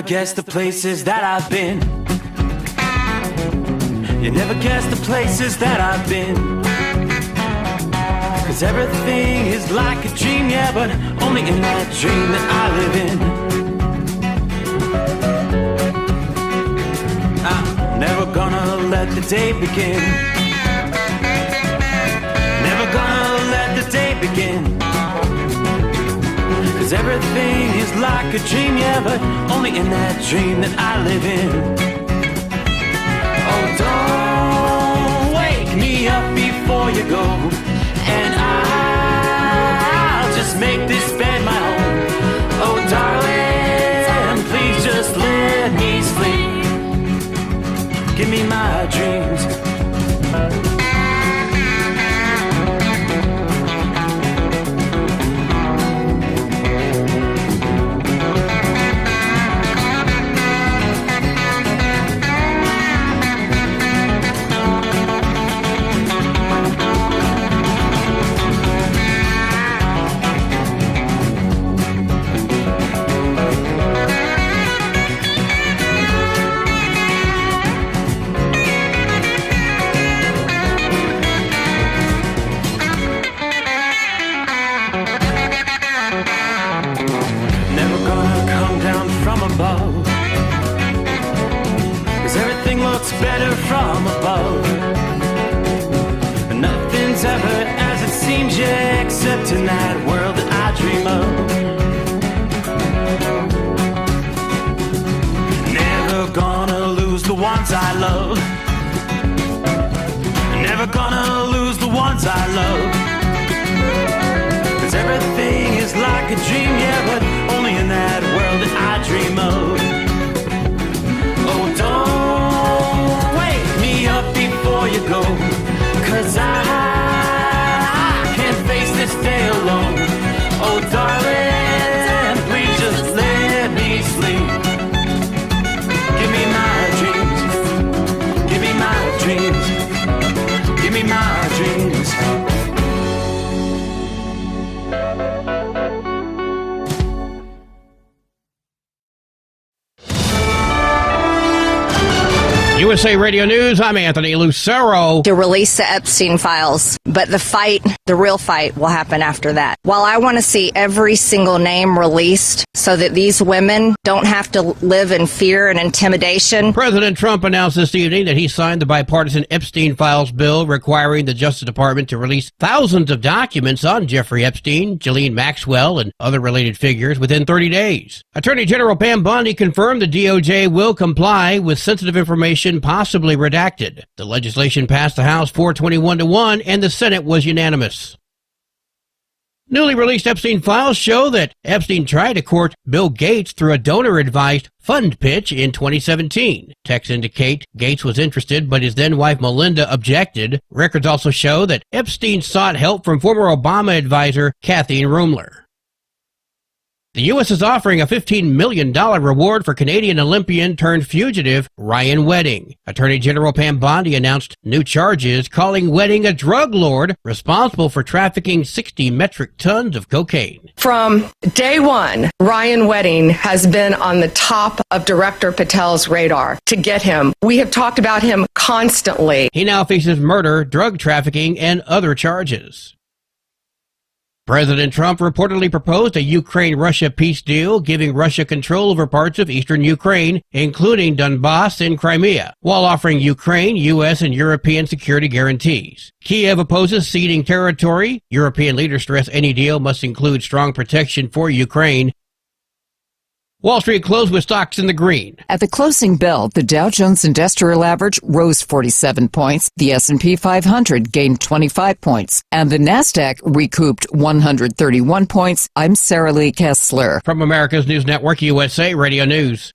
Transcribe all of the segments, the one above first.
guess the places that I've been. You never guess the places that I've been. 'Cause everything is like a dream, yeah, but only in that dream that I live in. I'm never gonna let the day begin. Never gonna let the day begin. 'Cause everything is like a dream, yeah, but only in that dream that I live in. Oh, don't wake me up before you go, and I'll just make this bed my home. Oh, darling, please just let me sleep. Give me my dreams. Better from above. Nothing's ever as it seems, yeah, except in that world that I dream of. Never gonna lose the ones I love. Never gonna lose the ones I love. 'Cause everything is like a dream, yeah, but only in that world that I dream of. Oh, don't wake me up before you go, 'cause I can't face this day alone. Oh, darling, please just let me sleep. Give me my dreams. Give me my dreams. Give me my dreams. USA Radio News, I'm Anthony Lucero. To release the Epstein files, but the real fight will happen after that. While I want to see every single name released so that these women don't have to live in fear and intimidation. President Trump announced this evening that he signed the bipartisan Epstein files bill requiring the Justice Department to release thousands of documents on Jeffrey Epstein, Ghislaine Maxwell, and other related figures within 30 days. Attorney General Pam Bondi confirmed the DOJ will comply with sensitive information possibly redacted. The legislation passed the House 421-1 and the Senate was unanimous. Newly released Epstein files show that Epstein tried to court Bill Gates through a donor-advised fund pitch in 2017. Texts indicate Gates was interested, but his then-wife Melinda objected. Records also show that Epstein sought help from former Obama advisor Kathleen Rumler. The U.S. is offering a $15 million reward for Canadian Olympian turned fugitive Ryan Wedding. Attorney General Pam Bondi announced new charges, calling Wedding a drug lord responsible for trafficking 60 metric tons of cocaine. From day one, Ryan Wedding has been on the top of Director Patel's radar to get him. We have talked about him constantly. He now faces murder, drug trafficking, and other charges. President Trump reportedly proposed a Ukraine-Russia peace deal, giving Russia control over parts of eastern Ukraine, including Donbass and Crimea, while offering Ukraine, U.S. and European security guarantees. Kiev opposes ceding territory. European leaders stress any deal must include strong protection for Ukraine. Wall Street closed with stocks in the green. At the closing bell, the Dow Jones Industrial Average rose 47 points, the S&P 500 gained 25 points, and the Nasdaq recouped 131 points. I'm Sarah Lee Kessler. From America's News Network, USA Radio News.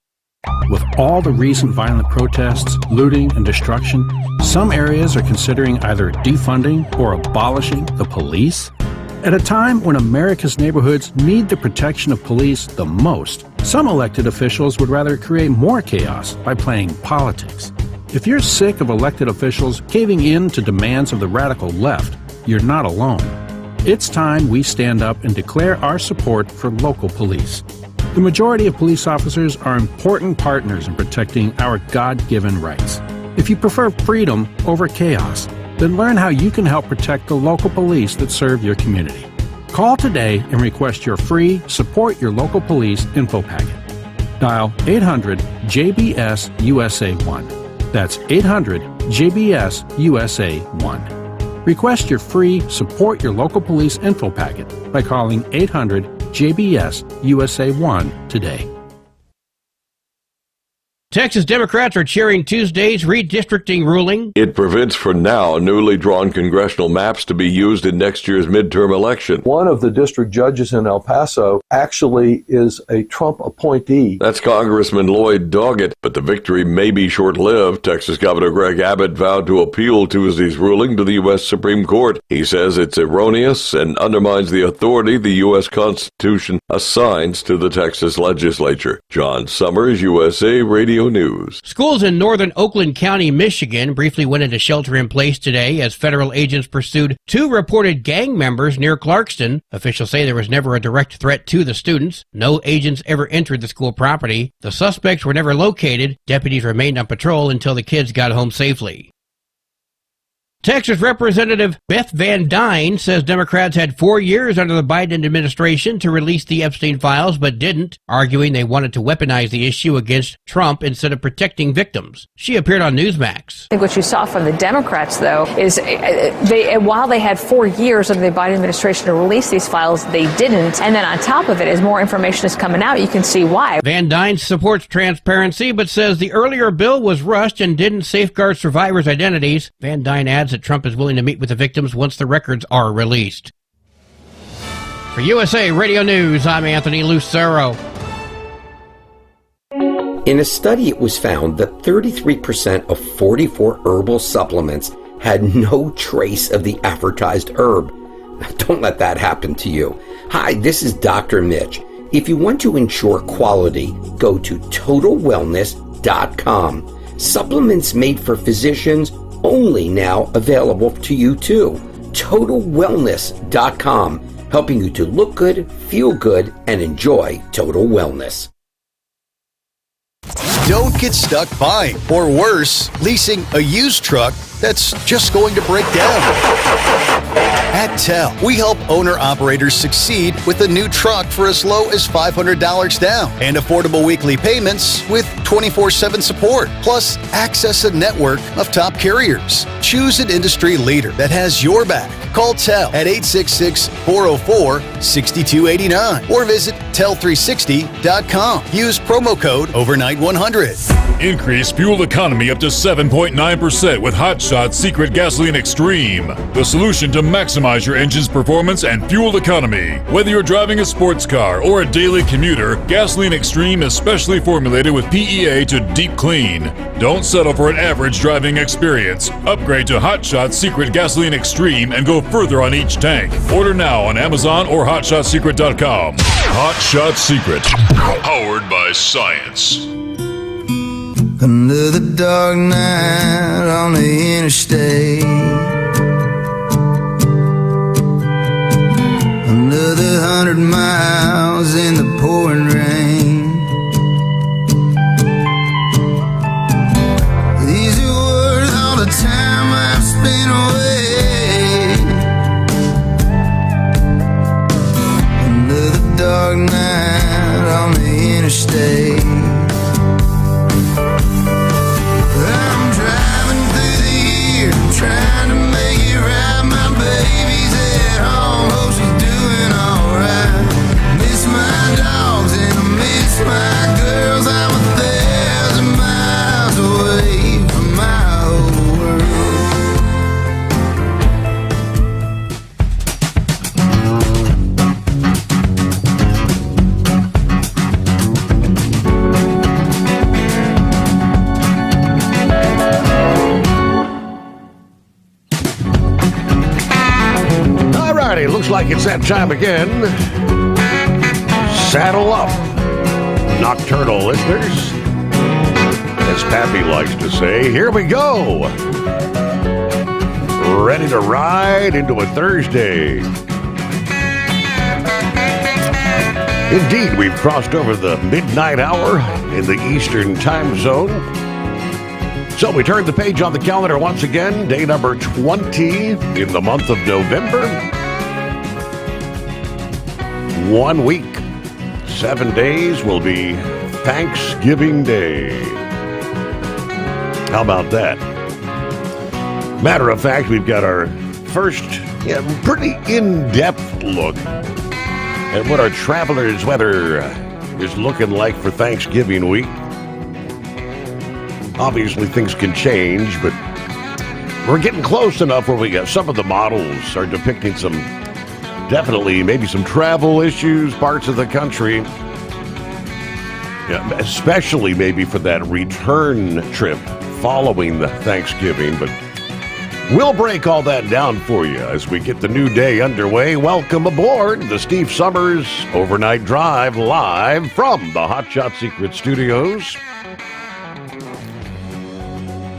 With all the recent violent protests, looting, and destruction, some areas are considering either defunding or abolishing the police. At a time when America's neighborhoods need the protection of police the most, some elected officials would rather create more chaos by playing politics. If you're sick of elected officials caving in to demands of the radical left, you're not alone. It's time we stand up and declare our support for local police. The majority of police officers are important partners in protecting our God-given rights. If you prefer freedom over chaos, then learn how you can help protect the local police that serve your community. Call today and request your free Support Your Local Police info packet. Dial 800-JBS-USA-1. That's 800-JBS-USA-1. Request your free Support Your Local Police info packet by calling 800-JBS-USA-1 today. Texas Democrats are cheering Tuesday's redistricting ruling. It prevents, for now, newly drawn congressional maps to be used in next year's midterm election. One of the district judges in El Paso actually is a Trump appointee. That's Congressman Lloyd Doggett, but the victory may be short-lived. Texas Governor Greg Abbott vowed to appeal Tuesday's ruling to the U.S. Supreme Court. He says it's erroneous and undermines the authority the U.S. Constitution assigns to the Texas legislature. John Sommers, USA Radio News. Schools in northern Oakland County, Michigan briefly went into shelter-in-place today as federal agents pursued 2 reported gang members near Clarkston. Officials say there was never a direct threat to the students. No agents ever entered the school property. The suspects were never located. Deputies remained on patrol until the kids got home safely. Texas Representative Beth Van Dyne says Democrats had 4 years under the Biden administration to release the Epstein files, but didn't, arguing they wanted to weaponize the issue against Trump instead of protecting victims. She appeared on Newsmax. I think what you saw from the Democrats, though, is while they had 4 years under the Biden administration to release these files, they didn't. And then on top of it, as more information is coming out, you can see why. Van Dyne supports transparency, but says the earlier bill was rushed and didn't safeguard survivors' identities. Van Dyne adds that Trump is willing to meet with the victims once the records are released. For USA Radio News, I'm Anthony Lucero. In a study, it was found that 33% of 44 herbal supplements had no trace of the advertised herb. Don't let that happen to you. Hi, this is Dr. Mitch. If you want to ensure quality, go to TotalWellness.com. Supplements made for physicians, only now available to you too. TotalWellness.com, helping you to look good, feel good, and enjoy total wellness. Don't get stuck buying, or worse, leasing a used truck that's just going to break down. At TEL, we help owner-operators succeed with a new truck for as low as $500 down and affordable weekly payments with 24/7 support, plus access a network of top carriers. Choose an industry leader that has your back. Call TEL at 866-404-6289 or visit tel360.com. Use promo code OVERNIGHT100. Increase fuel economy up to 7.9% with Hot Shot Secret Gasoline Extreme, the solution to maximize your engine's performance and fuel economy. Whether you're driving a sports car or a daily commuter, Gasoline Extreme is specially formulated with PEA to deep clean. Don't settle for an average driving experience. Upgrade to Hot Shot Secret Gasoline Extreme and go further on each tank. Order now on Amazon or HotShotSecret.com. Hot Shot Secret, powered by science. Under the dark night on the interstate, under the 100 miles in the pouring rain, these are worth all the time I've spent away. Under the dark night on the interstate, trying to make it right. My baby's at home, hope she's doing alright. Miss my dogs and I miss my girls. I'm 1,000 miles away from my old Looks like it's that time again. Saddle up, nocturnal listeners. As Pappy likes to say, here we go. Ready to ride into a Thursday. Indeed, we've crossed over the midnight hour in the Eastern time zone. So we turn the page on the calendar once again, day number 20 in the month of November. 1 week, 7 days will be Thanksgiving Day. How about that? Matter of fact, we've got our first pretty in-depth look at what our travelers' weather is looking like for Thanksgiving week. Obviously, things can change, but we're getting close enough where we got some of the models are depicting some, definitely maybe some travel issues, parts of the country. Yeah, especially maybe for that return trip following the Thanksgiving, but we'll break all that down for you as we get the new day underway. Welcome aboard the Steve Sommers Overnight Drive live from the Hot Shot Secret Studios.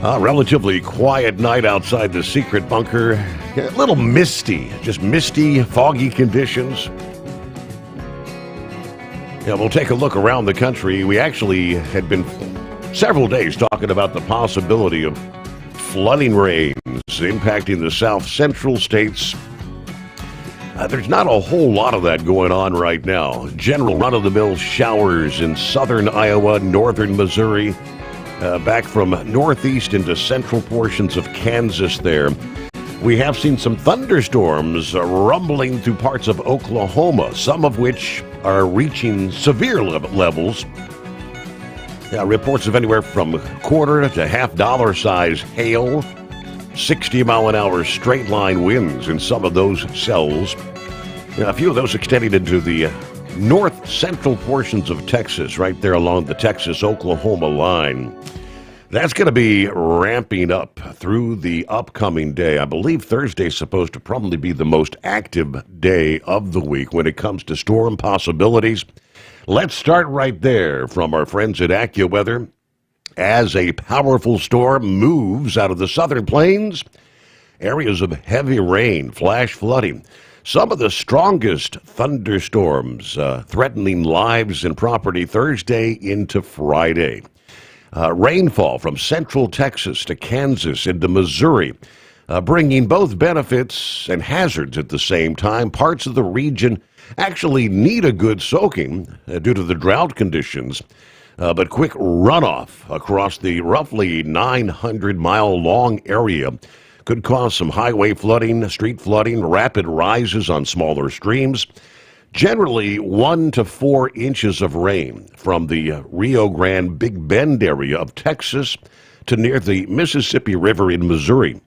A relatively quiet night outside the secret bunker. A little misty, just misty, foggy conditions. Yeah, we'll take a look around the country. We actually had been several days talking about the possibility of flooding rains impacting the south central states. There's not a whole lot of that going on right now. General run-of-the-mill showers in southern Iowa, northern Missouri, back from northeast into central portions of Kansas there. We have seen some thunderstorms rumbling through parts of Oklahoma, some of which are reaching severe levels. Reports of anywhere from quarter to $half size hail, 60-mile-an-hour straight-line winds in some of those cells. A few of those extending into the north-central portions of Texas, right there along the Texas-Oklahoma line. That's going to be ramping up through the upcoming day. I believe Thursday's supposed to probably be the most active day of the week when it comes to storm possibilities. Let's start right there from our friends at AccuWeather. As a powerful storm moves out of the southern plains, areas of heavy rain, flash flooding, some of the strongest thunderstorms threatening lives and property Thursday into Friday. Rainfall from central Texas to Kansas into Missouri, bringing both benefits and hazards at the same time. Parts of the region actually need a good soaking due to the drought conditions, but quick runoff across the roughly 900-mile-long area could cause some highway flooding, street flooding, rapid rises on smaller streams. Generally 1 to 4 inches of rain from the Rio Grande Big Bend area of Texas to near the Mississippi River in Missouri.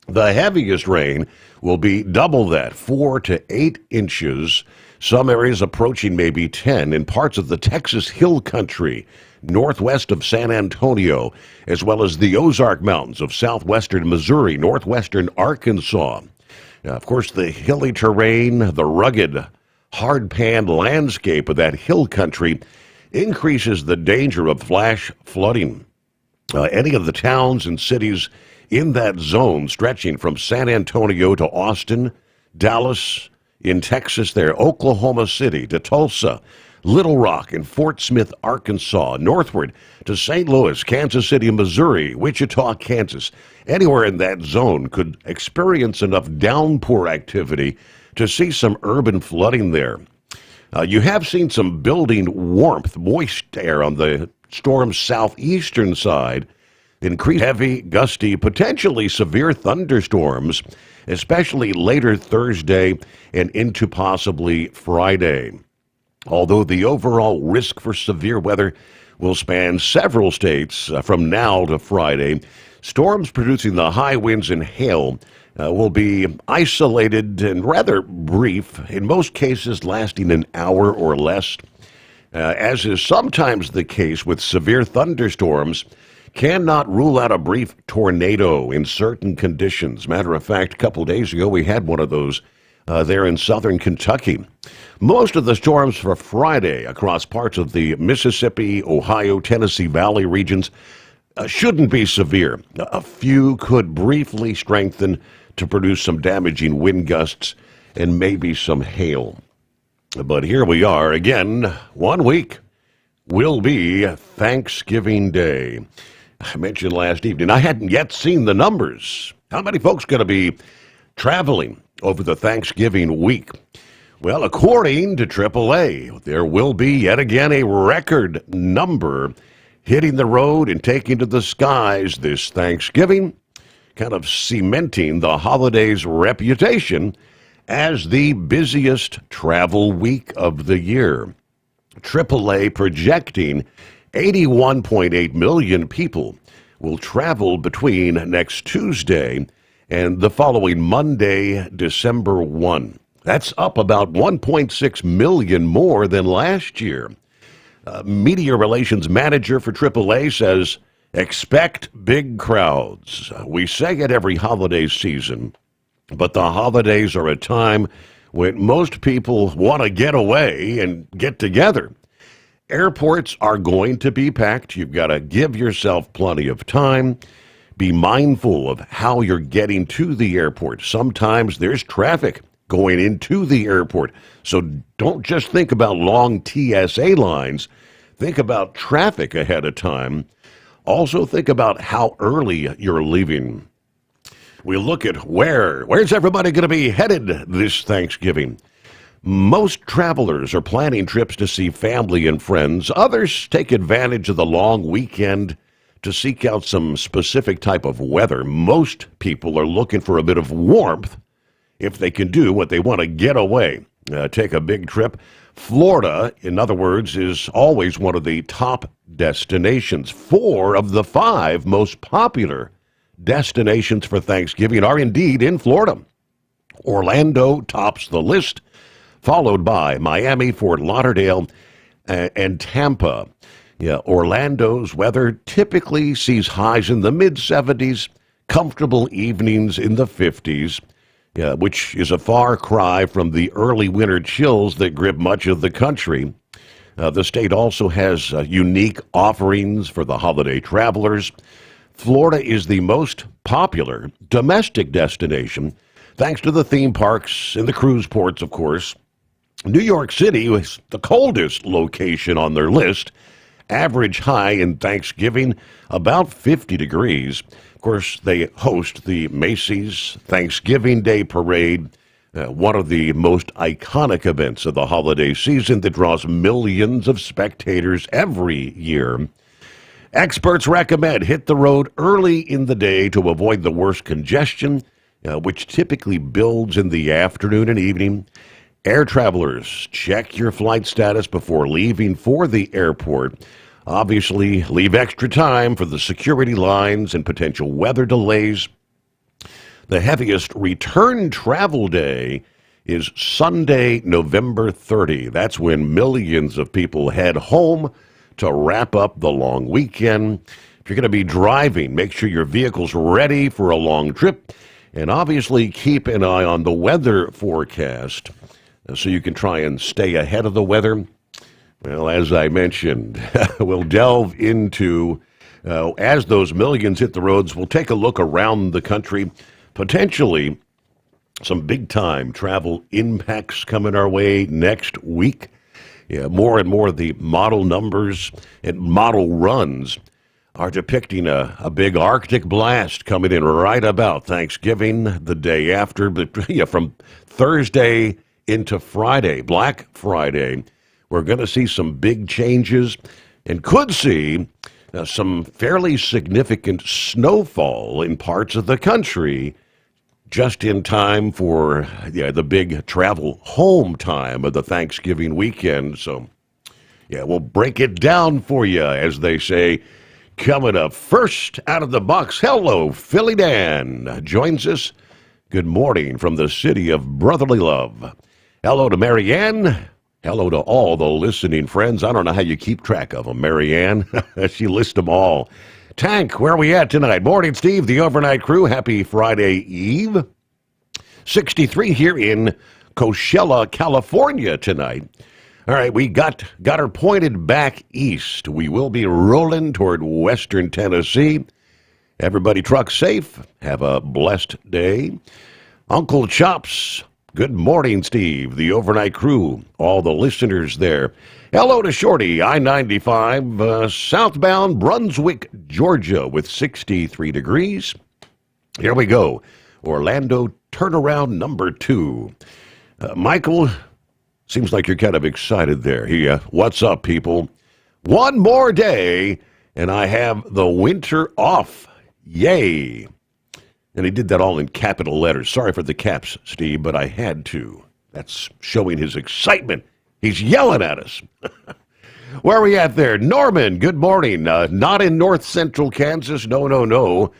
The heaviest rain will be double that, 4 to 8 inches. Some areas approaching maybe 10 in parts of the Texas Hill Country, northwest of San Antonio, as well as the Ozark Mountains of southwestern Missouri, northwestern Arkansas. Now, of course, the hilly terrain, the rugged, hard-panned landscape of that hill country increases the danger of flash flooding. Any of the towns and cities in that zone stretching from San Antonio to Austin, Dallas, in Texas there, Oklahoma City to Tulsa, Little Rock and Fort Smith, Arkansas, northward to St. Louis, Kansas City, Missouri, Wichita, Kansas. Anywhere in that zone could experience enough downpour activity to see some urban flooding there. You have seen some building warmth, moist air on the storm's southeastern side, increased heavy, gusty, potentially severe thunderstorms, especially later Thursday and into possibly Friday. Although the overall risk for severe weather will span several states from now to Friday, storms producing the high winds and hail will be isolated and rather brief, in most cases lasting an hour or less. As is sometimes the case with severe thunderstorms, cannot rule out a brief tornado in certain conditions. Matter of fact, a couple days ago we had one of those there in southern Kentucky. Most of the storms for Friday across parts of the Mississippi, Ohio, Tennessee Valley regions shouldn't be severe. A few could briefly strengthen to produce some damaging wind gusts and maybe some hail. But here we are again. 1 week will be Thanksgiving Day. I mentioned last evening I hadn't yet seen the numbers. How many folks going to be traveling over the Thanksgiving week? Well, according to AAA, there will be yet again a record number hitting the road and taking to the skies this Thanksgiving, kind of cementing the holiday's reputation as the busiest travel week of the year. AAA projecting 81.8 million people will travel between next Tuesday and the following Monday, December 1. That's up about 1.6 million more than last year. Media relations manager for AAA says, expect big crowds. We say it every holiday season, but the holidays are a time when most people want to get away and get together. Airports are going to be packed. You've got to give yourself plenty of time. Be mindful of how you're getting to the airport. Sometimes there's traffic going into the airport. So don't just think about long TSA lines. Think about traffic ahead of time. Also think about how early you're leaving. We look at where's everybody going to be headed this Thanksgiving? Most travelers are planning trips to see family and friends. Others take advantage of the long weekend to seek out some specific type of weather. Most people are looking for a bit of warmth if they can do what they want to get away, take a big trip. Florida, in other words, is always one of the top destinations. 4 of the 5 most popular destinations for Thanksgiving are indeed in Florida. Orlando tops the list, followed by Miami, Fort Lauderdale, and Tampa. Yeah, Orlando's weather typically sees highs in the mid-70s, comfortable evenings in the 50s, which is a far cry from the early winter chills that grip much of the country. The state also has unique offerings for the holiday travelers. Florida is the most popular domestic destination, thanks to the theme parks and the cruise ports, of course. New York City was the coldest location on their list. Average high in Thanksgiving, about 50 degrees. Of course, they host the Macy's Thanksgiving Day Parade, one of the most iconic events of the holiday season that draws millions of spectators every year. Experts recommend hit the road early in the day to avoid the worst congestion, which typically builds in the afternoon and evening. Air travelers, check your flight status before leaving for the airport. Obviously, leave extra time for the security lines and potential weather delays. The heaviest return travel day is Sunday, November 30. That's when millions of people head home to wrap up the long weekend. If you're going to be driving, make sure your vehicle's ready for a long trip. And obviously, keep an eye on the weather forecast so you can try and stay ahead of the weather. Well, as I mentioned, we'll delve into, as those millions hit the roads, we'll take a look around the country. Potentially some big-time travel impacts coming our way next week. Yeah, more and more of the model numbers and model runs are depicting a big Arctic blast coming in right about Thanksgiving, the day after, but from Thursday into Friday, Black Friday. We're going to see some big changes and could see some fairly significant snowfall in parts of the country just in time for the big travel home time of the Thanksgiving weekend. So, we'll break it down for you, as they say. Coming up first out of the box, hello, Philly Dan joins us. Good morning from the city of brotherly love. Hello to Marianne. Hello to all the listening friends. I don't know how you keep track of them, Marianne. She lists them all. Tank, where are we at tonight? Morning, Steve, the overnight crew. Happy Friday Eve. 63 here in Coachella, California tonight. All right, we got her pointed back east. We will be rolling toward western Tennessee. Everybody truck safe. Have a blessed day. Uncle Chops Good morning, Steve, the overnight crew, all the listeners there. Hello to Shorty, I-95, southbound Brunswick, Georgia, with 63 degrees. Here we go. Orlando turnaround number 2. Michael, seems like you're kind of excited there. What's up, people? One more day, and I have the winter off. Yay. And he did that all in capital letters. Sorry for the caps, Steve, but I had to. That's showing his excitement. He's yelling at us. Where are we at there? Norman, good morning. Not in north central Kansas. No.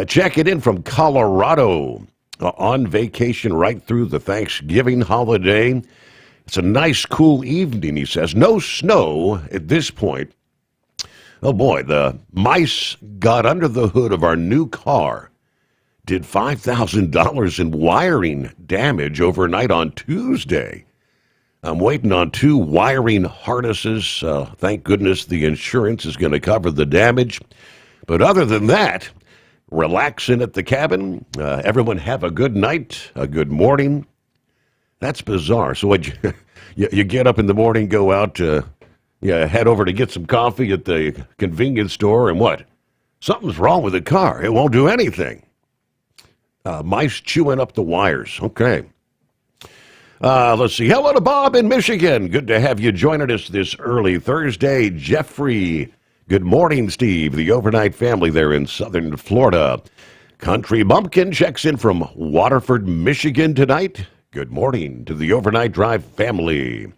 Check it in from Colorado. On vacation right through the Thanksgiving holiday. It's a nice, cool evening, he says. No snow at this point. Oh, boy, the mice got under the hood of our new car. Did $5,000 in wiring damage overnight on Tuesday. I'm waiting on 2 wiring harnesses. Thank goodness the insurance is going to cover the damage. But other than that, relaxing at the cabin. Everyone have a good night, a good morning. That's bizarre. So you get up in the morning, go out, head over to get some coffee at the convenience store, and what? Something's wrong with the car. It won't do anything. Mice chewing up the wires. Okay. Let's see. Hello to Bob in Michigan. Good to have you joining us this early Thursday. Jeffrey, good morning, Steve. The overnight family there in southern Florida. Country Bumpkin checks in from Waterford, Michigan tonight. Good morning to the overnight drive family.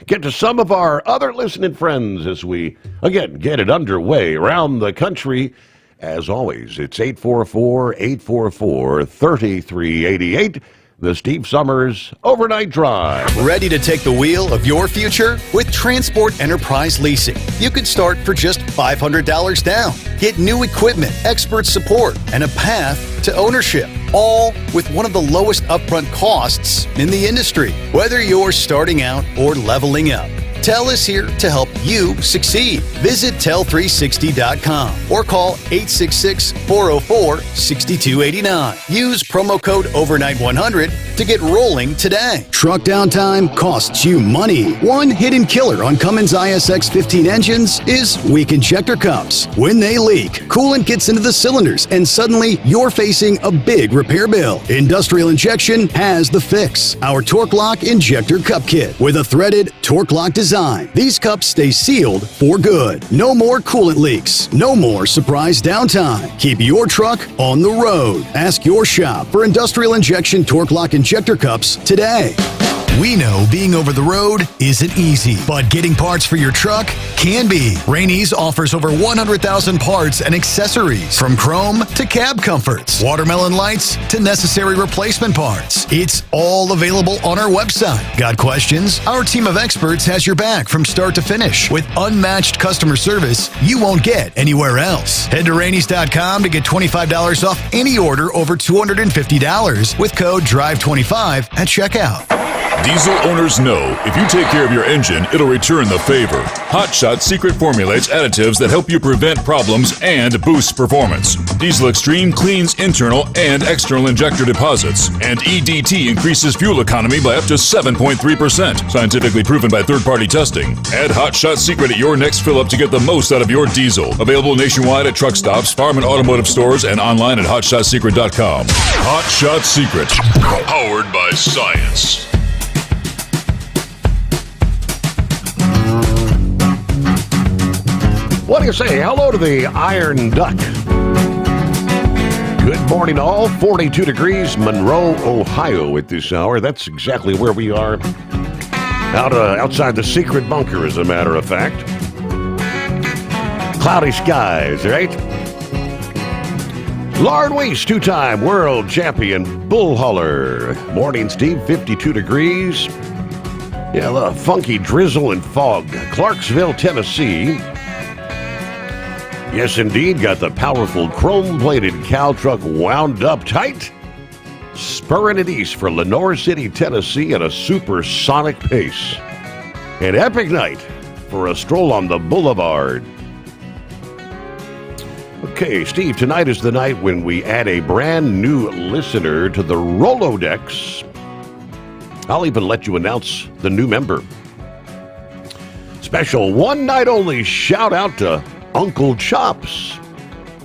Get to some of our other listening friends as we, again, get it underway around the country. As always, it's 844-844-3388. The Steve Sommers Overnight Drive. Ready to take the wheel of your future? With Transport Enterprise Leasing, you can start for just $500 down. Get new equipment, expert support, and a path to ownership, all with one of the lowest upfront costs in the industry. Whether you're starting out or leveling up, TEL is here to help you succeed. Visit tel360.com or call 866-404-6289. Use promo code overnight100 to get rolling today. Truck downtime costs you money. One hidden killer on Cummins ISX 15 engines is weak injector cups. When they leak, coolant gets into the cylinders and suddenly you're facing a big repair bill. Industrial Injection has the fix. Our Torque Lock Injector Cup Kit with a threaded Torque Lock design. These cups stay sealed for good. No more coolant leaks. No more surprise downtime. Keep your truck on the road. Ask your shop for Industrial Injection Torque Lock Injector Cups today. We know being over the road isn't easy, but getting parts for your truck can be. Rainey's offers over 100,000 parts and accessories, from chrome to cab comforts, watermelon lights to necessary replacement parts. It's all available on our website. Got questions? Our team of experts has your back from start to finish with unmatched customer service you won't get anywhere else. Head to Rainey's.com to get $25 off any order over $250 with code DRIVE25 at checkout. Diesel owners know if you take care of your engine, it'll return the favor. Hot Shot secret formulates additives that help you prevent problems and boost performance. Diesel Extreme cleans internal and external injector deposits, and EDT increases fuel economy by up to 7.3%, scientifically proven by third-party testing. Add Hot Shot secret at your next fill-up to get the most out of your diesel. Available nationwide at truck stops, farm and automotive stores, and online at hotshotsecret.com. Hot Shot Secret, powered by science. What do you say? Hello to the Iron Duck. Good morning, all. 42 degrees, Monroe, Ohio at this hour. That's exactly where we are. Outside the secret bunker, as a matter of fact. Cloudy skies, right? Lauren Weiss, two-time world champion bull hauler. Morning, Steve, 52 degrees. Yeah, a funky drizzle and fog. Clarksville, Tennessee. Yes, indeed, got the powerful chrome-plated cow truck wound up tight. Spurring it east for Lenore City, Tennessee at a supersonic pace. An epic night for a stroll on the boulevard. Okay, Steve, tonight is the night when we add a brand new listener to the Rolodex. I'll even let you announce the new member. Special one night only shout out to Uncle Chops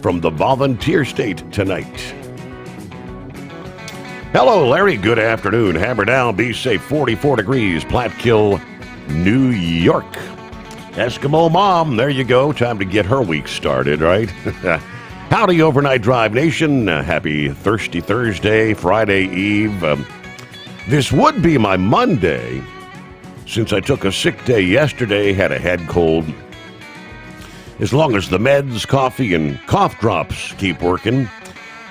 from the Volunteer State tonight. Hello, Larry. Good afternoon. Hammer down. Be safe. 44 degrees. Platkill, New York. Eskimo Mom. There you go. Time to get her week started, right? Howdy, Overnight Drive Nation. Happy Thirsty Thursday, Friday Eve. This would be my Monday, since I took a sick day yesterday, had a head cold. As long as the meds, coffee, and cough drops keep working,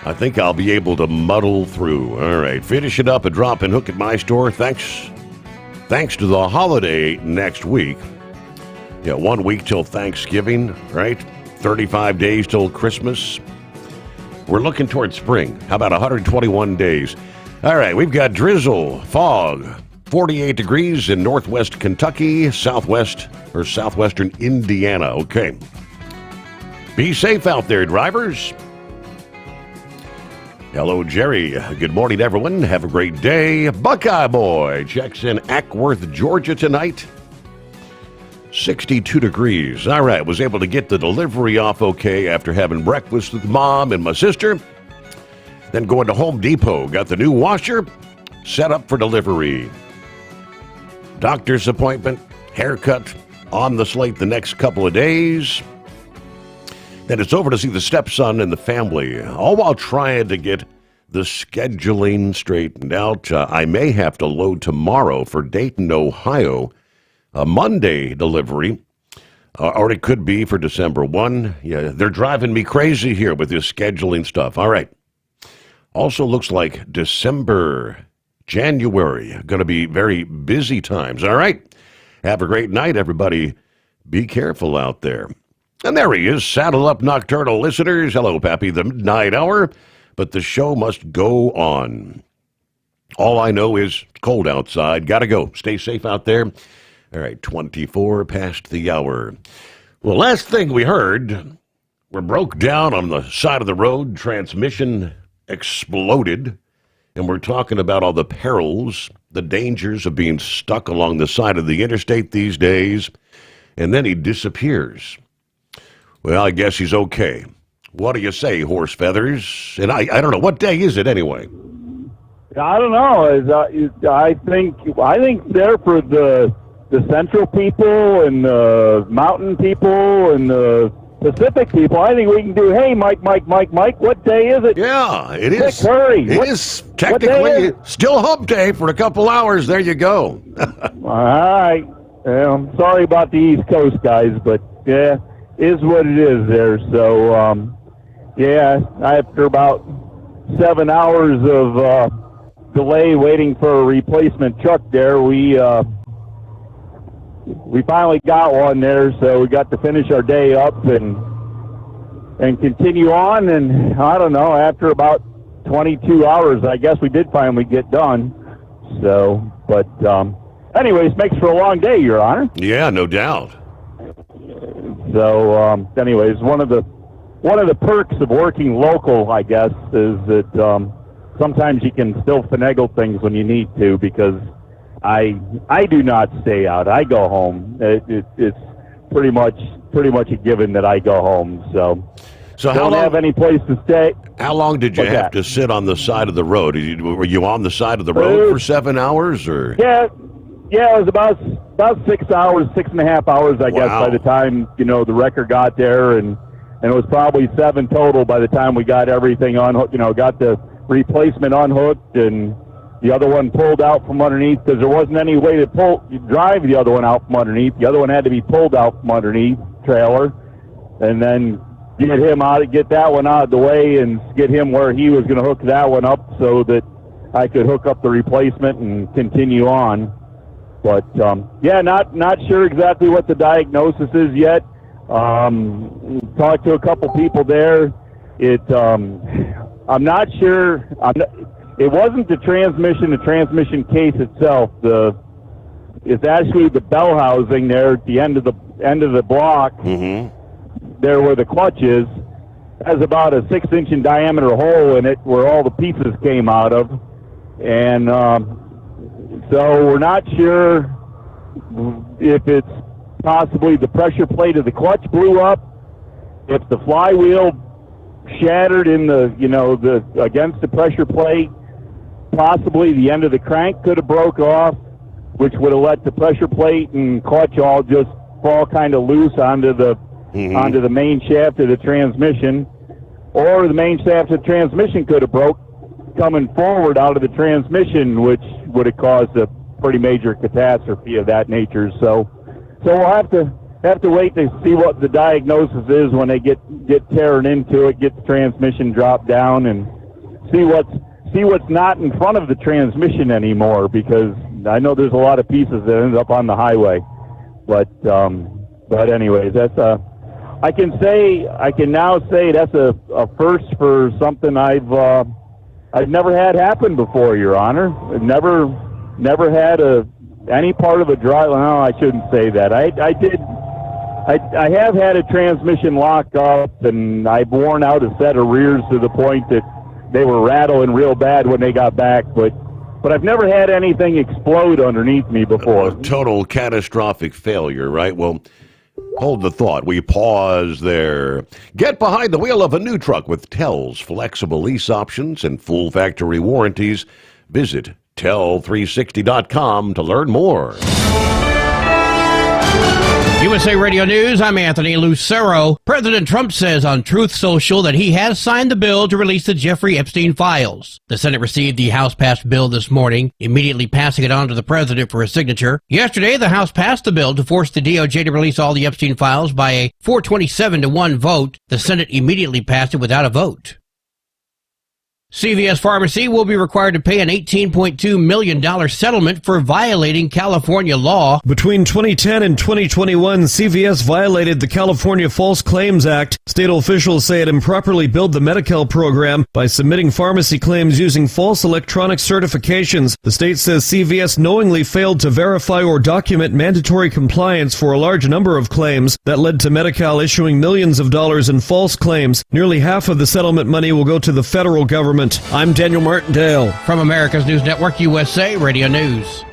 I think I'll be able to muddle through. All right, finish it up, a drop and hook at my store. Thanks to the holiday next week. Yeah, 1 week till Thanksgiving, right? 35 days till Christmas. We're looking towards spring. How about 121 days? All right, we've got drizzle, fog, 48 degrees in northwest Kentucky, southwestern Indiana. Okay. Be safe out there, drivers. Hello, Jerry. Good morning, everyone. Have a great day. Buckeye Boy checks in Ackworth, Georgia tonight. 62 degrees. All right, was able to get the delivery off okay after having breakfast with Mom and my sister. Then going to Home Depot, got the new washer set up for delivery. Doctor's appointment, haircut on the slate the next couple of days. Then it's over to see the stepson and the family, all while trying to get the scheduling straightened out. I may have to load tomorrow for Dayton, Ohio, a Monday delivery, or it could be for December 1. Yeah, they're driving me crazy here with this scheduling stuff. All right. Also looks like December, January, going to be very busy times. All right. Have a great night, everybody. Be careful out there. And there he is, Saddle Up Nocturnal listeners. Hello, Pappy, the midnight hour. But the show must go on. All I know is it's cold outside. Got to go. Stay safe out there. All right, 24 past the hour. Well, last thing we heard, we're broke down on the side of the road. Transmission exploded. And we're talking about all the perils, the dangers of being stuck along the side of the interstate these days. And then he disappears. Well, I guess he's okay. What do you say, Horse Feathers? And I don't know. What day is it anyway? I don't know. I think they're for the central people and the mountain people and the Pacific people. I think we can do, hey, Mike, what day is it? Yeah, it is. Quick, hurry. It is technically still hump day for a couple hours. There you go. All right. I'm sorry about the East Coast, guys, but yeah, is what it is there. So, yeah, after about 7 hours of delay waiting for a replacement truck there, we finally got one there, so we got to finish our day up and continue on. And I don't know, after about 22 hours, I guess we did finally get done. So, but anyways, makes for a long day, Your Honor. Yeah, no doubt. So, anyways, one of the perks of working local, I guess, is that sometimes you can still finagle things when you need to, because I do not stay out. I go home. It's pretty much a given that I go home. So how don't long have any place to stay. How long did you have to sit on the side of the road? Were you on the side of the road for 7 hours, or? Yeah, it was about 6 hours, 6.5 hours, I guess, by the time the wrecker got there, and it was probably 7 total by the time we got everything on. Got the replacement unhooked and the other one pulled out from underneath, because there wasn't any way to drive the other one out from underneath. The other one had to be pulled out from underneath trailer, and then get that one out of the way and get him where he was going to hook that one up so that I could hook up the replacement and continue on. But yeah, not sure exactly what the diagnosis is yet. Talked to a couple people there. I'm not sure. It wasn't the transmission case itself. It's actually the bell housing there at the end of the block. Mm-hmm. There where the clutch is, has about a 6-inch in diameter hole in it where all the pieces came out of, and So we're not sure if it's possibly the pressure plate of the clutch blew up, if the flywheel shattered in the against the pressure plate. Possibly the end of the crank could have broke off, which would have let the pressure plate and clutch all just fall kind of loose onto the main shaft of the transmission, or the main shaft of the transmission could have broke coming forward out of the transmission, which would have caused a pretty major catastrophe of that nature. So we'll have to wait to see what the diagnosis is when they get tearing into it, get the transmission dropped down, and see what's not in front of the transmission anymore, because I know there's a lot of pieces that end up on the highway. But anyways, that's I can now say that's a first for something I've never had happen before, Your Honor. I've never had any part of a drive. No, I shouldn't say that. I have had a transmission lock up, and I've worn out a set of rears to the point that they were rattling real bad when they got back, but I've never had anything explode underneath me before. A total catastrophic failure, right? Well, hold the thought. We pause there. Get behind the wheel of a new truck with TEL's flexible lease options and full factory warranties. Visit tel360.com to learn more. USA Radio News, I'm Anthony Lucero. President Trump says on Truth Social that he has signed the bill to release the Jeffrey Epstein files. The Senate received the House-passed bill this morning, immediately passing it on to the president for his signature. Yesterday, the House passed the bill to force the DOJ to release all the Epstein files by a 427-1 vote. The Senate immediately passed it without a vote. CVS Pharmacy will be required to pay an $18.2 million settlement for violating California law. Between 2010 and 2021, CVS violated the California False Claims Act. State officials say it improperly billed the Medi-Cal program by submitting pharmacy claims using false electronic certifications. The state says CVS knowingly failed to verify or document mandatory compliance for a large number of claims that led to Medi-Cal issuing millions of dollars in false claims. Nearly half of the settlement money will go to the federal government. I'm Daniel Martindale. From America's News Network, USA Radio News.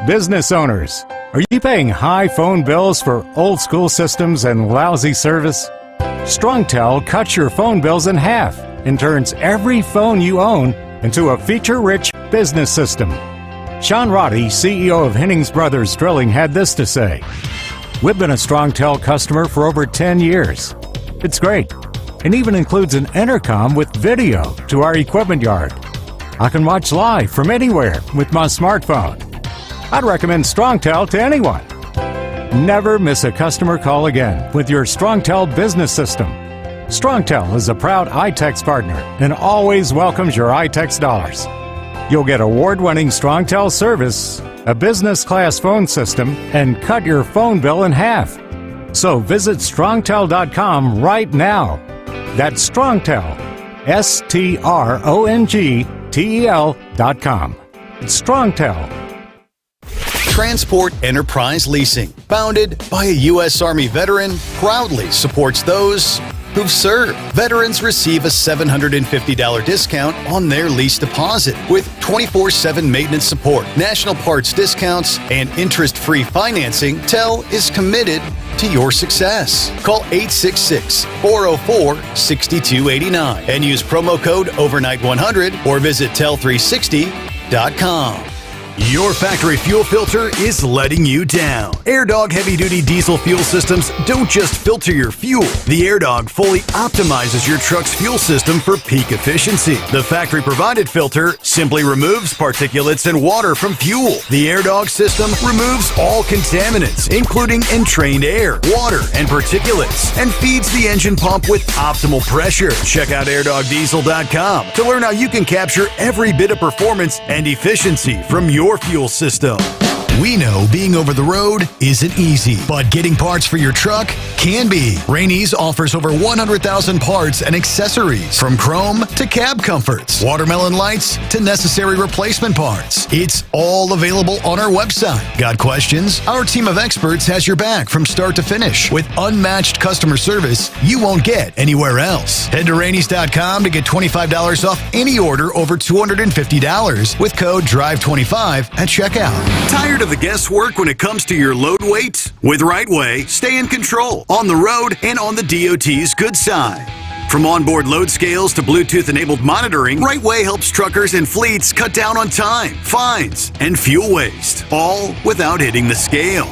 Business owners, are you paying high phone bills for old school systems and lousy service? StrongTel cuts your phone bills in half and turns every phone you own into a feature-rich business system. Sean Roddy, CEO of Hennings Brothers Drilling, had this to say: "We've been a StrongTel customer for over 10 years. It's great. It even includes an intercom with video to our equipment yard. I can watch live from anywhere with my smartphone. I'd recommend StrongTel to anyone. Never miss a customer call again with your StrongTel business system. StrongTel is a proud iTex partner and always welcomes your iTex dollars. You'll get award-winning StrongTel service, a business-class phone system, and cut your phone bill in half. So visit StrongTel.com right now. That's StrongTel, StrongTel.com. It's StrongTel. Transport Enterprise Leasing, founded by a U.S. Army veteran, proudly supports those who've served. Veterans receive a $750 discount on their lease deposit with 24/7 maintenance support, national parts discounts, and interest-free financing. TEL is committed to your success. Call 866-404-6289 and use promo code OVERNIGHT100 or visit tel360.com. Your factory fuel filter is letting you down. AirDog heavy-duty diesel fuel systems don't just filter your fuel. The AirDog fully optimizes your truck's fuel system for peak efficiency. The factory-provided filter simply removes particulates and water from fuel. The AirDog system removes all contaminants, including entrained air, water, and particulates, and feeds the engine pump with optimal pressure. Check out airdogdiesel.com to learn how you can capture every bit of performance and efficiency from your fuel system. We know being over the road isn't easy, but getting parts for your truck can be. Rainey's offers over 100,000 parts and accessories, from chrome to cab comforts, watermelon lights to necessary replacement parts. It's all available on our website. Got questions? Our team of experts has your back from start to finish with unmatched customer service you won't get anywhere else. Head to Rainey's.com to get $25 off any order over $250 with code DRIVE25 at checkout. Tired of the guesswork when it comes to your load weight? With Rightway, stay in control on the road and on the DOT's good side. From onboard load scales to Bluetooth-enabled monitoring, Rightway helps truckers and fleets cut down on time, fines, and fuel waste, all without hitting the scale.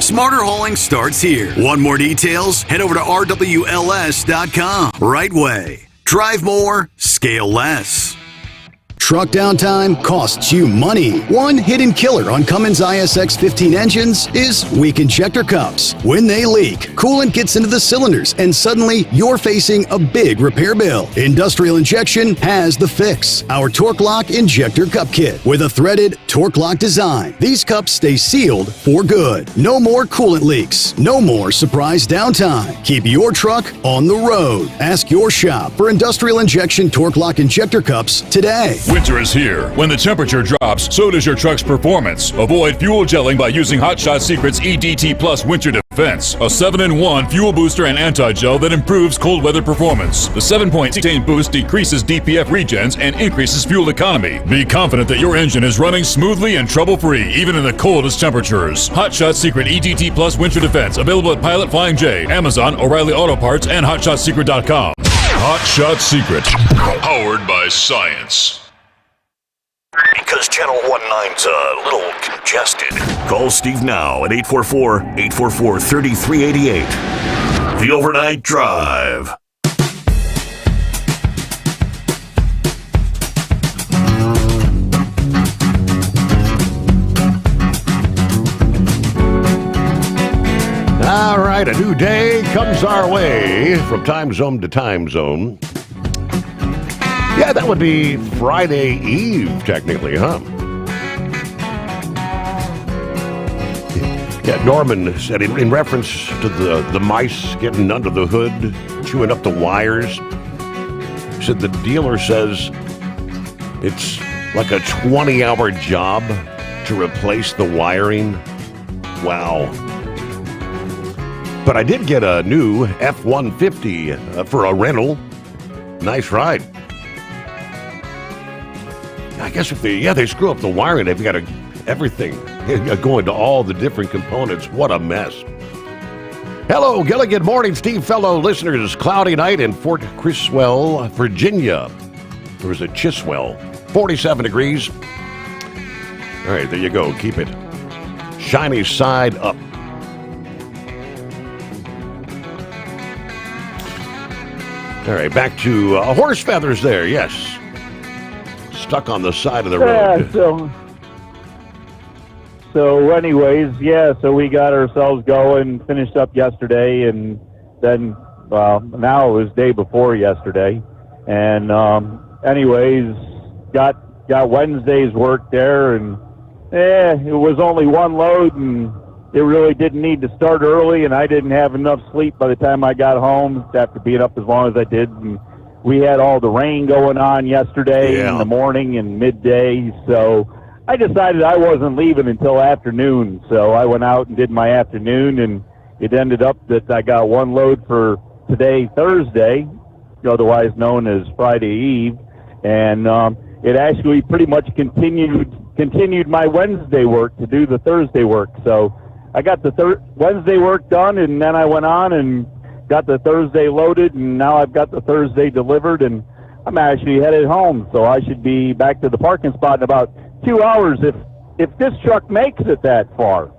Smarter hauling starts here. Want more details? Head over to rwls.com. Rightway. Drive more, scale less. Truck downtime costs you money. One hidden killer on Cummins ISX 15 engines is weak injector cups. When they leak, coolant gets into the cylinders and suddenly you're facing a big repair bill. Industrial Injection has the fix. Our Torque Lock Injector Cup Kit with a threaded Torque Lock design. These cups stay sealed for good. No more coolant leaks. No more surprise downtime. Keep your truck on the road. Ask your shop for Industrial Injection Torque Lock Injector Cups today. Winter is here. When the temperature drops, so does your truck's performance. Avoid fuel gelling by using Hot Shot Secret's EDT Plus Winter Defense, a 7-in-1 fuel booster and anti-gel that improves cold weather performance. The 7-point octane boost decreases DPF regens and increases fuel economy. Be confident that your engine is running smoothly and trouble-free, even in the coldest temperatures. Hot Shot Secret EDT Plus Winter Defense, available at Pilot Flying J, Amazon, O'Reilly Auto Parts, and HotShotSecret.com. Hot Shot Secret, powered by science. Because Channel 19's a little congested. Call Steve now at 844-844-3388. The Overnight Drive. All right, a new day comes our way from time zone to time zone. Yeah, that would be Friday Eve, technically, huh? Yeah, Norman said in reference to the mice getting under the hood, chewing up the wires, said the dealer says it's like a 20-hour job to replace the wiring. Wow. But I did get a new F-150 for a rental. Nice ride. I guess if they screw up the wiring, they've got everything going to all the different components. What a mess. Hello, Gilligan morning, Steve, fellow listeners. Cloudy night in Fort Criswell, Virginia. Or is it Chiswell? 47 degrees. All right, there you go. Keep it shiny side up. All right, back to horse feathers there, yes. Stuck on the side of the road. So anyways, so we got ourselves going, finished up yesterday, and then, now it was day before yesterday. And anyways, got Wednesday's work there, and it was only one load, and it really didn't need to start early, and I didn't have enough sleep by the time I got home after being up as long as I did. And we had all the rain going on yesterday in the morning and midday, so I decided I wasn't leaving until afternoon. So I went out and did my afternoon, and it ended up that I got one load for today, Thursday, otherwise known as Friday Eve, and it actually pretty much continued my Wednesday work to do the Thursday work. So I got the Wednesday work done, and then I went on and got the Thursday loaded, and now I've got the Thursday delivered, and I'm actually headed home, so I should be back to the parking spot in about 2 hours if this truck makes it that far.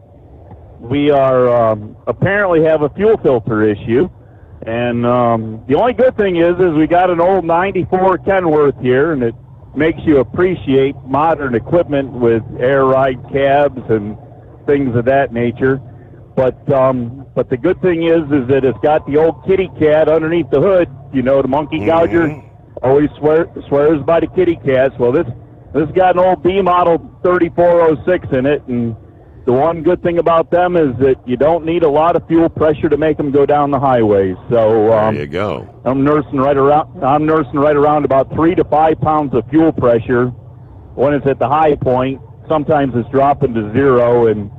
We are apparently have a fuel filter issue, and the only good thing is we got an old 94 Kenworth here, and it makes you appreciate modern equipment with air ride cabs and things of that nature. But the good thing is that it's got the old kitty cat underneath the hood. You know, the monkey gouger always swears by the kitty cats. Well, this got an old B model 3406 in it, and the one good thing about them is that you don't need a lot of fuel pressure to make them go down the highway. So there you go. I'm nursing right around about 3 to 5 pounds of fuel pressure when it's at the high point. Sometimes it's dropping to 0, and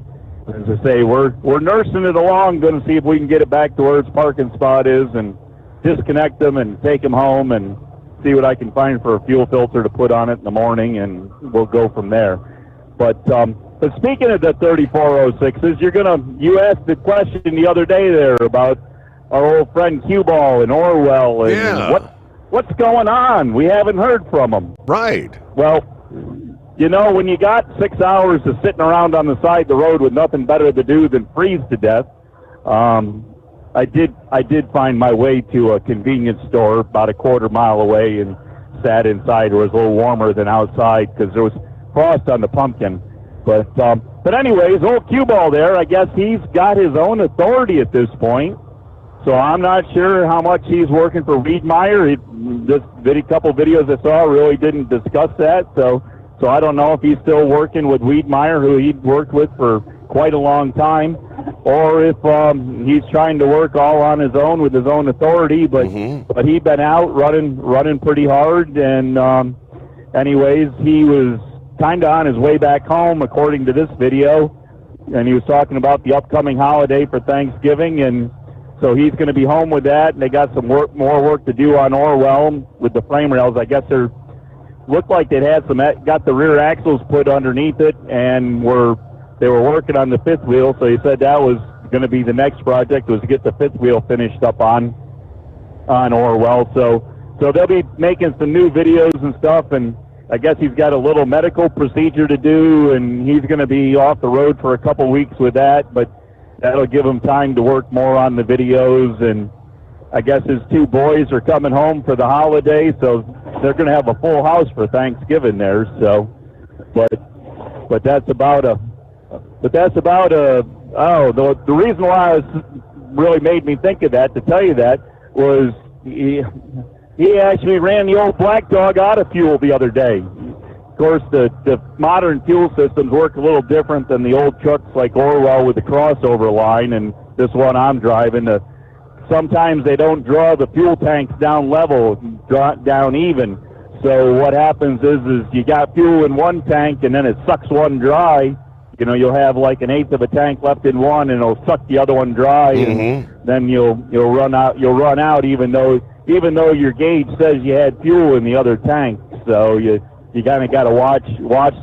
as I say, we're nursing it along, going to see if we can get it back to where its parking spot is and disconnect them and take them home and see what I can find for a fuel filter to put on it in the morning, and we'll go from there. But speaking of the 3406s, you asked the question the other day there about our old friend Cue Ball and Orwell, and what's going on? We haven't heard from them. Right. Well, you know, when you got 6 hours of sitting around on the side of the road with nothing better to do than freeze to death, I did find my way to a convenience store about a quarter mile away and sat inside. It was a little warmer than outside because there was frost on the pumpkin. But anyways, old Cue Ball there, I guess he's got his own authority at this point. So I'm not sure how much he's working for Wiedmeyer. This couple videos I saw really didn't discuss that. So I don't know if he's still working with Wiedmeyer, who he'd worked with for quite a long time, or if he's trying to work all on his own with his own authority. But he'd been out running pretty hard, and anyways, he was kind of on his way back home, according to this video, and he was talking about the upcoming holiday for Thanksgiving, and so he's going to be home with that. And they got some more work to do on Orwell with the frame rails. I guess looked like they'd got the rear axles put underneath it, and they were working on the fifth wheel. So he said that was going to be the next project, was to get the fifth wheel finished up on Orwell. So they'll be making some new videos and stuff, and I guess he's got a little medical procedure to do, and he's going to be off the road for a couple weeks with that, but that'll give him time to work more on the videos. And I guess his 2 boys are coming home for the holiday, so they're going to have a full house for Thanksgiving there. So, but that's about the reason why it really made me think of that, to tell you that, was he actually ran the old Black Dog out of fuel the other day. Of course, the modern fuel systems work a little different than the old trucks like Orwell with the crossover line, and this one I'm driving. Sometimes they don't draw the fuel tanks down level, down even. So what happens is you got fuel in one tank, and then it sucks one dry. You know, you'll have like 1/8 of a tank left in one, and it'll suck the other one dry, and then you'll run out. You'll run out even though your gauge says you had fuel in the other tank. So you kind of got to watch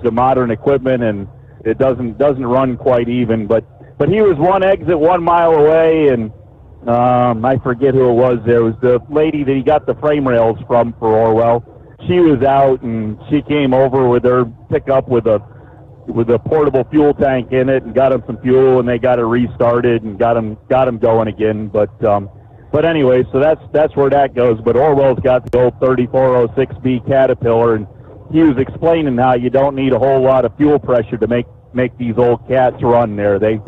the modern equipment, and it doesn't run quite even. But he was one exit 1 mile away, and I forget who it was. There was the lady that he got the frame rails from for Orwell. She was out, and she came over with her pickup with a portable fuel tank in it, and got him some fuel, and they got it restarted and got him going again. But anyway, so that's where that goes. But Orwell's got the old 3406B Caterpillar, and he was explaining how you don't need a whole lot of fuel pressure to make these old cats run there. They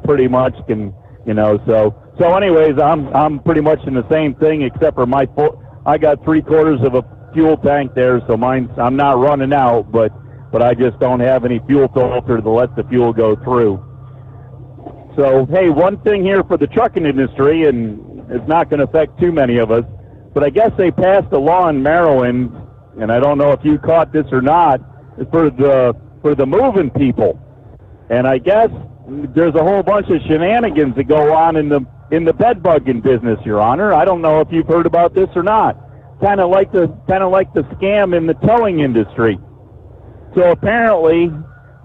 pretty much can, you know. So anyways, I'm pretty much in the same thing, except for I got 3/4 of a fuel tank there, so I'm not running out, but I just don't have any fuel filter to let the fuel go through. So hey, one thing here for the trucking industry, and it's not going to affect too many of us, but I guess they passed a law in Maryland, and I don't know if you caught this or not, for the moving people. And I guess there's a whole bunch of shenanigans that go on in the bed bugging business, Your Honor. I don't know if you've heard about this or not. Kind of like the scam in the towing industry. So apparently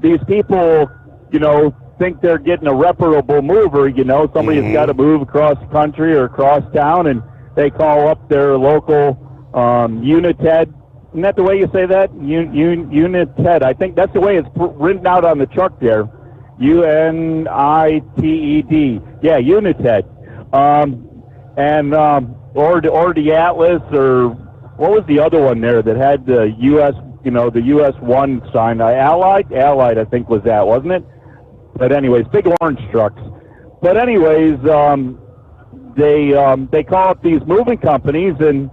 these people, you know, think they're getting a reputable mover. You know, somebody's got to move across the country or across town, and they call up their local United. Isn't that the way you say that? United. I think that's the way it's written out on the truck there. United. Yeah, United. Or the Atlas, or what was the other one there that had the U.S. You know, the U.S. 1 sign? Allied, I think was that, wasn't it? But anyways, big orange trucks. But anyways, they call up these moving companies, and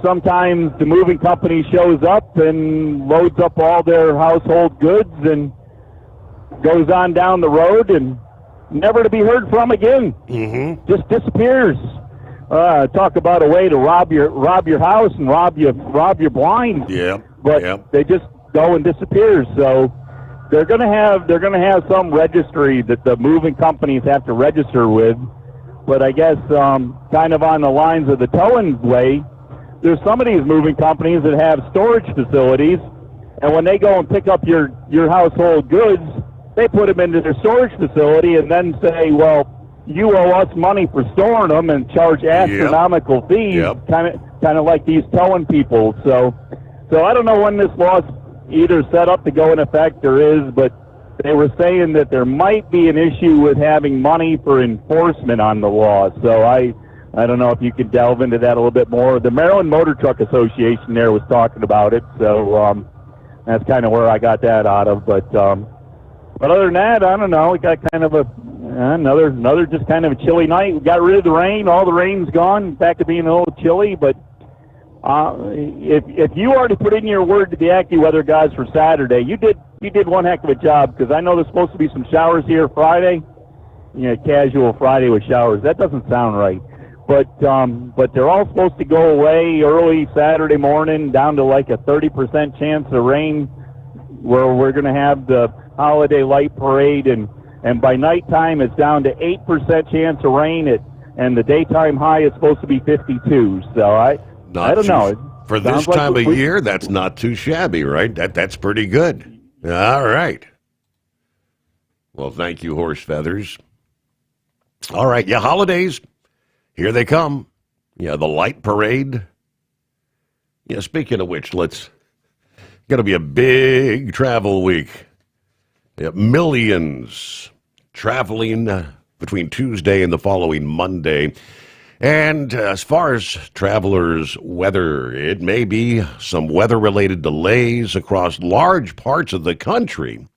sometimes the moving company shows up and loads up all their household goods, and goes on down the road and never to be heard from again. Mm-hmm. Just disappears. Talk about a way to rob your house and rob your blind. Yeah. But they just go and disappear. So they're gonna have some registry that the moving companies have to register with. But I guess kind of on the lines of the towing way, there's some of these moving companies that have storage facilities, and when they go and pick up your household goods, they put them into their storage facility and then say, well, you owe us money for storing them, and charge astronomical fees, kind of like these towing people. So I don't know when this law's either set up to go in effect or is, but they were saying that there might be an issue with having money for enforcement on the law. So I don't know if you could delve into that a little bit more. The Maryland Motor Truck Association there was talking about it, so that's kind of where I got that out of. But other than that, I don't know. We got kind of another just kind of a chilly night. We got rid of the rain. All the rain's gone. Back to being a little chilly. But if you already put in your word to the AccuWeather guys for Saturday, you did one heck of a job, because I know there's supposed to be some showers here Friday. Casual Friday with showers. That doesn't sound right. But they're all supposed to go away early Saturday morning, down to like a 30% chance of rain, where we're going to have the holiday light parade, and by nighttime it's down to 8% chance of rain, and the daytime high is supposed to be 52. So I don't know. For this time of year, that's not too shabby, right? That's pretty good. All right. Well, thank you, Horse Feathers. All right, holidays. Here they come. The light parade. Speaking of which, going to be a big travel week. Millions traveling between Tuesday and the following Monday. And as far as travelers' weather, it may be some weather-related delays across large parts of the country.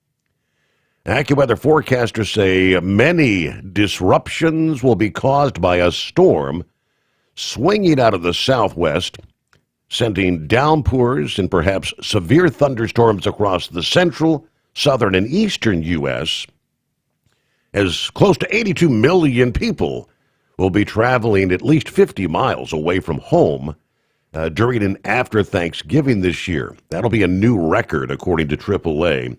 AccuWeather forecasters say many disruptions will be caused by a storm swinging out of the southwest, sending downpours and perhaps severe thunderstorms across the central, southern, and eastern U.S., as close to 82 million people will be traveling at least 50 miles away from home during and after Thanksgiving this year. That'll be a new record, according to AAA.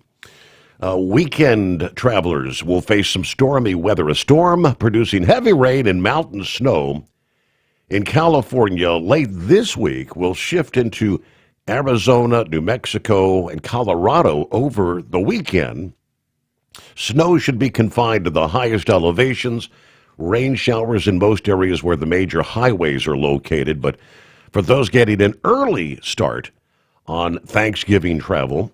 Weekend travelers will face some stormy weather. A storm producing heavy rain and mountain snow in California late this week will shift into Arizona, New Mexico, and Colorado over the weekend. Snow should be confined to the highest elevations. Rain showers in most areas where the major highways are located. But for those getting an early start on Thanksgiving travel,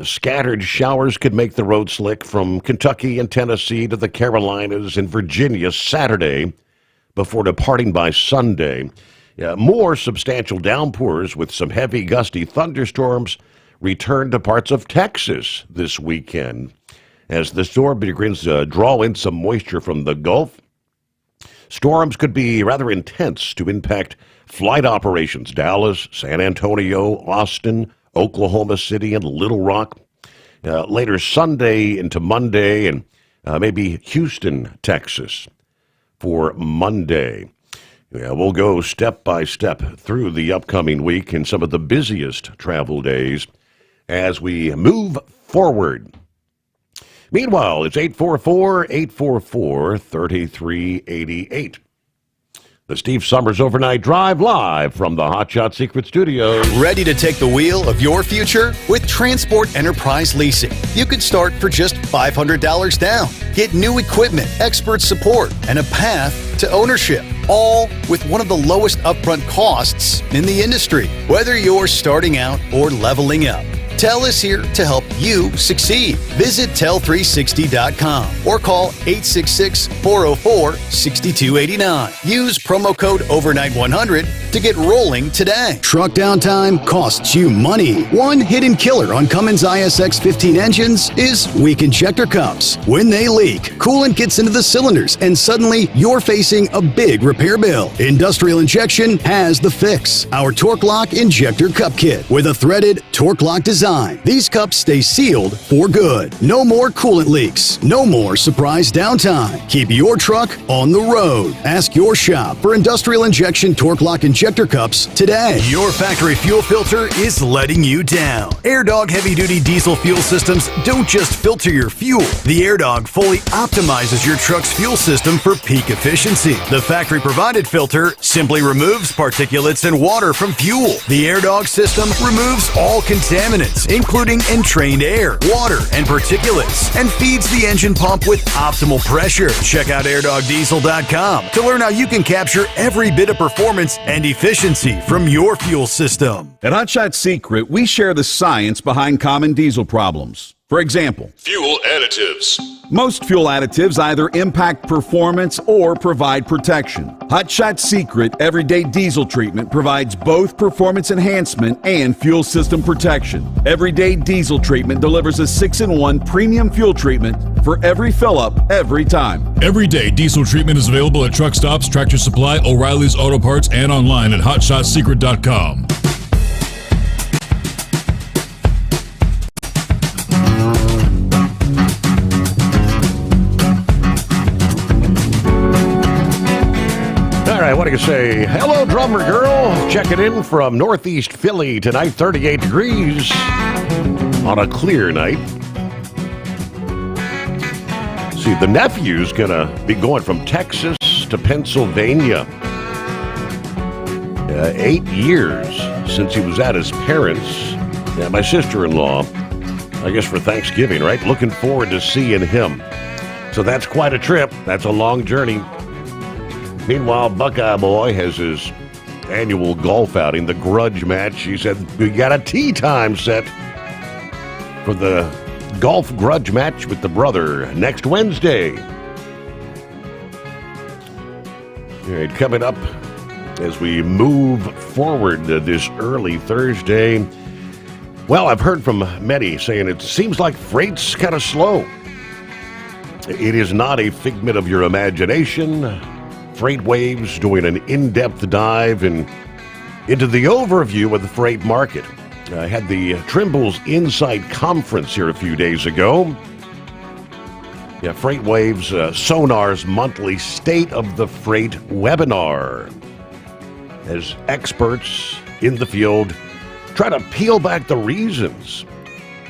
scattered showers could make the road slick from Kentucky and Tennessee to the Carolinas and Virginia Saturday before departing by Sunday. More substantial downpours with some heavy gusty thunderstorms return to parts of Texas this weekend as the storm begins to draw in some moisture from the Gulf. Storms could be rather intense to impact flight operations: Dallas, San Antonio, Austin, Oklahoma City, and Little Rock. Later Sunday into Monday, and maybe Houston, Texas for Monday. We'll go step by step through the upcoming week and some of the busiest travel days as we move forward. Meanwhile, it's 844-844-3388. The Steve Sommers Overnight Drive live from the Hot Shot Secret Studios. Ready to take the wheel of your future? With Transport Enterprise Leasing, you can start for just $500 down. Get new equipment, expert support, and a path to ownership, all with one of the lowest upfront costs in the industry. Whether you're starting out or leveling up, TEL is here to help you succeed. Visit tel360.com or call 866-404-6289. Use promo code OVERNIGHT100 to get rolling today. Truck downtime costs you money. One hidden killer on Cummins ISX 15 engines is weak injector cups. When they leak, coolant gets into the cylinders and suddenly you're facing a big repair bill. Industrial Injection has the fix. Our Torque Lock Injector Cup Kit with a threaded Torque Lock design design. These cups stay sealed for good. No more coolant leaks. No more surprise downtime. Keep your truck on the road. Ask your shop for industrial injection torque lock injector cups today. Your factory fuel filter is letting you down. AirDog heavy-duty diesel fuel systems don't just filter your fuel. The AirDog fully optimizes your truck's fuel system for peak efficiency. The factory-provided filter simply removes particulates and water from fuel. The AirDog system removes all contaminants, including entrained air, water, and particulates, and feeds the engine pump with optimal pressure. Check out airdogdiesel.com to learn how you can capture every bit of performance and efficiency from your fuel system. At Hot Shot Secret, we share the science behind common diesel problems. For example, Fuel additives. most fuel additives either impact performance or provide protection. Hot Shot Secret Everyday Diesel Treatment provides both performance enhancement and fuel system protection. Everyday Diesel Treatment delivers a 6-in-1 premium fuel treatment for every fill-up, every time. Everyday diesel treatment is available at truck stops, Tractor Supply, O'Reilly's Auto Parts, and online at HotShotSecret.com. All right, what do you say? Hello, drummer girl. Checking in from Northeast Philly tonight, 38 degrees on a clear night. See, the nephew's going to be going from Texas to Pennsylvania. 8 years since he was at his parents'. Yeah, my sister-in-law, I guess for Thanksgiving, right? Looking forward to seeing him. So that's quite a trip. That's a long journey. Meanwhile, Buckeye Boy has his annual golf outing, the grudge match. He said, we got a tee time set for the golf grudge match with the brother next Wednesday. All right, coming up as we move forward this early Thursday. Well, I've heard from many saying it seems like freight's kind of slow. It is not a figment of your imagination. Freight Waves doing an in-depth dive into the overview of the freight market. I had the Trimble's Insight Conference here a few days ago. Yeah, Freight Waves, Sonar's monthly State of the Freight webinar. As experts in the field try to peel back the reasons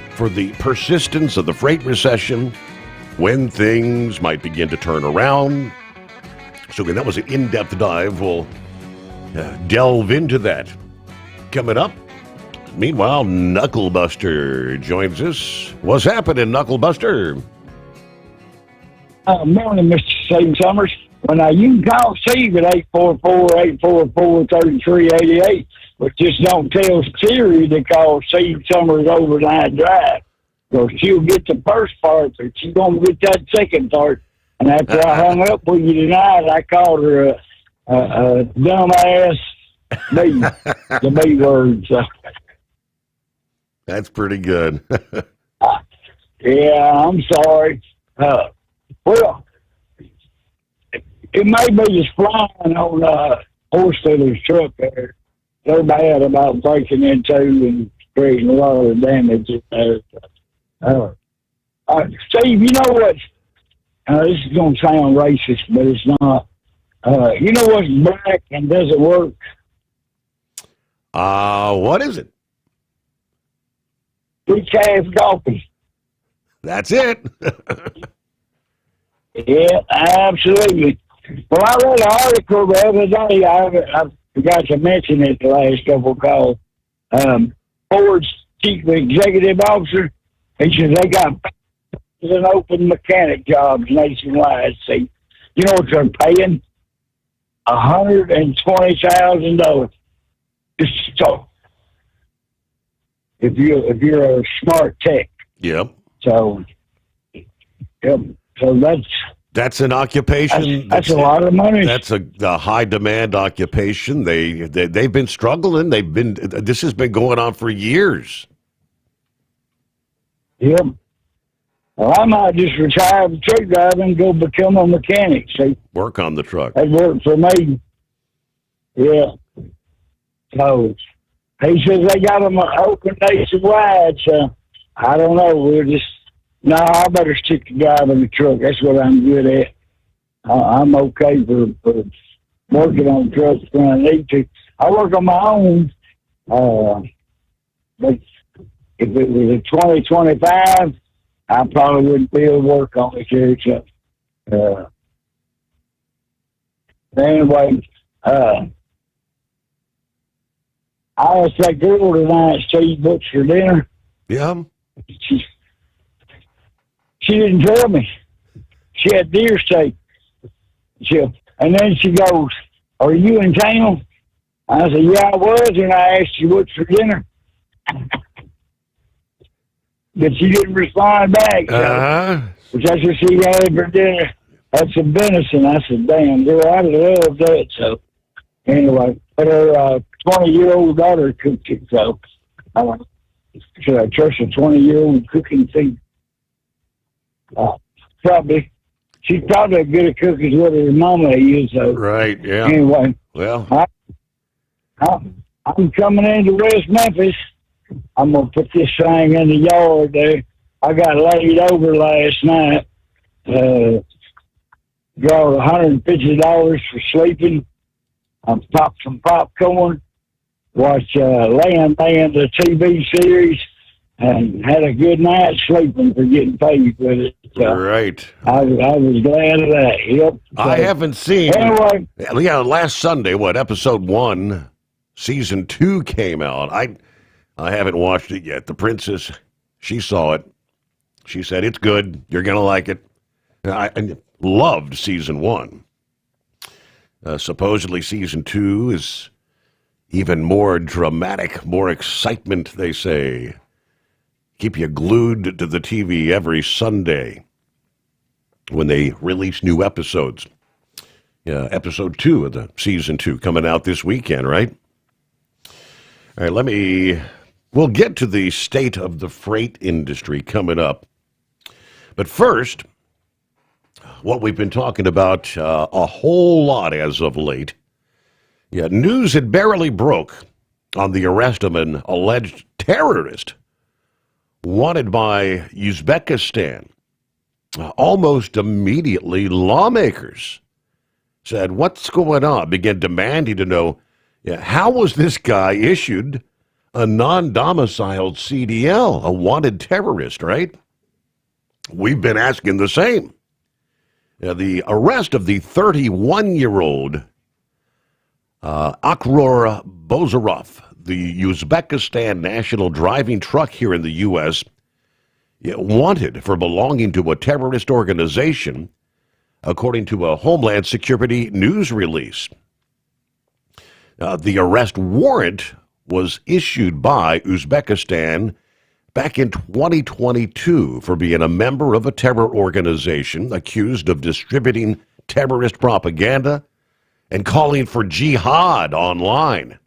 for the persistence of the freight recession, when things might begin to turn around. So again, that was an in-depth dive. We'll delve into that coming up. Meanwhile, Knucklebuster joins us. What's happening, Knucklebuster? Morning, Mr. Stephen Sommers. Well, you can call Steve at 844-844-3388, but just don't tell Siri to call Steve Sommers overnight drive. So she'll get the first part, but she's going to get that second part. And after I hung up with you tonight, I called her a dumbass B, the B word. So. That's pretty good. Yeah, I'm sorry. Well, it may be just flying on horse dealer's truck there. They're bad about breaking into and creating a lot of damage. Steve, you know what? This is going to sound racist, but it's not. You know what's black and doesn't work? What is it? Decaf coffee. That's it. Yeah, absolutely. Well, I read an article the other day. I forgot to mention it the last couple of calls. Ford's chief executive officer, he says they got an open mechanic jobs nationwide. See, you know what they're paying? $120,000. Just so if you're a smart tech. Yep. So, yep. So that's an occupation. That's a lot of money. That's a high demand occupation. They've been struggling. This has been going on for years. Yep. Well, I might just retire from truck driving and go become a mechanic. See, work on the truck. That worked for me. Yeah. So, He says they got them open nationwide, so I don't know. I better stick to driving the truck. That's what I'm good at. I'm okay for working on trucks when I need to. I work on my own, but if it was a 2025, I probably wouldn't be able to work on it here. So, anyway, I asked that girl tonight, Steve Butch, for dinner. Yeah. She didn't tell me. She had deer steak. And then she goes, "Are you in town?" I said, "Yeah, I was," and I asked you what's for dinner. But she didn't respond back. So, that's what she had for dinner. Had some venison. I said, "Damn, girl, I love that." So, anyway, but her 20-year-old daughter cooked it. So, should I trust a 20-year-old cooking thing? Probably. She's probably as good a cook as what her mama is. So. Right, yeah. Anyway. Well. I'm coming into West Memphis. I'm going to put this thing in the yard there. I got laid over last night. Got $150 for sleeping. I popped some popcorn. Watched Land Band, the TV series. And had a good night sleeping for getting paid with it. So right. I was glad of that. Yep. So, I haven't seen. Anyway. Yeah, last Sunday, episode 1, season 2 came out. I haven't watched it yet. The princess, she saw it. She said, "It's good. You're going to like it." I loved season 1. Supposedly season 2 is even more dramatic, more excitement, they say. Keep you glued to the TV every Sunday when they release new episodes. Yeah, episode 2 of the season 2 coming out this weekend, right? All right, we'll get to the state of the freight industry coming up. But first, what we've been talking about a whole lot as of late. Yeah, news had barely broke on the arrest of an alleged terrorist wanted by Uzbekistan. Almost immediately, lawmakers said, "What's going on?" Began demanding to know, how was this guy issued a non-domiciled CDL, a wanted terrorist, right? We've been asking the same. The arrest of the 31-year-old Akror Bozarov, the Uzbekistan national driving truck here in the U.S., wanted for belonging to a terrorist organization, according to a Homeland Security news release. The arrest warrant was issued by Uzbekistan back in 2022 for being a member of a terror organization accused of distributing terrorist propaganda and calling for jihad online,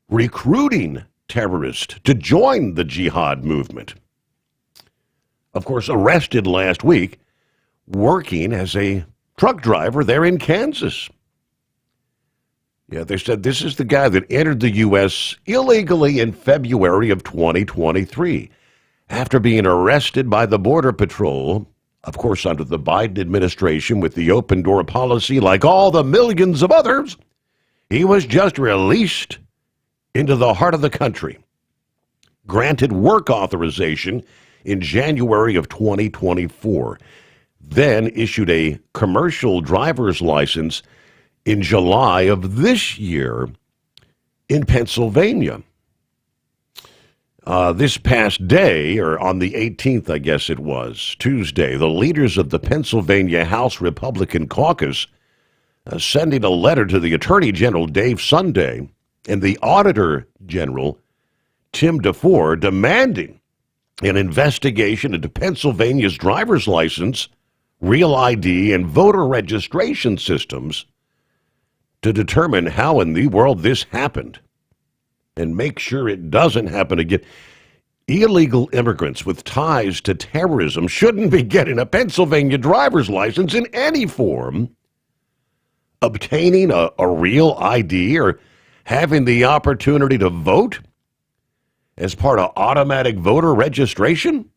recruiting terrorists to join the jihad movement. Of course, arrested last week, working as a truck driver there in Kansas. Yeah, they said this is the guy that entered the U.S. illegally in February of 2023 after being arrested by the Border Patrol, of course, under the Biden administration with the open door policy like all the millions of others. He was just released into the heart of the country, granted work authorization in January of 2024, then issued a commercial driver's license in July of this year in Pennsylvania. This past day, or on the 18th, I guess it was, Tuesday, the leaders of the Pennsylvania House Republican Caucus sending a letter to the Attorney General Dave Sunday and the Auditor General Tim DeFore demanding an investigation into Pennsylvania's driver's license, real ID, and voter registration systems to determine how in the world this happened and make sure it doesn't happen again. Illegal immigrants with ties to terrorism shouldn't be getting a Pennsylvania driver's license in any form, obtaining a real ID, or having the opportunity to vote as part of automatic voter registration?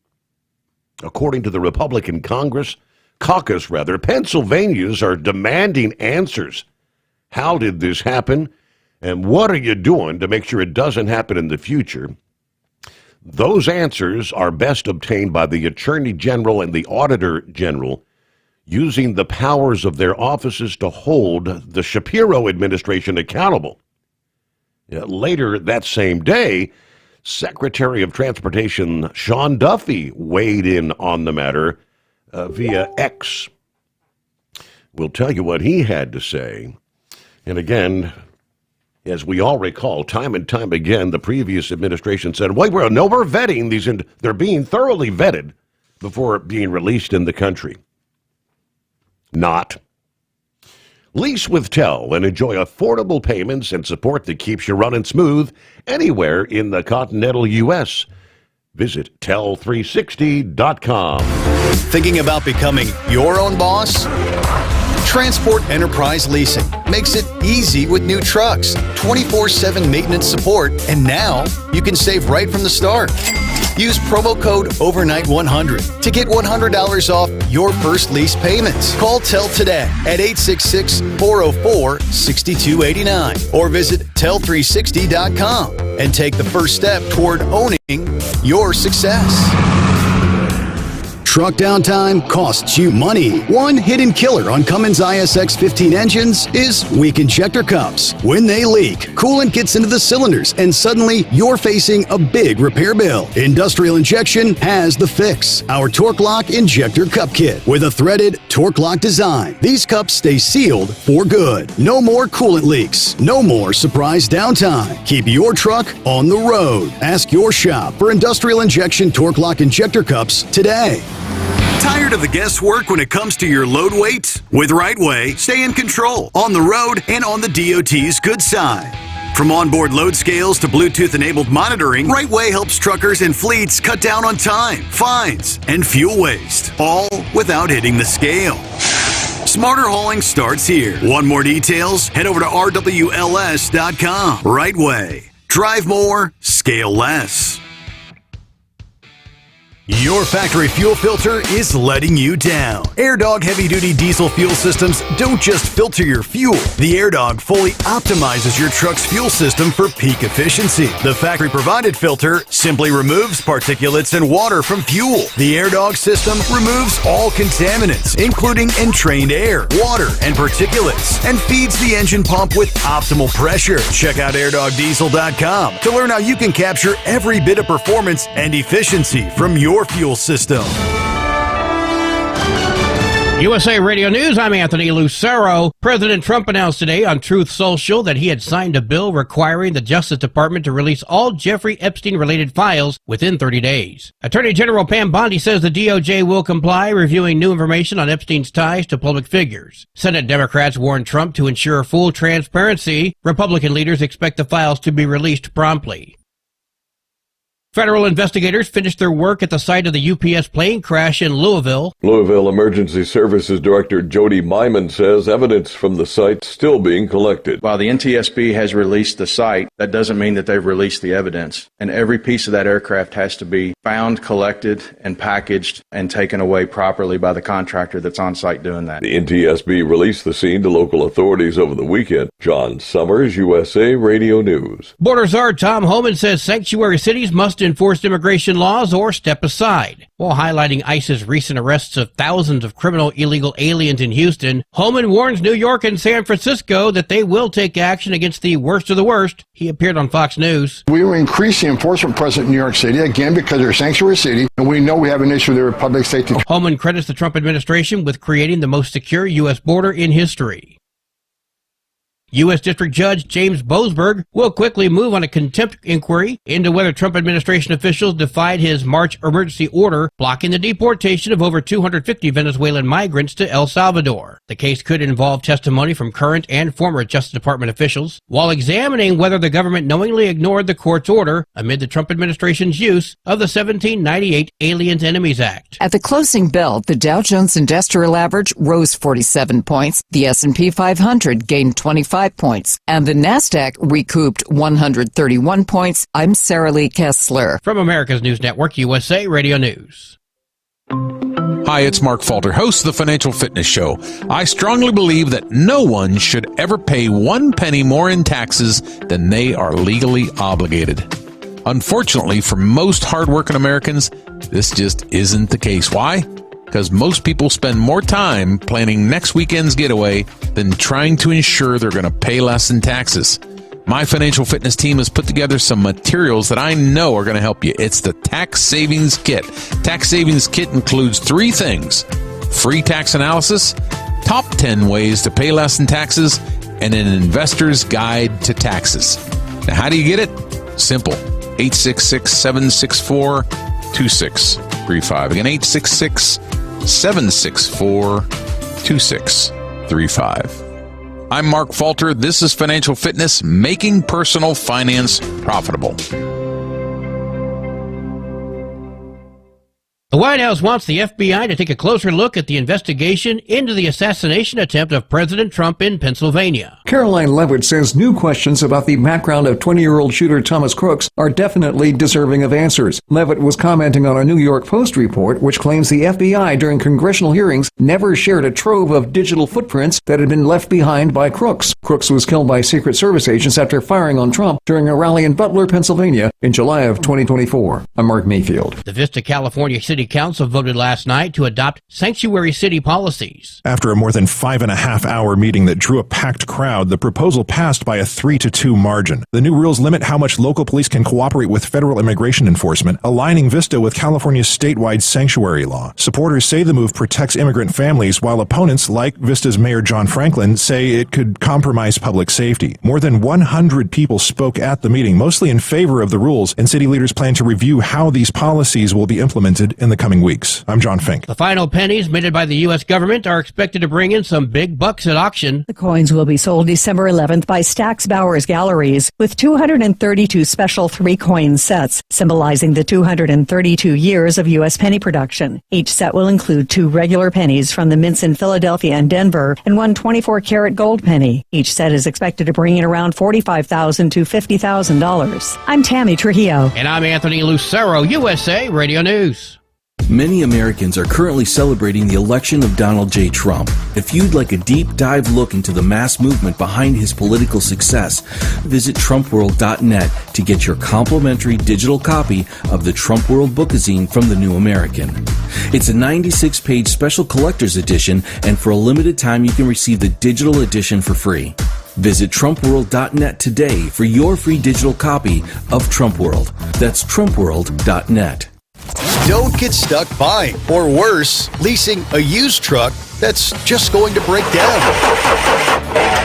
According to the Republican caucus, Pennsylvanians are demanding answers. How did this happen? And what are you doing to make sure it doesn't happen in the future? Those answers are best obtained by the Attorney General and the Auditor General using the powers of their offices to hold the Shapiro administration accountable. Later that same day, Secretary of Transportation Sean Duffy weighed in on the matter via X. We'll tell you what he had to say. And again, as we all recall, time and time again, the previous administration said, we're vetting these, and they're being thoroughly vetted before being released in the country. Not. Lease with TEL and enjoy affordable payments and support that keeps you running smooth anywhere in the continental U.S. Visit tel360.com. Thinking about becoming your own boss? Transport Enterprise Leasing makes it easy with new trucks, 24/7 maintenance support, and now you can save right from the start. Use promo code OVERNIGHT100 to get $100 off your first lease payments. Call TEL today at 866-404-6289 or visit tel360.com and take the first step toward owning your success. Truck downtime costs you money. One hidden killer on Cummins ISX 15 engines is weak injector cups. When they leak, coolant gets into the cylinders and suddenly you're facing a big repair bill. Industrial Injection has the fix. Our Torque Lock Injector Cup Kit with a threaded Torque Lock design. These cups stay sealed for good. No more coolant leaks. No more surprise downtime. Keep your truck on the road. Ask your shop for Industrial Injection Torque Lock Injector Cups today. Tired of the guesswork when it comes to your load weight? With RightWay, stay in control on the road and on the DOT's good side. From onboard load scales to Bluetooth-enabled monitoring, RightWay helps truckers and fleets cut down on time, fines, and fuel waste, all without hitting the scale. Smarter hauling starts here. Want more details? Head over to rwls.com. RightWay. Drive more, scale less. Your factory fuel filter is letting you down. AirDog heavy-duty diesel fuel systems don't just filter your fuel. The AirDog fully optimizes your truck's fuel system for peak efficiency. The factory-provided filter simply removes particulates and water from fuel. The AirDog system removes all contaminants, including entrained air, water, and particulates, and feeds the engine pump with optimal pressure. Check out airdogdiesel.com to learn how you can capture every bit of performance and efficiency from your fuel system. USA Radio News, I'm Anthony Lucero. President Trump announced today on Truth Social that he had signed a bill requiring the Justice Department to release all Jeffrey Epstein-related files within 30 days. Attorney General Pam Bondi says the DOJ will comply, reviewing new information on Epstein's ties to public figures. Senate Democrats warned Trump to ensure full transparency. Republican leaders expect the files to be released promptly. Federal investigators finished their work at the site of the UPS plane crash in Louisville. Louisville Emergency Services Director Jody Myman says evidence from the site still being collected. While the NTSB has released the site, that doesn't mean that they've released the evidence. And every piece of that aircraft has to be found, collected, and packaged and taken away properly by the contractor that's on site doing that. The NTSB released the scene to local authorities over the weekend. John Sommers, USA Radio News. Border Czar Tom Homan says sanctuary cities must enforce immigration laws or step aside. While highlighting ICE's recent arrests of thousands of criminal illegal aliens in Houston, Homan warns New York and San Francisco that they will take action against the worst of the worst. He appeared on Fox News. We will increase the enforcement presence in New York City, again, because they're a sanctuary city, and we know we have an issue there with public safety. Homan credits the Trump administration with creating the most secure U.S. border in history. U.S. District Judge James Boasberg will quickly move on a contempt inquiry into whether Trump administration officials defied his March emergency order blocking the deportation of over 250 Venezuelan migrants to El Salvador. The case could involve testimony from current and former Justice Department officials while examining whether the government knowingly ignored the court's order amid the Trump administration's use of the 1798 Aliens Enemies Act. At the closing bell, the Dow Jones Industrial Average rose 47 points. The S&P 500 gained 25 25 points. And the NASDAQ recouped 131 points. I'm Sarah Lee Kessler. From America's News Network, USA Radio News. Hi, it's Mark Falter, host of the Financial Fitness Show. I strongly believe that no one should ever pay 1 penny more in taxes than they are legally obligated. Unfortunately, for most hardworking Americans, this just isn't the case. Why? Because most people spend more time planning next weekend's getaway than trying to ensure they're going to pay less in taxes. My financial fitness team has put together some materials that I know are going to help you. It's the Tax Savings Kit. Tax Savings Kit includes 3 things: free tax analysis, top 10 ways to pay less in taxes, and an investor's guide to taxes. Now, how do you get it? Simple. 866-764-2635. Again, 866-764-2635. I'm Mark Falter. This is Financial Fitness, making personal finance profitable. The White House wants the FBI to take a closer look at the investigation into the assassination attempt of President Trump in Pennsylvania. Caroline Levitt says new questions about the background of 20-year-old shooter Thomas Crooks are definitely deserving of answers. Levitt was commenting on a New York Post report which claims the FBI during congressional hearings never shared a trove of digital footprints that had been left behind by Crooks. Crooks was killed by Secret Service agents after firing on Trump during a rally in Butler, Pennsylvania in July of 2024. I'm Mark Mayfield. The Vista, California City Council voted last night to adopt sanctuary city policies. After a more than 5.5-hour meeting that drew a packed crowd, the proposal passed by a 3-2 margin. The new rules limit how much local police can cooperate with federal immigration enforcement, aligning Vista with California's statewide sanctuary law. Supporters say the move protects immigrant families, while opponents, like Vista's Mayor John Franklin, say it could compromise public safety. More than 100 people spoke at the meeting, mostly in favor of the rules, and city leaders plan to review how these policies will be implemented in the coming weeks. I'm John Fink. The final pennies minted by the U.S. government are expected to bring in some big bucks at auction. The coins will be sold December 11th by Stack's Bowers Galleries with 232 special 3-coin sets symbolizing the 232 years of U.S. penny production. Each set will include 2 regular pennies from the mints in Philadelphia and Denver and 1 24-karat gold penny. Each set is expected to bring in around $45,000 to $50,000. I'm Tammy Trujillo. And I'm Anthony Lucero, USA Radio News. Many Americans are currently celebrating the election of Donald J. Trump. If you'd like a deep dive look into the mass movement behind his political success, visit TrumpWorld.net to get your complimentary digital copy of the Trump World Bookazine from the New American. It's a 96-page special collector's edition, and for a limited time you can receive the digital edition for free. Visit TrumpWorld.net today for your free digital copy of Trump World. That's TrumpWorld.net. Don't get stuck buying, or worse, leasing a used truck that's just going to break down.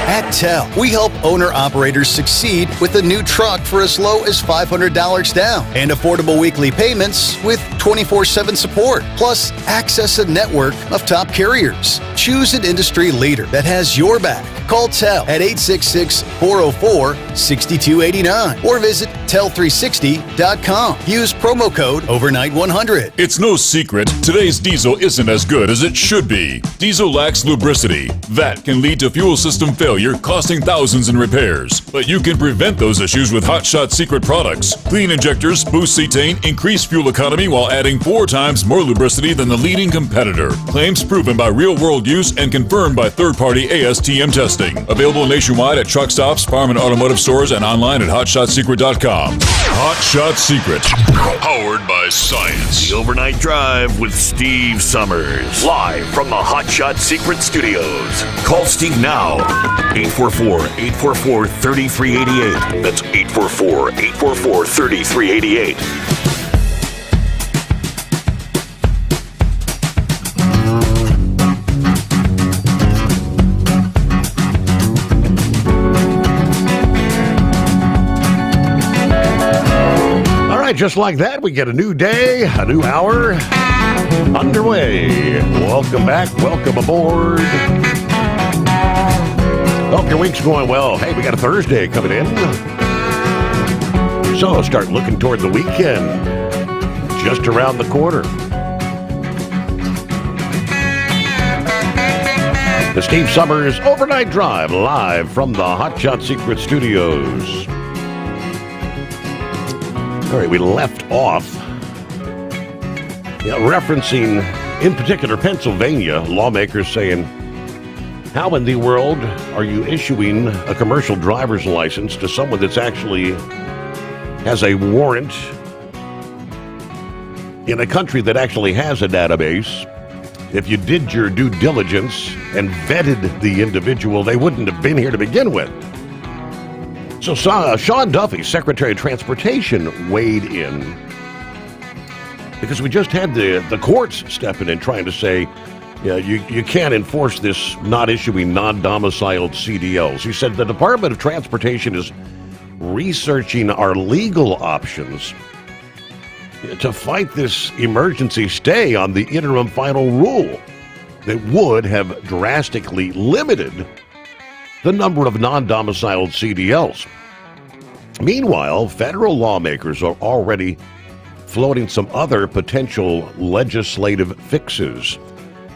At TEL, we help owner-operators succeed with a new truck for as low as $500 down and affordable weekly payments with 24/7 support, plus access a network of top carriers. Choose an industry leader that has your back. Call TEL at 866-404-6289 or visit tel360.com. Use promo code overnight100. It's no secret, today's diesel isn't as good as it should be. Diesel lacks lubricity. That can lead to fuel system failure, costing thousands in repairs. But you can prevent those issues with Hot Shot Secret products. Clean injectors, boost cetane, increase fuel economy while adding 4 times more lubricity than the leading competitor. Claims proven by real-world use and confirmed by third-party ASTM testing. Available nationwide at truck stops, farm and automotive stores, and online at hotshotsecret.com. Hot Shot Secret. Powered by science. The Overnight Drive with Steve Sommers. Live from the Hot Shot Secret Studios. Call Steve now. 844-844-3388. That's 844-844-3388. Just like that, we get a new day, a new hour underway. Welcome back. Welcome aboard. Hope your week's going well. Hey, we got a Thursday coming in. So start looking toward the weekend. Just around the corner. The Steve Summers Overnight Drive, live from the Hot Shot Secret Studios. All right, we left off referencing, in particular, Pennsylvania, lawmakers saying, how in the world are you issuing a commercial driver's license to someone that's actually has a warrant in a country that actually has a database? If you did your due diligence and vetted the individual, they wouldn't have been here to begin with. So Sean Duffy, Secretary of Transportation, weighed in because we just had the courts stepping in trying to say, you can't enforce this not issuing non-domiciled CDLs. He said the Department of Transportation is researching our legal options to fight this emergency stay on the interim final rule that would have drastically limited the number of non-domiciled CDLs. Meanwhile, federal lawmakers are already floating some other potential legislative fixes.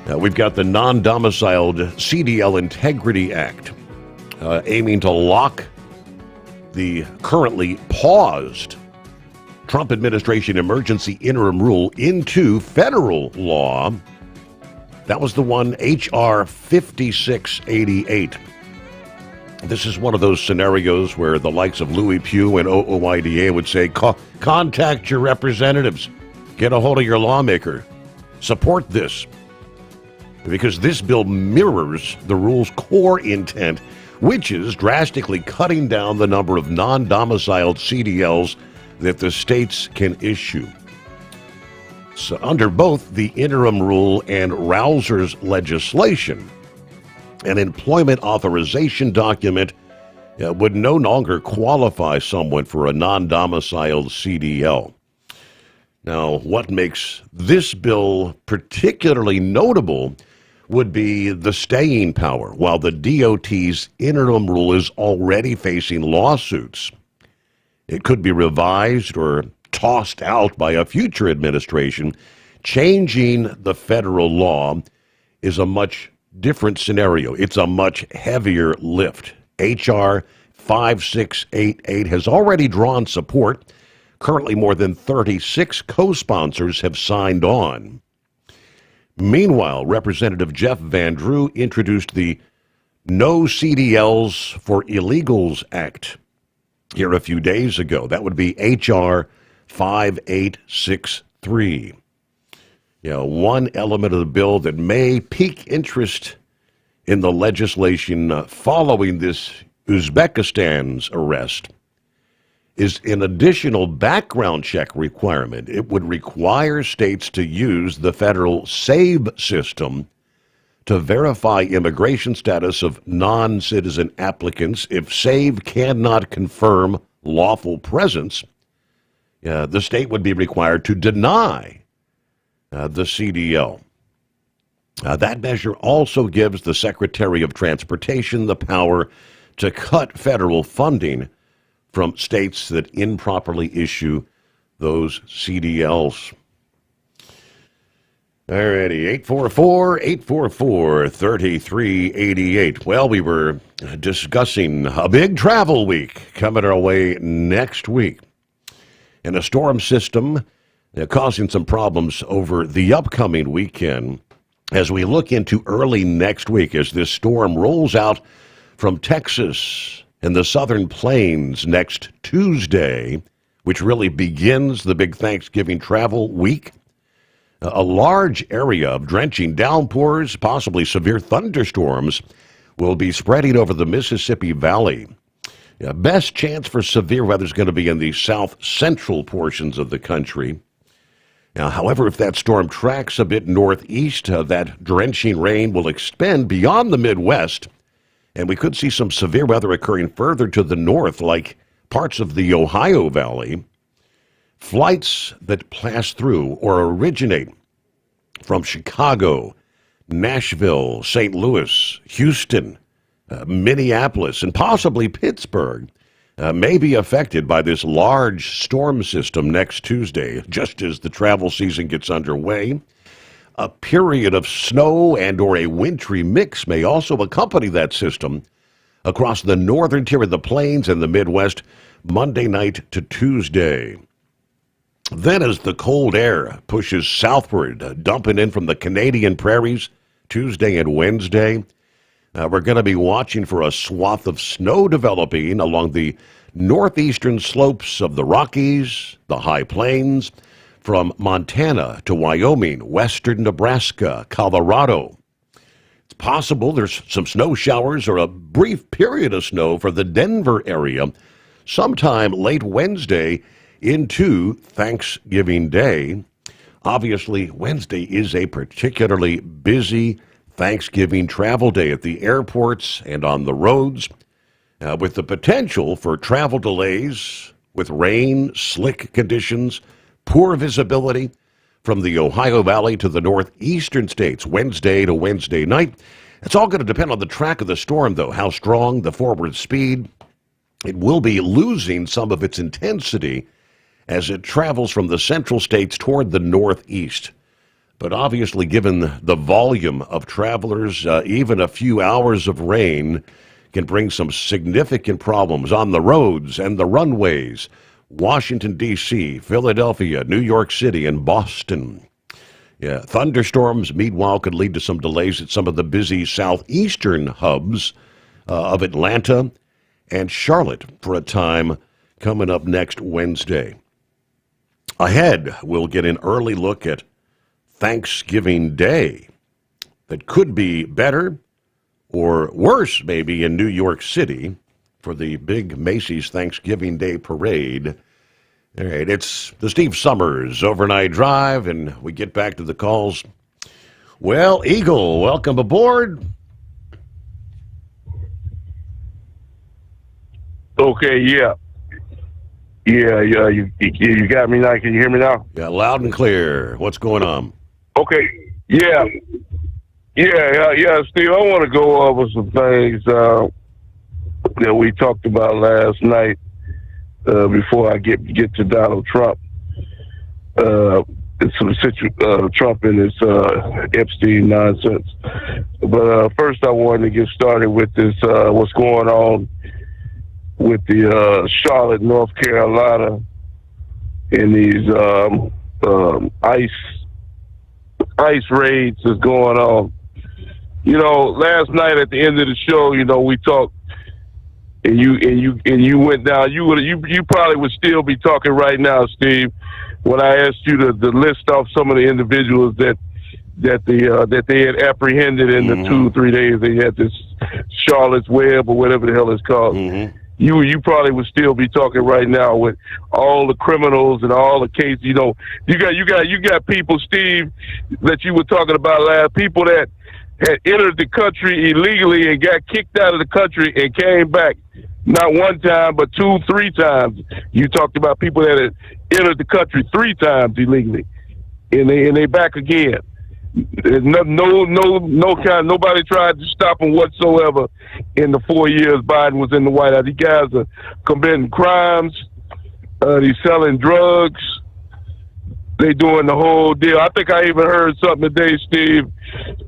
We've got the Non-Domiciled CDL Integrity Act, aiming to lock the currently paused Trump administration emergency interim rule into federal law. That was the one, H.R. 5688. This is one of those scenarios where the likes of Louis Pugh and OOIDA would say, contact your representatives, get a hold of your lawmaker, support this. Because this bill mirrors the rule's core intent, which is drastically cutting down the number of non-domiciled CDLs that the states can issue. So under both the interim rule and Rausser's legislation, an employment authorization document would no longer qualify someone for a non-domiciled CDL. Now, what makes this bill particularly notable would be the staying power, while the DOT's interim rule is already facing lawsuits. It could be revised or tossed out by a future administration. Changing the federal law is a much different scenario. It's a much heavier lift. H.R. 5688 has already drawn support. Currently, more than 36 co-sponsors have signed on. Meanwhile, Representative Jeff Van Drew introduced the No CDLs for Illegals Act here a few days ago. That would be H.R. 5863. One element of the bill that may pique interest in the legislation following this Uzbekistan's arrest is an additional background check requirement. It would require states to use the federal SAVE system to verify immigration status of non-citizen applicants. If SAVE cannot confirm lawful presence, the state would be required to deny the CDL. That measure also gives the Secretary of Transportation the power to cut federal funding from states that improperly issue those CDLs. Alrighty, 844-844-3388. Well, we were discussing a big travel week coming our way next week. And a storm system causing some problems over the upcoming weekend as we look into early next week as this storm rolls out from Texas and the southern plains next Tuesday, which really begins the big Thanksgiving travel week. A large area of drenching downpours, possibly severe thunderstorms, will be spreading over the Mississippi Valley. Best chance for severe weather is going to be in the south central portions of the country. Now, however, if that storm tracks a bit northeast, that drenching rain will extend beyond the Midwest, and we could see some severe weather occurring further to the north, like parts of the Ohio Valley. Flights that pass through or originate from Chicago, Nashville, St. Louis, Houston, Minneapolis, and possibly Pittsburgh may be affected by this large storm system next Tuesday, just as the travel season gets underway. A period of snow and or a wintry mix may also accompany that system across the northern tier of the plains and the Midwest Monday night to Tuesday. Then as the cold air pushes southward, dumping in from the Canadian prairies Tuesday and Wednesday, we're going to be watching for a swath of snow developing along the northeastern slopes of the Rockies, the High Plains, from Montana to Wyoming, western Nebraska, Colorado. It's possible there's some snow showers or a brief period of snow for the Denver area sometime late Wednesday into Thanksgiving Day. Obviously, Wednesday is a particularly busy Thanksgiving travel day at the airports and on the roads, with the potential for travel delays with rain, slick conditions, poor visibility from the Ohio Valley to the northeastern states Wednesday to Wednesday night. It's all going to depend on the track of the storm, though, how strong, the forward speed. It will be losing some of its intensity as it travels from the central states toward the northeast. But obviously, given the volume of travelers, even a few hours of rain can bring some significant problems on the roads and the runways. Washington, D.C., Philadelphia, New York City, and Boston. Yeah, thunderstorms, meanwhile, could lead to some delays at some of the busy southeastern hubs of Atlanta and Charlotte for a time coming up next Wednesday. Ahead, we'll get an early look at Thanksgiving Day that could be better or worse, maybe, in New York City for the big Macy's Thanksgiving Day Parade. All right, it's the Steve Sommers Overnight Drive, and we get back to the calls. Well, Eagle, welcome aboard. Okay, yeah. You got me now. Can you hear me now? Yeah, loud and clear. What's going on? Okay, yeah, Steve, I want to go over some things that we talked about last night before I get to Donald Trump. Trump and his Epstein nonsense. But first I wanted to get started with this, what's going on with the Charlotte, North Carolina, and these ICE raids that's going on. You know, last night at the end of the show, you know, we talked, and you went down. You probably would still be talking right now, Steve, when I asked you to list off some of the individuals that they had apprehended in the 2-3 days they had this Charlotte's Web or whatever the hell it's called. You probably would still be talking right now with all the criminals and all the cases. You know, you got people, Steve, that you were talking about last, people that had entered the country illegally and got kicked out of the country and came back. Not one time, but 2-3 times. You talked about people that had entered the country 3 times illegally, and they back again. Nobody tried to stop them whatsoever in the 4 years Biden was in the White House. These guys are committing crimes. They're selling drugs. They doing the whole deal. I think I even heard something today, Steve,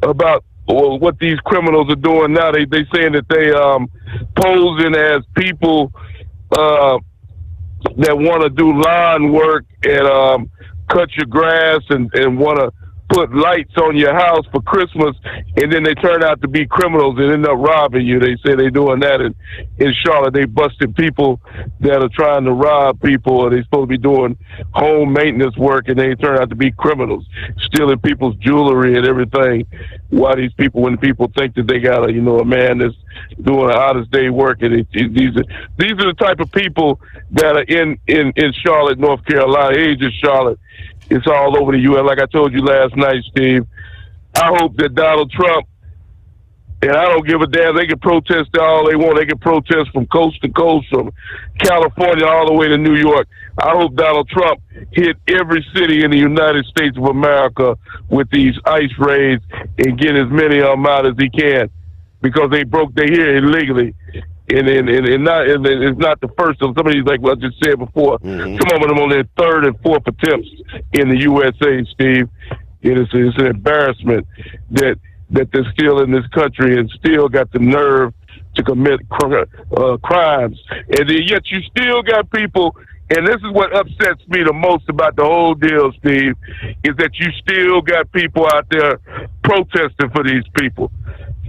about what these criminals are doing now. They saying that they posing as people that want to do lawn work and cut your grass and want to put lights on your house for Christmas, and then they turn out to be criminals and end up robbing you. They say they're doing that in Charlotte. They busted people that are trying to rob people, or they supposed to be doing home maintenance work, and they turn out to be criminals, stealing people's jewelry and everything. Why when people think that they got a man that's doing an honest day work, and these are the type of people that are in Charlotte, North Carolina, age of Charlotte. It's all over the U.S. Like I told you last night, Steve, I hope that Donald Trump, and I don't give a damn, they can protest all they want. They can protest from coast to coast, from California all the way to New York. I hope Donald Trump hit every city in the United States of America with these ICE raids and get as many of them out as he can, because they here illegally. And it's not the first of some of these, like what I just said before. Some of them on their 3rd and 4th attempts in the USA, Steve. It's an embarrassment that they're still in this country and still got the nerve to commit crimes. And then yet you still got people, and this is what upsets me the most about the whole deal, Steve, is that you still got people out there protesting for these people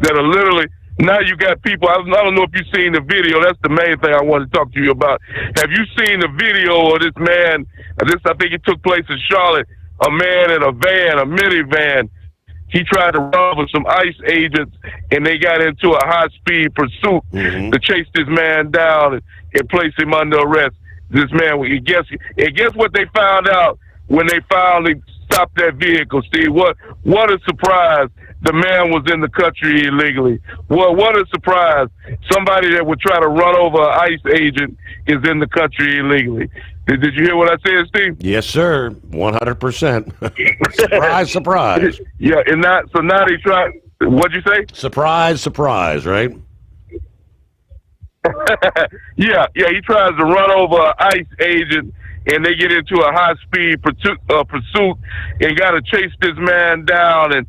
that are literally, now you got people, I don't know if you've seen the video, that's the main thing I want to talk to you about. Have you seen the video of this man, I think it took place in Charlotte, a man in a van, a minivan, he tried to run over some ICE agents, and they got into a high-speed pursuit to chase this man down and place him under arrest. This man, guess what they found out when they finally stopped that vehicle, Steve? What a surprise. The man was in the country illegally. Well, what a surprise. Somebody that would try to run over an ICE agent is in the country illegally. Did you hear what I said, Steve? Yes, sir. 100%. Surprise, surprise. Yeah, and so now they try. What'd you say? Surprise, surprise, right? Yeah. He tries to run over an ICE agent, and they get into a high-speed pursuit and got to chase this man down and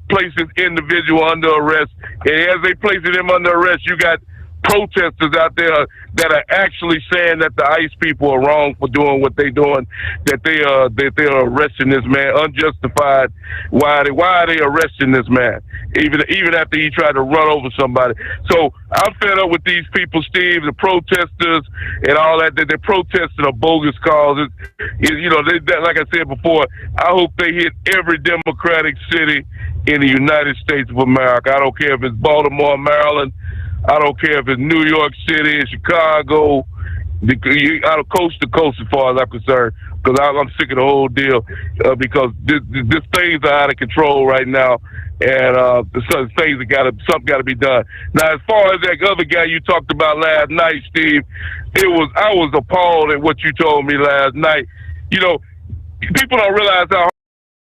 place this individual under arrest. And as they placing him under arrest, you got protesters out there that are actually saying that the ICE people are wrong for doing what they're doing, that they are arresting this man unjustified. Why are they arresting this man even after he tried to run over somebody? So I'm fed up with these people, Steve, the protesters and all that they're protesting a bogus cause. Like I said before, I hope they hit every Democratic city in the United States of America. I don't care if it's Baltimore, Maryland. I don't care if it's New York City, Chicago, out of coast to coast as far as I'm concerned, because I'm sick of the whole deal because this things are out of control right now, and something got to be done. Now, as far as that other guy you talked about last night, Steve, I was appalled at what you told me last night. You know, people don't realize how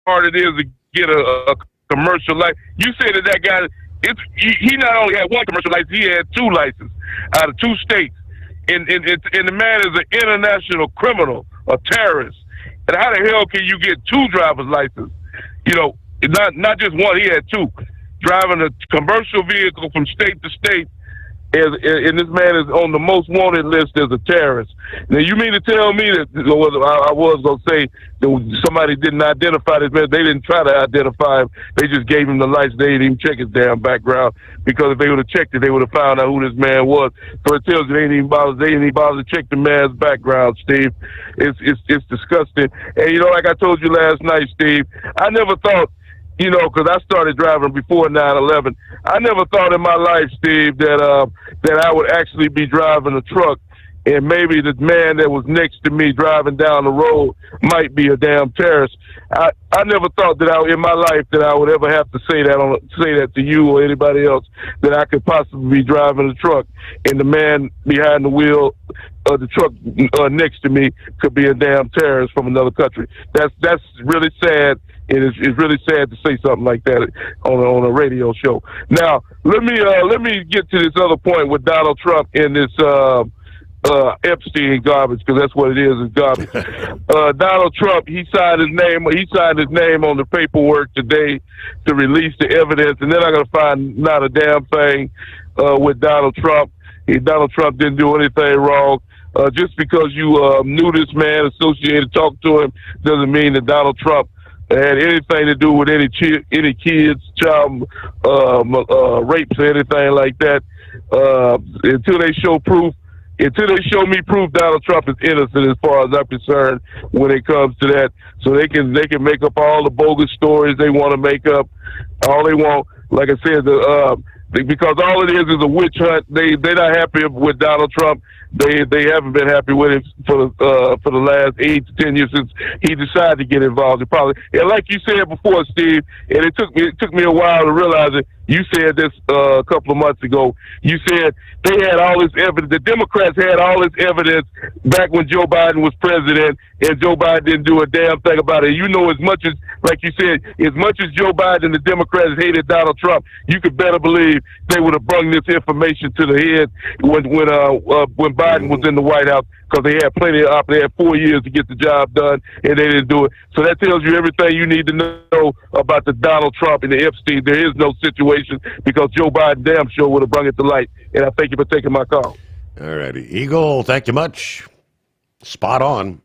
hard it is to get a commercial license. You said that guy. He not only had one commercial license, he had two licenses out of two states. And the man is an international criminal, a terrorist. And how the hell can you get two driver's licenses? You know, not just one, he had two. Driving a commercial vehicle from state to state, and this man is on the most wanted list as a terrorist. Now, you mean to tell me that I was going to say that somebody didn't identify this man? They didn't try to identify him. They just gave him the license. They didn't even check his damn background, because if they would have checked it, they would have found out who this man was. So it tells you they didn't even bother to check the man's background, Steve. It's disgusting. And, like I told you last night, Steve, I never thought, because I started driving before 9/11. I never thought in my life, Steve, that I would actually be driving a truck, and maybe the man that was next to me driving down the road might be a damn terrorist. I never thought that in my life that I would ever have to say that to you or anybody else, that I could possibly be driving a truck, and the man behind the wheel of the truck next to me could be a damn terrorist from another country. That's really sad. It's really sad to say something like that on a radio show. Now, let me get to this other point with Donald Trump and this Epstein garbage, because that's what it is garbage. Donald Trump, he signed his name on the paperwork today to release the evidence, and then I'm going to find not a damn thing with Donald Trump. Donald Trump didn't do anything wrong. Just because you knew this man, associated, talked to him, doesn't mean that Donald Trump had anything to do with any kids, child rapes or anything like that. Until they show me proof Donald Trump is innocent, as far as I'm concerned, when it comes to that. So they can make up all the bogus stories they want to make up, all they want. Like I said, because all it is a witch hunt. They're not happy with Donald Trump. They haven't been happy with him for the last 8 to 10 years since he decided to get involved. And like you said before, Steve, and it took me a while to realize it. You said this a couple of months ago. You said they had all this evidence. The Democrats had all this evidence back when Joe Biden was president, and Joe Biden didn't do a damn thing about it. You know as much as like you said, as much as Joe Biden and the Democrats hated Donald Trump, you could better believe they would have brought this information to the head when Biden was in the White House, because they had plenty of they had 4 years to get the job done, and they didn't do it. So that tells you everything you need to know about the Donald Trump and the Epstein. There is no situation, because Joe Biden damn sure would have brought it to light. And I thank you for taking my call. All righty. Eagle, thank you much. Spot on.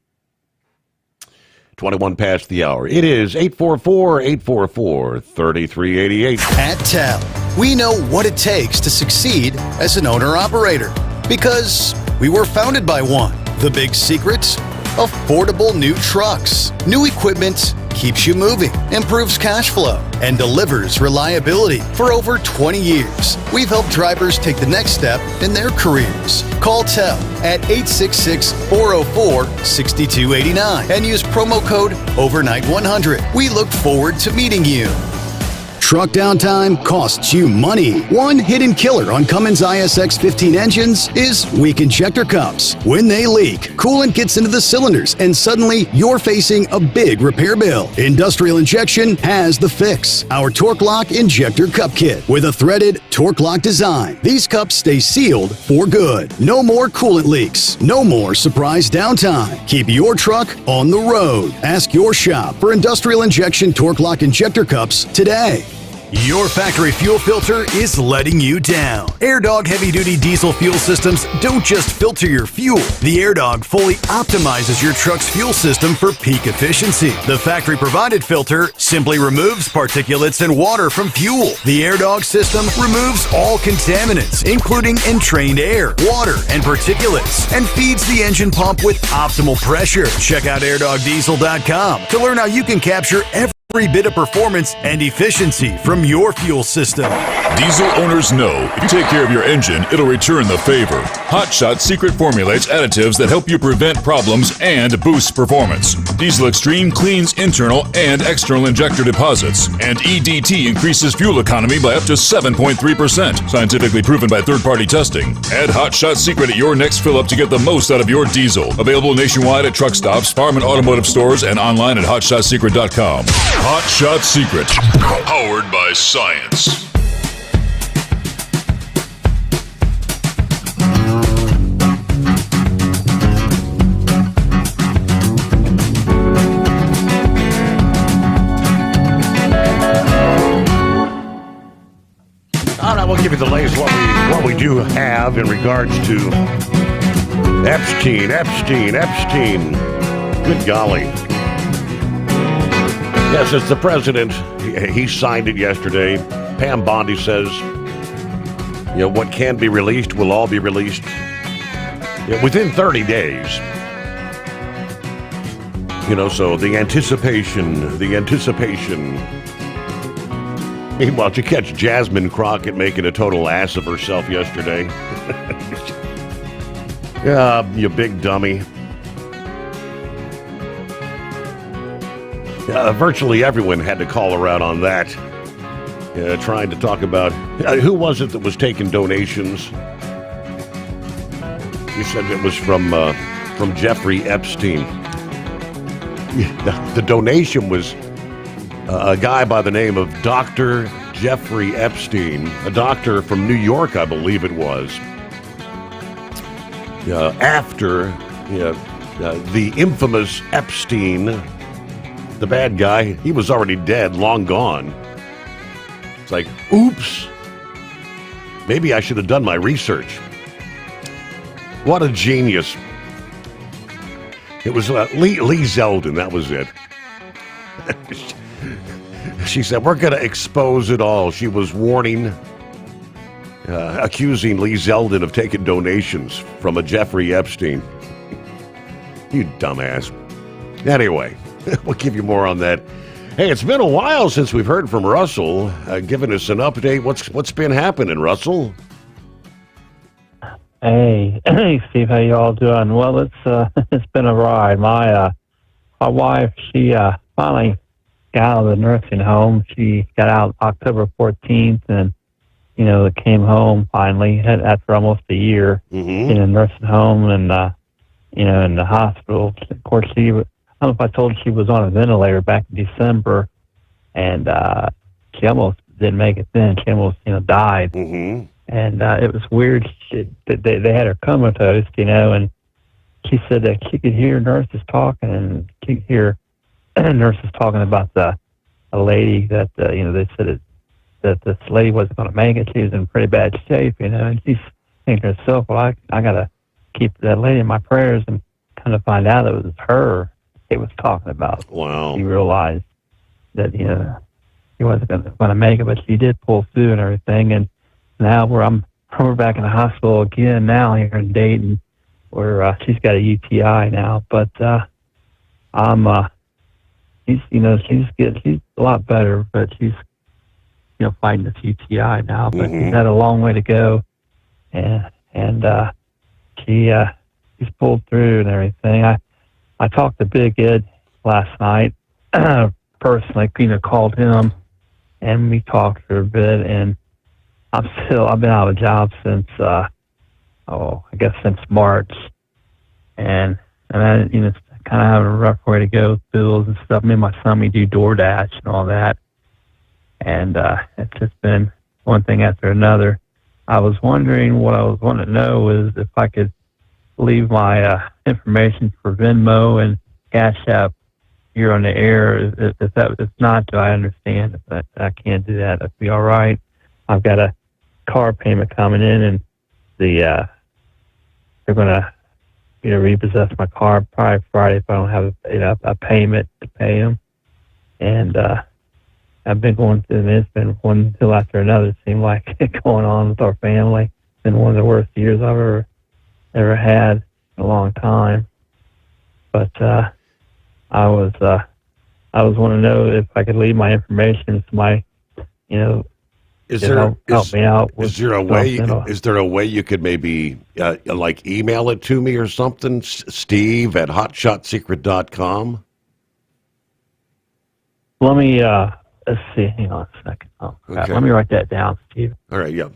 21 past the hour. It is 844-844-3388. At TEL, we know what it takes to succeed as an owner-operator, because we were founded by one. The big secret? Affordable new trucks. New equipment keeps you moving, improves cash flow, and delivers reliability. For over 20 years, we've helped drivers take the next step in their careers. Call TEL at 866-404-6289 and use promo code OVERNIGHT100. We look forward to meeting you. Truck downtime costs you money. One hidden killer on Cummins ISX 15 engines is weak injector cups. When they leak, coolant gets into the cylinders and suddenly you're facing a big repair bill. Industrial Injection has the fix. Our Torque Lock Injector Cup Kit with a threaded Torque Lock design. These cups stay sealed for good. No more coolant leaks. No more surprise downtime. Keep your truck on the road. Ask your shop for Industrial Injection Torque Lock Injector Cups today. Your factory fuel filter is letting you down. AirDog heavy-duty diesel fuel systems don't just filter your fuel. The AirDog fully optimizes your truck's fuel system for peak efficiency. The factory-provided filter simply removes particulates and water from fuel. The AirDog system removes all contaminants, including entrained air, water, and particulates, and feeds the engine pump with optimal pressure. Check out airdogdiesel.com to learn how you can capture every bit of performance and efficiency from your fuel system. Diesel owners know if you take care of your engine, it'll return the favor. Hot Shot secret formulates additives that help you prevent problems and boost performance. Diesel Extreme cleans internal and external injector deposits, and EDT increases fuel economy by up to 7.3%, scientifically proven by third-party testing. Add Hot Shot secret at your next fill-up to get the most out of your diesel. Available nationwide at truck stops, farm and automotive stores, and online at hotshotsecret.com. Hot Shot Secret, powered by science. All right, we'll give you the latest what we do have in regards to Epstein. Good golly. Yes, it's the president. He signed it yesterday. Pam Bondi says, what can be released will all be released within 30 days. So the anticipation. Meanwhile, to catch Jasmine Crockett making a total ass of herself yesterday. You big dummy. Virtually everyone had to call her out on that, trying to talk about who was it that was taking donations. He said it was from Jeffrey Epstein. The donation was a guy by the name of Dr. Jeffrey Epstein, a doctor from New York, I believe it was. After the infamous Epstein, the bad guy, he was already dead, long gone. It's like, oops. Maybe I should have done my research. What a genius. It was Lee Zeldin, that was it. She said, we're going to expose it all. She was warning, accusing Lee Zeldin of taking donations from a Jeffrey Epstein. You dumbass. Anyway. We'll give you more on that. Hey, it's been a while since we've heard from Russell, giving us an update. What's been happening, Russell? Hey, Steve, how you all doing? Well, it's been a ride. My wife, she finally got out of the nursing home. She got out October 14th, and came home finally after almost a year in a nursing home and in the hospital. Of course, don't know if I told you she was on a ventilator back in December, and she almost didn't make it then. She almost, died. Mm-hmm. And it was weird. They had her comatose, and she said that she could hear nurses talking, and she could hear nurses talking about a lady that, they said that this lady wasn't going to make it. She was in pretty bad shape, and she's thinking to herself, well, I got to keep that lady in my prayers, and kind of find out it was her it was talking about. Wow. She realized that, she wasn't going to make it, but she did pull through and everything. And now we're back in the hospital again now here in Dayton, where she's got a UTI now. But she's a lot better, but she's fighting this UTI now. But she's had a long way to go, and she's pulled through and everything. I talked to Big Ed last night personally. Called him, and we talked for a bit. And I've been out of a job since since March, and I kind of having a rough way to go with bills and stuff. Me and my son, we do DoorDash and all that, and it's just been one thing after another. I was wondering, what I was wanting to know is if I could leave my information for Venmo and Cash App here on the air. If not, do I understand if I can't do that? That'd be all right. I've got a car payment coming in, and they're going to repossess my car probably Friday if I don't have a payment to pay them. And I've been going through this. It's been one till after another. It seemed like going on with our family. It's been one of the worst years I've ever had in a long time. But I was wanting to know if I could leave my information to my, help me out. Is there a way you could maybe email it to me or something? Steve@hotshotsecret.com. Let me let's see. Hang on a second. Okay. Let me write that down, Steve. All right. Yeah.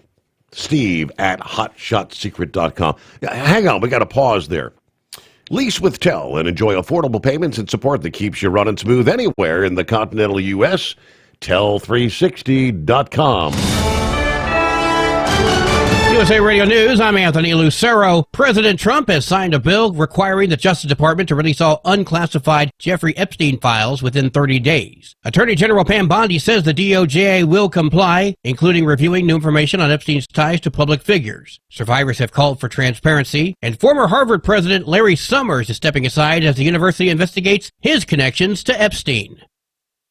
Steve@hotshotsecret.com. Hang on. We got to pause there. Lease with Tel and enjoy affordable payments and support that keeps you running smooth anywhere in the continental U.S. Tel360.com. USA Radio News, I'm Anthony Lucero. President Trump has signed a bill requiring the Justice Department to release all unclassified Jeffrey Epstein files within 30 days. Attorney General Pam Bondi says the DOJ will comply, including reviewing new information on Epstein's ties to public figures. Survivors have called for transparency, and former Harvard President Larry Sommers is stepping aside as the university investigates his connections to Epstein.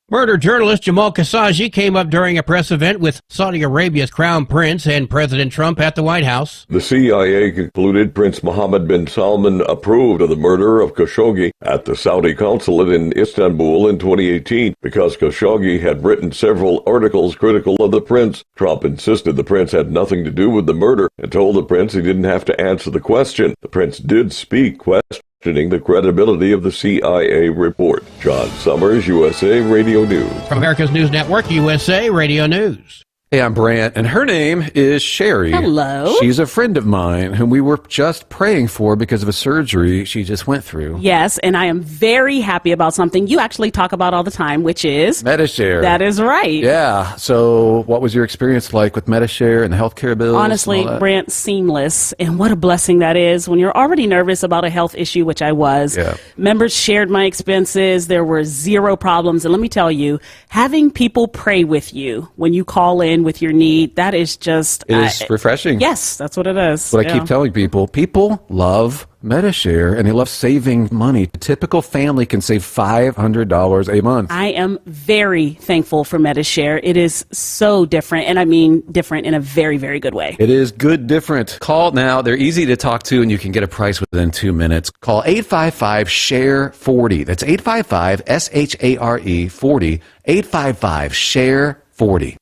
Murdered journalist Jamal Khashoggi came up during a press event with Saudi Arabia's Crown Prince and President Trump at the White House. The CIA concluded Prince Mohammed bin Salman approved of the murder of Khashoggi at the Saudi consulate in Istanbul in 2018 because Khashoggi had written several articles critical of the prince. Trump insisted the prince had nothing to do with the murder and told the prince he didn't have to answer the question. The prince did speak, questioning the credibility of the CIA report. John Sommers, USA Radio News. From America's News Network, USA Radio News. Hey, I'm Brant, and her name is Sherry. Hello. She's a friend of mine whom we were just praying for because of a surgery she just went through. Yes, and I am very happy about something you actually talk about all the time, which is MediShare. That is right. Yeah. So what was your experience like with MediShare and the healthcare bills? Honestly, Brant, seamless. And what a blessing that is when you're already nervous about a health issue, which I was. Yeah. Members shared my expenses. There were zero problems. And let me tell you, having people pray with you when you call in with your need, that is just... It is refreshing. Yes, that's what it is. But I keep telling people love MediShare, and they love saving money. A typical family can save $500 a month. I am very thankful for MediShare. It is so different, and I mean different in a very, very good way. It is good different. Call now. They're easy to talk to, and you can get a price within 2 minutes. Call 855-SHARE-40. That's 855-SHARE-40. 855-SHARE-40.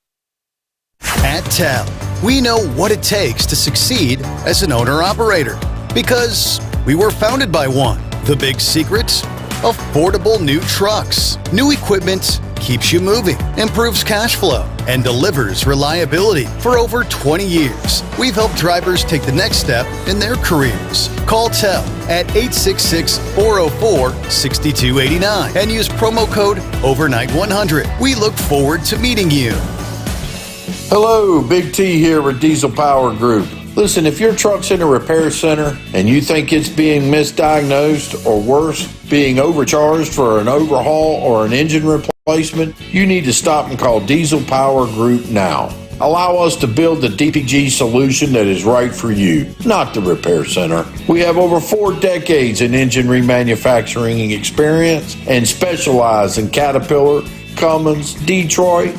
At Tel, we know what it takes to succeed as an owner-operator because we were founded by one. The big secret? Affordable new trucks, new equipment, keeps you moving, improves cash flow, and delivers reliability for over 20 years. We've helped drivers take the next step in their careers. Call TEL at 866-404-6289 and use promo code OVERNIGHT100. We look forward to meeting you. Hello, Big T here with Diesel Power Group. Listen, if your truck's in a repair center and you think it's being misdiagnosed or worse, being overcharged for an overhaul or an engine replacement, you need to stop and call Diesel Power Group now. Allow us to build the DPG solution that is right for you, not the repair center. We have over 4 decades in engine remanufacturing experience and specialize in Caterpillar, Cummins, Detroit,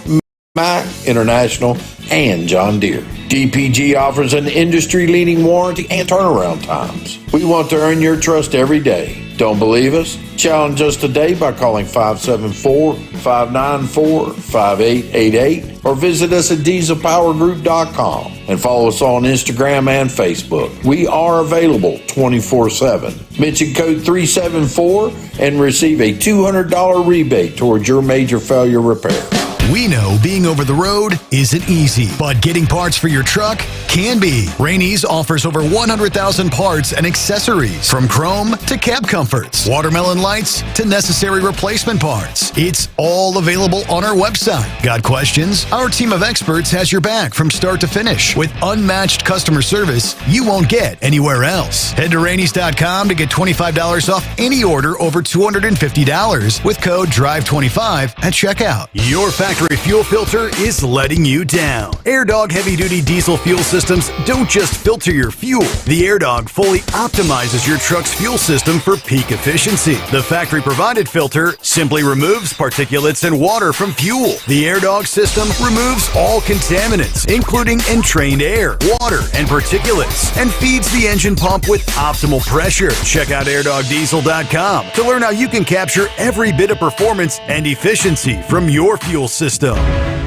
Mack, International, and John Deere. DPG offers an industry-leading warranty and turnaround times. We want to earn your trust every day. Don't believe us? Challenge us today by calling 574-594-5888 or visit us at dieselpowergroup.com and follow us on Instagram and Facebook. We are available 24/7. Mention code 374 and receive a $200 rebate towards your major failure repair. We know being over the road isn't easy, but getting parts for your truck can be. Rainey's offers over 100,000 parts and accessories, from chrome to cab comforts, watermelon lights to necessary replacement parts. It's all available on our website. Got questions? Our team of experts has your back from start to finish with unmatched customer service you won't get anywhere else. Head to Rainey's.com to get $25 off any order over $250 with code DRIVE25 at checkout. Your factory fuel filter is letting you down. AirDog heavy-duty diesel fuel systems don't just filter your fuel. The AirDog fully optimizes your truck's fuel system for peak efficiency. The factory-provided filter simply removes particulates and water from fuel. The AirDog system removes all contaminants, including entrained air, water, and particulates, and feeds the engine pump with optimal pressure. Check out airdogdiesel.com to learn how you can capture every bit of performance and efficiency from your fuel system.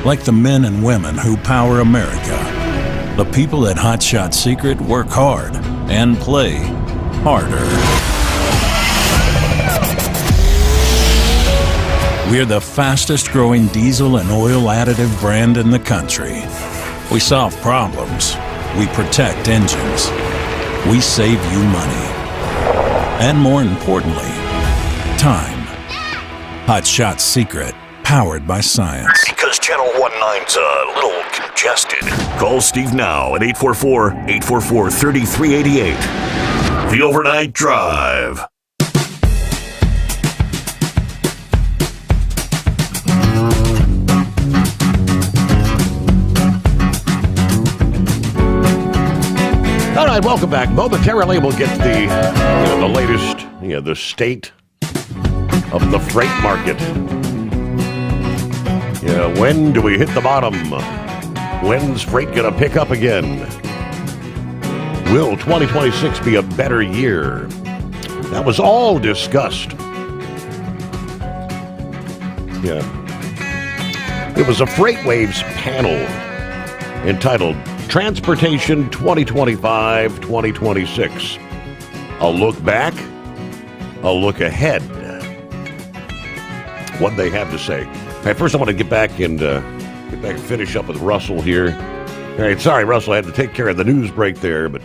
Like the men and women who power America, the people at Hot Shot Secret work hard and play harder. We're the fastest growing diesel and oil additive brand in the country. We solve problems. We protect engines. We save you money. And more importantly, time. Hot Shot Secret. Powered by science. Because Channel 19's a little congested. Call Steve now at 844-844-3388. The Overnight Drive. All right, welcome back. Momentarily, we'll get the latest, the state of the freight market. When do we hit the bottom? When's freight going to pick up again? Will 2026 be a better year? That was all discussed. It was a FreightWaves panel entitled Transportation 2025-2026. A look back, a look ahead. What they have to say. All right, first I want to get back and finish up with Russell here. All right, sorry, Russell, I had to take care of the news break there, but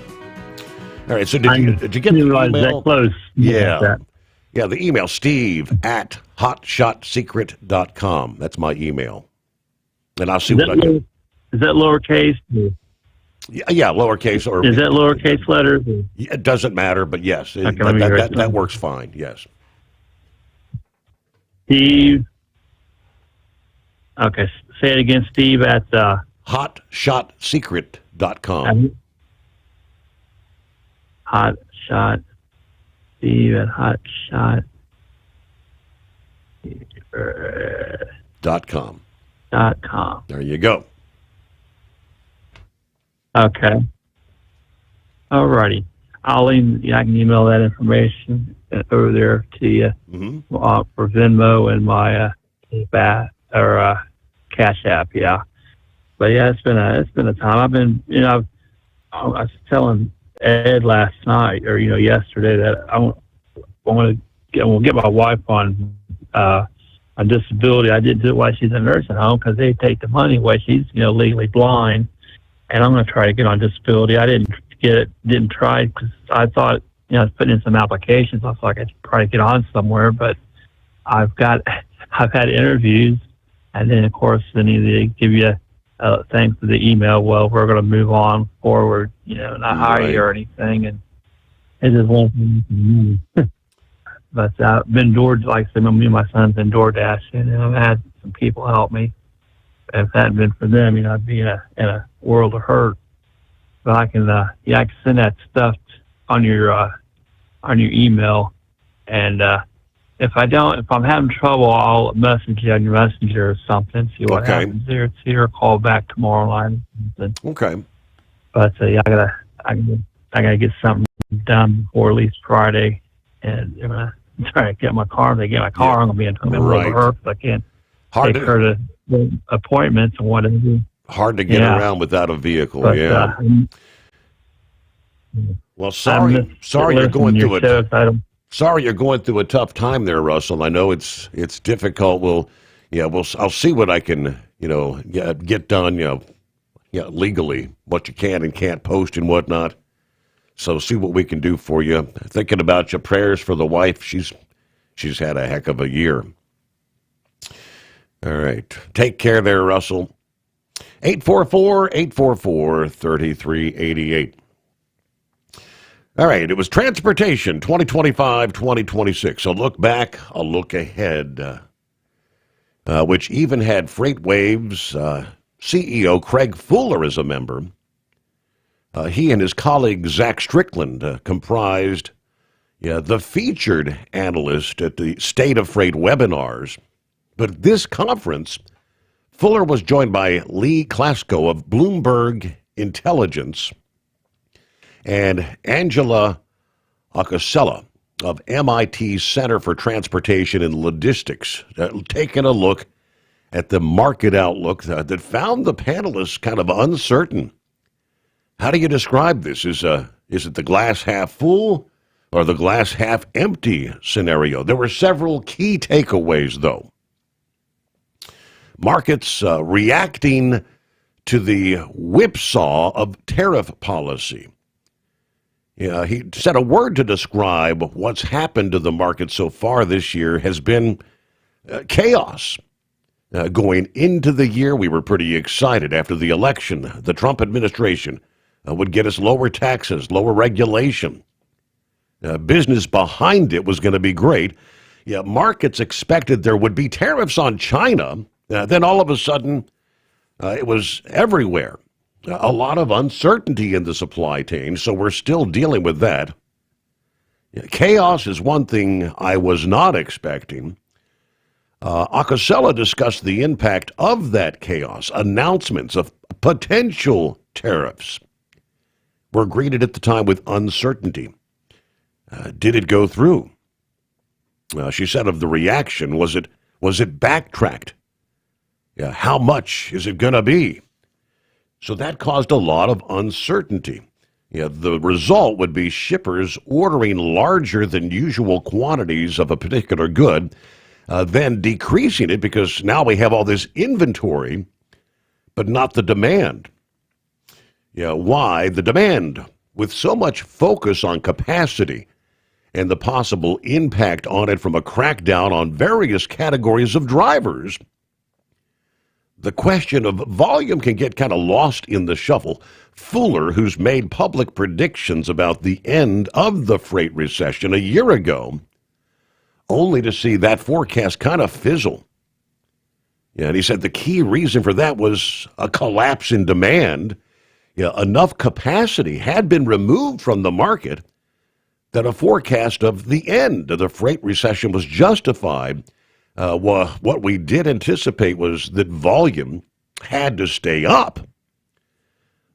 all right. So did you get the email? That close. Yeah, the email, steve@hotshotsecret.com. That's my email, and I'll see what I can. Is that lowercase? Yeah, lowercase or is that lowercase letters? It doesn't matter, but yes, that works fine. Yes, Steve. Okay, say it again, Steve, at hotshotsecret.com. Hotshot, Steve at hotshot.com. .com. There you go. Okay. All righty. I can email that information over there to you for Venmo and my Cash App, yeah. But yeah, it's been a time. I've been, I was telling Ed last night or yesterday that I want to get my wife on on disability. I didn't do it while she's in a nursing home because they take the money away. She's, legally blind, and I'm going to try to get on disability. I didn't try because I thought, I was putting in some applications. I thought I could probably get on somewhere, but I've had interviews, and then of course they give you thanks to the email. Well, we're going to move on forward, not hire you or anything, and it just wasn't. But I've been like I said, me and my son's been door dashing, and I've had some people help me. If it hadn't been for them, I'd be in a world of hurt. But I can send that stuff on your email, and if I'm having trouble, I'll message you on your messenger or something. See what happens there. See or call back tomorrow night. Okay. But I gotta get something done before at least Friday, and try to get my car. If they get my car, I'm gonna be in trouble with her. I can't take her to the appointments and whatever. Hard to get around without a vehicle. But, well, sorry you're going through it. Sorry you're going through a tough time there, Russell. I know it's difficult. I'll see what I can, get done, legally, what you can and can't post and whatnot. So see what we can do for you. Thinking about your prayers for the wife. She's had a heck of a year. All right. Take care there, Russell. 844-844-3388. All right, it was Transportation 2025-2026. A look back, a look ahead, which even had FreightWaves CEO Craig Fuller as a member. He and his colleague Zach Strickland comprised the featured analyst at the State of Freight webinars. But at this conference, Fuller was joined by Lee Klasko of Bloomberg Intelligence and Angela Acosella of MIT Center for Transportation and Logistics, taking a look at the market outlook that found the panelists kind of uncertain. How do you describe this? Is it the glass half full or the glass half empty scenario? There were several key takeaways, though. Markets reacting to the whipsaw of tariff policy. He said a word to describe what's happened to the market so far this year has been chaos. Going into the year, we were pretty excited after the election. The Trump administration would get us lower taxes, lower regulation. Business behind it was going to be great. Markets expected there would be tariffs on China. Then all of a sudden, it was everywhere. A lot of uncertainty in the supply chain, so we're still dealing with that. Chaos is one thing I was not expecting. Acosella discussed the impact of that chaos. Announcements of potential tariffs were greeted at the time with uncertainty. Did it go through? She said of the reaction, was it backtracked? How much is it going to be? So that caused a lot of uncertainty. The result would be shippers ordering larger than usual quantities of a particular good, then decreasing it because now we have all this inventory, but not the demand. Why? The demand, with so much focus on capacity and the possible impact on it from a crackdown on various categories of drivers, the question of volume can get kind of lost in the shuffle. Fuller, who's made public predictions about the end of the freight recession a year ago, only to see that forecast kind of fizzle. And he said the key reason for that was a collapse in demand. Enough capacity had been removed from the market that a forecast of the end of the freight recession was justified. What we did anticipate was that volume had to stay up.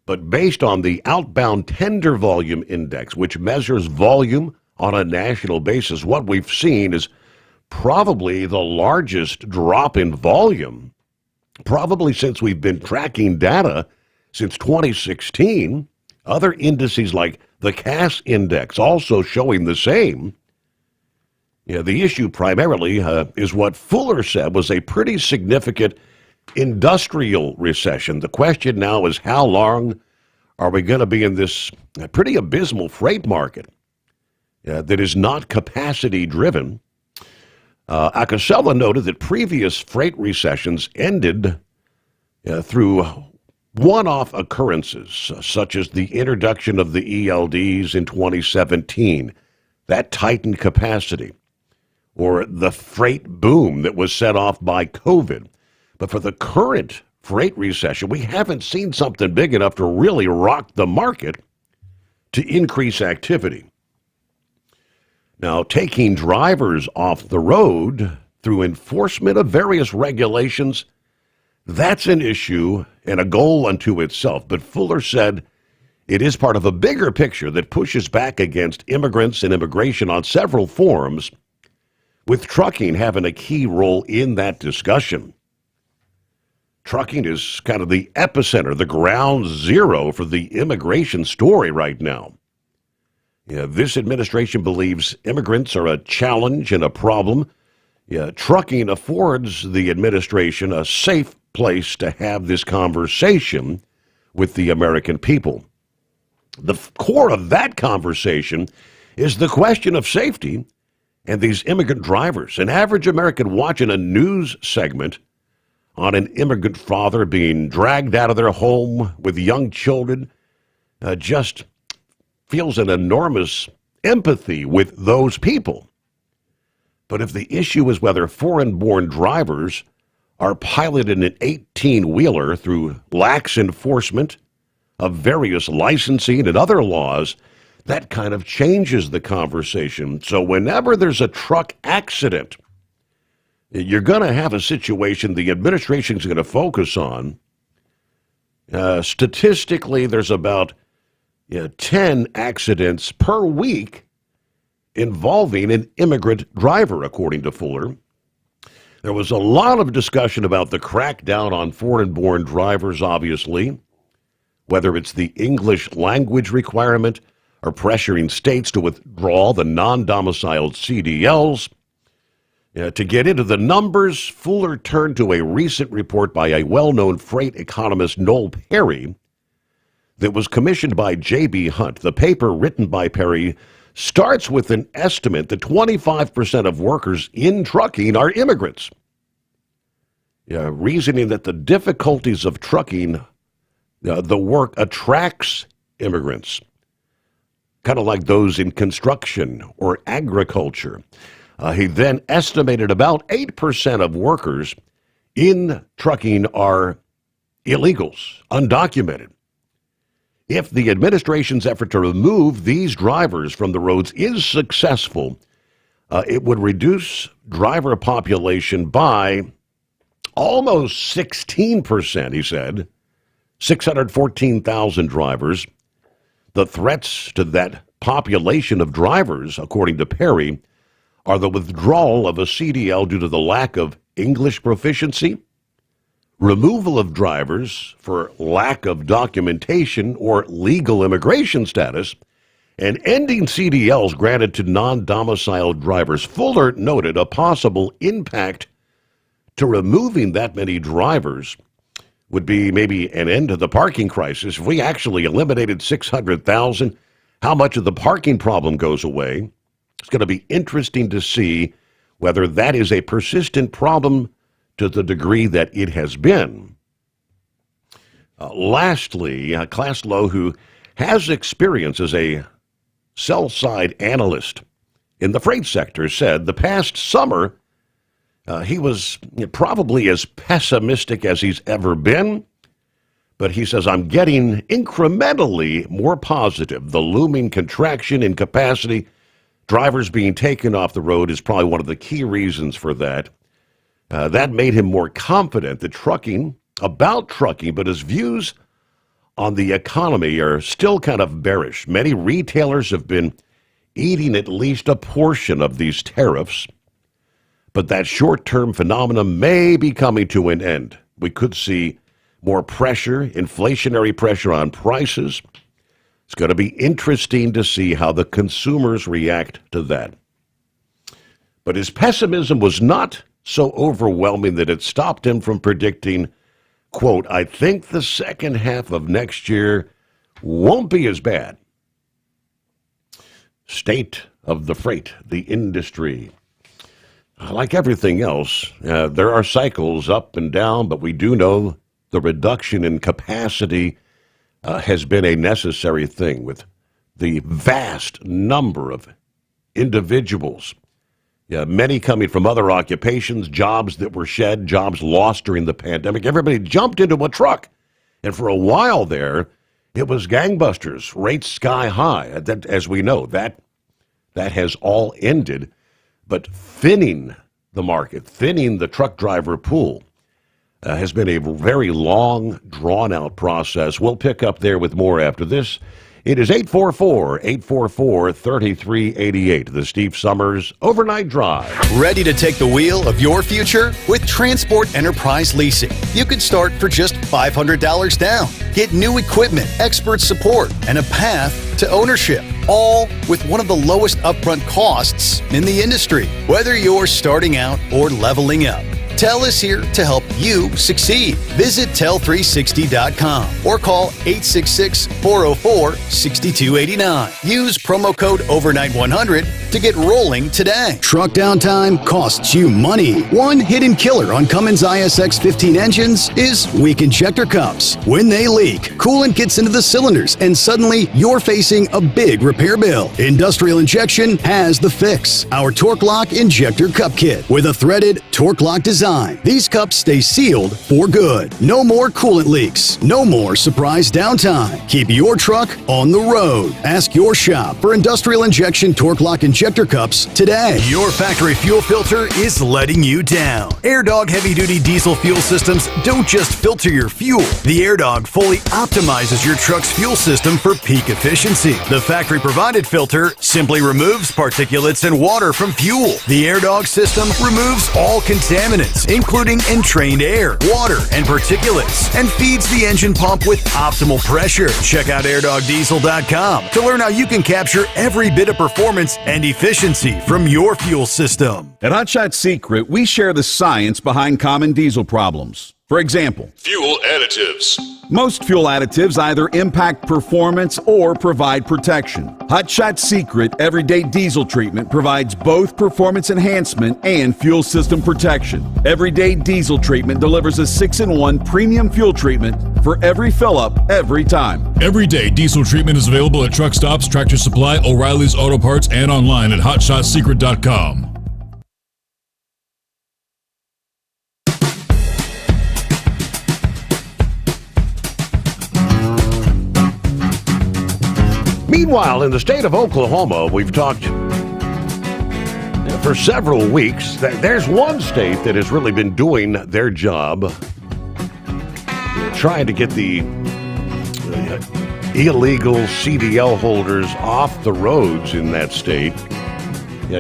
But based on the outbound tender volume index, which measures volume on a national basis, what we've seen is probably the largest drop in volume, probably since we've been tracking data since 2016. Other indices like the Cass index also showing the same. Yeah, the issue primarily is what Fuller said was a pretty significant industrial recession. The question now is how long are we going to be in this pretty abysmal freight market that is not capacity driven? Acasella noted that previous freight recessions ended through one-off occurrences, such as the introduction of the ELDs in 2017. That tightened capacity, or the freight boom that was set off by COVID. But for the current freight recession, we haven't seen something big enough to really rock the market to increase activity. Now, taking drivers off the road through enforcement of various regulations, that's an issue and a goal unto itself. But Fuller said it is part of a bigger picture that pushes back against immigrants and immigration on several forms, with trucking having a key role in that discussion. Trucking is kind of the epicenter, the ground zero for the immigration story right now. This administration believes immigrants are a challenge and a problem. Trucking affords the administration a safe place to have this conversation with the American people. The core of that conversation is the question of safety and these immigrant drivers. An average American watching a news segment on an immigrant father being dragged out of their home with young children just feels an enormous empathy with those people. But if the issue is whether foreign-born drivers are piloted an 18-wheeler through lax enforcement of various licensing and other laws, that kind of changes the conversation. So whenever there's a truck accident, you're going to have a situation the administration is going to focus on. Statistically, there's about 10 accidents per week involving an immigrant driver, according to Fuller. There was a lot of discussion about the crackdown on foreign-born drivers, obviously, whether it's the English language requirement or pressuring states to withdraw the non-domiciled CDLs. To get into the numbers, Fuller turned to a recent report by a well-known freight economist, Noel Perry, that was commissioned by J.B. Hunt. The paper written by Perry starts with an estimate that 25% of workers in trucking are immigrants, reasoning that the difficulties of trucking, the work attracts immigrants, kind of like those in construction or agriculture. He then estimated about 8% of workers in trucking are illegals, undocumented. If the administration's effort to remove these drivers from the roads is successful, it would reduce driver population by almost 16%, he said. 614,000 drivers. The threats to that population of drivers, according to Perry, are the withdrawal of a CDL due to the lack of English proficiency, removal of drivers for lack of documentation or legal immigration status, and ending CDLs granted to non-domiciled drivers. Fuller noted a possible impact to removing that many drivers would be maybe an end to the parking crisis. If we actually eliminated 600,000, how much of the parking problem goes away? It's going to be interesting to see whether that is a persistent problem to the degree that it has been. Lastly, Klaslow, who has experience as a sell-side analyst in the freight sector, said the past summer he was probably as pessimistic as he's ever been, but he says, I'm getting incrementally more positive. The looming contraction in capacity, drivers being taken off the road, is probably one of the key reasons for that. That made him more confident that about trucking, but his views on the economy are still kind of bearish. Many retailers have been eating at least a portion of these tariffs, but that short-term phenomenon may be coming to an end. We could see more pressure, inflationary pressure on prices. It's going to be interesting to see how the consumers react to that. But his pessimism was not so overwhelming that it stopped him from predicting, quote, "I think the second half of next year won't be as bad." State of the freight, the industry. Like everything else, there are cycles up and down, but we do know the reduction in capacity has been a necessary thing with the vast number of individuals, many coming from other occupations, jobs that were shed, jobs lost during the pandemic. Everybody jumped into a truck. And for a while there, it was gangbusters, rates sky high. That, as we know, that has all ended. But thinning the market, thinning the truck driver pool has been a very long, drawn-out process. We'll pick up there with more after this. It is 844-844-3388, the Steve Sommers Overnight Drive. Ready to take the wheel of your future? With Transport Enterprise Leasing, you can start for just $500 down. Get new equipment, expert support, and a path to ownership, all with one of the lowest upfront costs in the industry. Whether you're starting out or leveling up, TEL is here to help you succeed. Visit tel360.com or call 866-404-6289. Use promo code overnight100 to get rolling today. Truck downtime costs you money. One hidden killer on Cummins ISX 15 engines is weak injector cups. When they leak, coolant gets into the cylinders and suddenly you're facing a big repair bill. Industrial Injection has the fix. Our Torque Lock Injector Cup Kit with a threaded Torque Lock design. These cups stay sealed for good. No more coolant leaks. No more surprise downtime. Keep your truck on the road. Ask your shop for Industrial Injection Torque Lock Injector Cups today. Your factory fuel filter is letting you down. AirDog heavy-duty diesel fuel systems don't just filter your fuel. The AirDog fully optimizes your truck's fuel system for peak efficiency. The factory-provided filter simply removes particulates and water from fuel. The AirDog system removes all contaminants, including entrained air, water, and particulates, and feeds the engine pump with optimal pressure. Check out airdogdiesel.com to learn how you can capture every bit of performance and efficiency from your fuel system. At Hot Shot Secret, we share the science behind common diesel problems. For example, fuel additives. Most fuel additives either impact performance or provide protection. Hot Shot Secret Everyday Diesel Treatment provides both performance enhancement and fuel system protection. Everyday Diesel Treatment delivers a 6-in-1 premium fuel treatment for every fill-up, every time. Everyday Diesel Treatment is available at truck stops, Tractor Supply, O'Reilly's Auto Parts, and online at hotshotsecret.com. Meanwhile, in the state of Oklahoma, we've talked for several weeks that there's one state that has really been doing their job trying to get the illegal CDL holders off the roads in that state.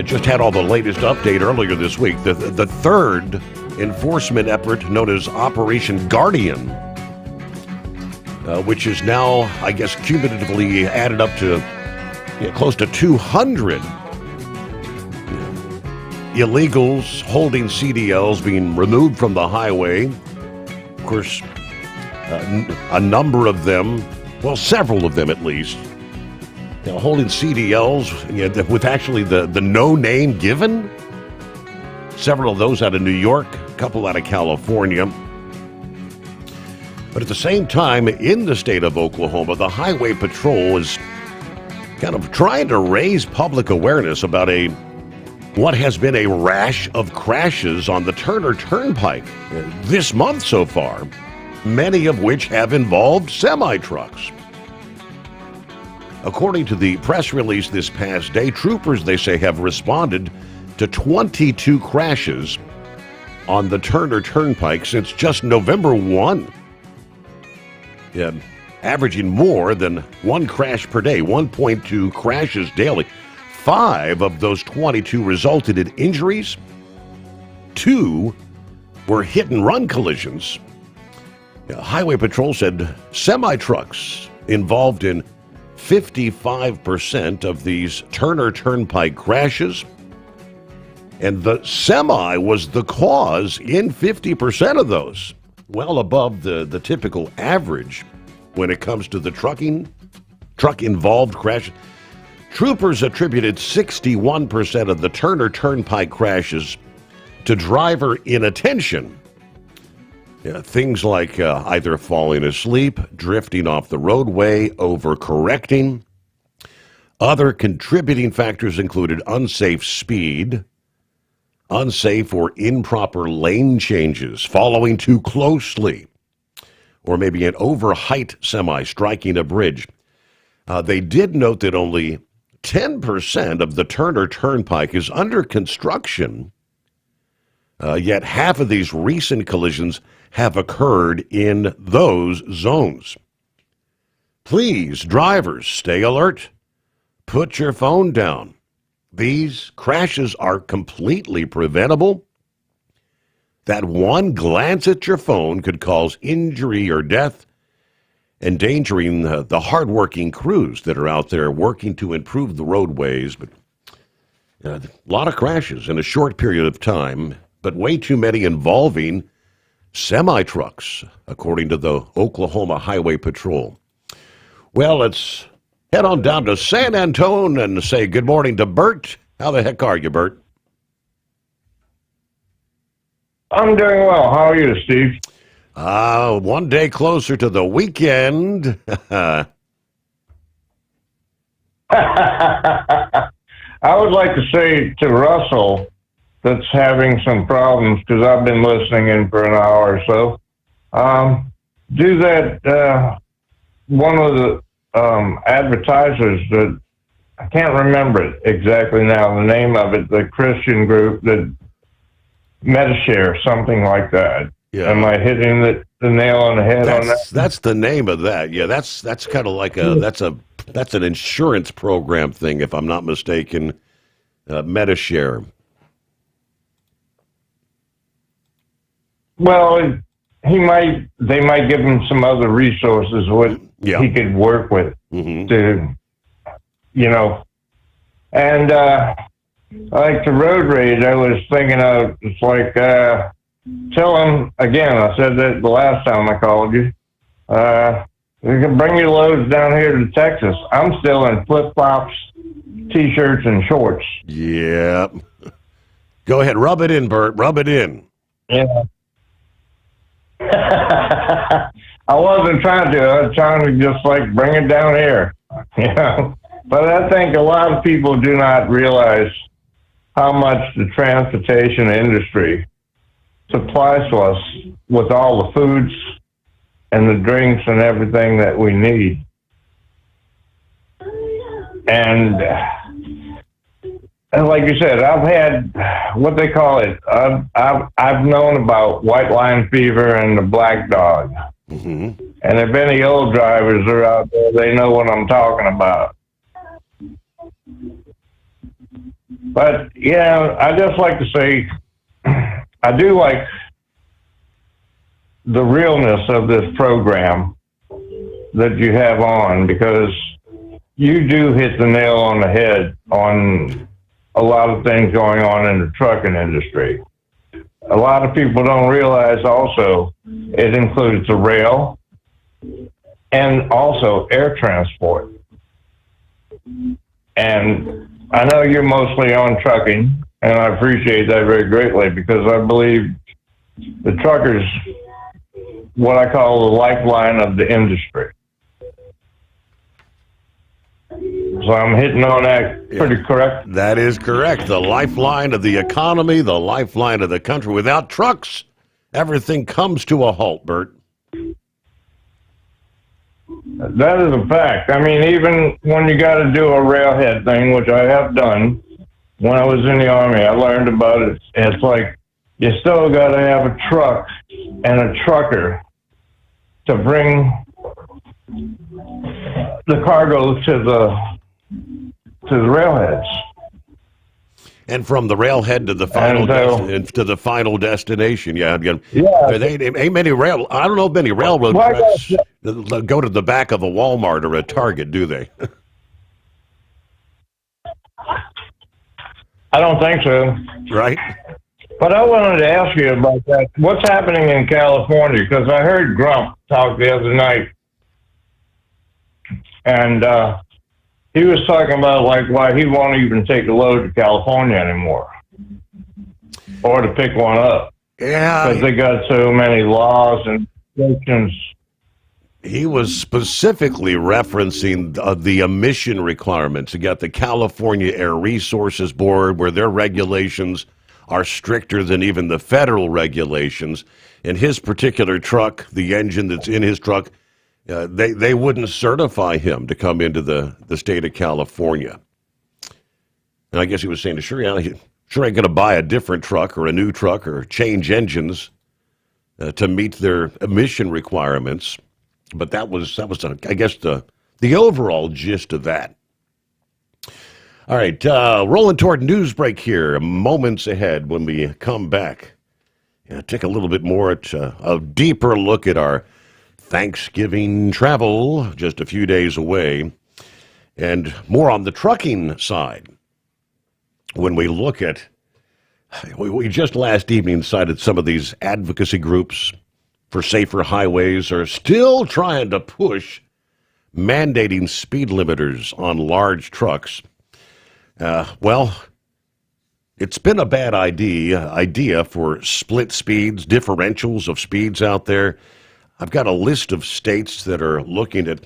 Just had all the latest update earlier this week. The third enforcement effort, known as Operation Guardian, which is now, I guess, cumulatively added up to close to 200 illegals holding CDLs being removed from the highway. Of course, a number of them, well, several of them at least, holding CDLs with actually the no name given. Several of those out of New York, a couple out of California. But at the same time, in the state of Oklahoma, the Highway Patrol is kind of trying to raise public awareness about what has been a rash of crashes on the Turner Turnpike this month so far, many of which have involved semi-trucks. According to the press release this past day, troopers, they say, have responded to 22 crashes on the Turner Turnpike since just November 1. Averaging more than one crash per day, 1.2 crashes daily. 5 of those 22 resulted in injuries. 2 were hit-and-run collisions. Highway Patrol said semi-trucks involved in 55% of these Turner Turnpike crashes. And the semi was the cause in 50% of those, well above the typical average when it comes to the truck-involved crash. Troopers attributed 61% of the Turner Turnpike crashes to driver inattention. Things like either falling asleep, drifting off the roadway, overcorrecting. Other contributing factors included unsafe speed, unsafe or improper lane changes, following too closely, or maybe an overheight semi striking a bridge. They did note that only 10% of the Turner Turnpike is under construction, yet half of these recent collisions have occurred in those zones. Please, drivers, stay alert. Put your phone down. These crashes are completely preventable. That one glance at your phone could cause injury or death, endangering the hardworking crews that are out there working to improve the roadways. But a lot of crashes in a short period of time, but way too many involving semi-trucks, according to the Oklahoma Highway Patrol. Well, let's head on down to San Antone and say good morning to Bert. How the heck are you, Bert? I'm doing well. How are you, Steve? One day closer to the weekend. I would like to say to Russell that's having some problems, because I've been listening in for an hour or so, do that, one of the advertisers that, I can't remember it exactly now, the name of it, the Christian group, that Metashare, something like that. Yeah. Am I hitting the nail on the head on that? That's the name of that. Yeah, that's kind of like that's an insurance program thing, if I'm not mistaken. Metashare. Well, they might give him some other resources he could work with to, and like the road rage, I was thinking of, it's like, tell him, again, I said that the last time I called you, you can bring your loads down here to Texas. I'm still in flip-flops, T-shirts, and shorts. Yeah. Go ahead, rub it in, Bert, rub it in. Yeah. I wasn't trying to. I was trying to just like bring it down here, But I think a lot of people do not realize how much the transportation industry supplies to us with all the foods and the drinks and everything that we need. And like you said, I've had what they call it. I've known about white line fever and the black dog. And if any old drivers are out there, they know what I'm talking about. But yeah, I just like to say, I do like the realness of this program that you have on, because you do hit the nail on the head on a lot of things going on in the trucking industry. A lot of people don't realize also it includes the rail and also air transport. And I know you're mostly on trucking, and I appreciate that very greatly, because I believe the truckers, what I call the lifeline of the industry. So I'm hitting on that pretty correct? That is correct. The lifeline of the economy, the lifeline of the country. Without trucks, everything comes to a halt, Bert. That is a fact. I mean, even when you got to do a railhead thing, which I have done when I was in the Army, I learned about it. It's like you still got to have a truck and a trucker to bring the cargo to the railheads. And from the railhead to the final destination, yeah. There ain't many I don't know if many railroad tracks go to the back of a Walmart or a Target, do they? I don't think so. Right. But I wanted to ask you about that. What's happening in California? Because I heard Grump talk the other night, and he was talking about like why he won't even take a load to California anymore, or to pick one up. Yeah, because they got so many laws and restrictions. He was specifically referencing the emission requirements. You got the California Air Resources Board, where their regulations are stricter than even the federal regulations. In his particular truck, the engine that's in his truck, they wouldn't certify him to come into the state of California. And I guess he was saying, sure ain't going to buy a different truck or a new truck or change engines to meet their emission requirements. But that was I guess, the overall gist of that. All right, rolling toward news break here, moments ahead. When we come back, take a little bit more at a deeper look at our Thanksgiving travel, just a few days away, and more on the trucking side. When we look at, we just last evening cited some of these advocacy groups for safer highways are still trying to push mandating speed limiters on large trucks. Well, it's been a bad idea for split speeds, differentials of speeds out there. I've got a list of states that are looking at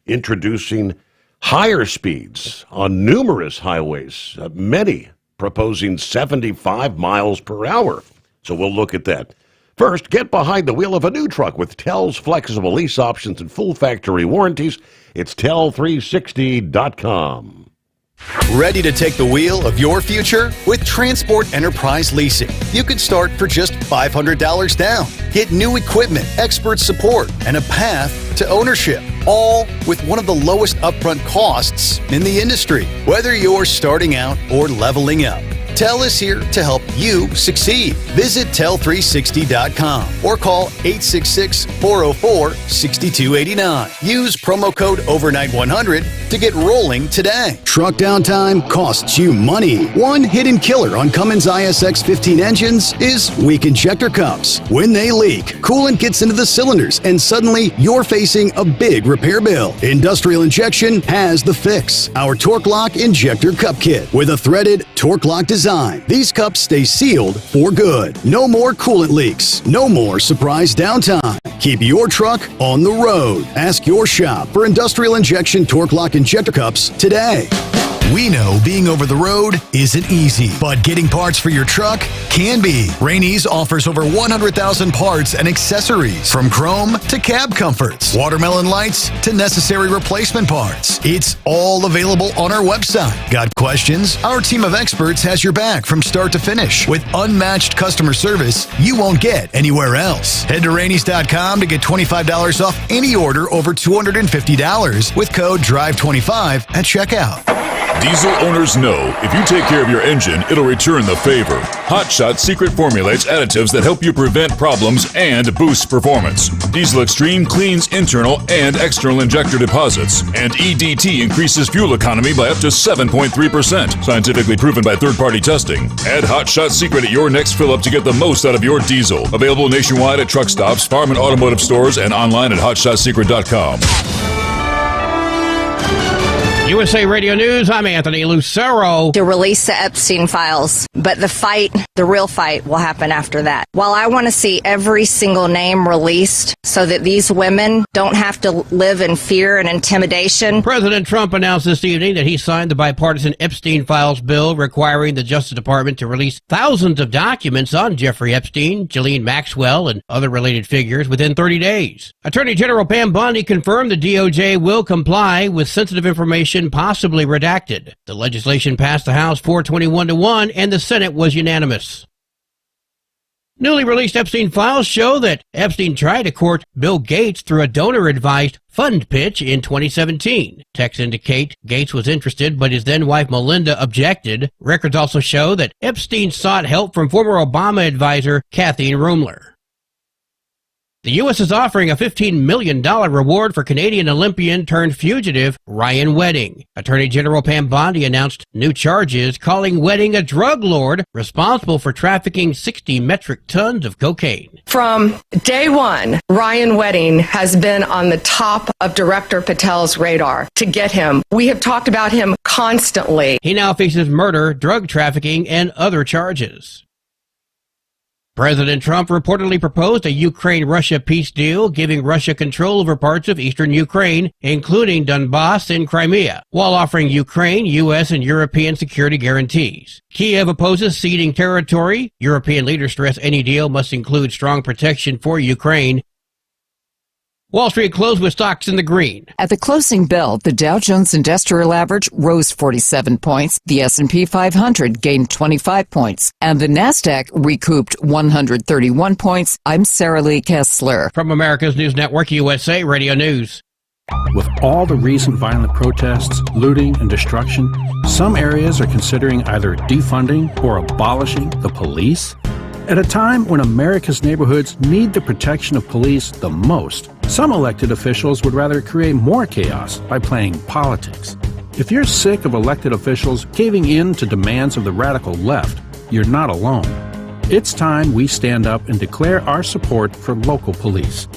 introducing higher speeds on numerous highways, many proposing 75 miles per hour. So we'll look at that. First, get behind the wheel of a new truck with TEL's flexible lease options and full factory warranties. It's tel360.com. Ready to take the wheel of your future? With Transport Enterprise Leasing, you could start for just $500 down. Get new equipment, expert support, and a path to ownership, all with one of the lowest upfront costs in the industry. Whether you're starting out or leveling up, TEL is here to help you succeed. Visit tel360.com or call 866-404-6289. Use promo code overnight100 to get rolling today. Truck downtime costs you money. One hidden killer on Cummins ISX 15 engines is weak injector cups. When they leak, coolant gets into the cylinders and suddenly you're facing a big repair bill. Industrial Injection has the fix. Our Torque Lock Injector Cup Kit with a threaded Torque Lock design. These cups stay sealed for good. No more coolant leaks. No more surprise downtime. Keep your truck on the road. Ask your shop for Industrial Injection Torque Lock Injector Cups today. We know being over the road isn't easy, but getting parts for your truck can be. Rainey's offers over 100,000 parts and accessories, from chrome to cab comforts, watermelon lights to necessary replacement parts. It's all available on our website. Got questions? Our team of experts has your back from start to finish with unmatched customer service you won't get anywhere else. Head to Rainey's.com to get $25 off any order over $250 with code DRIVE25 at checkout. Diesel owners know if you take care of your engine, it'll return the favor. Hot Shot Secret formulates additives that help you prevent problems and boost performance. Diesel Extreme cleans internal and external injector deposits, and EDT increases fuel economy by up to 7.3%, scientifically proven by third-party testing. Add Hot Shot Secret at your next fill-up to get the most out of your diesel. Available nationwide at truck stops, farm and automotive stores, and online at hotshotsecret.com. USA Radio News, I'm Anthony Lucero. To release the Epstein files, but the real fight will happen after that. While I want to see every single name released so that these women don't have to live in fear and intimidation. President Trump announced this evening that he signed the bipartisan Epstein files bill requiring the Justice Department to release thousands of documents on Jeffrey Epstein, Ghislaine Maxwell, and other related figures within 30 days. Attorney General Pam Bondi confirmed the DOJ will comply with sensitive information possibly redacted. The legislation passed the House 421-1 and the Senate was unanimous. Newly released Epstein files show that Epstein tried to court Bill Gates through a donor-advised fund pitch in 2017. Texts indicate Gates was interested, but his then-wife Melinda objected. Records also show that Epstein sought help from former Obama advisor Kathy Rumler. The U.S. is offering a $15 million reward for Canadian Olympian turned fugitive Ryan Wedding. Attorney General Pam Bondi announced new charges, calling Wedding a drug lord responsible for trafficking 60 metric tons of cocaine. From day one, Ryan Wedding has been on the top of Director Patel's radar to get him. We have talked about him constantly. He now faces murder, drug trafficking, and other charges. President Trump reportedly proposed a Ukraine-Russia peace deal, giving Russia control over parts of eastern Ukraine, including Donbass and Crimea, while offering Ukraine, U.S. and European security guarantees. Kiev opposes ceding territory. European leaders stress any deal must include strong protection for Ukraine. Wall Street closed with stocks in the green. At the closing bell, the Dow Jones Industrial Average rose 47 points, the S&P 500 gained 25 points, and the Nasdaq recouped 131 points. I'm Sarah Lee Kessler. From America's News Network, USA Radio News. With all the recent violent protests, looting, and destruction, some areas are considering either defunding or abolishing the police. At a time when America's neighborhoods need the protection of police the most, some elected officials would rather create more chaos by playing politics. If you're sick of elected officials caving in to demands of the radical left, you're not alone. It's time we stand up and declare our support for local police.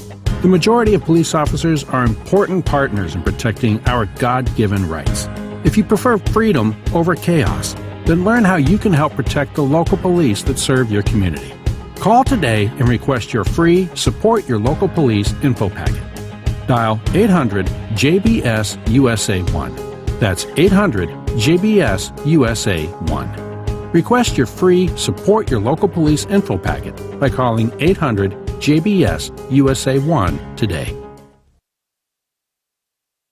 The majority of police officers are important partners in protecting our God-given rights. If you prefer freedom over chaos, then learn how you can help protect the local police that serve your community. Call today and request your free Support Your Local Police info packet. Dial 800-JBS-USA-1. That's 800-JBS-USA-1. Request your free Support Your Local Police info packet by calling 800-JBS-USA-1 today.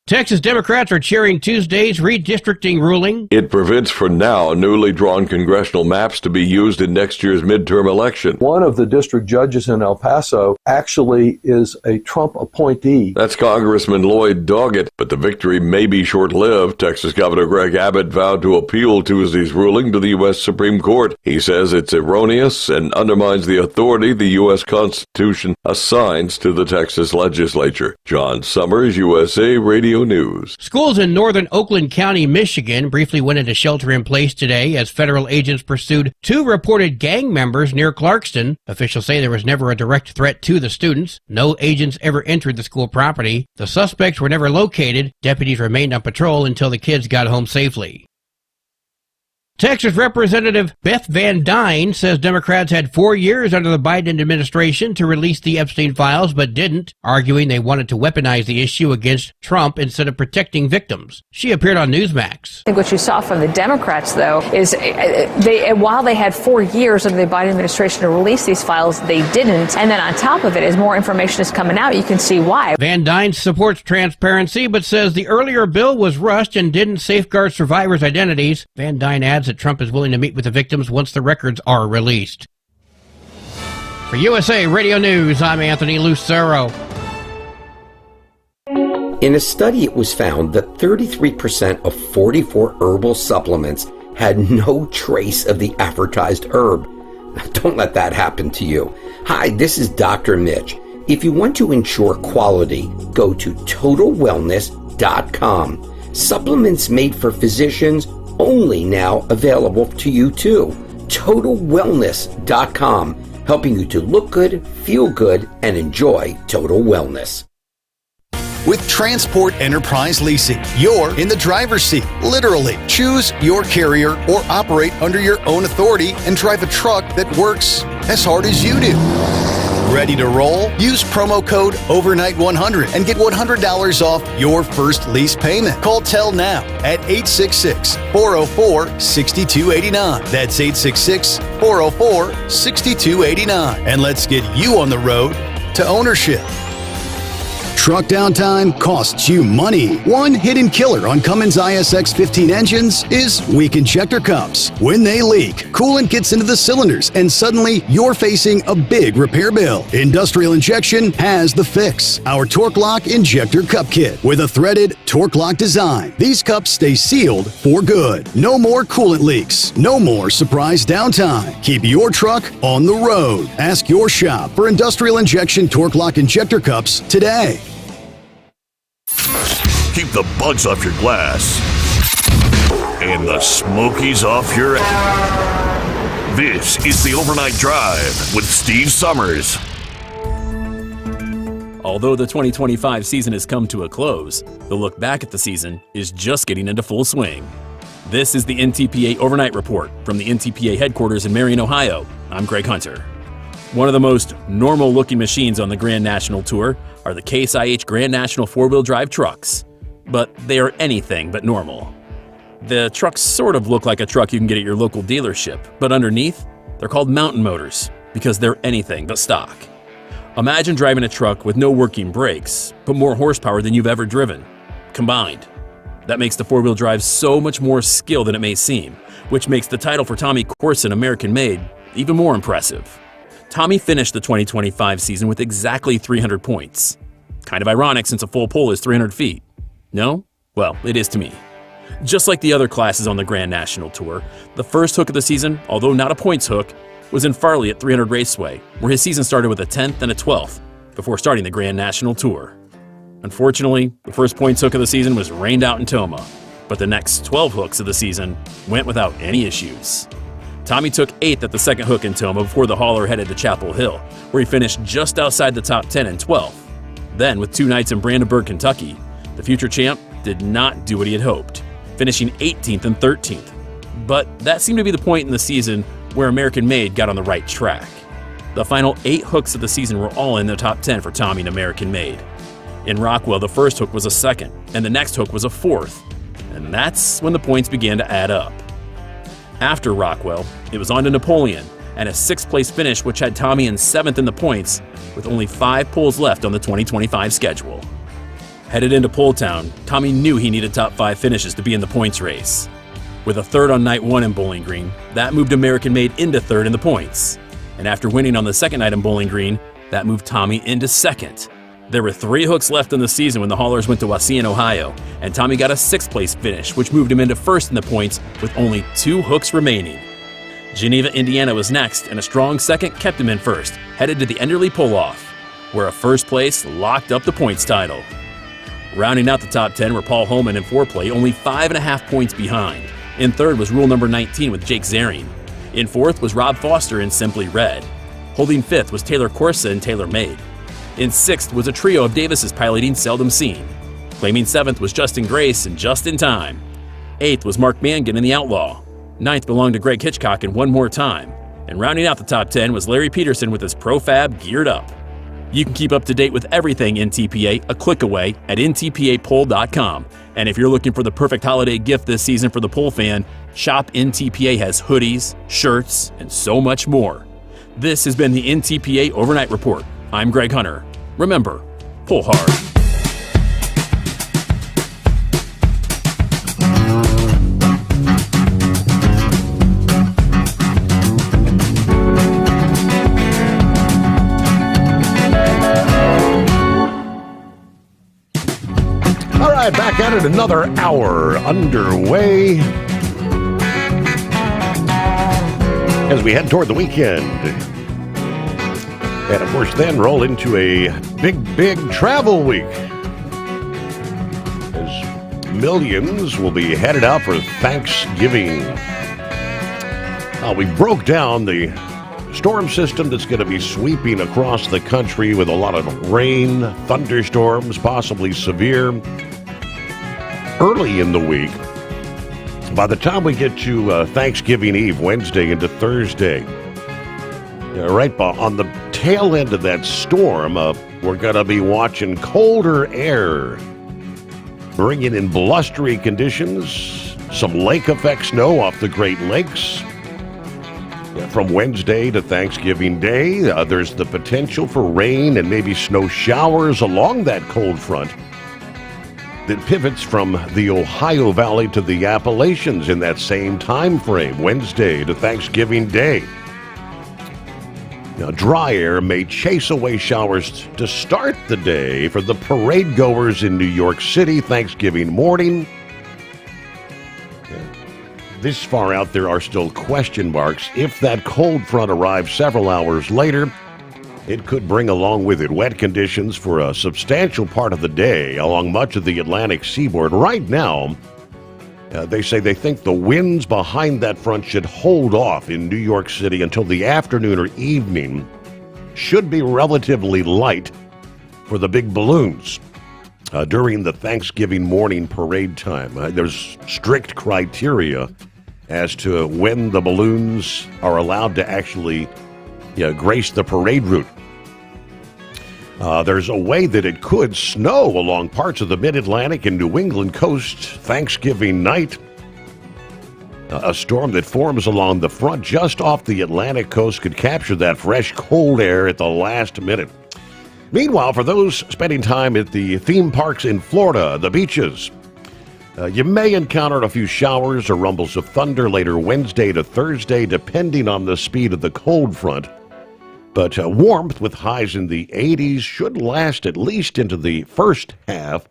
Texas Democrats are cheering Tuesday's redistricting ruling. It prevents, for now, newly drawn congressional maps to be used in next year's midterm election. One of the district judges in El Paso actually is a Trump appointee. That's Congressman Lloyd Doggett, but the victory may be short-lived. Texas Governor Greg Abbott vowed to appeal Tuesday's ruling to the U.S. Supreme Court. He says it's erroneous and undermines the authority the U.S. Constitution assigns to the Texas legislature. John Sommers, USA Radio News. Schools in northern Oakland County, Michigan briefly went into shelter in place today as federal agents pursued two reported gang members near Clarkston. Officials say there was never a direct threat to the students. No agents ever entered the school property. The suspects were never located. Deputies remained on patrol until the kids got home safely. Texas Representative Beth Van Dyne says Democrats had 4 years under the Biden administration to release the Epstein files, but didn't, arguing they wanted to weaponize the issue against Trump instead of protecting victims. She appeared on Newsmax. I think what you saw from the Democrats, though, is while they had 4 years under the Biden administration to release these files, they didn't. And then on top of it, as more information is coming out, you can see why. Van Dyne supports transparency, but says the earlier bill was rushed and didn't safeguard survivors' identities. Van Dyne adds that Trump is willing to meet with the victims once the records are released. For USA Radio News, I'm Anthony Lucero. In a study, it was found that 33% of 44 herbal supplements had no trace of the advertised herb. Don't let that happen to you. Hi, this is Dr. Mitch. If you want to ensure quality, go to TotalWellness.com. Supplements made for physicians, only now available to you too. TotalWellness.com, helping you to look good, feel good, and enjoy total wellness. With Transport Enterprise Leasing, you're in the driver's seat, literally. Choose your carrier or operate under your own authority and drive a truck that works as hard as you do. Ready to roll? Use promo code OVERNIGHT100 and get $100 off your first lease payment. Call TEL now at 866-404-6289. That's 866-404-6289. And let's get you on the road to ownership. Truck downtime costs you money. One hidden killer on Cummins ISX 15 engines is weak injector cups. When they leak, coolant gets into the cylinders and suddenly you're facing a big repair bill. Industrial Injection has the fix. Our Torque Lock Injector Cup Kit with a threaded Torque Lock design. These cups stay sealed for good. No more coolant leaks. No more surprise downtime. Keep your truck on the road. Ask your shop for Industrial Injection Torque Lock Injector Cups today. Keep the bugs off your glass and the smokies off your ass. This is the Overnight Drive with Steve Sommers. Although the 2025 season has come to a close, the look back at the season is just getting into full swing. This is the NTPA Overnight Report from the NTPA headquarters in Marion, Ohio. I'm Greg Hunter. One of the most normal-looking machines on the Grand National Tour are the Case IH Grand National four-wheel drive trucks. But they are anything but normal. The trucks sort of look like a truck you can get at your local dealership, but underneath, they're called mountain motors because they're anything but stock. Imagine driving a truck with no working brakes, but more horsepower than you've ever driven, combined. That makes the four-wheel drive so much more skill than it may seem, which makes the title for Tommy Corson American Made even more impressive. Tommy finished the 2025 season with exactly 300 points. Kind of ironic since a full pole is 300 feet. No? Well, it is to me. Just like the other classes on the Grand National Tour, the first hook of the season, although not a points hook, was in Farley at 300 Raceway, where his season started with a 10th and a 12th before starting the Grand National Tour. Unfortunately, the first points hook of the season was rained out in Toma, but the next 12 hooks of the season went without any issues. Tommy took 8th at the second hook in Toma before the hauler headed to Chapel Hill, where he finished just outside the top 10 and 12th. Then, with 2 nights in Brandenburg, Kentucky, the future champ did not do what he had hoped, finishing 18th and 13th. But that seemed to be the point in the season where American Made got on the right track. The final 8 hooks of the season were all in the top 10 for Tommy and American Made. In Rockwell, the first hook was a 2nd, and the next hook was a 4th. And that's when the points began to add up. After Rockwell, it was on to Napoleon, and a 6th place finish which had Tommy in 7th in the points, with only 5 poles left on the 2025 schedule. Headed into Pole Town, Tommy knew he needed top 5 finishes to be in the points race. With a 3rd on night 1 in Bowling Green, that moved American Made into 3rd in the points. And after winning on the 2nd night in Bowling Green, that moved Tommy into 2nd. There were 3 hooks left in the season when the haulers went to Wauseon, Ohio, and Tommy got a 6th place finish, which moved him into 1st in the points with only 2 hooks remaining. Geneva, Indiana was next, and a strong 2nd kept him in 1st, headed to the Enderley Pull-Off, where a 1st place locked up the points title. Rounding out the top 10 were Paul Holman in 4-play, only 5.5 points behind. In 3rd was rule number 19 with Jake Zaring. In 4th was Rob Foster in Simply Red. Holding 5th was Taylor Corsa in Taylor Made. In 6th was a trio of Davis's piloting Seldom Seen. Claiming 7th was Justin Grace in Just in Time. 8th was Mark Mangan in The Outlaw. 9th belonged to Greg Hitchcock in One More Time. And rounding out the top 10 was Larry Peterson with his Profab Geared Up. You can keep up to date with everything NTPA a click away at ntpapole.com. And if you're looking for the perfect holiday gift this season for the pole fan, Shop NTPA has hoodies, shirts, and so much more. This has been the NTPA Overnight Report. I'm Greg Hunter. Remember, pull hard. All right, back at it, another hour underway as we head toward the weekend. And of course, then roll into a big travel week as millions will be headed out for Thanksgiving. We broke down the storm system that's going to be sweeping across the country with a lot of rain, thunderstorms, possibly severe early in the week. By the time we get to Thanksgiving Eve, Wednesday into Thursday, right on the tail end of that storm, we're going to be watching colder air, bringing in blustery conditions, some lake effect snow off the Great Lakes. From Wednesday to Thanksgiving Day, there's the potential for rain and maybe snow showers along that cold front that pivots from the Ohio Valley to the Appalachians in that same time frame, Wednesday to Thanksgiving Day. Now, dry air may chase away showers to start the day for the parade goers in New York City Thanksgiving morning. This far out, there are still question marks. If that cold front arrives several hours later, it could bring along with it wet conditions for a substantial part of the day along much of the Atlantic seaboard. Right now, they say they think the winds behind that front should hold off in New York City until the afternoon or evening. Should be relatively light for the big balloons during the Thanksgiving morning parade time. There's strict criteria as to when the balloons are allowed to actually grace the parade route. There's a way that it could snow along parts of the mid-Atlantic and New England coast Thanksgiving night. A storm that forms along the front just off the Atlantic coast could capture that fresh, cold air at the last minute. Meanwhile, for those spending time at the theme parks in Florida, the beaches, you may encounter a few showers or rumbles of thunder later Wednesday to Thursday, depending on the speed of the cold front. But warmth with highs in the 80s should last at least into the first half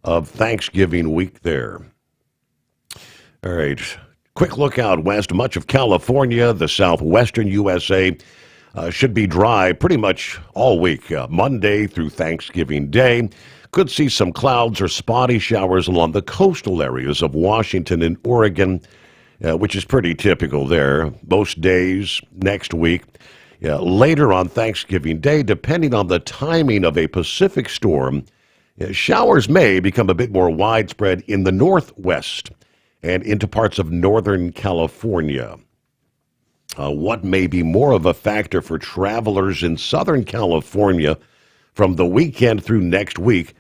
of Thanksgiving week there. All right, quick look out west. Much of California, the southwestern USA, should be dry pretty much all week, Monday through Thanksgiving Day. Could see some clouds or spotty showers along the coastal areas of Washington and Oregon, which is pretty typical there. Most days next week. Later on Thanksgiving Day, depending on the timing of a Pacific storm, showers may become a bit more widespread in the northwest and into parts of northern California. What may be more of a factor for travelers in Southern California from the weekend through next week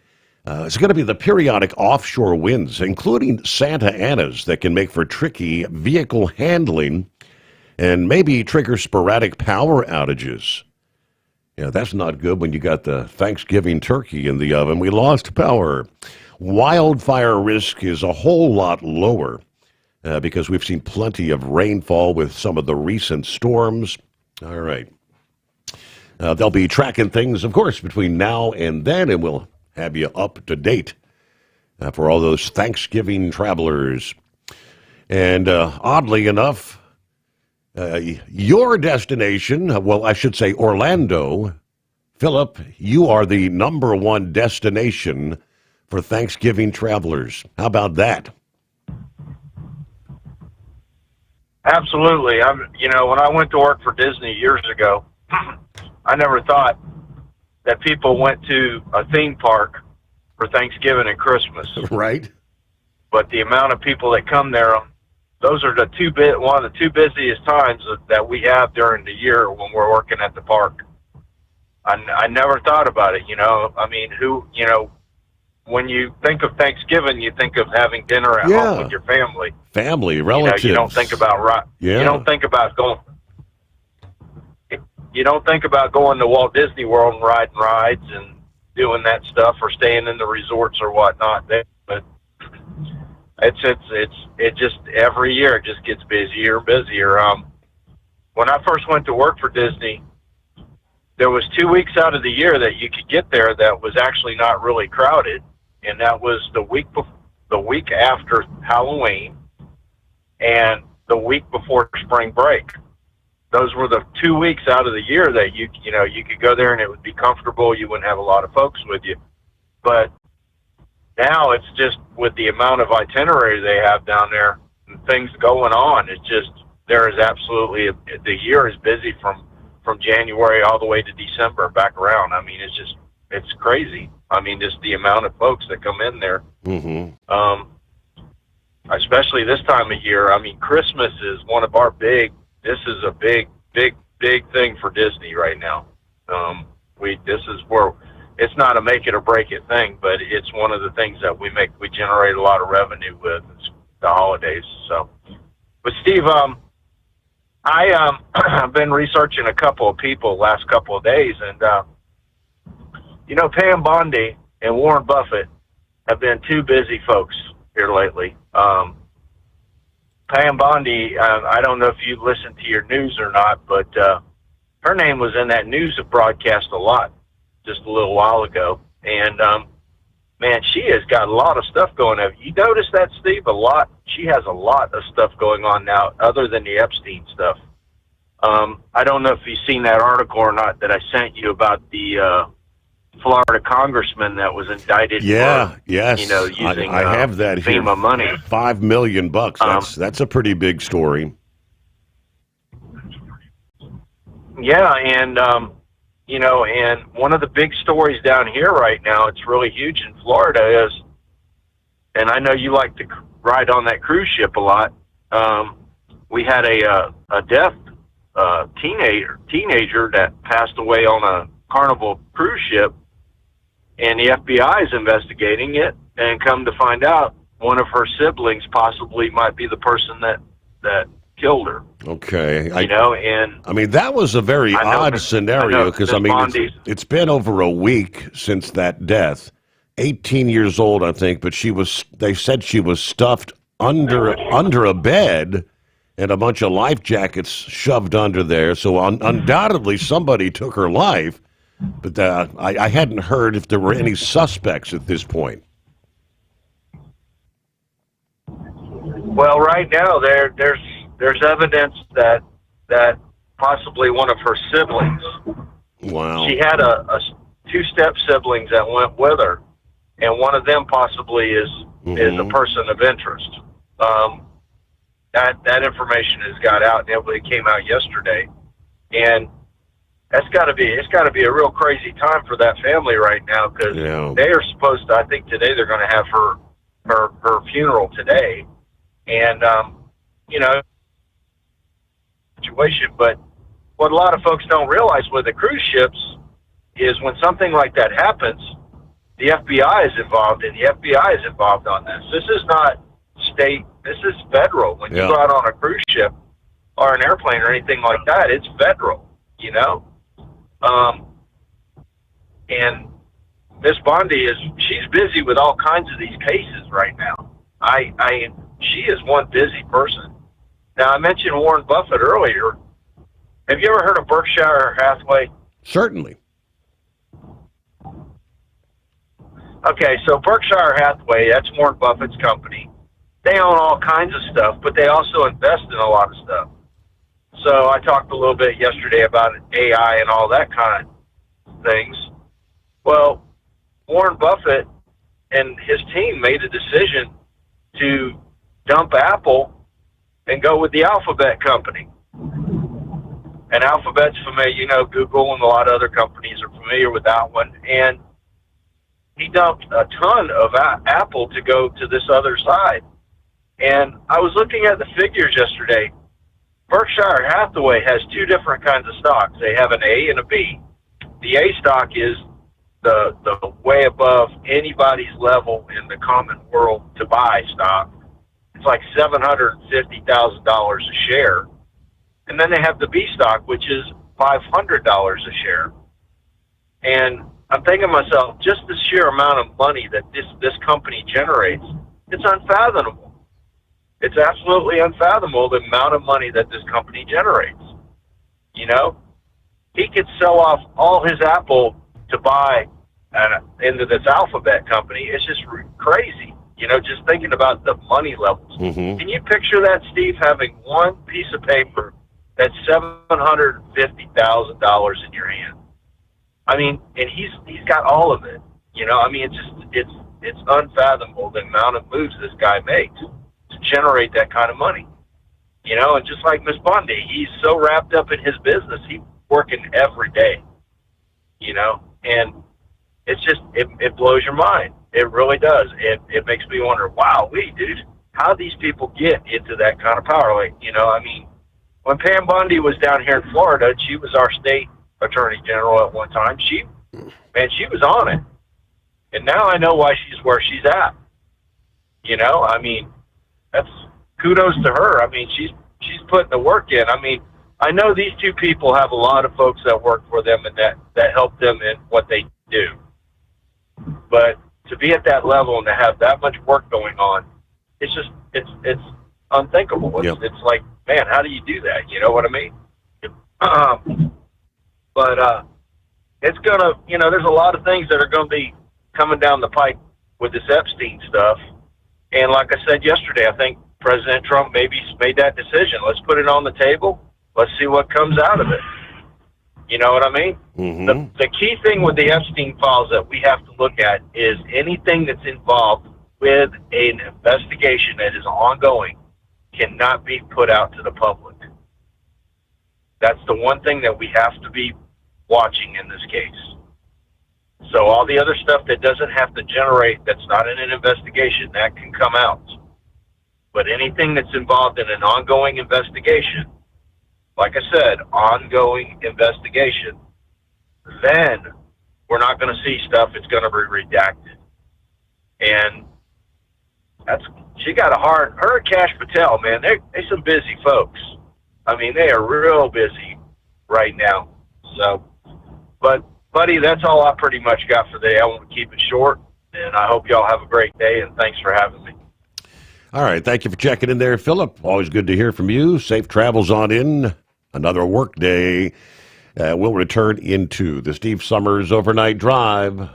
is going to be the periodic offshore winds, including Santa Anas, that can make for tricky vehicle handling and maybe trigger sporadic power outages. Yeah, that's not good when you got the Thanksgiving turkey in the oven. We lost power. Wildfire risk is a whole lot lower because we've seen plenty of rainfall with some of the recent storms. All right. They'll be tracking things, of course, between now and then, and we'll have you up to date for all those Thanksgiving travelers. And oddly enough, your destination, well, I should say Orlando, Philip, you are the number one destination for Thanksgiving travelers. How about that? Absolutely. When I went to work for Disney years ago, I never thought that people went to a theme park for Thanksgiving and Christmas. Right. But the amount of people that come there, those are one of the two busiest times that we have during the year when we're working at the park. I never thought about it, when you think of Thanksgiving, you think of having dinner at home with your family. Family, relatives. You don't think about You don't think about going. You don't think about going to Walt Disney World and riding rides and doing that stuff, or staying in the resorts or whatnot. But it just every year it just gets busier and busier. When I first went to work for Disney, there was 2 weeks out of the year that you could get there that was actually not really crowded, and that was the week after Halloween and the week before spring break. Those were the 2 weeks out of the year that you could go there and it would be comfortable. You wouldn't have a lot of folks with you. But now it's just with the amount of itinerary they have down there and things going on, it's just, there is absolutely, the year is busy from January all the way to December back around. I mean, it's crazy. I mean, just the amount of folks that come in there. Mm-hmm. Especially this time of year. I mean, Christmas is one of our this is a big thing for Disney right now. This is where, it's not a make it or break it thing, but it's one of the things that we generate a lot of revenue with. It's the holidays. So, but Steve, I've been researching a couple of people the last couple of days, and Pam Bondi and Warren Buffett have been two busy folks here lately. Pam Bondi, I don't know if you listen to your news or not, but her name was in that news broadcast a lot just a little while ago. And, man, she has got a lot of stuff going on. You notice that, Steve? A lot. She has a lot of stuff going on now other than the Epstein stuff. I don't know if you've seen that article or not that I sent you about the Florida congressman that was indicted for, using I have that here. FEMA money. $5 million. That's a pretty big story. Yeah, and and one of the big stories down here right now, it's really huge in Florida, is, and I know you like to ride on that cruise ship a lot. We had a death teenager that passed away on a Carnival cruise ship, and the FBI is investigating it, and come to find out, one of her siblings possibly might be the person that killed her. Okay. And I mean, that was a very odd scenario, because, it's been over a week since that death. 18 years old, I think, but they said she was stuffed under a bed and a bunch of life jackets shoved under there. So undoubtedly somebody took her life, but I hadn't heard if there were any suspects at this point. Well, right now there's evidence that possibly one of her siblings. Wow. She had a two-step siblings that went with her, and one of them possibly is a person of interest. That information has got out, and it came out yesterday, and it's got to be a real crazy time for that family right now, because they are supposed to. I think today they're going to have her funeral today, and situation. But what a lot of folks don't realize with the cruise ships is when something like that happens, the FBI is involved, and the FBI is involved on this. This is not state. This is federal. When you go out on a cruise ship or an airplane or anything like that, it's federal, and Miss Bondi she's busy with all kinds of these cases right now. She is one busy person. Now, I mentioned Warren Buffett earlier. Have you ever heard of Berkshire Hathaway? Certainly. Okay, so Berkshire Hathaway, that's Warren Buffett's company. They own all kinds of stuff, but they also invest in a lot of stuff. So I talked a little bit yesterday about AI and all that kind of things. Well, Warren Buffett and his team made a decision to dump Apple and go with the Alphabet company. And Alphabet's familiar, Google and a lot of other companies are familiar with that one. And he dumped a ton of Apple to go to this other side. And I was looking at the figures yesterday. Berkshire Hathaway has two different kinds of stocks. They have an A and a B. The A stock is the way above anybody's level in the common world to buy stock. It's like $750,000 a share. And then they have the B stock, which is $500 a share. And I'm thinking to myself, just the sheer amount of money that this company generates, it's unfathomable. It's absolutely unfathomable, the amount of money that this company generates. He could sell off all his Apple to buy into this Alphabet company. It's just crazy. Just thinking about the money levels. Can you picture that, Steve, having one piece of paper that's $750,000 in your hand? I mean, and he's got all of it. It's unfathomable the amount of moves this guy makes to generate that kind of money. And just like Miss Bondi, he's so wrapped up in his business, he's working every day. And it's just it blows your mind. It really does. It makes me wonder, wow, dude, how these people get into that kind of power. When Pam Bondi was down here in Florida, she was our state attorney general at one time. She was on it. And now I know why she's where she's at. That's kudos to her. She's putting the work in. I know these two people have a lot of folks that work for them and that help them in what they do. But to be at that level and to have that much work going on, it's just, it's unthinkable. It's like, man, how do you do that? You know what I mean? But it's going to, there's a lot of things that are going to be coming down the pike with this Epstein stuff. And like I said yesterday, I think President Trump maybe made that decision. Let's put it on the table. Let's see what comes out of it. You know what I mean? Mm-hmm. The key thing with the Epstein files that we have to look at is anything that's involved with an investigation that is ongoing cannot be put out to the public. That's the one thing that we have to be watching in this case. So all the other stuff that doesn't have to generate, that's not in an investigation, that can come out. But anything that's involved in an ongoing investigation, like I said, ongoing investigation, then we're not going to see stuff. It's going to be redacted. And she got her and Kash Patel, man, they're some busy folks. I mean, they are real busy right now. So, but buddy, that's all I pretty much got for today. I want to keep it short, and I hope y'all have a great day, and thanks for having me. All right. Thank you for checking in there, Philip. Always good to hear from you. Safe travels on in. Another work day. We'll return into the Steve Sommers Overnight Drive.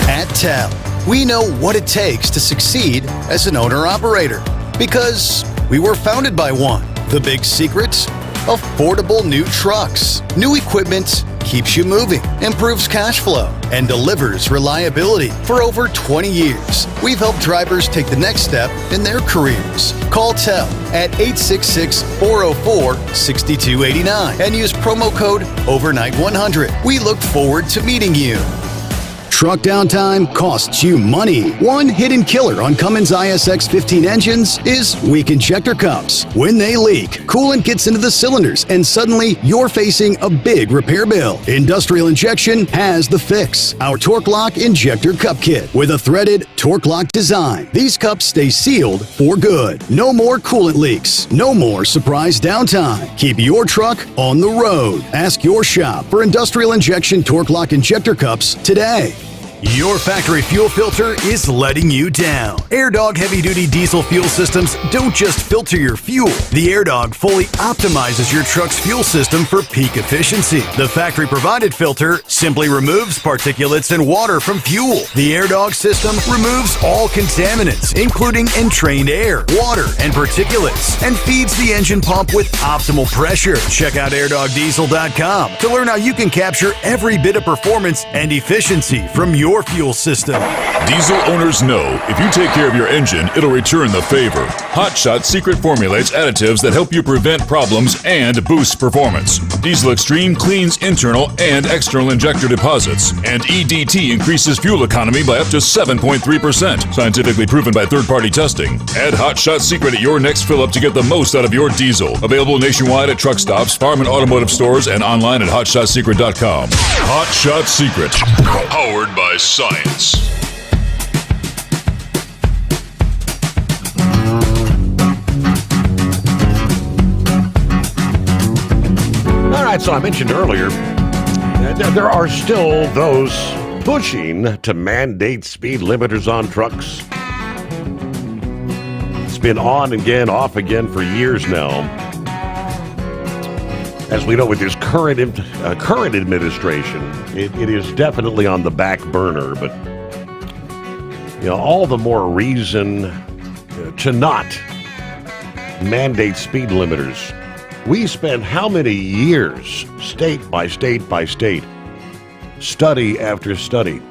At TEL, we know what it takes to succeed as an owner-operator because we were founded by one. The big secret? Affordable new trucks. New equipment keeps you moving, improves cash flow, and delivers reliability. For over 20 years, we've helped drivers take the next step in their careers. Call TEL at 866-404-6289 and use promo code OVERNIGHT100. We look forward to meeting you. Truck downtime costs you money. One hidden killer on Cummins ISX 15 engines is weak injector cups. When they leak, coolant gets into the cylinders and suddenly you're facing a big repair bill. Industrial Injection has the fix. Our Torque Lock Injector Cup Kit with a threaded Torque Lock design. These cups stay sealed for good. No more coolant leaks. No more surprise downtime. Keep your truck on the road. Ask your shop for Industrial Injection Torque Lock Injector Cups today. Your factory fuel filter is letting you down. AirDog heavy-duty diesel fuel systems don't just filter your fuel. The AirDog fully optimizes your truck's fuel system for peak efficiency. The factory-provided filter simply removes particulates and water from fuel. The AirDog system removes all contaminants, including entrained air, water, and particulates, and feeds the engine pump with optimal pressure. Check out airdogdiesel.com to learn how you can capture every bit of performance and efficiency from your fuel system. Diesel owners know if you take care of your engine, it'll return the favor. Hot Shot secret formulates additives that help you prevent problems and boost performance. Diesel Extreme cleans internal and external injector deposits, and EDT increases fuel economy by up to 7.3%, scientifically proven by third-party testing. Add Hot Shot secret at your next fill-up to get the most out of your diesel. Available nationwide at truck stops, farm and automotive stores, and online at hotshotsecret.com. Hot Shot Secret, powered by science. All right, so I mentioned earlier that there are still those pushing to mandate speed limiters on trucks. It's been on again, off again for years now. As we know, with this current administration, it is definitely on the back burner. But all the more reason to not mandate speed limiters. We spent how many years, state by state by state, study after study,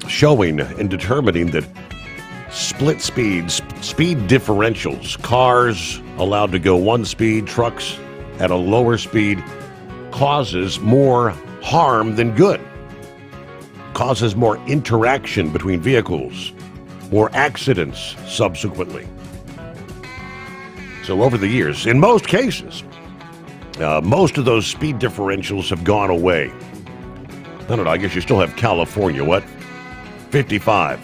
showing and determining that split speeds, speed differentials, cars allowed to go one speed, trucks at a lower speed, causes more harm than good, causes more interaction between vehicles, more accidents subsequently. So over the years, in most cases, most of those speed differentials have gone away. I don't know, I guess you still have California, 55.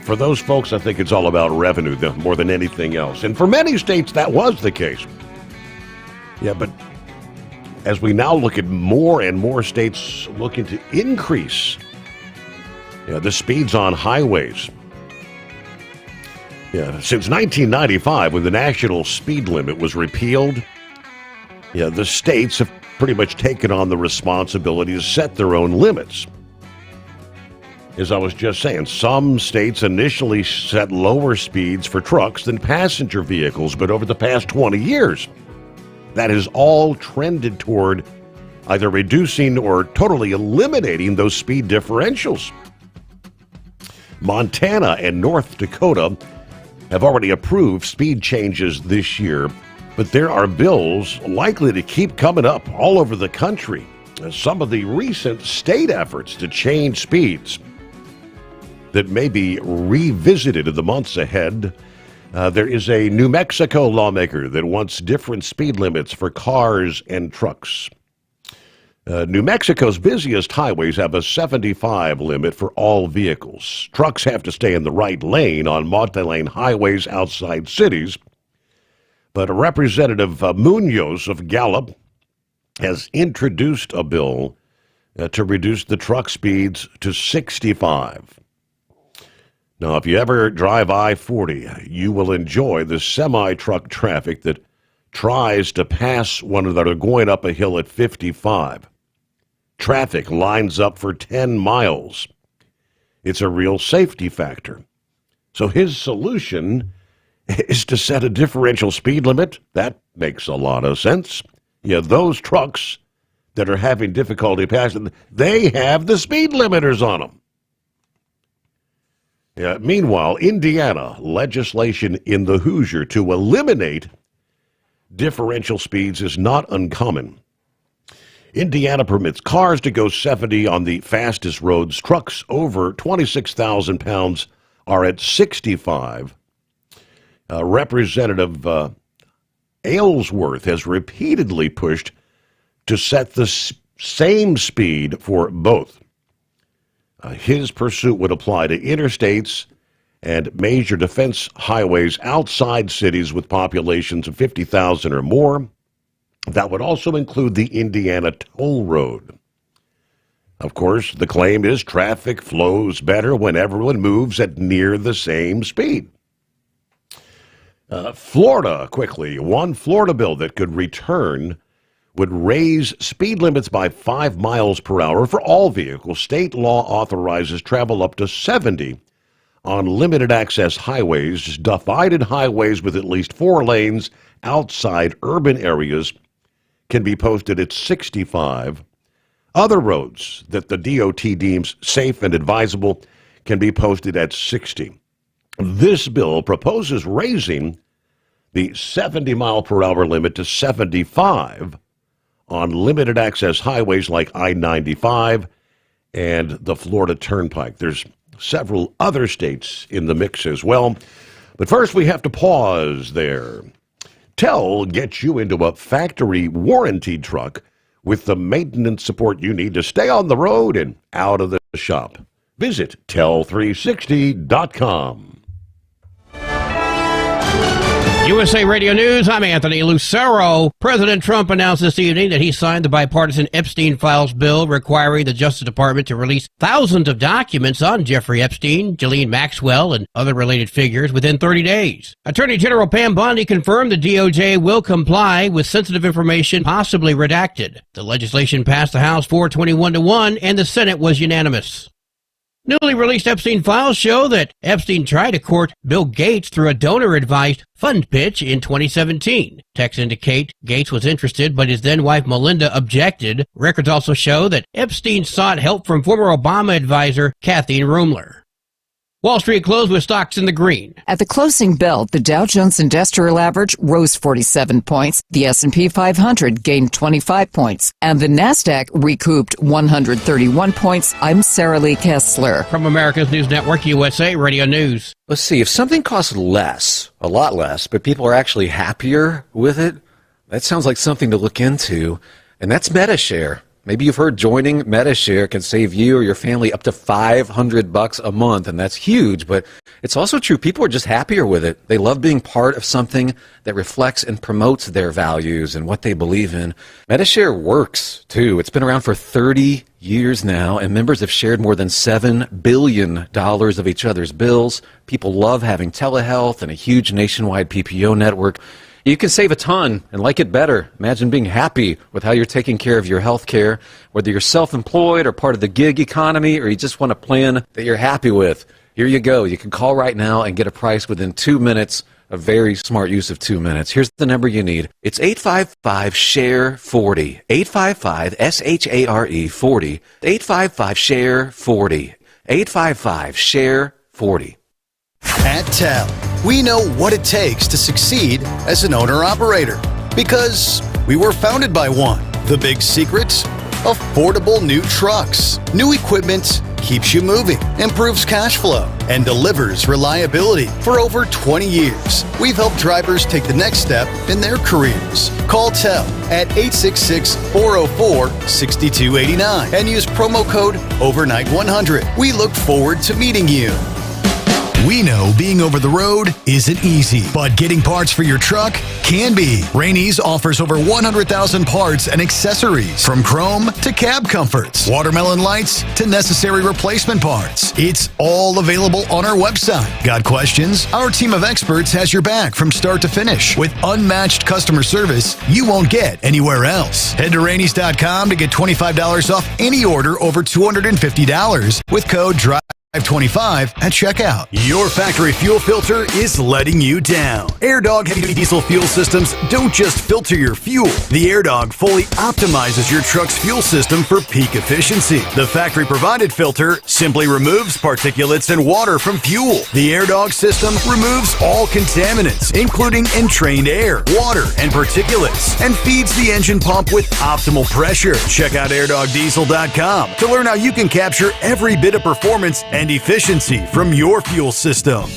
For those folks, I think it's all about revenue more than anything else. And for many states, that was the case. Yeah, but as we now look at more and more states looking to increase the speeds on highways. Yeah, since 1995, when the national speed limit was repealed, the states have pretty much taken on the responsibility to set their own limits. As I was just saying, some states initially set lower speeds for trucks than passenger vehicles, but over the past 20 years, that has all trended toward either reducing or totally eliminating those speed differentials. Montana and North Dakota have already approved speed changes this year, but there are bills likely to keep coming up all over the country. Some of the recent state efforts to change speeds that may be revisited in the months ahead. There is a New Mexico lawmaker that wants different speed limits for cars and trucks. New Mexico's busiest highways have a 75 limit for all vehicles. Trucks have to stay in the right lane on multi-lane highways outside cities. But Representative Munoz of Gallup has introduced a bill to reduce the truck speeds to 65. Now, if you ever drive I-40, you will enjoy the semi-truck traffic that tries to pass one another going up a hill at 55. Traffic lines up for 10 miles. It's a real safety factor. So his solution is to set a differential speed limit. That makes a lot of sense. Those trucks that are having difficulty passing, they have the speed limiters on them. Meanwhile, Indiana legislation in the Hoosier to eliminate differential speeds is not uncommon. Indiana permits cars to go 70 on the fastest roads. Trucks over 26,000 pounds are at 65. Representative Aylesworth has repeatedly pushed to set the same speed for both. His pursuit would apply to interstates and major defense highways outside cities with populations of 50,000 or more. That would also include the Indiana Toll Road. Of course, the claim is traffic flows better when everyone moves at near the same speed. Florida, quickly. One Florida bill that could return would raise speed limits by 5 miles per hour for all vehicles. State law authorizes travel up to 70 on limited access highways, divided highways with at least 4 lanes outside urban areas can be posted at 65. Other roads that the DOT deems safe and advisable can be posted at 60. This bill proposes raising the 70-mile-per-hour limit to 75 on limited access highways like I-95 and the Florida Turnpike. There's several other states in the mix as well. But first, we have to pause there. Tell gets you into a factory warranty truck with the maintenance support you need to stay on the road and out of the shop. Visit tell360.com. USA Radio News, I'm Anthony Lucero. President Trump announced this evening that he signed the bipartisan Epstein Files bill requiring the Justice Department to release thousands of documents on Jeffrey Epstein, Ghislaine Maxwell, and other related figures within 30 days. Attorney General Pam Bondi confirmed the DOJ will comply with sensitive information possibly redacted. The legislation passed the House 421-1, and the Senate was unanimous. Newly released Epstein files show that Epstein tried to court Bill Gates through a donor-advised fund pitch in 2017. Texts indicate Gates was interested, but his then-wife Melinda objected. Records also show that Epstein sought help from former Obama advisor Kathy Rumler. Wall Street closed with stocks in the green. At the closing bell, the Dow Jones Industrial Average rose 47 points, the S&P 500 gained 25 points, and the Nasdaq recouped 131 points. I'm Sarah Lee Kessler. From America's News Network, USA Radio News. Let's see, if something costs less, a lot less, but people are actually happier with it, that sounds like something to look into, and that's MetaShare. Maybe you've heard joining MediShare can save you or your family up to $500 a month, and that's huge, but it's also true. People are just happier with it. They love being part of something that reflects and promotes their values and what they believe in. MediShare works, too. It's been around for 30 years now, and members have shared more than $7 billion of each other's bills. People love having telehealth and a huge nationwide PPO network. You can save a ton and like it better. Imagine being happy with how you're taking care of your health care, whether you're self-employed or part of the gig economy, or you just want a plan that you're happy with. Here you go. You can call right now and get a price within 2 minutes. A very smart use of 2 minutes. Here's the number you need. It's 855-SHARE-40. 855-SHARE-40. 855-SHARE-40. 855-SHARE-40. At TEL, we know what it takes to succeed as an owner-operator because we were founded by one. The big secret? Affordable new trucks. New equipment keeps you moving, improves cash flow, and delivers reliability. For over 20 years, we've helped drivers take the next step in their careers. Call TEL at 866-404-6289 and use promo code OVERNIGHT100. We look forward to meeting you. We know being over the road isn't easy, but getting parts for your truck can be. Rainey's offers over 100,000 parts and accessories, from chrome to cab comforts, watermelon lights to necessary replacement parts. It's all available on our website. Got questions? Our team of experts has your back from start to finish with unmatched customer service you won't get anywhere else. Head to Rainey's.com to get $25 off any order over $250 with code DRIVE25 at checkout. Your factory fuel filter is letting you down. AirDog heavy-duty diesel fuel systems don't just filter your fuel. The AirDog fully optimizes your truck's fuel system for peak efficiency. The factory-provided filter simply removes particulates and water from fuel. The AirDog system removes all contaminants, including entrained air, water, and particulates, and feeds the engine pump with optimal pressure. Check out airdogdiesel.com to learn how you can capture every bit of performance and efficiency from your fuel system.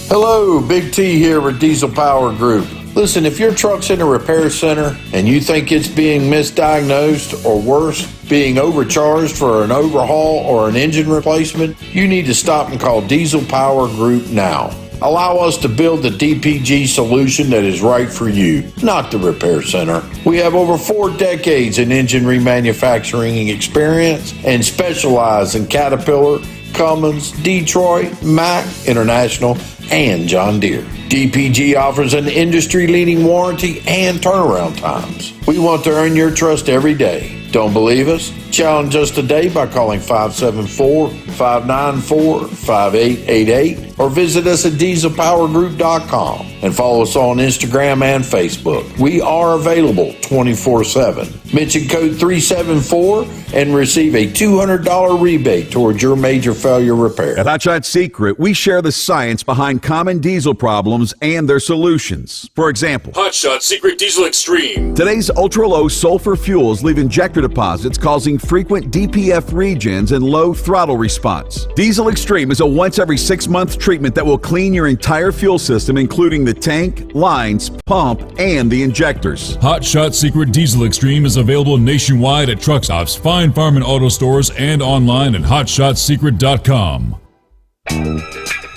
Hello, Big T here with Diesel Power Group. Listen, if your truck's in a repair center and you think it's being misdiagnosed or worse, being overcharged for an overhaul or an engine replacement, you need to stop and call Diesel Power Group now. Allow us to build the DPG solution that is right for you, not the repair center. We have over 4 decades in engine remanufacturing experience and specialize in Caterpillar, Cummins, Detroit, Mack, International, and John Deere. DPG offers an industry-leading warranty and turnaround times. We want to earn your trust every day. Don't believe us? Challenge us today by calling 574-594-5888 or visit us at dieselpowergroup.com and follow us on Instagram and Facebook. We are available 24/7. Mention code 374 and receive a $200 rebate towards your major failure repair. At Hot Shot Secret, we share the science behind common diesel problems and their solutions. For example, Hot Shot Secret Diesel Extreme. Today's ultra-low sulfur fuels leave injector deposits causing frequent DPF regens and low throttle response. Diesel Extreme is a once every 6-month treatment that will clean your entire fuel system, including the tank, lines, pump, and the injectors. Hot Shot Secret Diesel Extreme is available nationwide at truck stops, Fine Farm and auto stores, and online at hotshotsecret.com.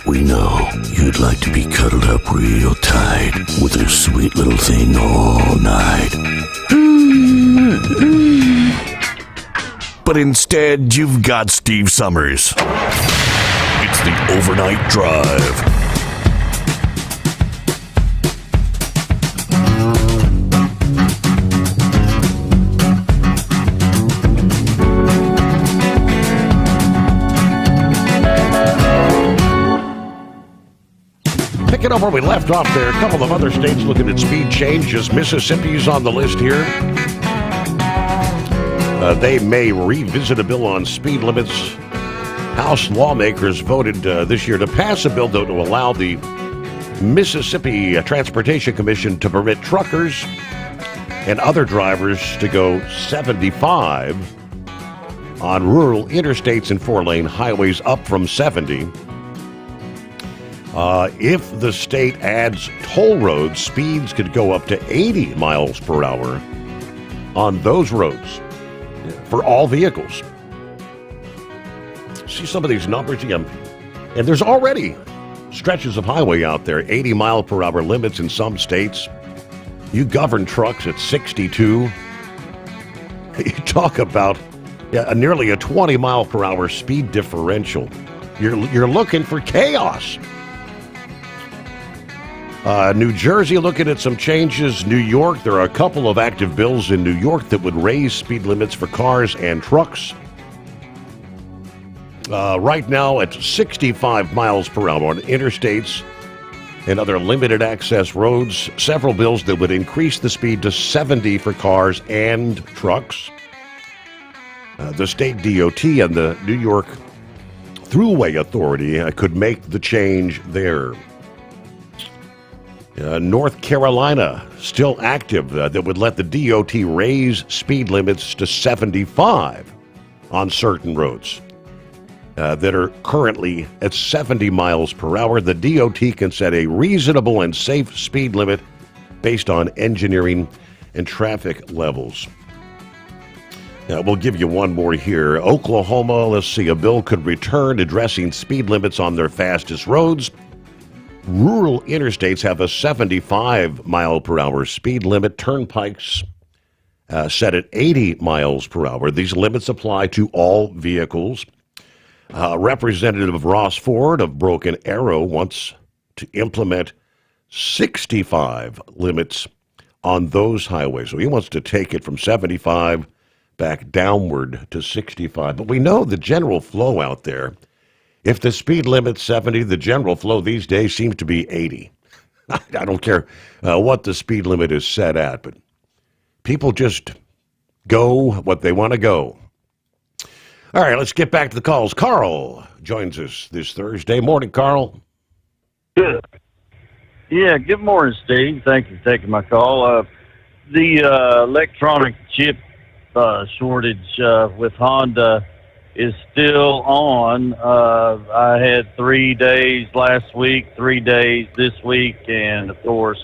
We know you'd like to be cuddled up real tight with a sweet little thing all night. But instead, you've got Steve Summers. It's the Overnight Drive. Picking up where we left off there, a couple of other states looking at speed changes. Mississippi's on the list here. They may revisit a bill on speed limits. House lawmakers voted this year to pass a bill, though, to allow the Mississippi Transportation Commission to permit truckers and other drivers to go 75 on rural interstates and 4-lane highways, up from 70. If the state adds toll roads, speeds could go up to 80 miles per hour on those roads. for all vehicles. See some of these numbers again. And there's already stretches of highway out there, 80-mile-per-hour limits in some states. You govern trucks at 62. You talk about nearly a 20-mile-per-hour speed differential. You're looking for chaos. New Jersey looking at some changes. New York, there are a couple of active bills in New York that would raise speed limits for cars and trucks. Right now at 65 miles per hour on interstates and other limited access roads. Several bills that would increase the speed to 70 for cars and trucks. The state DOT and the New York Thruway Authority could make the change there. North Carolina, still active, that would let the DOT raise speed limits to 75 on certain roads that are currently at 70 miles per hour. The DOT can set a reasonable and safe speed limit based on engineering and traffic levels. We'll give you one more here. Oklahoma, let's see, a bill could return addressing speed limits on their fastest roads. Rural interstates have a 75 mile per hour speed limit. Turnpikes set at 80 miles per hour. These limits apply to all vehicles. Representative Ross Ford of Broken Arrow wants to implement 65 limits on those highways. So he wants to take it from 75 back downward to 65. But we know the general flow out there. If the speed limit's 70, the general flow these days seems to be 80. I don't care what the speed limit is set at, but people just go what they want to go. All right, let's get back to the calls. Carl joins us this Thursday. Morning, Carl. Good. Yeah, good morning, Steve. Thank you for taking my call. The electronic chip shortage with Honda is still on. I had 3 days last week, 3 days this week, and of course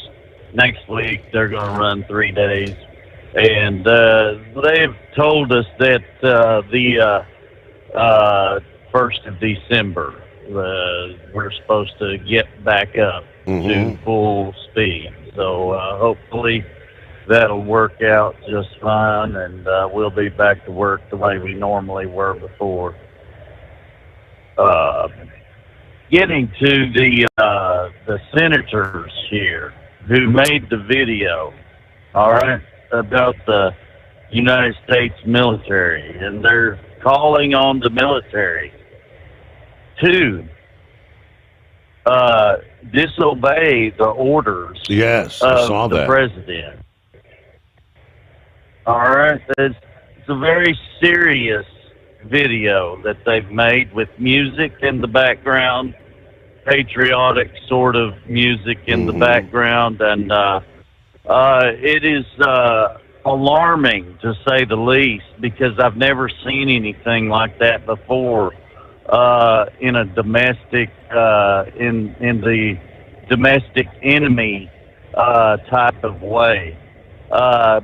next week they're going to run 3 days. And they've told us that the 1st of December we're supposed to get back up to full speed. So hopefully that'll work out just fine, and we'll be back to work the way we normally were before. Getting to the senators here who made the video, all right, about the United States military, and they're calling on the military to disobey the orders of the president. All right, it's a very serious video that they've made with music in the background, patriotic sort of music in the background, and it is alarming to say the least, because I've never seen anything like that before in a domestic in the domestic enemy type of way,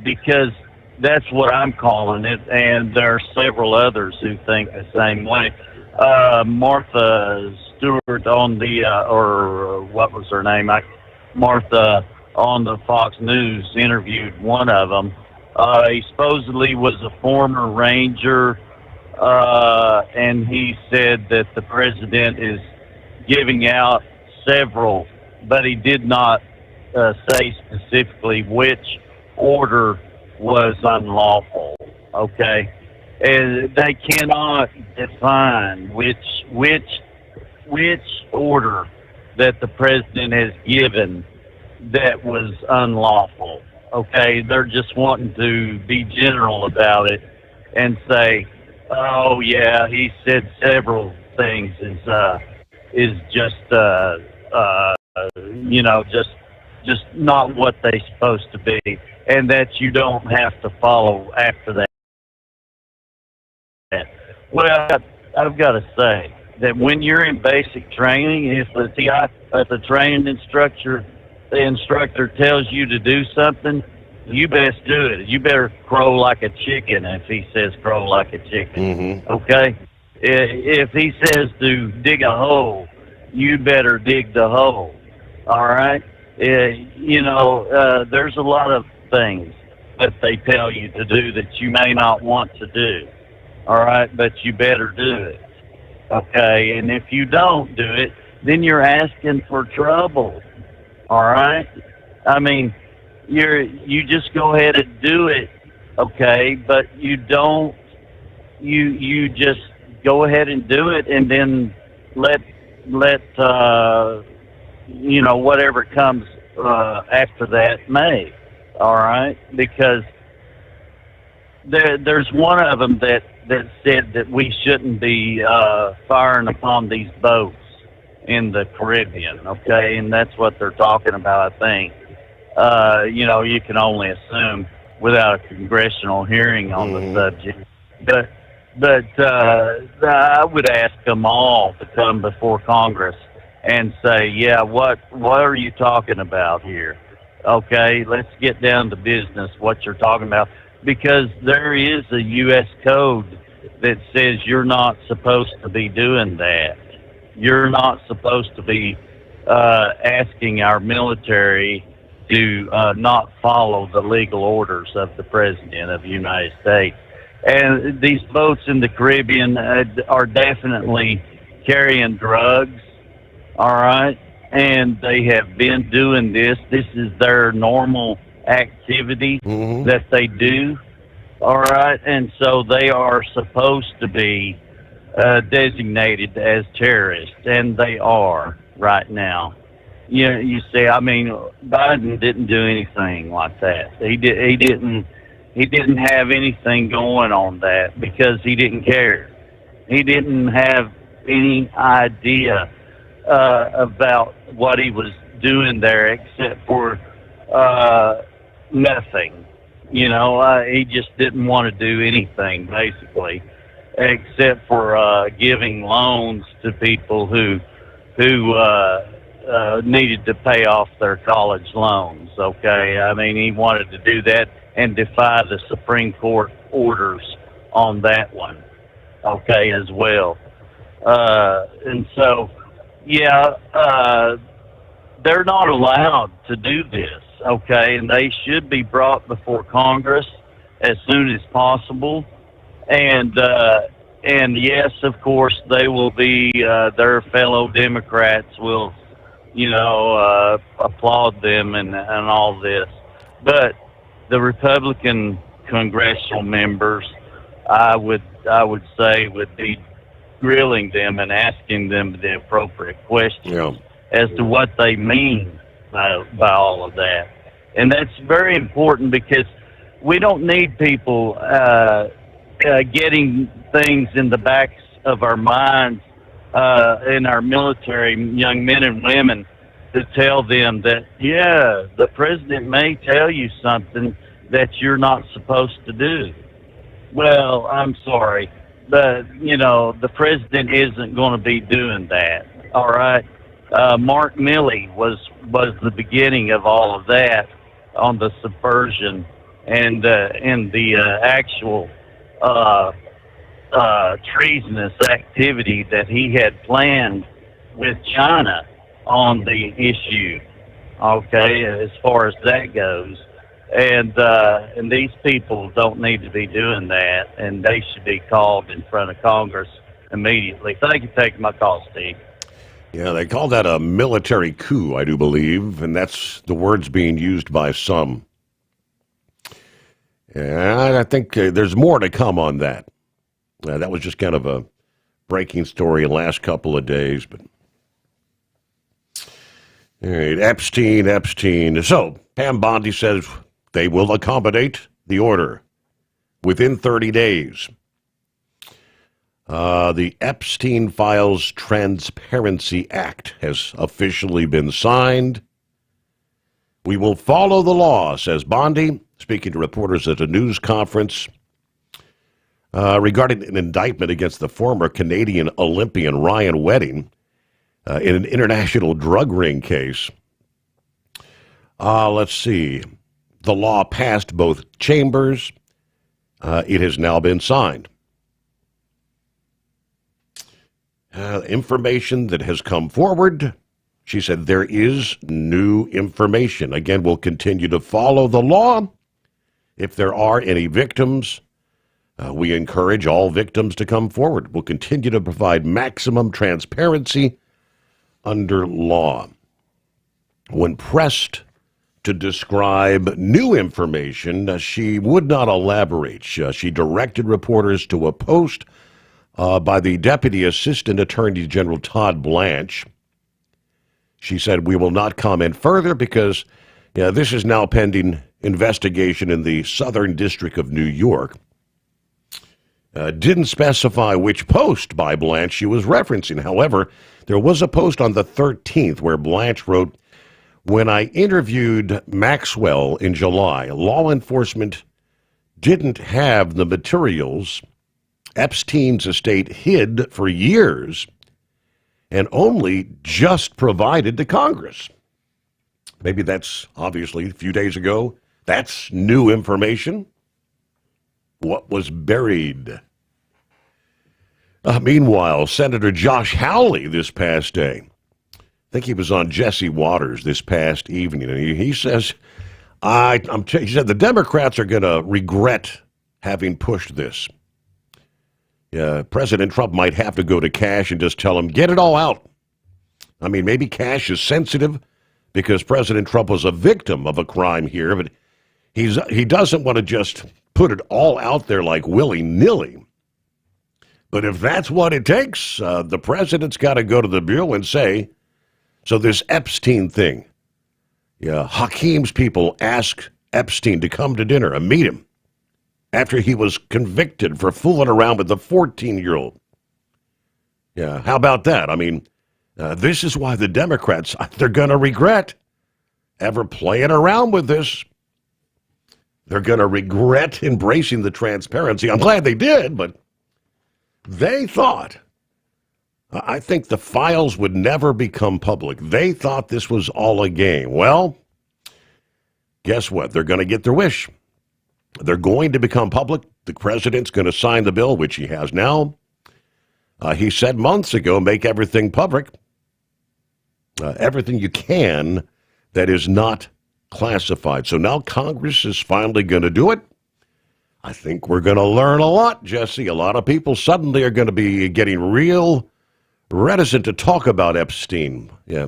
because that's what I'm calling it, and there are several others who think the same way. Martha Stewart on the or what was her name? Martha on the Fox News interviewed one of them. He supposedly was a former Ranger, and he said that the president is giving out several, but he did not say specifically which order was unlawful. Okay, and they cannot define which order that the president has given that was unlawful. Okay, they're just wanting to be general about it and say, "Oh yeah, he said several things is just just not what they're supposed to be, and that you don't have to follow after that." Well, I've got to say that when you're in basic training, if the training instructor tells you to do something, you best do it. You better crow like a chicken if he says crow like a chicken. Okay? If he says to dig a hole, you better dig the hole. All right? There's a lot of things that they tell you to do that you may not want to do. All right? But you better do it. Okay? And if you don't do it, then you're asking for trouble. All right? I mean, you just go ahead and do it, okay? But you don't. You just go ahead and do it, and then let whatever comes after that may. All right, because there's one of them that said that we shouldn't be firing upon these boats in the Caribbean, okay? And that's what they're talking about, I think. You can only assume without a congressional hearing on the subject. But I would ask them all to come before Congress and say, yeah, what are you talking about here? Okay, let's get down to business, what you're talking about. Because there is a U.S. code that says you're not supposed to be doing that. You're not supposed to be asking our military to not follow the legal orders of the President of the United States. And these boats in the Caribbean are definitely carrying drugs, all right? And they have been doing this. This is their normal activity that they do, all right? And so they are supposed to be designated as terrorists, and they are right now. You see, I mean, Biden didn't do anything like that. He didn't have anything going on that because he didn't care. He didn't have any idea about what he was doing there except for nothing. He just didn't want to do anything basically, except for giving loans to people who needed to pay off their college loans, okay? I mean, he wanted to do that and defy the Supreme Court orders on that one, okay, as well. And so, they're not allowed to do this, okay? And they should be brought before Congress as soon as possible. And yes, of course, they will be, their fellow Democrats will, applaud them and all this. But the Republican congressional members, I would say, would be grilling them and asking them the appropriate questions as to what they mean by all of that. And that's very important because we don't need people getting things in the backs of our minds in our military, young men and women, to tell them that, the president may tell you something that you're not supposed to do. Well, I'm sorry, but, the president isn't going to be doing that, all right? Mark Milley was the beginning of all of that on the subversion and the actual treasonous activity that he had planned with China on the issue, okay, as far as that goes. And these people don't need to be doing that, and they should be called in front of Congress immediately. Thank you for taking my call, Steve. Yeah, they call that a military coup, I do believe, and that's the words being used by some. And I think there's more to come on that. That was just kind of a breaking story in the last couple of days. But all right, Epstein. So Pam Bondi says they will accommodate the order within 30 days. The Epstein Files Transparency Act has officially been signed. We will follow the law, says Bondi, speaking to reporters at a news conference regarding an indictment against the former Canadian Olympian Ryan Wedding in an international drug ring case. Let's see. The law passed both chambers. It has now been signed. Information that has come forward. She said there is new information. Again, we'll continue to follow the law. If there are any victims, we encourage all victims to come forward. We'll continue to provide maximum transparency under law. When pressed to describe new information, she would not elaborate. She directed reporters to a post by the Deputy Assistant Attorney General Todd Blanche. She said, "We will not comment further because this is now pending investigation in the Southern District of New York." Didn't specify which post by Blanche she was referencing. However, there was a post on the 13th where Blanche wrote, "When I interviewed Maxwell in July, law enforcement didn't have the materials Epstein's estate hid for years and only just provided to Congress." Maybe that's obviously a few days ago. That's new information. What was buried? Meanwhile, Senator Josh Hawley this past day, I think he was on Jesse Waters this past evening, and he says, he said the Democrats are going to regret having pushed this. President Trump might have to go to Kash and just tell him, get it all out. I mean, maybe Kash is sensitive because President Trump was a victim of a crime here, but he doesn't want to just put it all out there like willy-nilly. But if that's what it takes, the president's got to go to the Bureau and say, so this Epstein thing, Hakeem's people asked Epstein to come to dinner and meet him after he was convicted for fooling around with the 14-year-old. Yeah, how about that? I mean, this is why the Democrats, they're going to regret ever playing around with this. They're going to regret embracing the transparency. I'm glad they did, but they thought, I think the files would never become public. They thought this was all a game. Well, guess what? They're going to get their wish. They're going to become public. The president's going to sign the bill, which he has now. He said months ago, make everything public. Everything you can that is not classified. So now Congress is finally going to do it. I think we're going to learn a lot, Jesse. A lot of people suddenly are going to be getting real reticent to talk about Epstein. Yeah.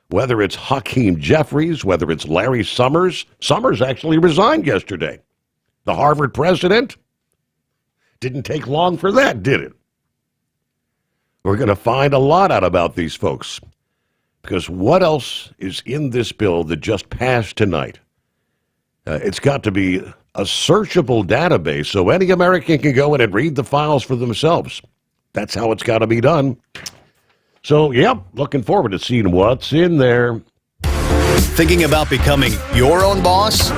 Whether it's Hakeem Jeffries, whether it's Larry Summers. Summers actually resigned yesterday. The Harvard president. Didn't take long for that, did it? We're going to find a lot out about these folks. Because what else is in this bill that just passed tonight? It's got to be a searchable database so any American can go in and read the files for themselves. That's how it's got to be done. So, looking forward to seeing what's in there. Thinking about becoming your own boss?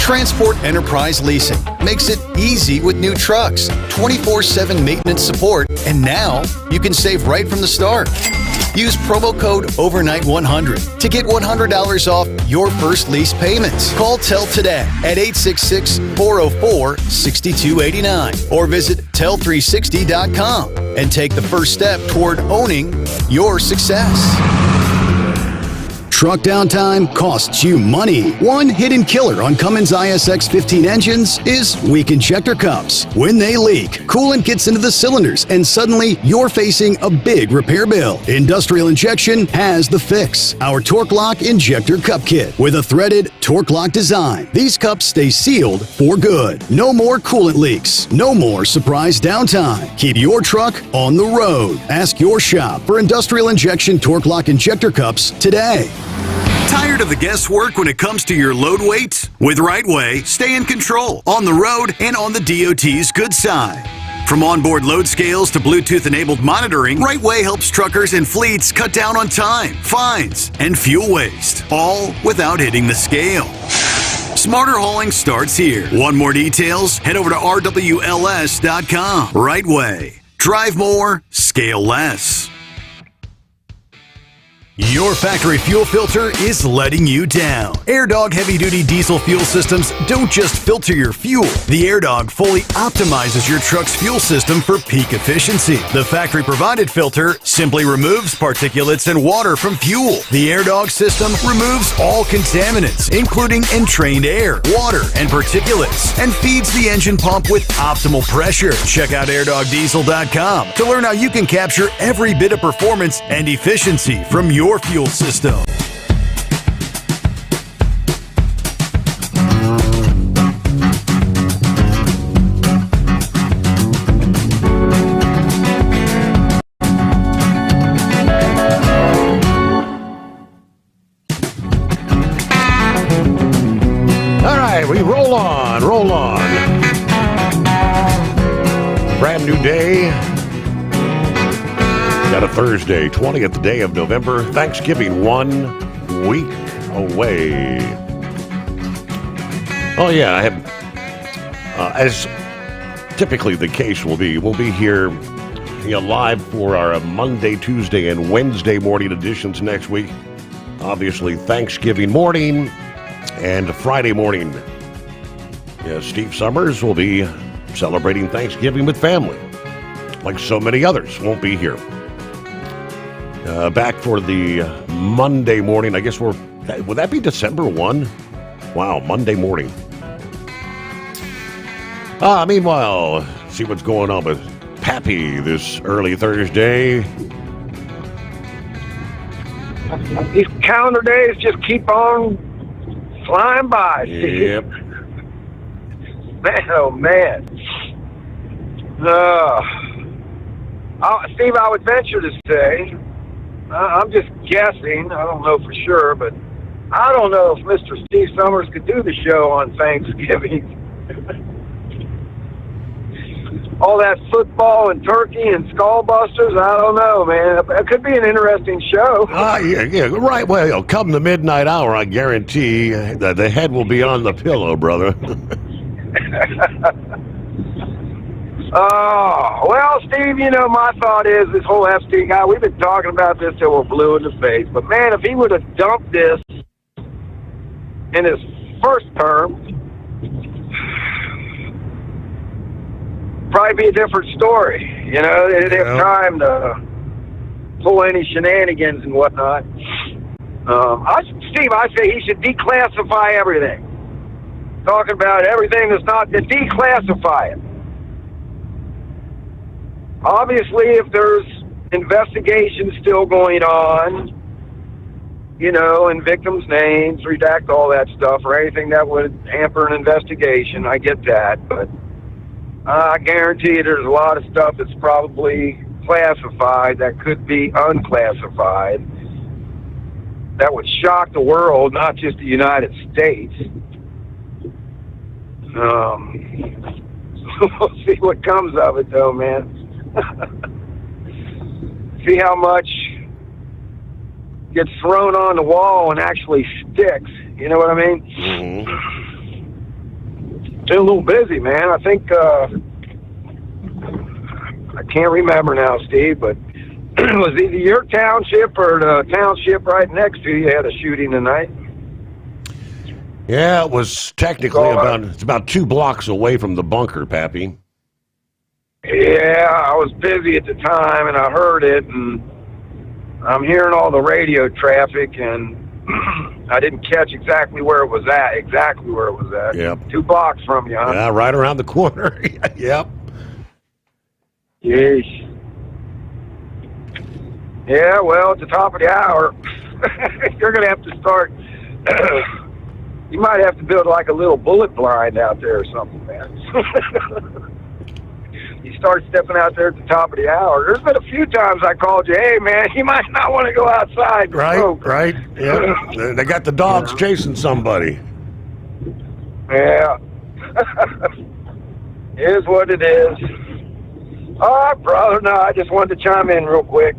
Transport Enterprise Leasing makes it easy with new trucks, 24/7 maintenance support, and now you can save right from the start. Use promo code OVERNIGHT100 to get $100 off your first lease payments. Call TEL today at 866-404-6289 or visit tel360.com and take the first step toward owning your success. Truck downtime costs you money. One hidden killer on Cummins ISX 15 engines is weak injector cups. When they leak, coolant gets into the cylinders and suddenly you're facing a big repair bill. Industrial Injection has the fix. Our Torque Lock Injector Cup Kit with a threaded Torque Lock design. These cups stay sealed for good. No more coolant leaks. No more surprise downtime. Keep your truck on the road. Ask your shop for Industrial Injection Torque Lock Injector Cups today. Tired of the guesswork when it comes to your load weights? With Rightway, stay in control on the road and on the DOT's good side. From onboard load scales to Bluetooth-enabled monitoring, Rightway helps truckers and fleets cut down on time, fines, and fuel waste, all without hitting the scale. Smarter hauling starts here. Want more details? Head over to rwls.com. Rightway. Drive more, scale less. Your factory fuel filter is letting you down. AirDog heavy-duty diesel fuel systems don't just filter your fuel. The AirDog fully optimizes your truck's fuel system for peak efficiency. The factory-provided filter simply removes particulates and water from fuel. The AirDog system removes all contaminants, including entrained air, water, and particulates, and feeds the engine pump with optimal pressure. Check out airdogdiesel.com to learn how you can capture every bit of performance and efficiency from your fuel system. All right, we roll on. Brand new day. Got a Thursday, 20th day of November. Thanksgiving 1 week away. Oh, yeah, I have, as typically the case will be, we'll be here live for our Monday, Tuesday, and Wednesday morning editions next week. Obviously, Thanksgiving morning and Friday morning. Yeah, Steve Sommers will be celebrating Thanksgiving with family, like so many others won't be here. Back for the Monday morning. I guess would that be December 1? Wow, Monday morning. Meanwhile, see what's going on with Pappy this early Thursday. These calendar days just keep on flying by. Yep. Man, oh man. Steve, I would venture to say, I'm just guessing, I don't know for sure, but I don't know if Mr. Steve Sommers could do the show on Thanksgiving. All that football and turkey and skullbusters, I don't know, man. It could be an interesting show. Yeah, right. Well, come the midnight hour, I guarantee that the head will be on the pillow, brother. Oh, well, Steve, my thought is this whole Epstein guy, we've been talking about this till we're blue in the face. But, man, if he would have dumped this in his first term, probably be a different story. They'd have time to pull any shenanigans and whatnot. Steve, I say he should declassify everything. Talking about everything that's not, to declassify it. Obviously, if there's investigations still going on, and victims' names, redact all that stuff, or anything that would hamper an investigation, I get that. But I guarantee you there's a lot of stuff that's probably classified that could be unclassified. That would shock the world, not just the United States. We'll see what comes of it, though, man. See how much gets thrown on the wall and actually sticks. You know what I mean? Mm-hmm. Been a little busy, man. I think I can't remember now, Steve, but it was either your township or the township right next to you had a shooting tonight. Yeah, it was technically about 2 blocks away from the bunker, Pappy. Yeah, I was busy at the time, and I heard it, and I'm hearing all the radio traffic, and I didn't catch exactly where it was at. Yep. 2 blocks from you, huh? Yeah, right around the corner. Yep. Yeesh. Yeah, well, at the top of the hour, you're going to have to start... you might have to build like a little bullet blind out there or something, man. You start stepping out there at the top of the hour. There's been a few times I called you, hey, man, you might not want to go outside. Right. Yeah. They got the dogs chasing somebody. Yeah. It is what it is. All right, brother. No, I just wanted to chime in real quick.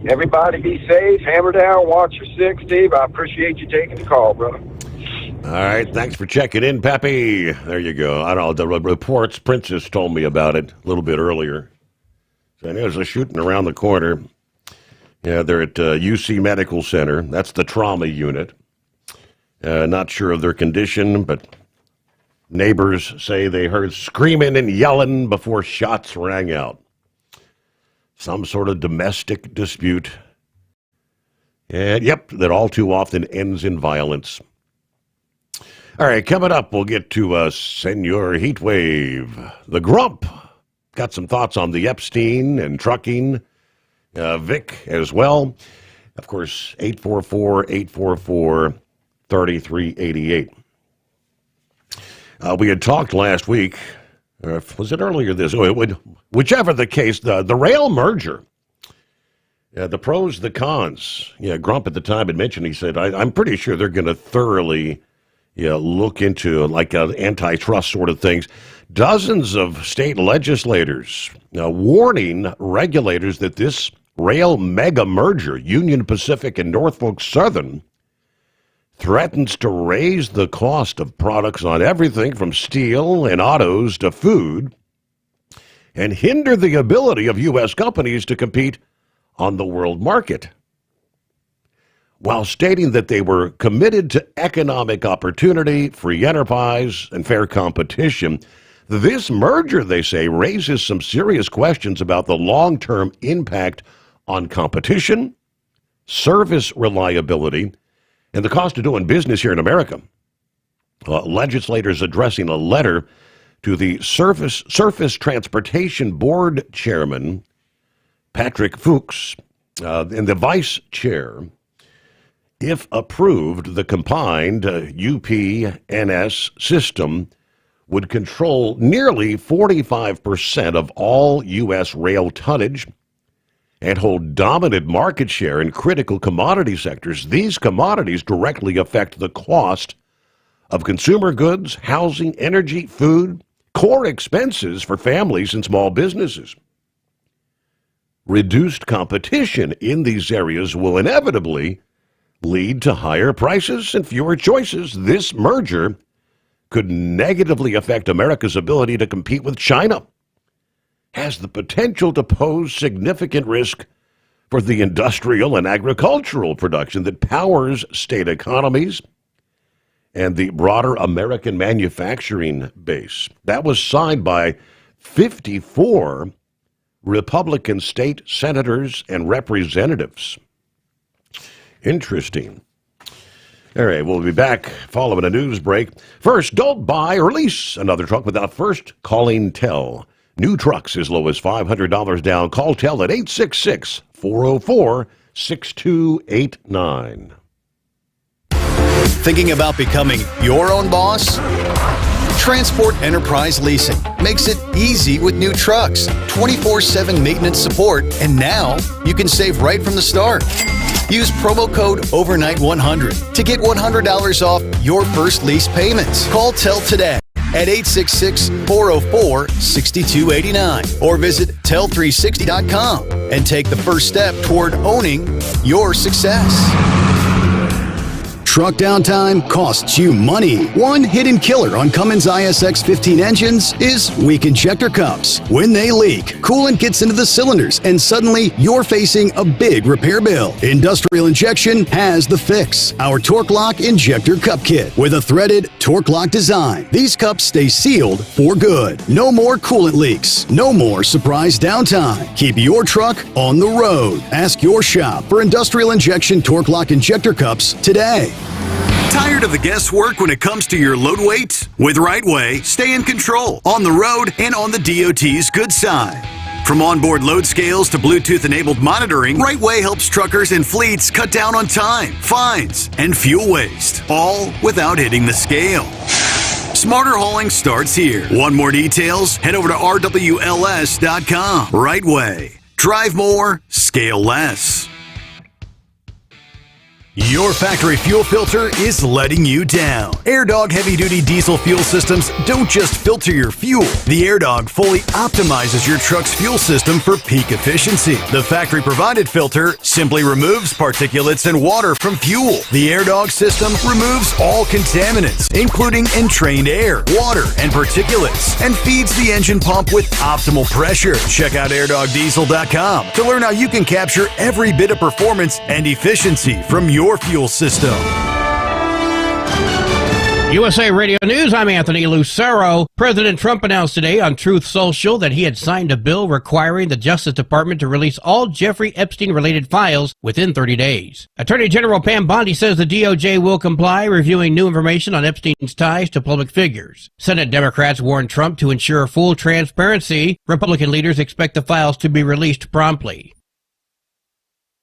Everybody be safe. Hammer down. Watch your six, Steve. I appreciate you taking the call, brother. All right, thanks for checking in, Pappy. There you go. I don't know, the reports, Princess told me about it a little bit earlier. So there's a shooting around the corner. Yeah, they're at UC Medical Center. That's the trauma unit. Not sure of their condition, but neighbors say they heard screaming and yelling before shots rang out. Some sort of domestic dispute. And, yep, that all too often ends in violence. All right, coming up, we'll get to Senor Heatwave. The Grump. Got some thoughts on the Epstein and trucking. Vic as well. Of course, 844-844-3388. We had talked last week, was it earlier this week? Whichever the case, the rail merger. The pros, the cons. Yeah, Grump at the time had mentioned, he said, I'm pretty sure they're going to thoroughly look into like antitrust sort of things. Dozens of state legislators warning regulators that this rail mega merger, Union Pacific and Norfolk Southern, threatens to raise the cost of products on everything from steel and autos to food and hinder the ability of U.S. companies to compete on the world market. While stating that they were committed to economic opportunity, free enterprise, and fair competition, this merger, they say, raises some serious questions about the long-term impact on competition, service reliability, and the cost of doing business here in America. Legislators addressing a letter to the Surface Transportation Board Chairman, Patrick Fuchs, and the Vice Chair. If approved, the combined UP-NS system would control nearly 45% of all U.S. rail tonnage and hold dominant market share in critical commodity sectors. These commodities directly affect the cost of consumer goods, housing, energy, food, core expenses for families and small businesses. Reduced competition in these areas will inevitably lead to higher prices and fewer choices. This merger could negatively affect America's ability to compete with China, has the potential to pose significant risk for the industrial and agricultural production that powers state economies and the broader American manufacturing base. That was signed by 54 Republican state senators and representatives. Interesting. All right, we'll be back following a news break. First, don't buy or lease another truck without first calling TEL. New trucks as low as $500 down. Call TEL at 866-404-6289. Thinking about becoming your own boss? Transport Enterprise Leasing makes it easy with new trucks, 24/7 maintenance support, and now you can save right from the start. Use promo code OVERNIGHT100 to get $100 off your first lease payments. Call TEL today at 866-404-6289 or visit tel360.com and take the first step toward owning your success. Truck downtime costs you money. One hidden killer on Cummins ISX 15 engines is weak injector cups. When they leak, coolant gets into the cylinders and suddenly you're facing a big repair bill. Industrial Injection has the fix. Our Torque Lock Injector Cup Kit with a threaded Torque Lock design. These cups stay sealed for good. No more coolant leaks. No more surprise downtime. Keep your truck on the road. Ask your shop for Industrial Injection Torque Lock Injector Cups today. Tired of the guesswork when it comes to your load weight? With Right Way, stay in control on the road and on the DOT's good side. From onboard load scales to Bluetooth-enabled monitoring, Right Way helps truckers and fleets cut down on time, fines, and fuel waste, all without hitting the scale. Smarter hauling starts here. Want more details? Head over to rwls.com. Right Way. Drive more, scale less. Your factory fuel filter is letting you down. AirDog heavy-duty diesel fuel systems don't just filter your fuel. The AirDog fully optimizes your truck's fuel system for peak efficiency. The factory-provided filter simply removes particulates and water from fuel. The AirDog system removes all contaminants, including entrained air, water, and particulates, and feeds the engine pump with optimal pressure. Check out airdogdiesel.com to learn how you can capture every bit of performance and efficiency from your fuel system. USA Radio News, I'm Anthony Lucero. President Trump announced today on Truth Social that he had signed a bill requiring the Justice Department to release all Jeffrey Epstein-related files within 30 days. Attorney General Pam Bondi says the DOJ will comply, reviewing new information on Epstein's ties to public figures. Senate Democrats warned Trump to ensure full transparency. Republican leaders expect the files to be released promptly.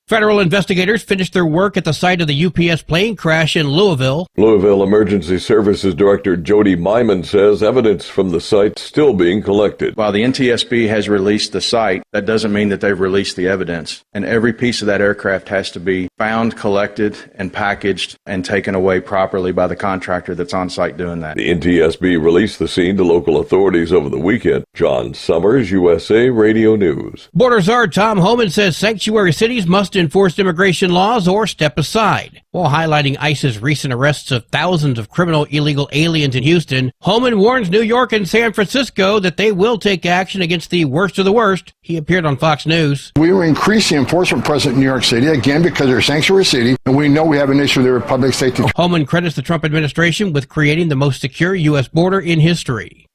Federal investigators finished their work at the site of the UPS plane crash in Louisville. Louisville Emergency Services Director Jody Myman says evidence from the site still being collected. While the NTSB has released the site, that doesn't mean that they've released the evidence. And every piece of that aircraft has to be found, collected, and packaged and taken away properly by the contractor that's on site doing that. The NTSB released the scene to local authorities over the weekend. John Sommers, USA Radio News. Border Czar Tom Homan says sanctuary cities must enforce immigration laws or step aside. While highlighting ICE's recent arrests of thousands of criminal illegal aliens in Houston, Homan warns New York and San Francisco that they will take action against the worst of the worst. He appeared on Fox News. We will increase the enforcement presence in New York City, again, because they're a sanctuary city, and we know we have an issue there with public safety. Homan credits the Trump administration with creating the most secure U.S. border in history.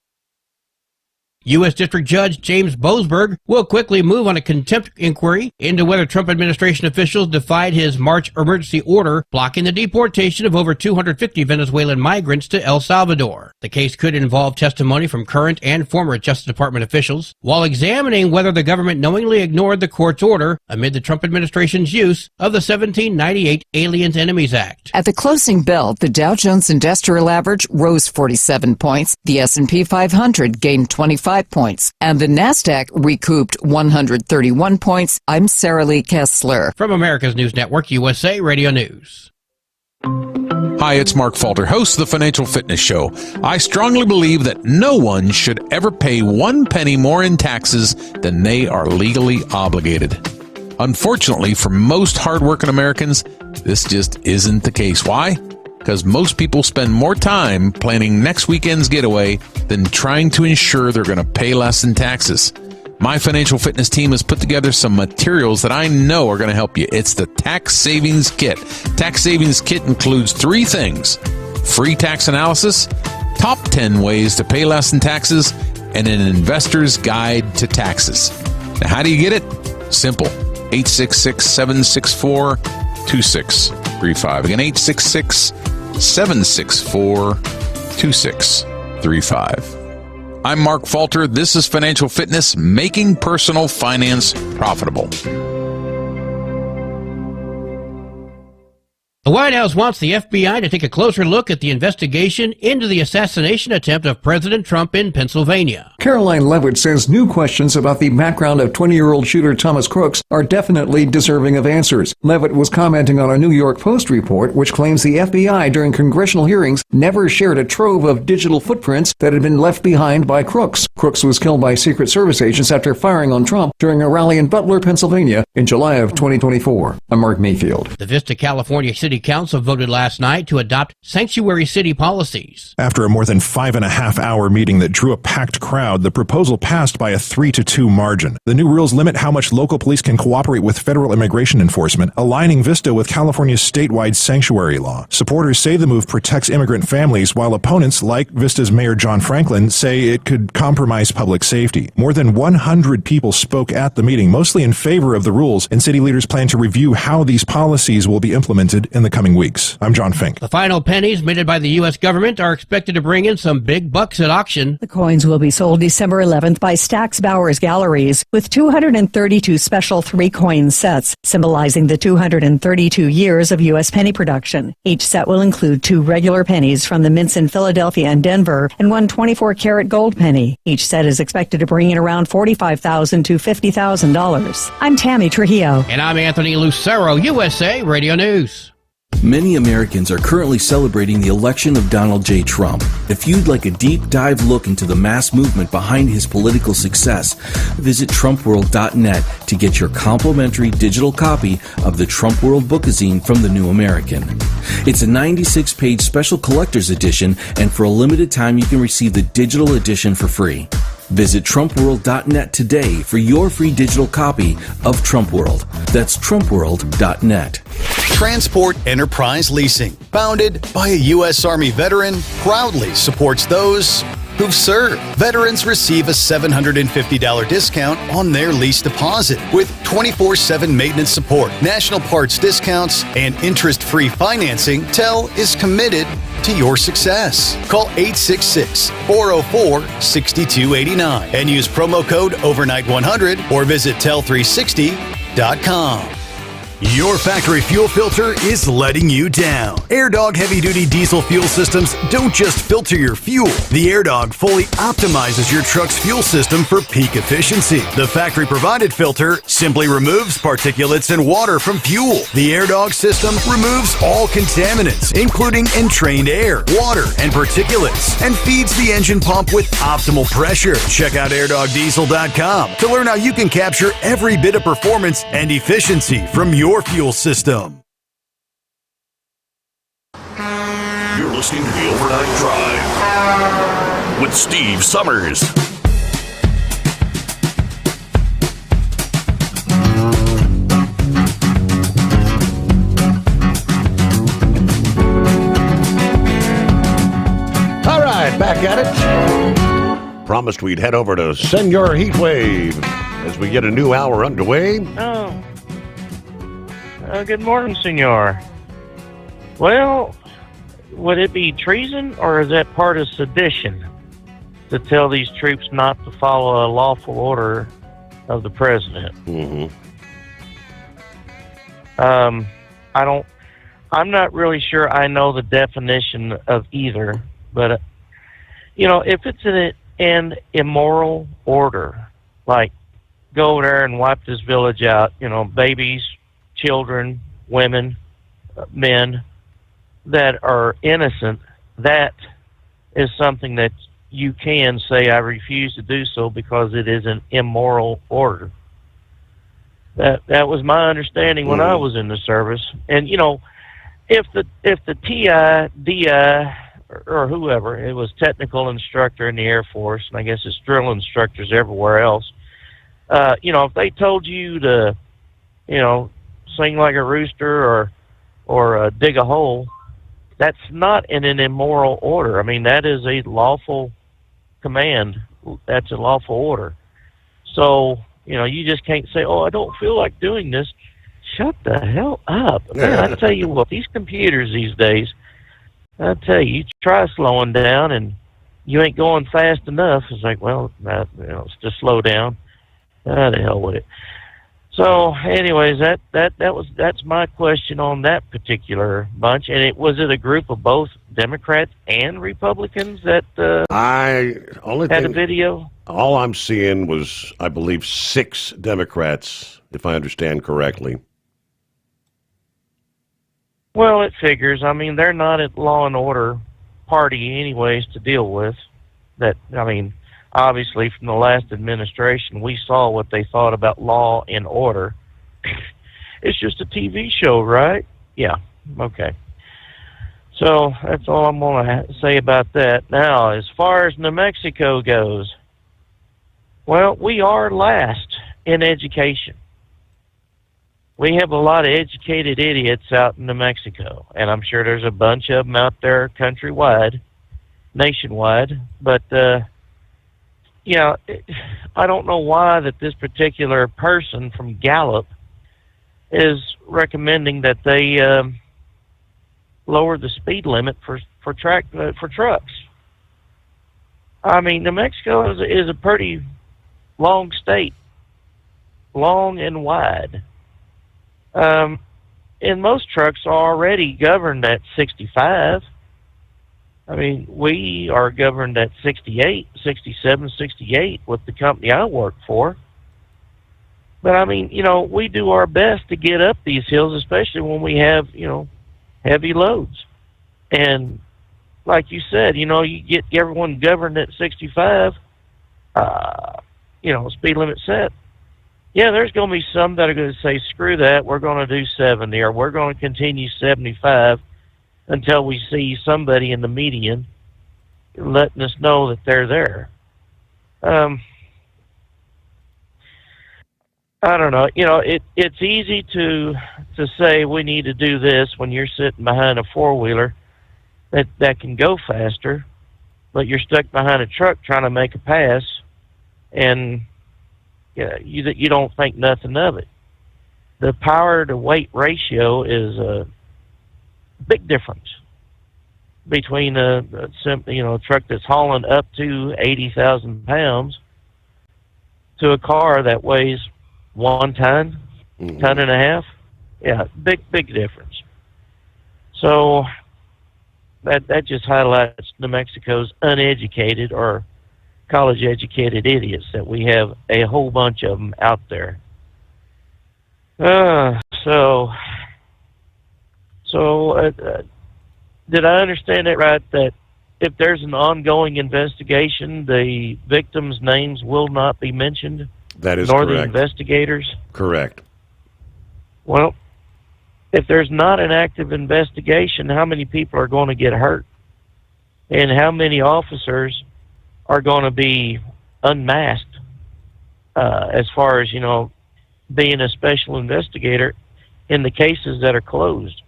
U.S. District Judge James Boasberg will quickly move on a contempt inquiry into whether Trump administration officials defied his March emergency order blocking the deportation of over 250 Venezuelan migrants to El Salvador. The case could involve testimony from current and former Justice Department officials while examining whether the government knowingly ignored the court's order amid the Trump administration's use of the 1798 Aliens Enemies Act. At the closing bell, the Dow Jones Industrial Average rose 47 points, the S&P 500 gained 25 points, and the NASDAQ recouped 131 points. I'm Sarah Lee Kessler. From America's News Network, USA Radio News. Hi, it's Mark Falter, host of the Financial Fitness Show. I strongly believe that no one should ever pay 1 penny more in taxes than they are legally obligated. Unfortunately, for most hardworking Americans, this just isn't the case. Why? Because most people spend more time planning next weekend's getaway than trying to ensure they're going to pay less in taxes. My financial fitness team has put together some materials that I know are going to help you. It's the Tax Savings Kit. Tax Savings Kit includes 3 things: free tax analysis, top 10 ways to pay less in taxes, and an investor's guide to taxes. Now, how do you get it? Simple. 866-764-2635. Again, 866-764-2635. I'm Mark Falter. This is Financial Fitness, making personal finance profitable. The White House wants the FBI to take a closer look at the investigation into the assassination attempt of President Trump in Pennsylvania. Caroline Levitt says new questions about the background of 20-year-old shooter Thomas Crooks are definitely deserving of answers. Levitt was commenting on a New York Post report which claims the FBI during congressional hearings never shared a trove of digital footprints that had been left behind by Crooks. Crooks was killed by Secret Service agents after firing on Trump during a rally in Butler, Pennsylvania in July of 2024. I'm Mark Mayfield. The Vista, California City Council voted last night to adopt sanctuary city policies. After a more than 5.5-hour meeting that drew a packed crowd, the proposal passed by a 3-2 margin. The new rules limit how much local police can cooperate with federal immigration enforcement, aligning Vista with California's statewide sanctuary law. Supporters say the move protects immigrant families, while opponents, like Vista's Mayor John Franklin, say it could compromise public safety. More than 100 people spoke at the meeting, mostly in favor of the rules, and city leaders plan to review how these policies will be implemented in the coming weeks. I'm John Fink. The final pennies minted by the U.S. government are expected to bring in some big bucks at auction. The coins will be sold December 11th by Stax Bowers Galleries with 232 special 3-coin sets, symbolizing the 232 years of U.S. penny production. Each set will include 2 regular pennies from the mints in Philadelphia and Denver and 1 24-karat gold penny. Each set is expected to bring in around $45,000 to $50,000. I'm Tammy Trujillo. And I'm Anthony Lucero, USA Radio News. Many Americans are currently celebrating the election of Donald J. Trump. If you'd like a deep dive look into the mass movement behind his political success, visit TrumpWorld.net to get your complimentary digital copy of the Trump World Bookazine from the New American. It's a 96-page special collector's edition, and for a limited time you can receive the digital edition for free. Visit TrumpWorld.net today for your free digital copy of Trump World. That's TrumpWorld.net. Transport Enterprise Leasing, founded by a U.S. Army veteran, proudly supports those who've served. Veterans receive a $750 discount on their lease deposit with 24/7 maintenance support, national parts discounts, and interest-free financing. TEL is committed to your success. Call 866-404-6289 and use promo code OVERNIGHT100 or visit tel360.com. Your factory fuel filter is letting you down. AirDog heavy-duty diesel fuel systems don't just filter your fuel. The AirDog fully optimizes your truck's fuel system for peak efficiency. The factory-provided filter simply removes particulates and water from fuel. The AirDog system removes all contaminants, including entrained air, water, and particulates, and feeds the engine pump with optimal pressure. Check out airdogdiesel.com to learn how you can capture every bit of performance and efficiency from your fuel system. You're listening to the Overnight Drive with Steve Summers. All right, back at it. Promised we'd head over to Senor Heatwave as we get a new hour underway. Good morning, senor. Well, would it be treason, or is that part of sedition to tell these troops not to follow a lawful order of the president? I'm not really sure I know the definition of either, but, if it's an immoral order, like go over there and wipe this village out, babies, children, women, men that are innocent, that is something that you can say, I refuse to do so because it is an immoral order. That was my understanding when I was in the service. And, if the TI, DI, or whoever, it was technical instructor in the Air Force, and I guess it's drill instructors everywhere else, if they told you to, sing like a rooster or dig a hole, that's not in an immoral order. I mean, that is a lawful command. That's a lawful order. So, you just can't say, I don't feel like doing this. Shut the hell up. Man, I tell you what, these computers these days, I tell you, try slowing down and you ain't going fast enough. It's like, well, it's just slow down. The hell with it. So, anyways, that's my question on that particular bunch. And was it a group of both Democrats and Republicans that had a video? All I'm seeing was, I believe, 6 Democrats, if I understand correctly. Well, it figures. I mean, they're not a law and order party anyways to deal with. Obviously, from the last administration, we saw what they thought about law and order. It's just a TV show, right? Yeah, okay. So that's all I'm going to say about that. Now, as far as New Mexico goes, well, we are last in education. We have a lot of educated idiots out in New Mexico, and I'm sure there's a bunch of them out there countrywide, nationwide, but I don't know why that this particular person from Gallup is recommending that they lower the speed limit for trucks. I mean, New Mexico is a pretty long state, long and wide. And most trucks are already governed at 65. I mean, we are governed at 68, 67, 68 with the company I work for. But I mean, we do our best to get up these hills, especially when we have, heavy loads. And like you said, you get everyone governed at 65, speed limit set. Yeah, there's going to be some that are going to say, screw that, we're going to do 70, or we're going to continue 75 until we see somebody in the median letting us know that they're there. I don't know. It's easy to say we need to do this when you're sitting behind a four-wheeler that can go faster, but you're stuck behind a truck trying to make a pass, and you don't think nothing of it. The power-to-weight ratio is a big difference between a truck that's hauling up to 80,000 pounds to a car that weighs 1 ton, ton and a half. Yeah, big difference. So that just highlights New Mexico's uneducated or college-educated idiots, that we have a whole bunch of them out there. Did I understand it right, that if there's an ongoing investigation, the victims' names will not be mentioned? That is nor correct. The investigators? Correct. Well, if there's not an active investigation, how many people are going to get hurt? And how many officers are going to be unmasked as far as, being a special investigator in the cases that are closed,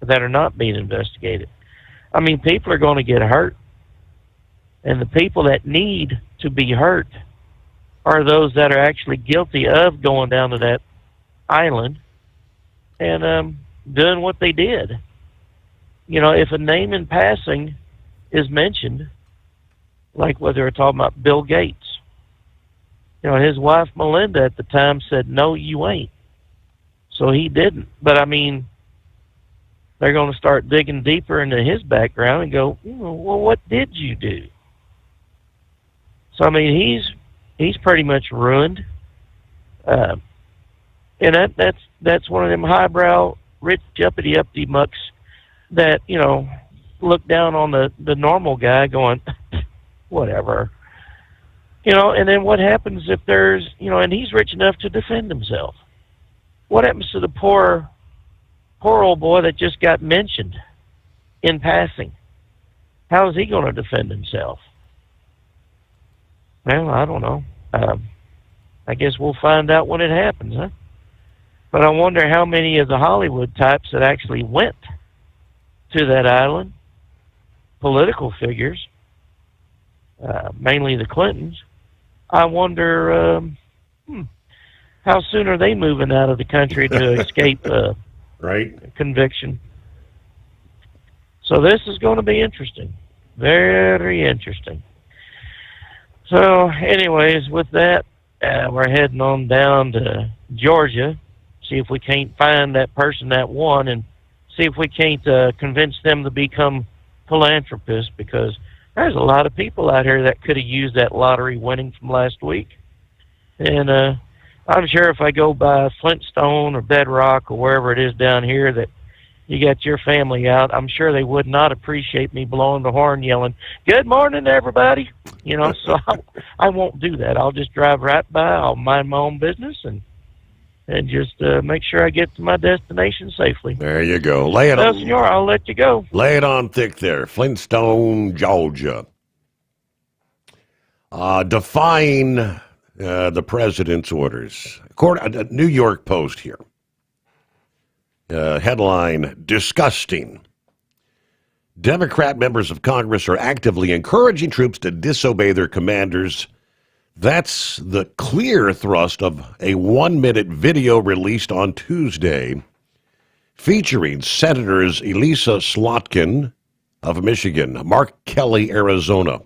that are not being investigated? I mean, people are going to get hurt. And the people that need to be hurt are those that are actually guilty of going down to that island and doing what they did. If a name in passing is mentioned, like whether we're talking about Bill Gates, his wife Melinda at the time said, "No, you ain't." So he didn't. But I mean, they're going to start digging deeper into his background and go, well, what did you do? So I mean, he's pretty much ruined. And that's one of them highbrow, rich uppity mucks that, look down on the normal guy going, whatever. And then what happens if there's, and he's rich enough to defend himself? What happens to the poor old boy that just got mentioned in passing? How is he going to defend himself? Well, I don't know. I guess we'll find out when it happens, huh? But I wonder how many of the Hollywood types that actually went to that island, political figures, mainly the Clintons, I wonder how soon are they moving out of the country to escape right conviction. So this is going to be interesting. Very interesting. So anyways, with that, we're heading on down to Georgia, see if we can't find that person that won, and see if we can't convince them to become philanthropists, because there's a lot of people out here that could have used that lottery winning from last week. And I'm sure if I go by Flintstone or Bedrock or wherever it is down here that you got your family out, I'm sure they would not appreciate me blowing the horn yelling, "Good morning, everybody." So I won't do that. I'll just drive right by. I'll mind my own business and just make sure I get to my destination safely. There you go. Lay it well, on. senor, I'll let you go. Lay it on thick there. Flintstone, Georgia. Defying the president's orders. New York Post here. Headline, disgusting. Democrat members of Congress are actively encouraging troops to disobey their commanders. That's the clear thrust of a 1-minute video released on Tuesday featuring Senators Elisa Slotkin of Michigan, Mark Kelly, Arizona,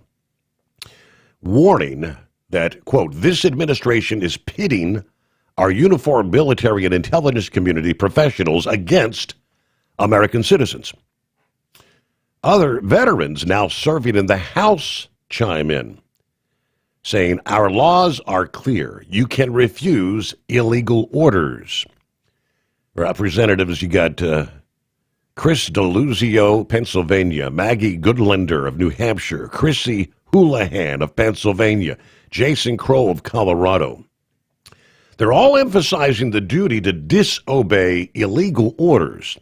warning that, quote, this administration is pitting our uniformed military and intelligence community professionals against American citizens. Other veterans now serving in the House chime in, saying, our laws are clear. You can refuse illegal orders. Representatives, you got Chris DeLuzio, Pennsylvania, Maggie Goodlander of New Hampshire, Chrissy Houlihan of Pennsylvania, Jason Crow of Colorado. They're all emphasizing the duty to disobey illegal orders.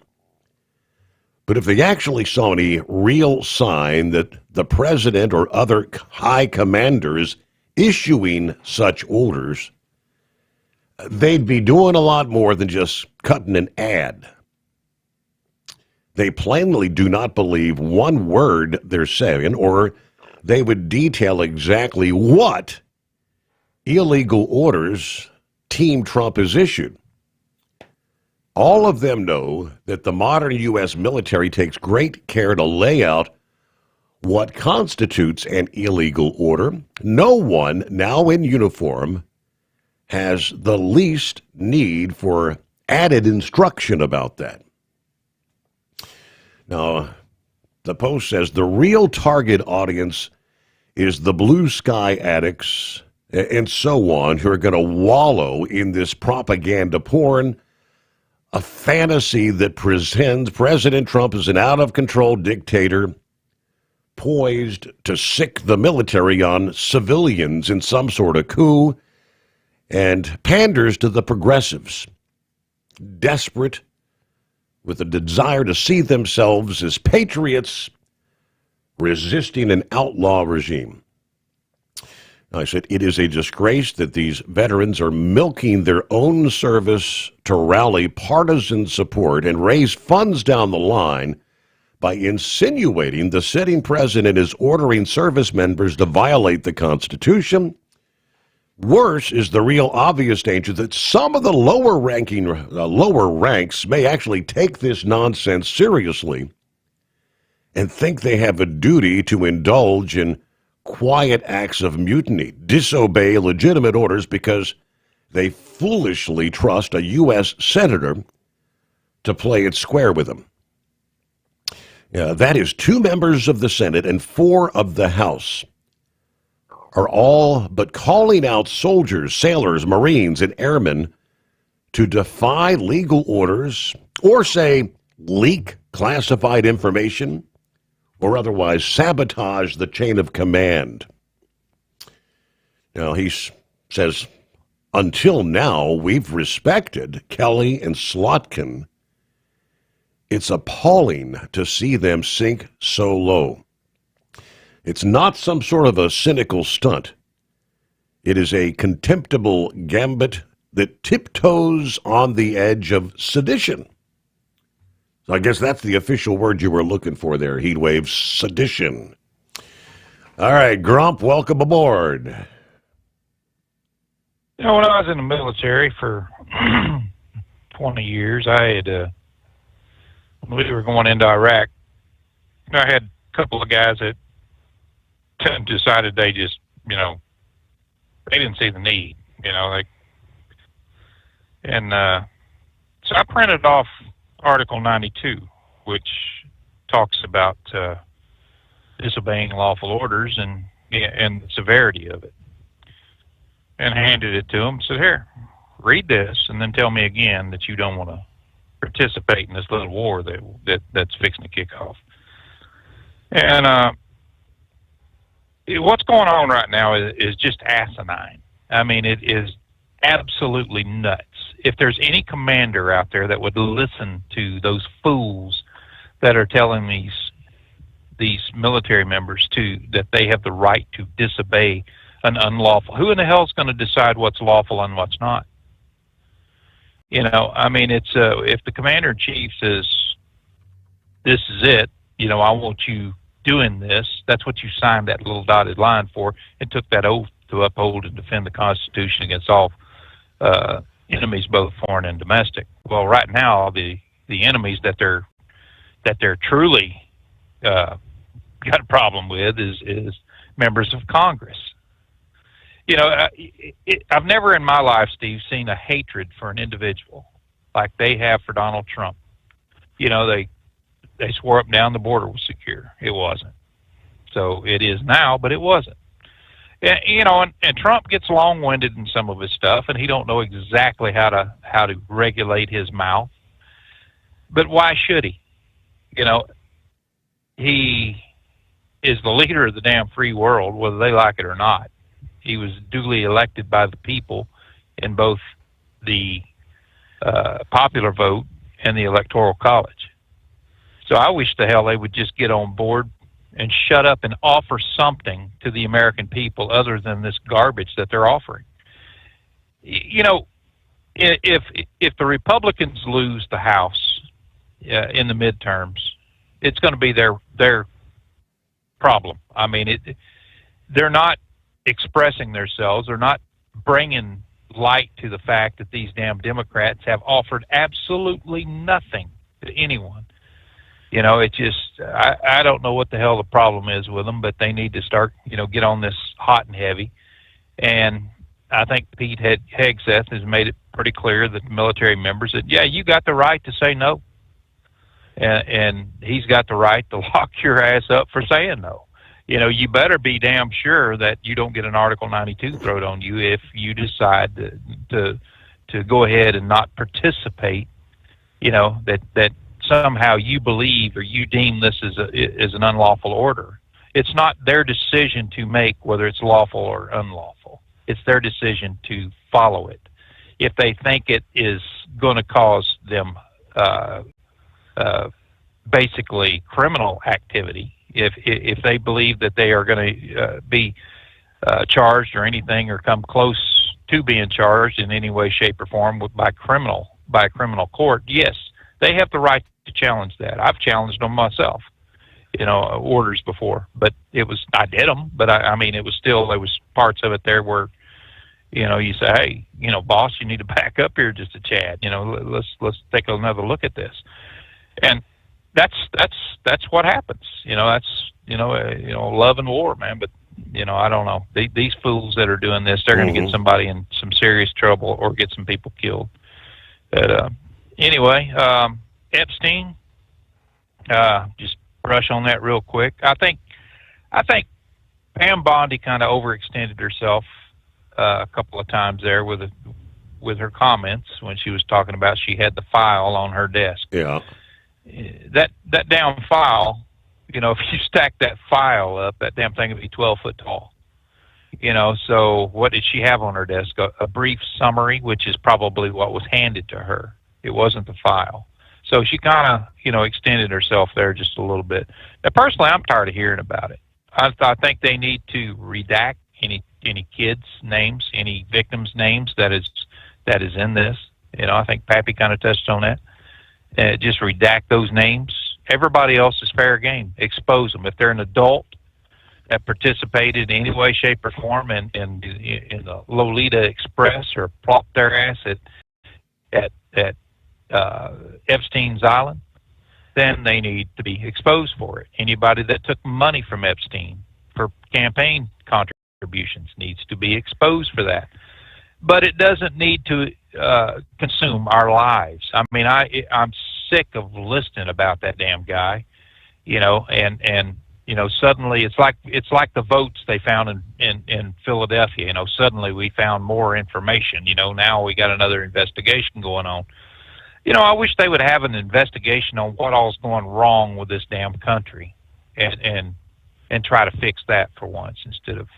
But if they actually saw any real sign that the president or other high commanders issuing such orders, they'd be doing a lot more than just cutting an ad. They plainly do not believe one word they're saying, or they would detail exactly what illegal orders Team Trump has issued. All of them know that the modern U.S. military takes great care to lay out what constitutes an illegal order. No one now in uniform has the least need for added instruction about that. Now, the Post says the real target audience is the blue sky addicts and so on who are going to wallow in this propaganda porn, a fantasy that presents President Trump as an out-of-control dictator poised to sick the military on civilians in some sort of coup, and panders to the progressives, desperate with a desire to see themselves as patriots resisting an outlaw regime. I said, it is a disgrace that these veterans are milking their own service to rally partisan support and raise funds down the line by insinuating the sitting president is ordering service members to violate the Constitution. Worse is the real obvious danger that some of the lower ranks may actually take this nonsense seriously and think they have a duty to indulge in quiet acts of mutiny, disobey legitimate orders because they foolishly trust a U.S. senator to play it square with them. That is 2 members of the Senate and 4 of the House are all but calling out soldiers, sailors, Marines, and airmen to defy legal orders or, say, leak classified information or otherwise sabotage the chain of command. Now, he says, until now, we've respected Kelly and Slotkin. It's appalling to see them sink so low. It's not some sort of a cynical stunt. It is a contemptible gambit that tiptoes on the edge of sedition. So I guess that's the official word you were looking for there, Heatwave, sedition. All right, Grump, welcome aboard. You know, when I was in the military for 20 years, I had, when we were going into Iraq, I had a couple of guys that decided they just, they didn't see the need, so I printed off Article 92, which talks about disobeying lawful orders and the severity of it, and handed it to them. Said, "Here, read this, and then tell me again that you don't want to participate in this little war that's fixing to kick off." And what's going on right now is just asinine. I mean, it is absolutely nuts. If there's any commander out there that would listen to those fools that are telling these military members that they have the right to disobey an unlawful, who in the hell is going to decide what's lawful and what's not? It's if the commander-in-chief says, "This is it," I want you doing this. That's what you signed that little dotted line for, and took that oath to uphold and defend the Constitution against all enemies, both foreign and domestic. Well, right now, the enemies that they're truly got a problem with is members of Congress. I've never in my life, Steve, seen a hatred for an individual like they have for Donald Trump. They swore up and down the border was secure. It wasn't. So it is now, but it wasn't. And Trump gets long-winded in some of his stuff, and he don't know exactly how to regulate his mouth. But why should he? you know, he is the leader of the damn free world, whether they like it or not. He was duly elected by the people in both the popular vote and the electoral college. So I wish the hell they would just get on board and shut up and offer something to the American people other than this garbage that they're offering. You know, if the Republicans lose the House in the midterms, it's going to be their problem. I mean, they're not expressing themselves. They're not bringing light to the fact that these damn Democrats have offered absolutely nothing to anyone. You know, it just, I don't know what the hell the problem is with them, but they need to start, you know, get on this hot and heavy. And I think Pete Hegseth has made it pretty clear that the military members that, yeah, you got the right to say no. And he's got the right to lock your ass up for saying no. You know, you better be damn sure that you don't get an Article 92 thrown on you if you decide to go ahead and not participate, you know, that somehow you believe or you deem this as an unlawful order. It's not their decision to make whether it's lawful or unlawful. It's their decision to follow it. If they think it is going to cause them basically criminal activity, if they believe that they are going to be charged or anything or come close to being charged in any way, shape, or form by a criminal court, yes, they have the right to challenge that. I've challenged them myself, you know, orders before, but I did them, but I mean, there was parts of it there where, you know, you say, hey, you know, boss, you need to back up here just a tad, you know, let's take another look at this. And that's what happens. You know, that's, you know, love and war, man. But, you know, I don't know. These fools that are doing this, they're going to get somebody in some serious trouble or get some people killed. But anyway, Epstein, just brush on that real quick. I think Pam Bondi kind of overextended herself a couple of times there with her comments when she was talking about she had the file on her desk. Yeah. That damn file, you know, if you stack that file up, that damn thing would be 12 foot tall. You know, so what did she have on her desk? A brief summary, which is probably what was handed to her. It wasn't the file. So she kind of, you know, extended herself there just a little bit. Now, personally, I'm tired of hearing about it. I think they need to redact any kids' names, any victims' names that is in this. You know, I think Pappy kind of touched on that. Just redact those names. Everybody else is fair game. Expose them. If they're an adult that participated in any way, shape, or form in the Lolita Express or plopped their ass at Epstein's Island, then they need to be exposed for it. Anybody that took money from Epstein for campaign contributions needs to be exposed for that. But it doesn't need to consume our lives. I mean, I'm sick of listening about that damn guy, you know, and you know, suddenly it's like the votes they found in Philadelphia. You know, suddenly we found more information. You know, now we got another investigation going on. You know, I wish they would have an investigation on what all's going wrong with this damn country, and try to fix that for once instead of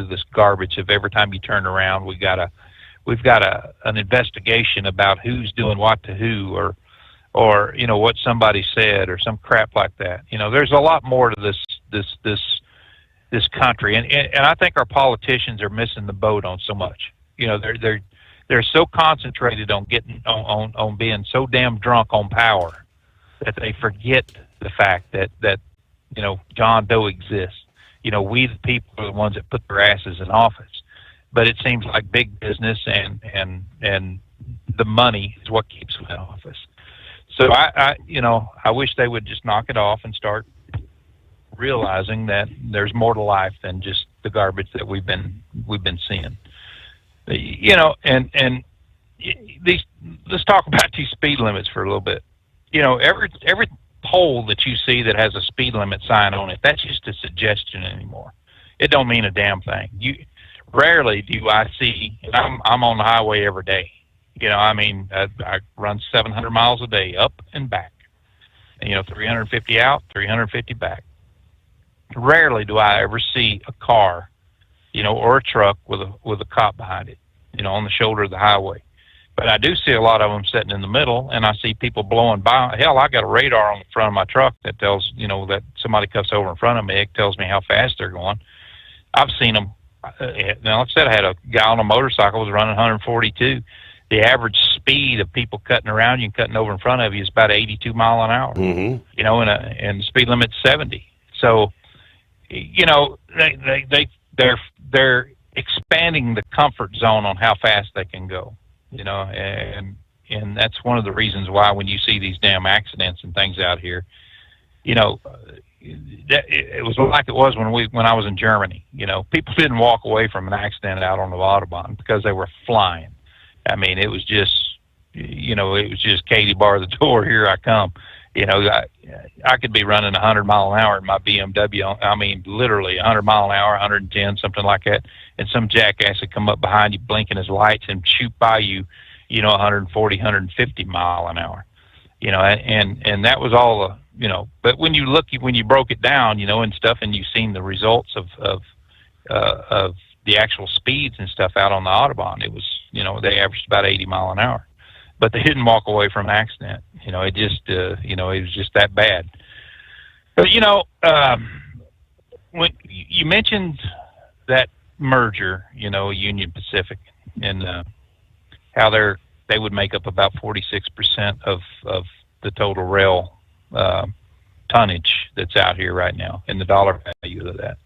this garbage of every time you turn around we've got an investigation about who's doing what to who, or you know, what somebody said or some crap like that. You know, there's a lot more to this country, and I think our politicians are missing the boat on so much. You know, they're so concentrated on on being so damn drunk on power that they forget the fact that you know, John Doe exists. You know, we the people are the ones that put their asses in office. But it seems like big business and the money is what keeps them in office. So I wish they would just knock it off and start realizing that there's more to life than just the garbage that we've been seeing. You know, and let's talk about these speed limits for a little bit. You know, every pole that you see that has a speed limit sign on it, that's just a suggestion anymore. It don't mean a damn thing. Rarely do I see, and I'm on the highway every day. You know, I mean, I run 700 miles a day up and back. $350 out, $350 back. Rarely do I ever see a car, or a truck with a cop behind it, on the shoulder of the highway. But I do see a lot of them sitting in the middle, and I see people blowing by. Hell, I got a radar on the front of my truck that tells, that somebody cuts over in front of me. It tells me how fast they're going. I've seen them. Now, like I said, I had a guy on a motorcycle was running 142. The average speed of people cutting around you and cutting over in front of you is about 82 mile an hour. Mm-hmm. And the speed limit's 70. So, they're expanding the comfort zone on how fast they can go. And that's one of the reasons why when you see these damn accidents and things out here, it was like it was when I was in Germany. People didn't walk away from an accident out on the Autobahn because they were flying. I mean, it was just, Katie bar the door, here I come. I could be running 100 mile an hour in my BMW. I mean, literally 100 mile an hour, 110, something like that. And some jackass would come up behind you, blinking his lights, and shoot by you, 140, 150 mile an hour. And that was all, but when you broke it down, and stuff, and you've seen the results of the actual speeds and stuff out on the Autobahn, it was, they averaged about 80 mile an hour. But they didn't walk away from an accident. It just, it was just that bad. But, when you mentioned that merger, Union Pacific, and how they would make up about 46% of the total rail tonnage that's out here right now, and the dollar value of that.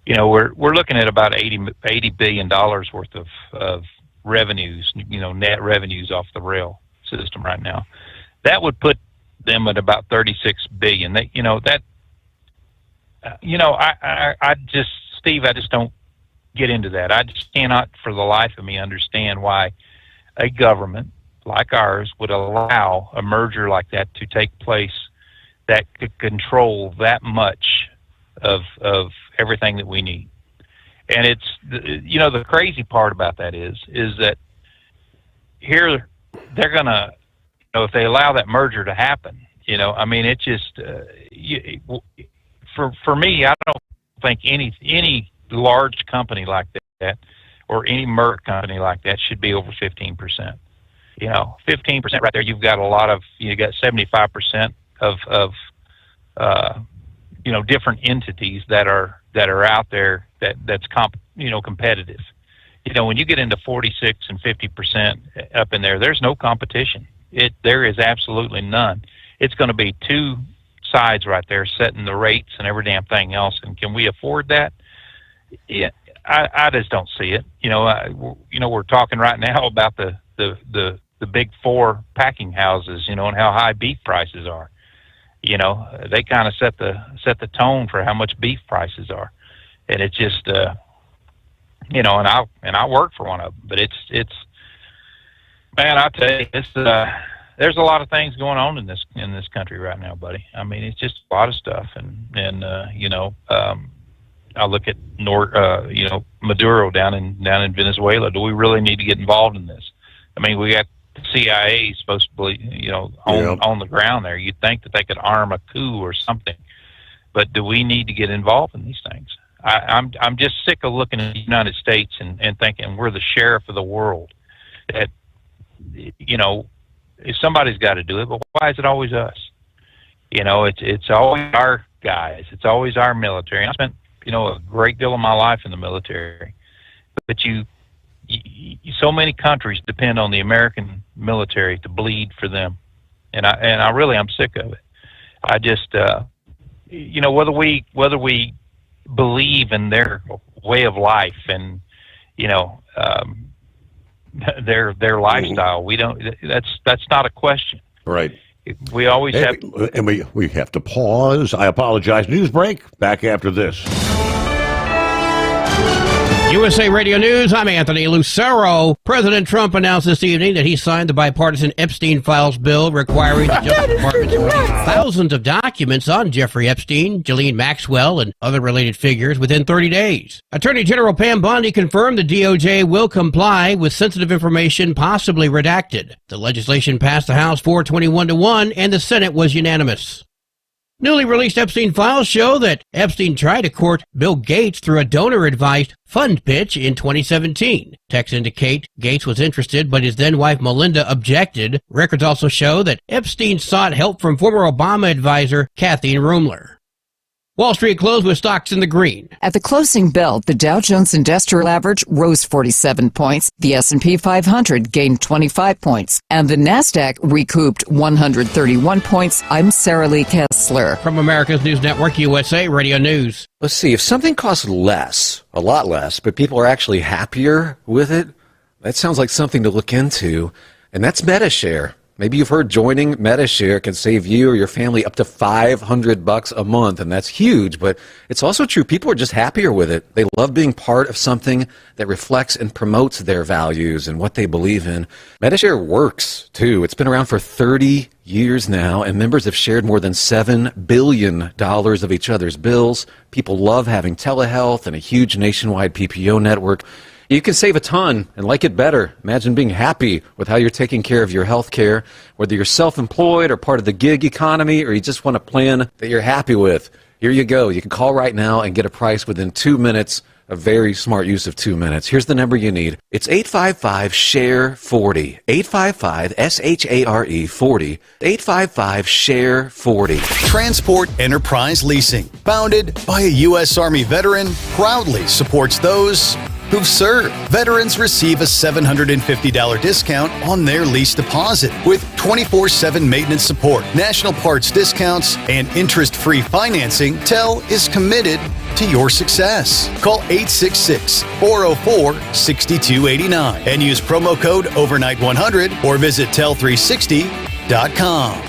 We're looking at about $80 billion worth of revenues, net revenues off the rail system right now. That would put them at about $36 billion. Steve, I just don't get into that. I just cannot for the life of me understand why a government like ours would allow a merger like that to take place that could control that much of everything that we need. And it's, the crazy part about that is that here they're going to, if they allow that merger to happen, it just, for me, I don't think any large company like that or any merger company like that should be over 15%. 15% right there, you got 75% of different entities that are out there that's competitive. When you get into 46 and 50% up in there, there's no competition. There is absolutely none. It's going to be two sides right there setting the rates and every damn thing else. And can we afford that? Yeah, I just don't see it. We're talking right now about the big four packing houses, and how high beef prices are. They kind of set the tone for how much beef prices are, and it's just, and I work for one of them, but it's, man, I tell you, there's a lot of things going on in this country right now, buddy. I mean, it's just a lot of stuff, and I look at Maduro down in Venezuela. Do we really need to get involved in this? I mean, we got the CIA supposed to be, on the ground there. You'd think that they could arm a coup or something, but do we need to get involved in these things? I'm just sick of looking at the United States and thinking we're the sheriff of the world. That if somebody's got to do it, but why is it always us? It's always our guys. It's always our military. I spent a great deal of my life in the military, but so many countries depend on the American military to bleed for them, and I'm sick of it. I just whether we believe in their way of life and their lifestyle, we don't. That's not a question, right? We always have, and we have to pause. I apologize. News break. Back after this. USA Radio News, I'm Anthony Lucero. President Trump announced this evening that he signed the bipartisan Epstein Files bill requiring the Justice Department to release thousands of documents on Jeffrey Epstein, Ghislaine Maxwell, and other related figures within 30 days. Attorney General Pam Bondi confirmed the DOJ will comply with sensitive information possibly redacted. The legislation passed the House 421-1, and the Senate was unanimous. Newly released Epstein files show that Epstein tried to court Bill Gates through a donor-advised fund pitch in 2017. Texts indicate Gates was interested, but his then-wife Melinda objected. Records also show that Epstein sought help from former Obama advisor Kathleen Rumler. Wall Street closed with stocks in the green. At the closing bell, the Dow Jones Industrial Average rose 47 points, the S&P 500 gained 25 points, and the Nasdaq recouped 131 points. I'm Sarah Lee Kessler. From America's News Network, USA Radio News. Let's see, if something costs less, a lot less, but people are actually happier with it, that sounds like something to look into, and that's MetaShare. Maybe you've heard joining MetaShare can save you or your family up to $500 a month, and that's huge, but it's also true. People are just happier with it. They love being part of something that reflects and promotes their values and what they believe in. MetaShare works, too. It's been around for 30 years now, and members have shared more than $7 billion of each other's bills. People love having telehealth and a huge nationwide PPO network. You can save a ton and like it better. Imagine being happy with how you're taking care of your health care, whether you're self-employed or part of the gig economy, or you just want a plan that you're happy with. Here you go. You can call right now and get a price within 2 minutes. A very smart use of 2 minutes. Here's the number you need. It's 855-SHARE-40. 855-SHARE 40. 855-SHARE-40. Transport Enterprise Leasing, founded by a U.S. Army veteran, proudly supports those who've served. Veterans receive a $750 discount on their lease deposit with 24/7 maintenance support, national parts discounts, and interest-free financing. TEL is committed to your success. Call 866-404-6289 and use promo code overnight100 or visit tel360.com.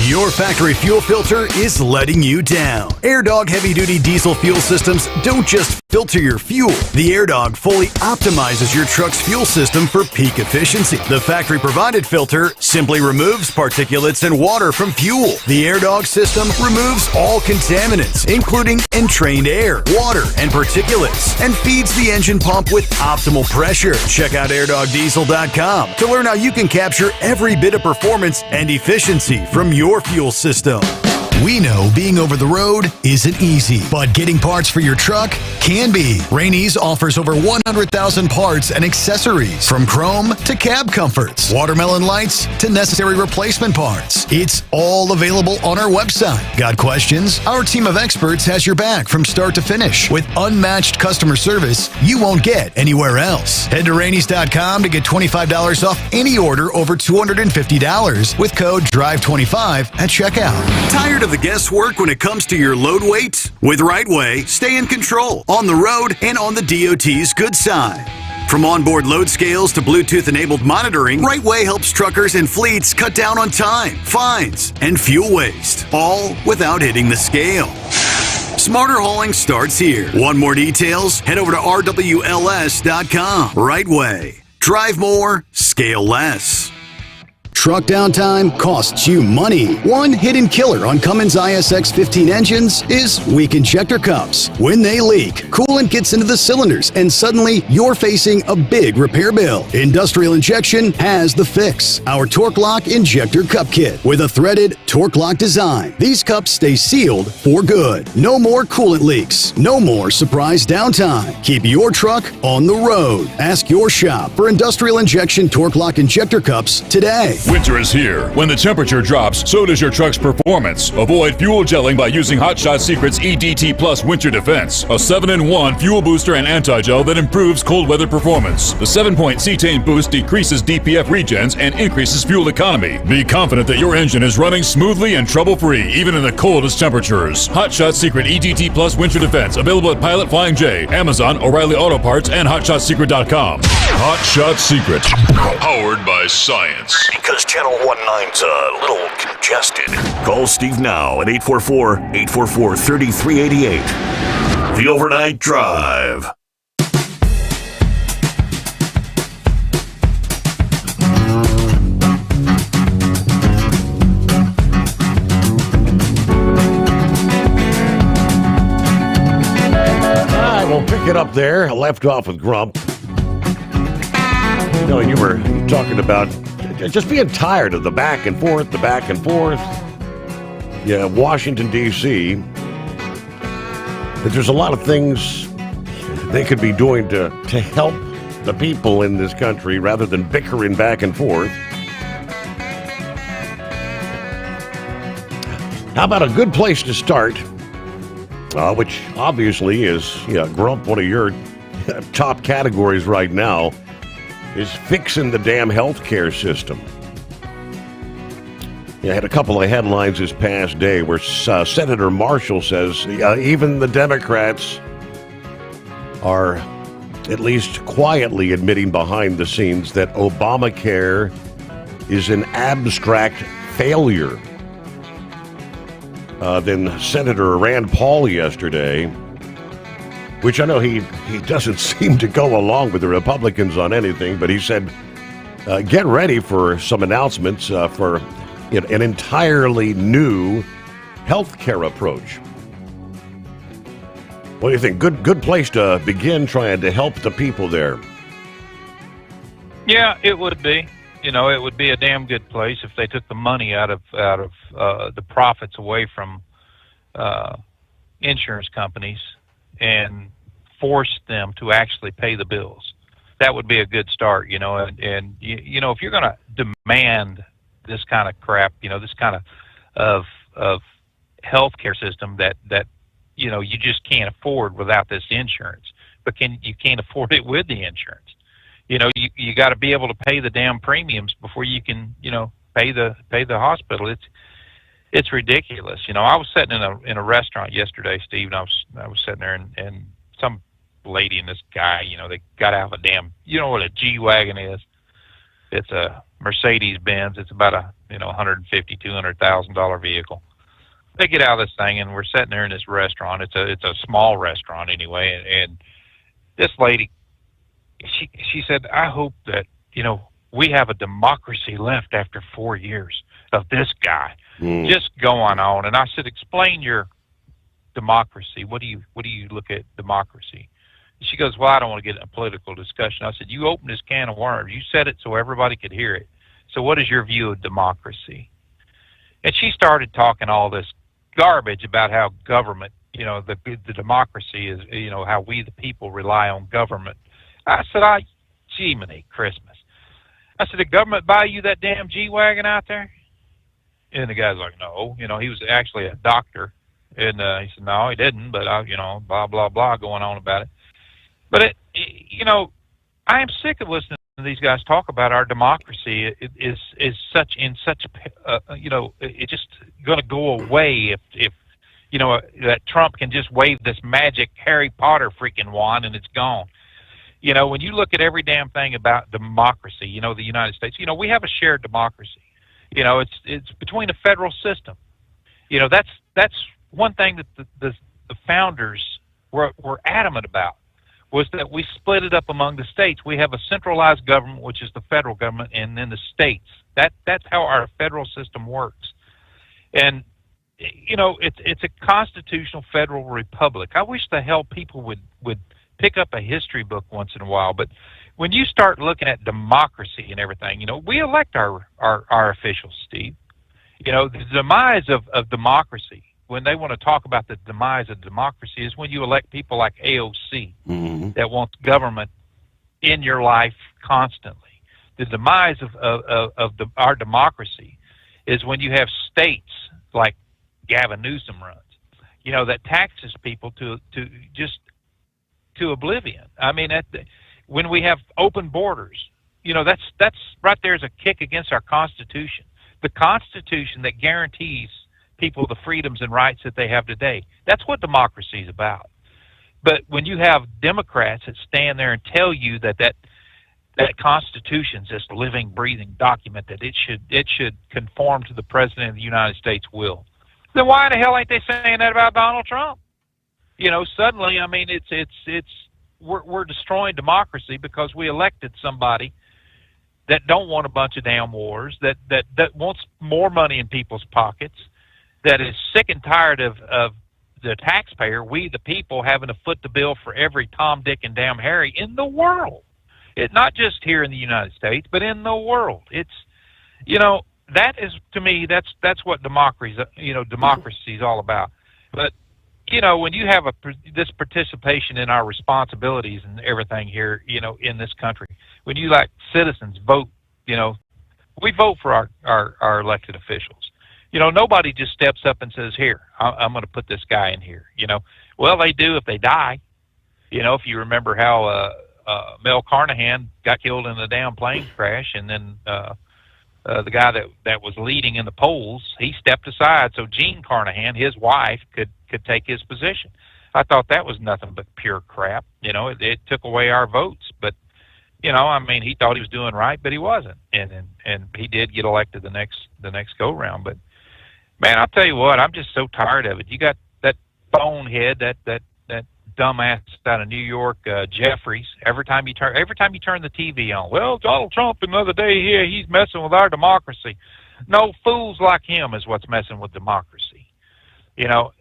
Your factory fuel filter is letting you down. AirDog heavy-duty diesel fuel systems don't just filter your fuel. The AirDog fully optimizes your truck's fuel system for peak efficiency. The factory-provided filter simply removes particulates and water from fuel. The AirDog system removes all contaminants, including entrained air, water, and particulates, and feeds the engine pump with optimal pressure. Check out airdogdiesel.com to learn how you can capture every bit of performance and efficiency from your fuel system. We know being over the road isn't easy, but getting parts for your truck can be. Rainey's offers over 100,000 parts and accessories, from chrome to cab comforts, watermelon lights to necessary replacement parts. It's all available on our website. Got questions? Our team of experts has your back from start to finish with unmatched customer service you won't get anywhere else. Head to Rainey's.com to get $25 off any order over $250 with code DRIVE25 at checkout. Tired of the guesswork when it comes to your load weight? With RightWay, stay in control on the road and on the DOT's good side. From onboard load scales to Bluetooth-enabled monitoring, RightWay helps truckers and fleets cut down on time, fines, and fuel waste, all without hitting the scale. Smarter hauling starts here. Want more details? Head over to rwls.com. RightWay. Drive more, scale less. Truck downtime costs you money. One hidden killer on Cummins ISX 15 engines is weak injector cups. When they leak, coolant gets into the cylinders and suddenly you're facing a big repair bill. Industrial Injection has the fix. Our Torque Lock Injector Cup Kit with a threaded Torque Lock design. These cups stay sealed for good. No more coolant leaks. No more surprise downtime. Keep your truck on the road. Ask your shop for Industrial Injection Torque Lock Injector Cups today. Winter is here. When the temperature drops, so does your truck's performance. Avoid fuel gelling by using Hot Shot Secret's EDT Plus Winter Defense, a 7-in-1 fuel booster and anti-gel that improves cold weather performance. The 7-point cetane boost decreases DPF regens and increases fuel economy. Be confident that your engine is running smoothly and trouble-free, even in the coldest temperatures. Hot Shot Secret EDT Plus Winter Defense, available at Pilot Flying J, Amazon, O'Reilly Auto Parts, and HotShotSecret.com. Hot Shot Secret, powered by science. Because Channel 19's a little congested. Call Steve now at 844-844-3388. The Overnight Drive. All right, we'll pick it up there. I left off with Grump. You know, you were talking about just being tired of the back and forth. Washington, D.C., that there's a lot of things they could be doing to help the people in this country rather than bickering back and forth. How about a good place to start, which obviously is, Grump, one of your top categories right now, is fixing the damn healthcare system. I had a couple of headlines this past day where Senator Marshall says even the Democrats are at least quietly admitting behind the scenes that Obamacare is an abstract failure. Then Senator Rand Paul yesterday, which I know he doesn't seem to go along with the Republicans on anything, but he said, get ready for some announcements for an entirely new health care approach. What do you think? Good place to begin trying to help the people there. Yeah, it would be. It would be a damn good place if they took the money out of the profits away from insurance companies and forced them to actually pay the bills. That would be a good start, and if you're going to demand this kind of crap, this kind of healthcare system that you just can't afford without this insurance, but you can't afford it with the insurance. You got to be able to pay the damn premiums before you can, pay the hospital. It's ridiculous. I was sitting in a restaurant yesterday, Steve, and I was sitting there, and some lady and this guy, they got out of a damn, what a G-Wagon is. It's a Mercedes Benz. It's about a $150,000-$200,000 vehicle. They get out of this thing, and we're sitting there in this restaurant. It's a small restaurant anyway, and this lady, she said, I hope that we have a democracy left after 4 years of this guy just going on. And I said, explain your democracy. What do you look at democracy? And she goes, well, I don't want to get in a political discussion. I said, you opened this can of worms. You said it so everybody could hear it. So what is your view of democracy? And she started talking all this garbage about how government, the democracy is, how we the people rely on government. I said, Jiminy Christmas. I said, did government buy you that damn G-Wagon out there? And the guy's like, no. He was actually a doctor. And he said, no, he didn't, but, blah, blah, blah, going on about it. But, I am sick of listening to these guys talk about our democracy. It is such, it's just going to go away if that Trump can just wave this magic Harry Potter freaking wand and it's gone. When you look at every damn thing about democracy, the United States, we have a shared democracy. It's between the federal system. That's one thing that the founders were adamant about, was that we split it up among the states. We have a centralized government, which is the federal government, and then the states. That's how our federal system works. And it's a constitutional federal republic. I wish the hell people would pick up a history book once in a while. But when you start looking at democracy and everything, we elect our officials, Steve. The demise of democracy, when they want to talk about the demise of democracy, is when you elect people like AOC that wants government in your life constantly. The demise of our democracy is when you have states like Gavin Newsom runs, that taxes people to oblivion. I mean, when we have open borders, that's right there is a kick against our Constitution. The Constitution that guarantees people the freedoms and rights that they have today. That's what democracy is about. But when you have Democrats that stand there and tell you that Constitution's this living, breathing document, that it should conform to the President of the United States will, then why the hell ain't they saying that about Donald Trump? Suddenly, I mean, we're destroying democracy because we elected somebody that don't want a bunch of damn wars, that wants more money in people's pockets, that is sick and tired of the taxpayer, we the people, having to foot the bill for every Tom, Dick, and damn Harry in the world. It's not just here in the United States, but in the world. It's, that is, to me, that's what democracy is all about. But when you have this participation in our responsibilities and everything here, in this country, when you like citizens vote, we vote for our elected officials. Nobody just steps up and says, "Here, I'm going to put this guy in here." Well, they do if they die. If you remember how Mel Carnahan got killed in a damn plane crash, and then the guy that was leading in the polls, he stepped aside so Gene Carnahan, his wife, could take his position. I thought that was nothing but pure crap. It took away our votes, but he thought he was doing right, but he wasn't, and he did get elected the next go round. But man, I'll tell you what, I'm just so tired of it. You got that bonehead, that dumbass out of New York, Jeffries. Every time you turn the TV on, well, Donald Trump another day here, he's messing with our democracy. No, fools like him is what's messing with democracy.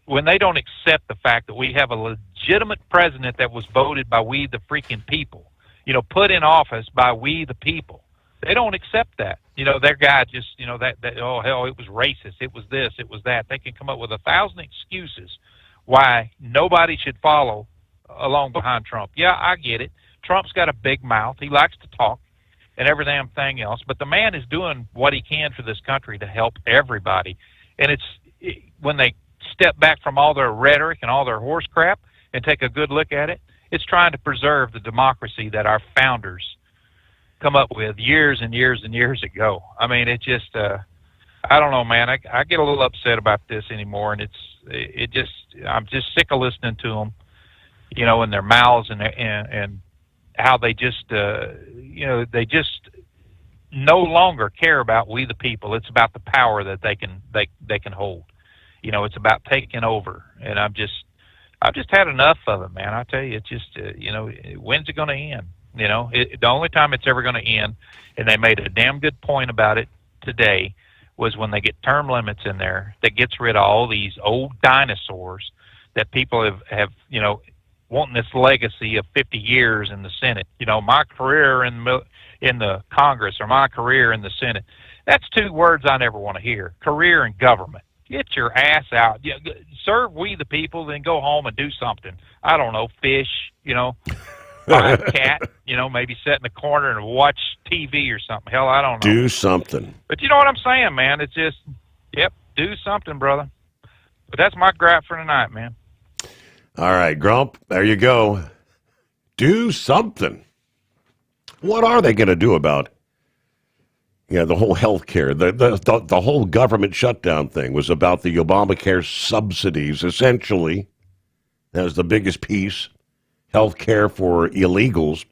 When they don't accept the fact that we have a legitimate president that was voted by we the freaking people, put in office by we the people. They don't accept that. Their guy just, that oh hell, it was racist, it was this, it was that. They can come up with 1,000 excuses why nobody should follow along behind Trump. Yeah, I get it. Trump's got a big mouth. He likes to talk and every damn thing else. But the man is doing what he can for this country to help everybody. And when they step back from all their rhetoric and all their horse crap and take a good look at it, it's trying to preserve the democracy that our founders come up with years and years and years ago. I mean, it just, I don't know, man. I get a little upset about this anymore, and I'm just sick of listening to them, in their mouths and how they just, they just no longer care about we the people. It's about the power that they can hold. It's about taking over, and I've just had enough of it, man. I tell you, it's just, when's it going to end? The only time it's ever going to end, and they made a damn good point about it today, was when they get term limits in there that gets rid of all these old dinosaurs that people have wanting this legacy of 50 years in the Senate. My career in the Congress or my career in the Senate. That's two words I never want to hear. Career and government. Get your ass out. Serve we the people, then go home and do something. I don't know, fish, buy a cat, maybe sit in the corner and watch TV or something. Hell, I don't know. Do something. But you know what I'm saying, man? It's just, do something, brother. But that's my gripe for tonight, man. All right, Grump, there you go. Do something. What are they going to do about the whole health care? The whole government shutdown thing was about the Obamacare subsidies, essentially. That was the biggest piece. Health care for illegals.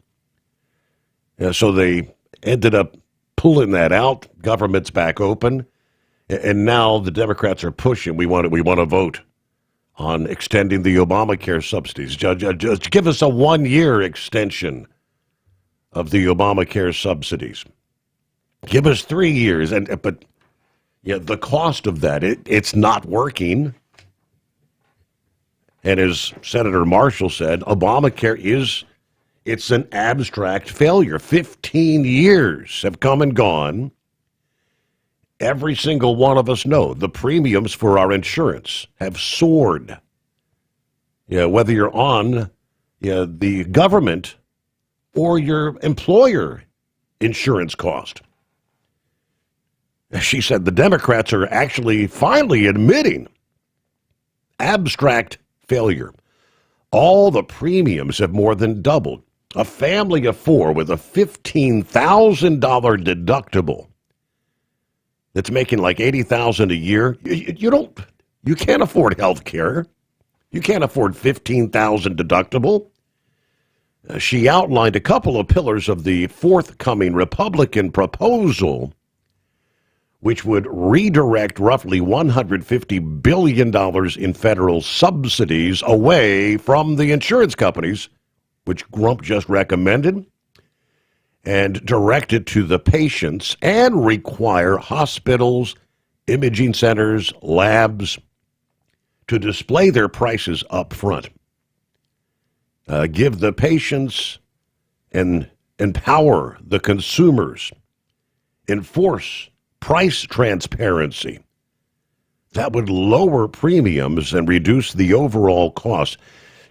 So they ended up pulling that out. Government's back open. And now the Democrats are pushing. We want to vote on extending the Obamacare subsidies. Just give us a 1-year extension of the Obamacare subsidies. Give us 3 years. But the cost of that, it's not working. And as Senator Marshall said, Obamacare it's an abstract failure. 15 years have come and gone. Every single one of us know the premiums for our insurance have soared. Whether you're on the government or your employer insurance cost. She said the Democrats are actually finally admitting abstract failure. All the premiums have more than doubled. A family of 4 with a $15,000 deductible that's making like $80,000 a year. You can't afford health care. You can't afford $15,000 deductible. She outlined a couple of pillars of the forthcoming Republican proposal, which would redirect roughly $150 billion in federal subsidies away from the insurance companies, which Grump just recommended, and direct it to the patients and require hospitals, imaging centers, labs to display their prices up front. Give the patients and empower the consumers. Enforce price transparency. That would lower premiums and reduce the overall cost.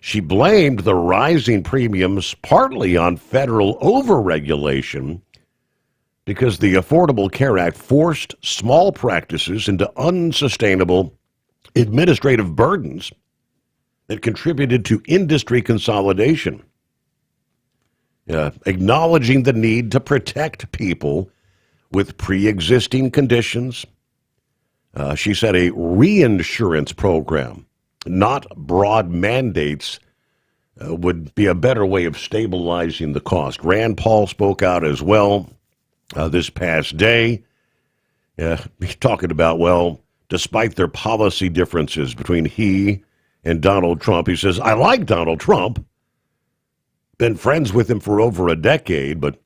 She blamed the rising premiums partly on federal overregulation because the Affordable Care Act forced small practices into unsustainable administrative burdens that contributed to industry consolidation. Acknowledging the need to protect people with pre-existing conditions. She said a reinsurance program, not broad mandates, would be a better way of stabilizing the cost. Rand Paul spoke out as well this past day. He's talking about, well, despite their policy differences between he and Donald Trump, he says, I like Donald Trump. Been friends with him for over a decade, but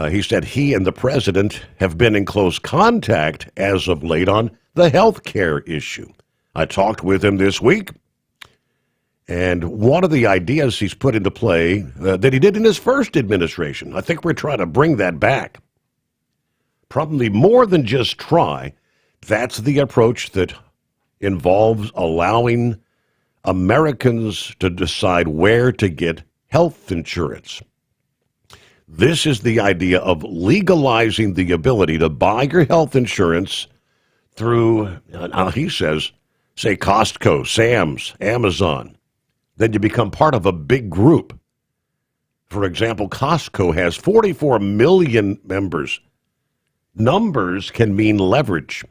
he said he and the president have been in close contact as of late on the health care issue. I talked with him this week, and one of the ideas he's put into play that he did in his first administration, I think we're trying to bring that back. Probably more than just try, that's the approach that involves allowing Americans to decide where to get health insurance. This is the idea of legalizing the ability to buy your health insurance through, he says, say Costco, Sam's, Amazon. Then you become part of a big group. For example, Costco has 44 million members. Numbers can mean leverage,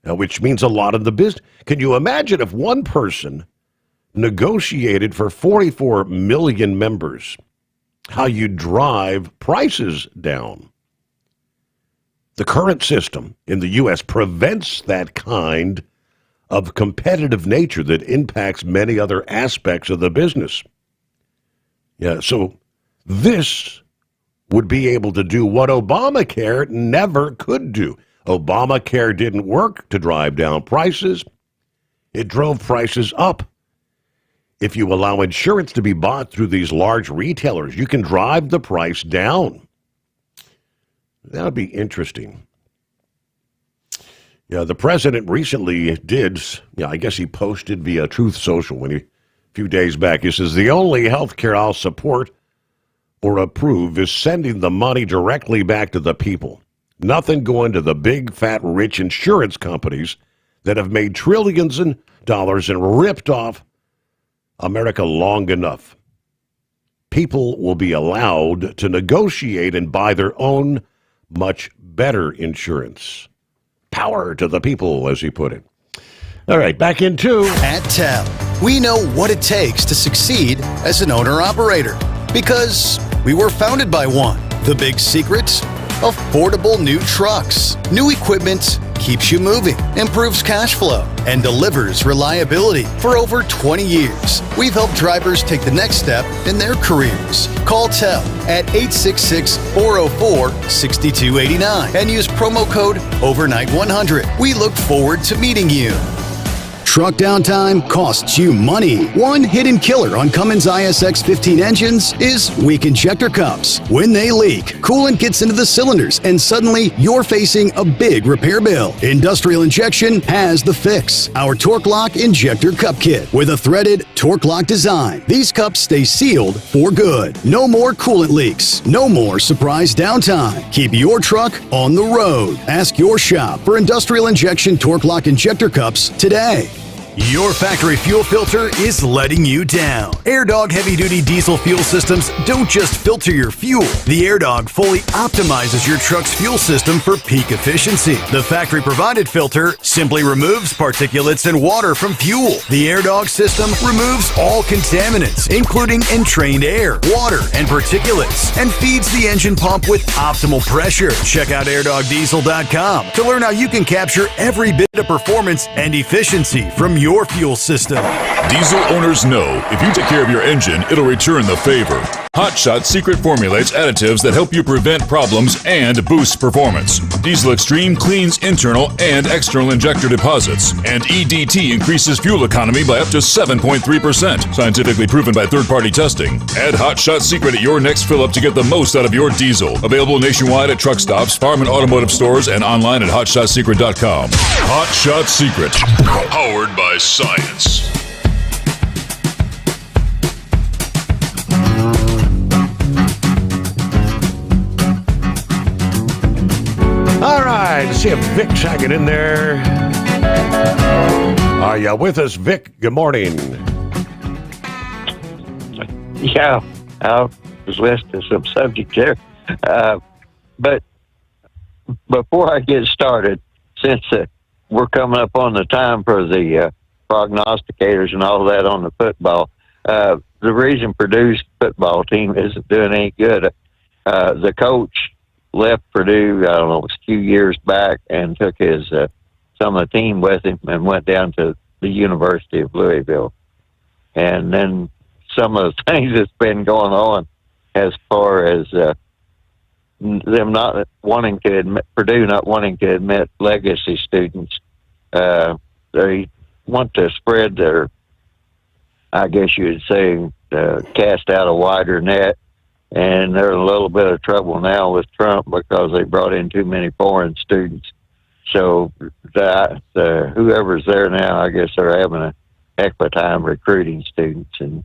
which means a lot of the business. Can you imagine if one person negotiated for 44 million members, how you drive prices down? The current system in the U.S. prevents that kind of competitive nature that impacts many other aspects of the business. So this would be able to do what Obamacare never could do. Obamacare didn't work to drive down prices. It drove prices up. If you allow insurance to be bought through these large retailers, you can drive the price down. That would be interesting. The president recently did, I guess he posted via Truth Social a few days back. He says, the only health care I'll support or approve is sending the money directly back to the people. Nothing going to the big, fat, rich insurance companies that have made trillions of dollars and ripped off America long enough. People will be allowed to negotiate and buy their own much better insurance. Power to the people, as he put it. All right, back into At TEL, we know what it takes to succeed as an owner-operator because we were founded by one. The big secret? Affordable new trucks. New equipment keeps you moving, improves cash flow, and delivers reliability. For over 20 years, we've helped drivers take the next step in their careers. Call TEL at 866-404-6289 and use promo code OVERNIGHT100. We look forward to meeting you. Truck downtime costs you money. One hidden killer on Cummins ISX 15 engines is weak injector cups. When they leak, coolant gets into the cylinders and suddenly you're facing a big repair bill. Industrial Injection has the fix. Our Torque Lock Injector Cup Kit with a threaded Torque Lock design. These cups stay sealed for good. No more coolant leaks. No more surprise downtime. Keep your truck on the road. Ask your shop for Industrial Injection Torque Lock Injector Cups today. Your factory fuel filter is letting you down. AirDog heavy-duty diesel fuel systems don't just filter your fuel. The AirDog fully optimizes your truck's fuel system for peak efficiency. The factory-provided filter simply removes particulates and water from fuel. The AirDog system removes all contaminants, including entrained air, water, and particulates, and feeds the engine pump with optimal pressure. Check out airdogdiesel.com to learn how you can capture every bit of performance and efficiency from your fuel system. Diesel owners know if you take care of your engine, it'll return the favor. Hot Shot Secret formulates additives that help you prevent problems and boost performance. Diesel Extreme cleans internal and external injector deposits, and EDT increases fuel economy by up to 7.3%, scientifically proven by third-party testing. Add Hot Shot Secret at your next fill-up to get the most out of your diesel. Available nationwide at truck stops, farm and automotive stores, and online at hotshotsecret.com. Hot Shot Secret, powered by science. All right, see if Vic's hanging in there. Are you with us, Vic? Good morning. Yeah, I was listening to some subject there. But before I get started, since we're coming up on the time for the prognosticators and all that on the football, the reason Purdue's football team isn't doing any good, the coach left Purdue, I don't know, a few years back and took his some of the team with him and went down to the University of Louisville. And then some of the things that's been going on as far as them not wanting to admit, Purdue not wanting to admit legacy students. They want to spread their, I guess you would say, cast out a wider net. And they're in a little bit of trouble now with Trump because they brought in too many foreign students. So that whoever's there now, I guess they're having a heck of a time recruiting students. And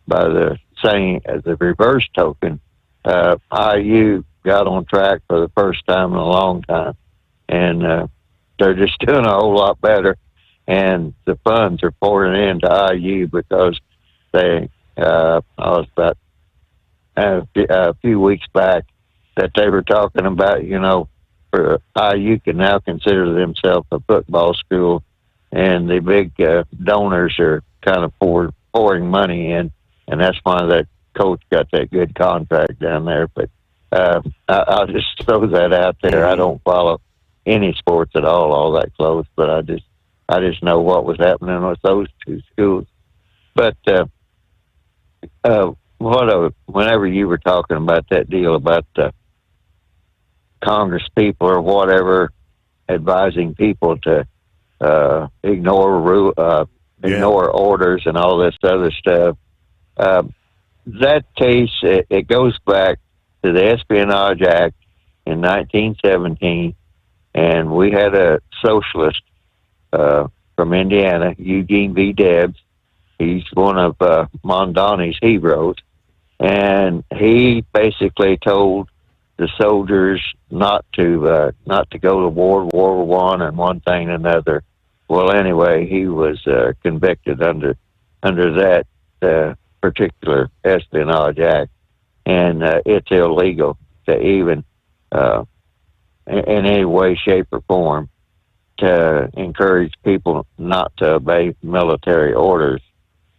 by the saying, as a reverse token, IU got on track for the first time in a long time, and they're just doing a whole lot better. And the funds are pouring into IU because they, I was about a few weeks back that they were talking about, you know, for IU can now consider themselves a football school, and the big donors are kind of pouring money in, and that's why that coach got that good contract down there. But I'll just throw that out there. I don't follow any sports at all that close, but I just know what was happening with those two schools. But whenever you were talking about that deal about Congress people or whatever advising people to ignore orders and all this other stuff, that case, it goes back to the Espionage Act in 1917, and we had a socialist from Indiana, Eugene V. Debs. He's one of Mondani's heroes. And he basically told the soldiers not to go to World War I and one thing and another. Well, anyway, he was convicted under that particular Espionage Act, and it's illegal to even in any way, shape, or form to encourage people not to obey military orders.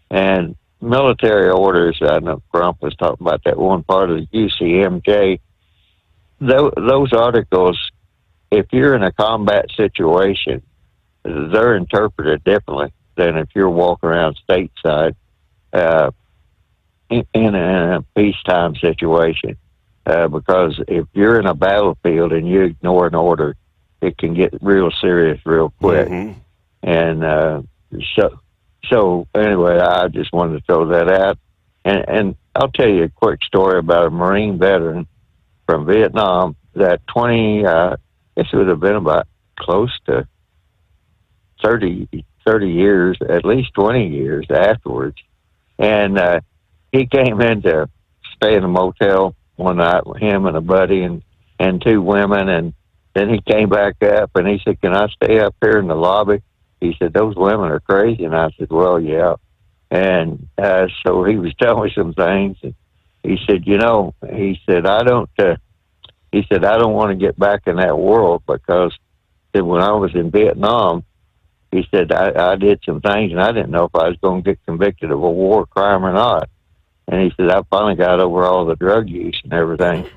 And military orders, I know Crump was talking about that one part of the UCMJ. Those articles, if you're in a combat situation, they're interpreted differently than if you're walking around stateside in a peacetime situation. Because if you're in a battlefield and you ignore an order, it can get real serious real quick. Mm-hmm. And so anyway, I just wanted to throw that out. And I'll tell you a quick story about a Marine veteran from Vietnam that I guess it would have been about close to 30 years, at least 20 years afterwards. And he came in to stay in a motel one night with him and a buddy and two women. And then he came back up and he said, "Can I stay up here in the lobby?" He said, "Those women are crazy." And I said, "Well, yeah." And so he was telling me some things. And he said, I don't want to get back in that world because when I was in Vietnam, he said, I did some things and I didn't know if I was going to get convicted of a war crime or not. And he said, I finally got over all the drug use and everything.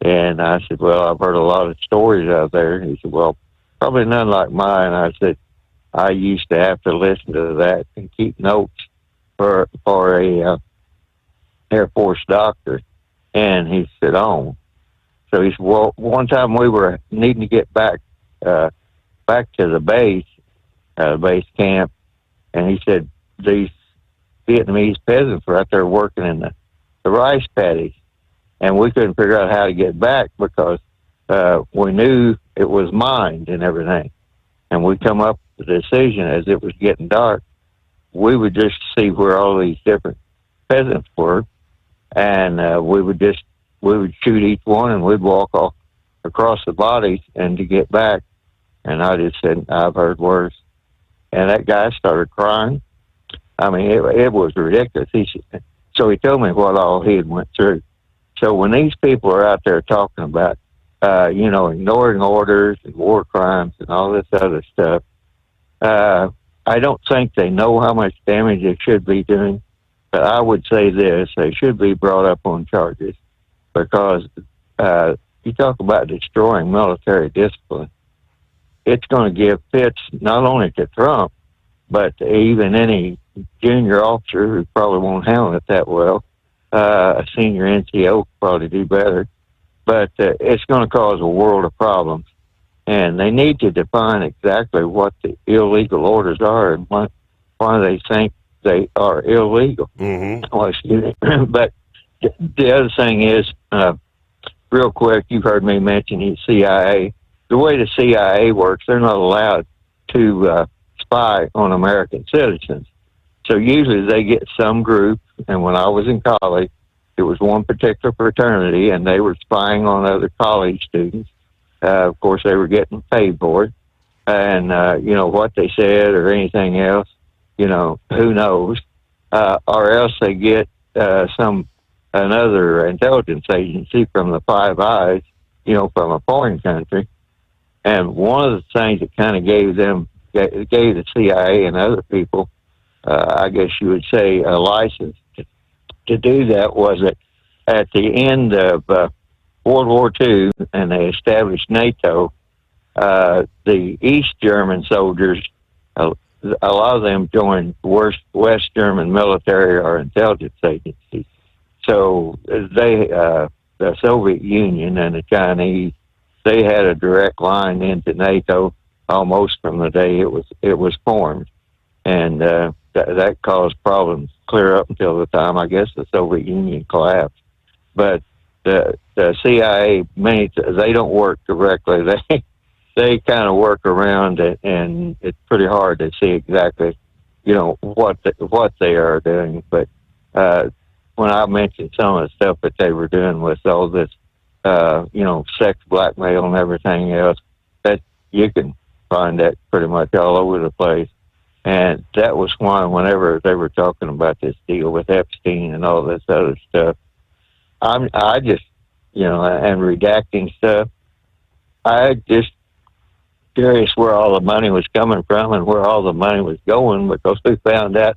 And I said, well, I've heard a lot of stories out there. He said, well, probably none like mine. I said, I used to have to listen to that and keep notes for a Air Force doctor. And he said, "Oh." So he said, "Well, one time we were needing to get back to the base camp, and he said these Vietnamese peasants were out there working in the rice paddies, and we couldn't figure out how to get back because we knew it was mined and everything. And we come up with the decision as it was getting dark, we would just see where all these different peasants were, and we would shoot each one, and we'd walk off across the bodies and to get back." And I just said, "I've heard worse." And that guy started crying. I mean, it was ridiculous. So he told me what all he had went through. So when these people are out there talking about, ignoring orders and war crimes and all this other stuff, I don't think they know how much damage they should be doing. But I would say this: they should be brought up on charges, because you talk about destroying military discipline. It's going to give fits not only to Trump, but to even any junior officer who probably won't handle it that well. A senior NCO will probably do better. But it's going to cause a world of problems. And they need to define exactly what the illegal orders are and why they think they are illegal. Well, excuse me. But the other thing is, real quick, you've heard me mention the CIA. The way the CIA works, they're not allowed to spy on American citizens. So usually they get some group, and when I was in college, it was one particular fraternity, and they were spying on other college students. Of course, they were getting paid for it. And, what they said or anything else, who knows? Or else they get another intelligence agency from the Five Eyes, from a foreign country. And one of the things that kind of gave the CIA and other people, I guess you would say, a license to do that was that at the end of World War II, and they established NATO, the East German soldiers, a lot of them joined West German military or intelligence agencies. So the Soviet Union and the Chinese, they had a direct line into NATO almost from the day it was formed, and that caused problems clear up until the time, I guess, the Soviet Union collapsed. But the CIA, they don't work directly. They kind of work around it, and it's pretty hard to see exactly, what they are doing. But when I mentioned some of the stuff that they were doing with all this, sex blackmail and everything else, that you can find that pretty much all over the place. And that was why whenever they were talking about this deal with Epstein and all this other stuff, I just, and redacting stuff, I just curious where all the money was coming from and where all the money was going, because we found out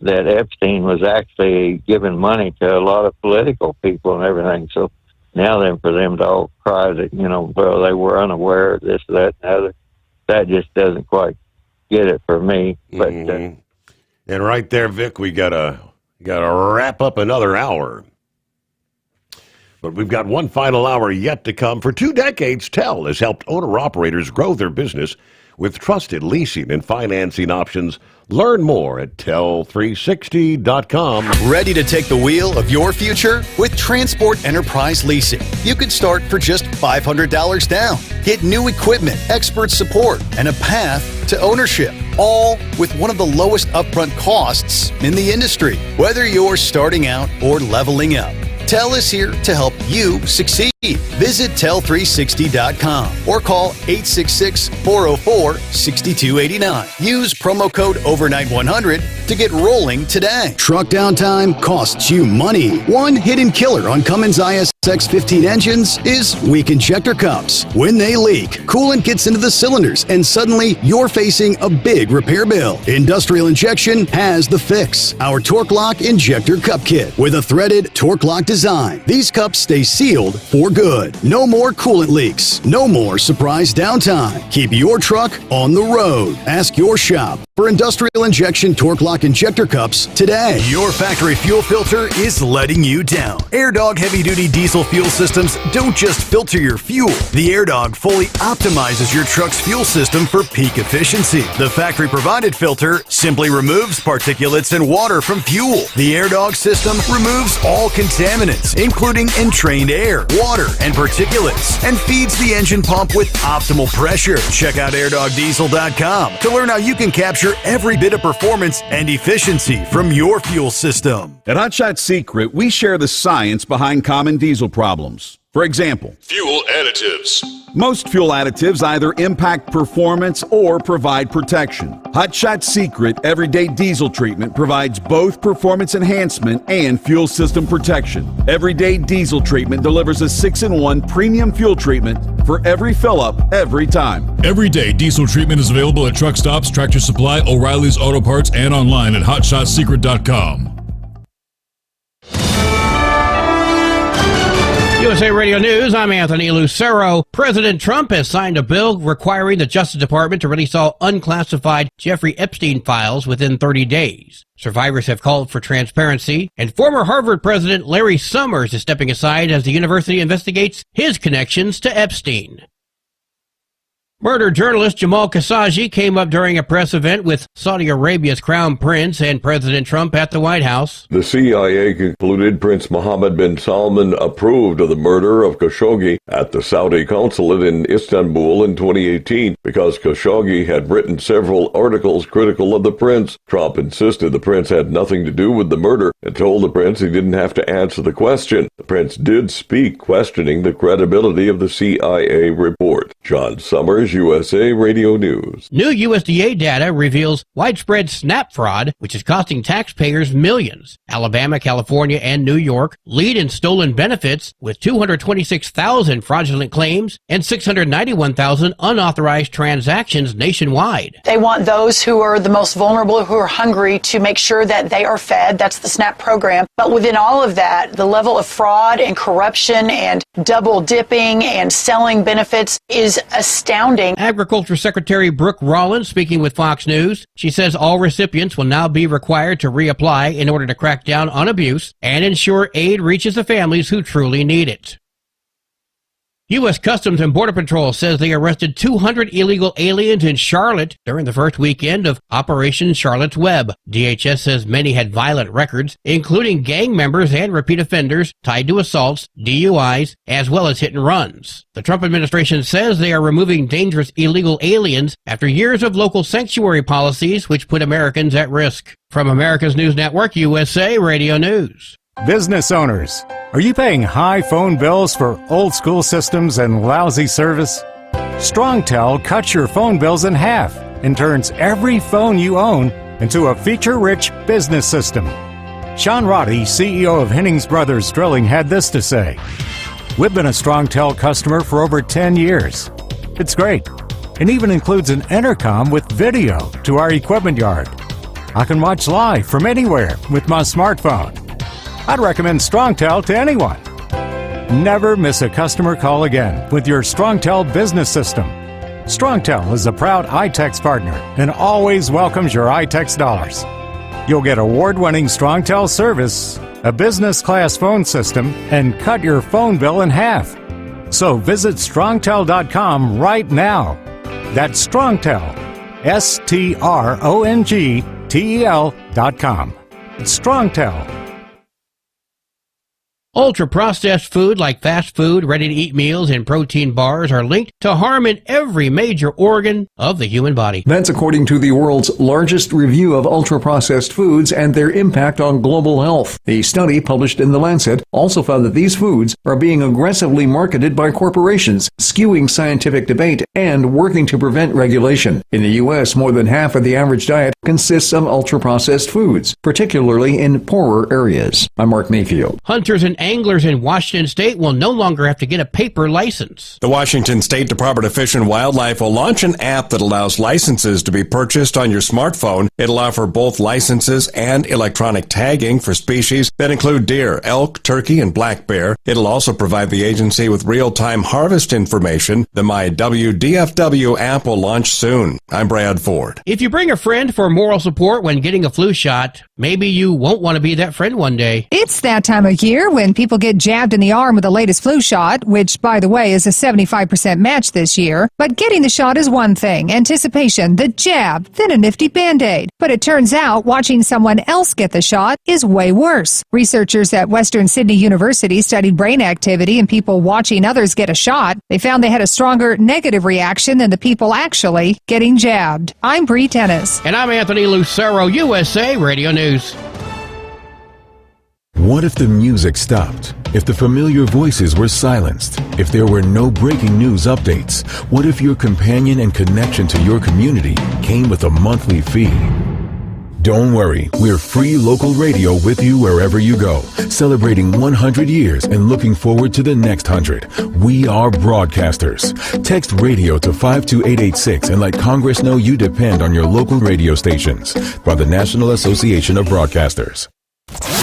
that Epstein was actually giving money to a lot of political people and everything. So now then for them to all cry that, they were unaware of this, that, and the other, that just doesn't quite get it for me. But and right there, Vic, we gotta wrap up another hour. But we've got one final hour yet to come. For 2 decades, TEL has helped owner-operators grow their business with trusted leasing and financing options. Learn more at tel360.com. Ready to take the wheel of your future? With Transport Enterprise Leasing, you could start for just $500 down. Get new equipment, expert support, and a path to ownership, all with one of the lowest upfront costs in the industry. Whether you're starting out or leveling up, TEL is here to help you succeed. Visit tel360.com or call 866-404-6289. Use promo code OVERNIGHT100 to get rolling today. Truck downtime costs you money. One hidden killer on Cummins ISX 15 engines is weak injector cups. When they leak, coolant gets into the cylinders, and suddenly you're facing a big repair bill. Industrial Injection has the fix. Our Torque Lock Injector Cup Kit with a threaded Torque Lock design. These cups stay sealed for good. No more coolant leaks. No more surprise downtime. Keep your truck on the road. Ask your shop for industrial injection torque lock injector cups today. Your factory fuel filter is letting you down. AirDog heavy-duty diesel fuel systems don't just filter your fuel. The AirDog fully optimizes your truck's fuel system for peak efficiency. The factory-provided filter simply removes particulates and water from fuel. The AirDog system removes all contaminants, including entrained air, water, and particulates, and feeds the engine pump with optimal pressure. Check out airdogdiesel.com to learn how you can capture every bit of performance and efficiency from your fuel system. At Hot Shot Secret, we share the science behind common diesel problems. For example, Fuel additives. most fuel additives either impact performance or provide protection. Hot Shot Secret Everyday Diesel Treatment provides both performance enhancement and fuel system protection. Everyday Diesel Treatment delivers a 6-in-1 premium fuel treatment for every fill-up, every time. Everyday diesel treatment is available at truck stops, Tractor Supply, O'Reilly's Auto Parts, and online at hotshotsecret.com. USA Radio News, I'm Anthony Lucero. President Trump has signed a bill requiring the Justice Department to release all unclassified Jeffrey Epstein files within 30 days. Survivors have called for transparency, and former Harvard President Larry Sommers is stepping aside as the university investigates his connections to Epstein. Murdered journalist Jamal Khashoggi came up during a press event with Saudi Arabia's Crown Prince and President Trump at the White House. The CIA concluded Prince Mohammed bin Salman approved of the murder of Khashoggi at the Saudi consulate in Istanbul in 2018 because Khashoggi had written several articles critical of the prince. Trump insisted the prince had nothing to do with the murder and told the prince he didn't have to answer the question. The prince did speak, questioning the credibility of the CIA report. John Sommers, USA Radio News. New USDA data reveals widespread SNAP fraud, which is costing taxpayers millions. Alabama, California, and New York lead in stolen benefits with 226,000 fraudulent claims and 691,000 unauthorized transactions nationwide. They want those who are the most vulnerable, who are hungry, to make sure that they are fed. That's the SNAP program. But within all of that, the level of fraud and corruption and double dipping and selling benefits is astounding. Agriculture Secretary Brooke Rollins speaking with Fox News. She says all recipients will now be required to reapply in order to crack down on abuse and ensure aid reaches the families who truly need it. U.S. Customs and Border Patrol says they arrested 200 illegal aliens in Charlotte during the first weekend of Operation Charlotte's Web. DHS says many had violent records, including gang members and repeat offenders tied to assaults, DUIs, as well as hit and runs. The Trump administration says they are removing dangerous illegal aliens after years of local sanctuary policies which put Americans at risk. From America's News Network, USA Radio News. Business owners, are you paying high phone bills for old school systems and lousy service? StrongTel cuts your phone bills in half and turns every phone you own into a feature-rich business system. Sean Roddy, CEO of Hennings Brothers Drilling, had this to say: "We've been a StrongTel customer for over 10 years. It's great. It even includes an intercom with video to our equipment yard. I can watch live from anywhere with my smartphone. I'd recommend StrongTel to anyone. Never miss a customer call again with your StrongTel business system. StrongTel is a proud iTex partner and always welcomes your iTex dollars. You'll get award-winning StrongTel service, a business-class phone system, and cut your phone bill in half. So visit StrongTel.com right now. That's StrongTel, StrongTel.com. It's StrongTel. Ultra-processed food like fast food, ready-to-eat meals, and protein bars are linked to harm in every major organ of the human body. That's according to the world's largest review of ultra-processed foods and their impact on global health. The study, published in The Lancet, also found that these foods are being aggressively marketed by corporations, skewing scientific debate and working to prevent regulation. In the U.S., more than half of the average diet consists of ultra-processed foods, particularly in poorer areas. I'm Mark Mayfield. Hunters and anglers in Washington state will no longer have to get a paper license. The Washington State Department of Fish and Wildlife will launch an app that allows licenses to be purchased on your smartphone. It'll offer both licenses and electronic tagging for species that include deer, elk, turkey, and black bear. It'll also provide the agency with real-time harvest information. The MyWDFW app will launch soon. I'm Brad Ford. If you bring a friend for moral support when getting a flu shot, maybe you won't want to be that friend one day. It's that time of year when people get jabbed in the arm with the latest flu shot, which, by the way, is a 75% match this year. But getting the shot is one thing, anticipation, the jab, then a nifty Band-Aid. But it turns out watching someone else get the shot is way worse. Researchers at Western Sydney University studied brain activity in people watching others get a shot. They found they had a stronger negative reaction than the people actually getting jabbed. I'm Bree Tennis. And I'm Anthony Lucero, USA Radio News. What if the music stopped? If the familiar voices were silenced? If there were no breaking news updates? What if your companion and connection to your community came with a monthly fee? Don't worry, we're free local radio with you wherever you go, celebrating 100 years and looking forward to the next 100. We are broadcasters. Text radio to 52886 and let Congress know you depend on your local radio stations. By the National Association of Broadcasters.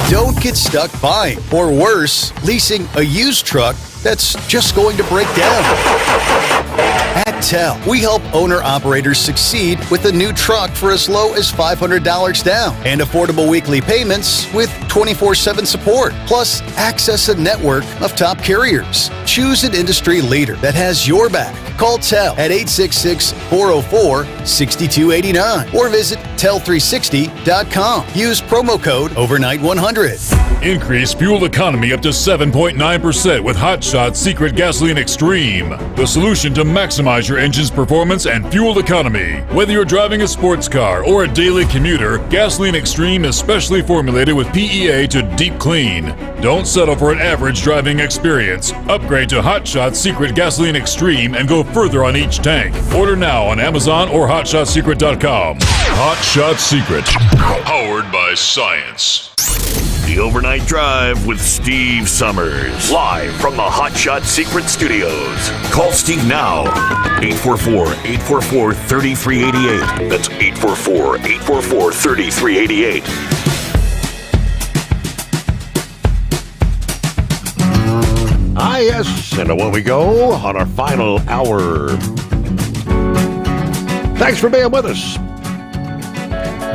Don't get stuck buying, or worse, leasing a used truck that's just going to break down. At TEL, we help owner-operators succeed with a new truck for as low as $500 down and affordable weekly payments with 24/7 support. Plus, access a network of top carriers. Choose an industry leader that has your back. Call TEL at 866-404-6289 or visit tel360.com. Use promo code OVERNIGHT100. Increase fuel economy up to 7.9% with Hot Shot Secret Gasoline Extreme, the solution to maximize your engine's performance and fuel economy. Whether you're driving a sports car or a daily commuter, Gasoline Extreme is specially formulated with PEA to deep clean. Don't settle for an average driving experience. Upgrade to Hot Shot Secret Gasoline Extreme and go further on each tank. Order now on Amazon or HotShotSecret.com. Hot Shot Secret, powered by science. The Overnight Drive with Steve Summers. Live from the Hot Shot Secret Studios. Call Steve now. 844-844-3388. That's 844-844-3388. Yes, and away we go on our final hour. Thanks for being with us.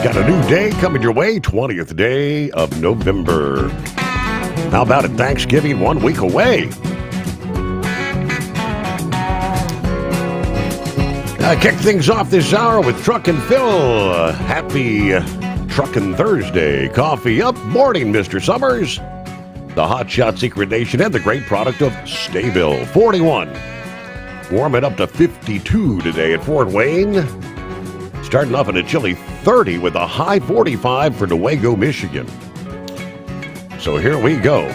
Got a new day coming your way, 20th day of November. How about it? Thanksgiving 1 week away. Kick things off this hour with Truck and Phil. Happy Truckin' Thursday. Coffee up morning, Mr. Summers. The Hot Shot Secret Nation and the great product of Stayville. 41. Warming up to 52 today at Fort Wayne. Starting off at a chilly 30 with a high 45 for Newaygo, Michigan. So here we go.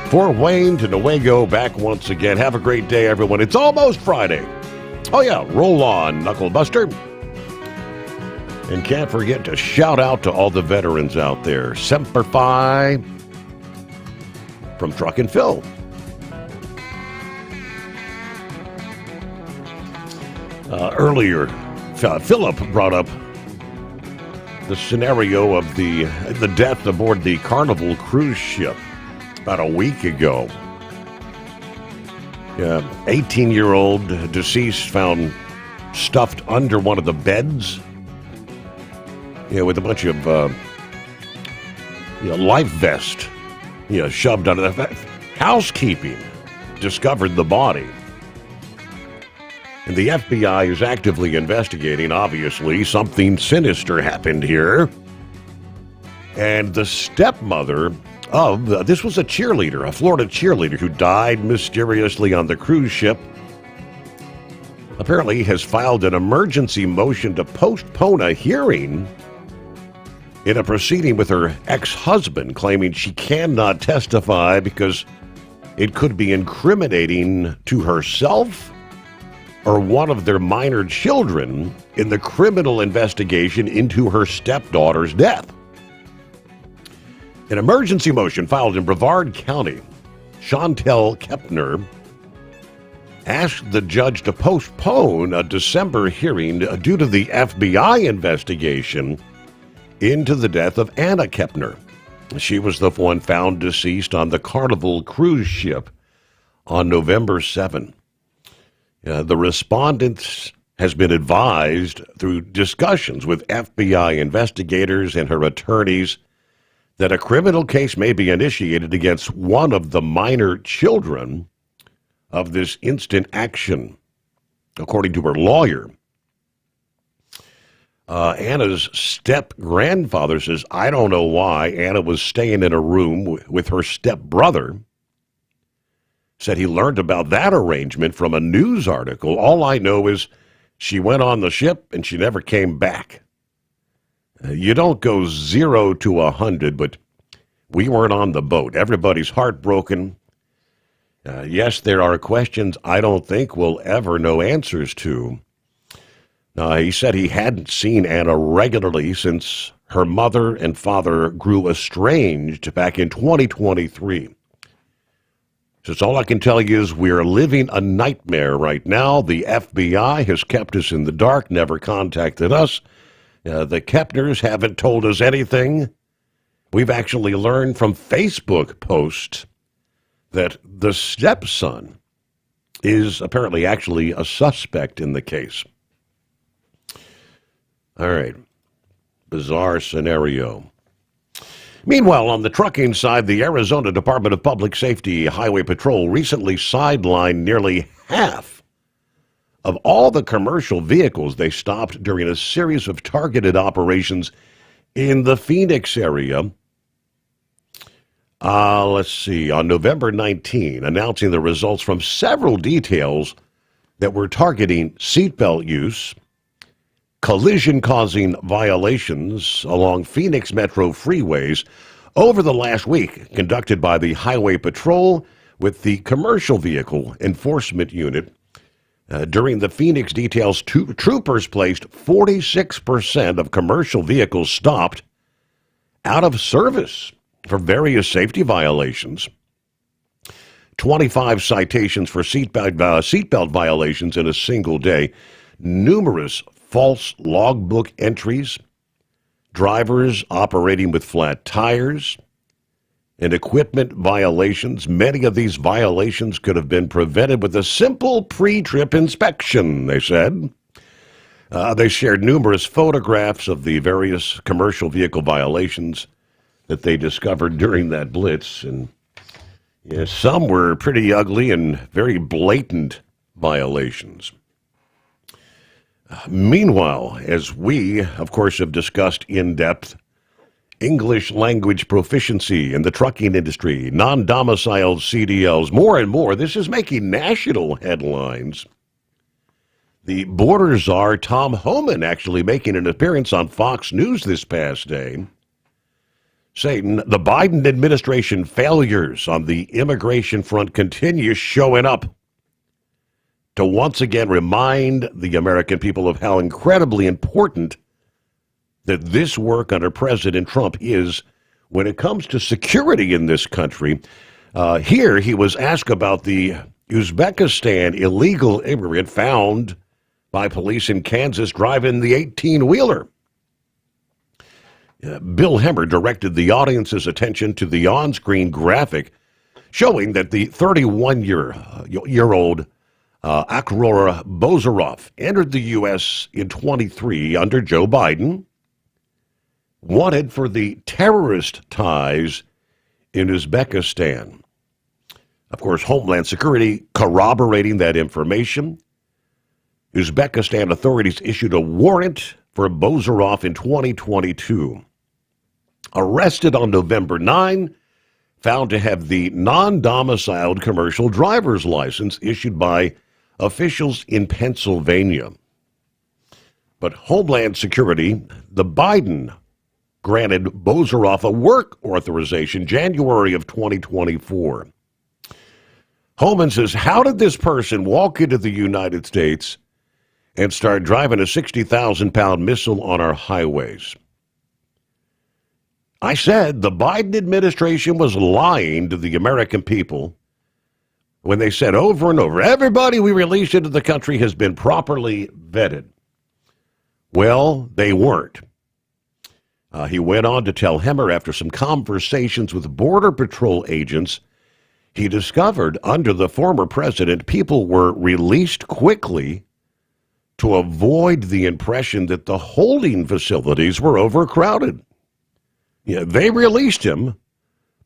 Fort Wayne to Newaygo back once again. Have a great day, everyone. It's almost Friday. Oh yeah, roll on, Knuckle Buster. And can't forget to shout out to all the veterans out there. Semper Fi from Truck and Phil. Earlier, Philip brought up the scenario of the death aboard the Carnival cruise ship about a week ago. 18-year-old deceased found stuffed under one of the beds. With a bunch of life vest shoved under that. Housekeeping discovered the body. And the FBI is actively investigating, obviously. Something sinister happened here. And the stepmother of, this was a cheerleader, a Florida cheerleader who died mysteriously on the cruise ship, apparently has filed an emergency motion to postpone a hearing in a proceeding with her ex-husband, claiming she cannot testify because it could be incriminating to herself or one of their minor children in the criminal investigation into her stepdaughter's death. An emergency motion filed in Brevard County Chantel Kepner, asked the judge to postpone a December hearing due to the FBI investigation into the death of Anna Kepner. She was the one found deceased on the Carnival cruise ship on November 7. The respondent has been advised through discussions with FBI investigators and her attorneys that a criminal case may be initiated against one of the minor children of this instant action, according to her lawyer. Anna's step-grandfather says, I don't know why Anna was staying in a room with her step-brother. Said he learned about that arrangement from a news article. All I know is she went on the ship and she never came back. You don't go 0 to 100, but we weren't on the boat. Everybody's heartbroken. Yes, there are questions I don't think we'll ever know answers to. He said he hadn't seen Anna regularly since her mother and father grew estranged back in 2023. Says, all I can tell you is we're living a nightmare right now. The FBI has kept us in the dark, never contacted us. The Kepners haven't told us anything. We've actually learned from Facebook posts that the stepson is apparently actually a suspect in the case. All right. Bizarre scenario. Meanwhile, on the trucking side, the Arizona Department of Public Safety Highway Patrol recently sidelined nearly half of all the commercial vehicles they stopped during a series of targeted operations in the Phoenix area. Let's see, on November 19, announcing the results from several details that were targeting seatbelt use, collision-causing violations along Phoenix Metro freeways over the last week, conducted by the Highway Patrol with the Commercial Vehicle Enforcement Unit. During the Phoenix details, troopers placed 46% of commercial vehicles stopped out of service for various safety violations, 25 citations for seatbelt violations in a single day, numerous false logbook entries, drivers operating with flat tires, and equipment violations. Many of these violations could have been prevented with a simple pre-trip inspection, they said. They shared numerous photographs of the various commercial vehicle violations that they discovered during that blitz, and some were pretty ugly and very blatant violations. Meanwhile, as we, of course, have discussed in depth, English language proficiency in the trucking industry, non-domiciled CDLs, more and more, this is making national headlines. The border czar, Tom Homan, actually making an appearance on Fox News this past day, saying the Biden administration failures on the immigration front continue showing up to once again remind the American people of how incredibly important that this work under President Trump is when it comes to security in this country. Here he was asked about the Uzbekistan illegal immigrant found by police in Kansas driving the 18-wheeler. Bill Hemmer directed the audience's attention to the on-screen graphic showing that the 31-year-old Akrora Bozarov entered the U.S. in 23 under Joe Biden, wanted for the terrorist ties in Uzbekistan. Of course, Homeland Security corroborating that information. Uzbekistan authorities issued a warrant for Bozarov in 2022. Arrested on November 9, found to have the non-domiciled commercial driver's license issued by officials in Pennsylvania. But Homeland Security, the Biden granted Bozarov a work authorization January of 2024. Homan says, how did this person walk into the United States and start driving a 60,000-pound missile on our highways? I said the Biden administration was lying to the American people when they said over and over, everybody we release into the country has been properly vetted. Well, they weren't. He went on to tell Hemmer after some conversations with Border Patrol agents, he discovered under the former president, people were released quickly to avoid the impression that the holding facilities were overcrowded. Yeah, they released him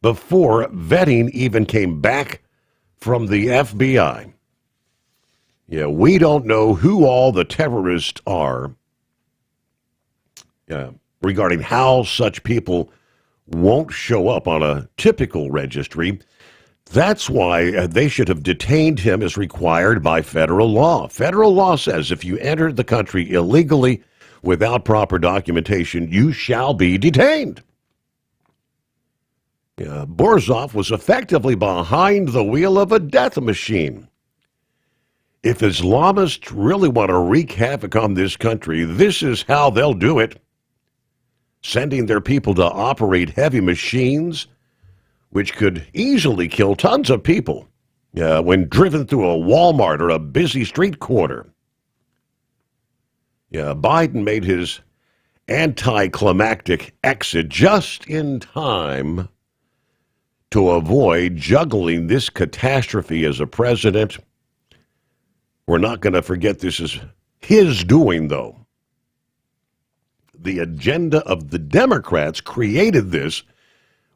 before vetting even came back from the FBI. Yeah, we don't know who all the terrorists are. Regarding how such people won't show up on a typical registry. That's why they should have detained him as required by federal law. Federal law says if you enter the country illegally without proper documentation, you shall be detained. Borzov was effectively behind the wheel of a death machine. If Islamists really want to wreak havoc on this country, this is how they'll do it. Sending their people to operate heavy machines, which could easily kill tons of people when driven through a Walmart or a busy street corner. Biden made his anticlimactic exit just in time to avoid juggling this catastrophe as a president. We're not going to forget this is his doing, though. The agenda of the Democrats created this.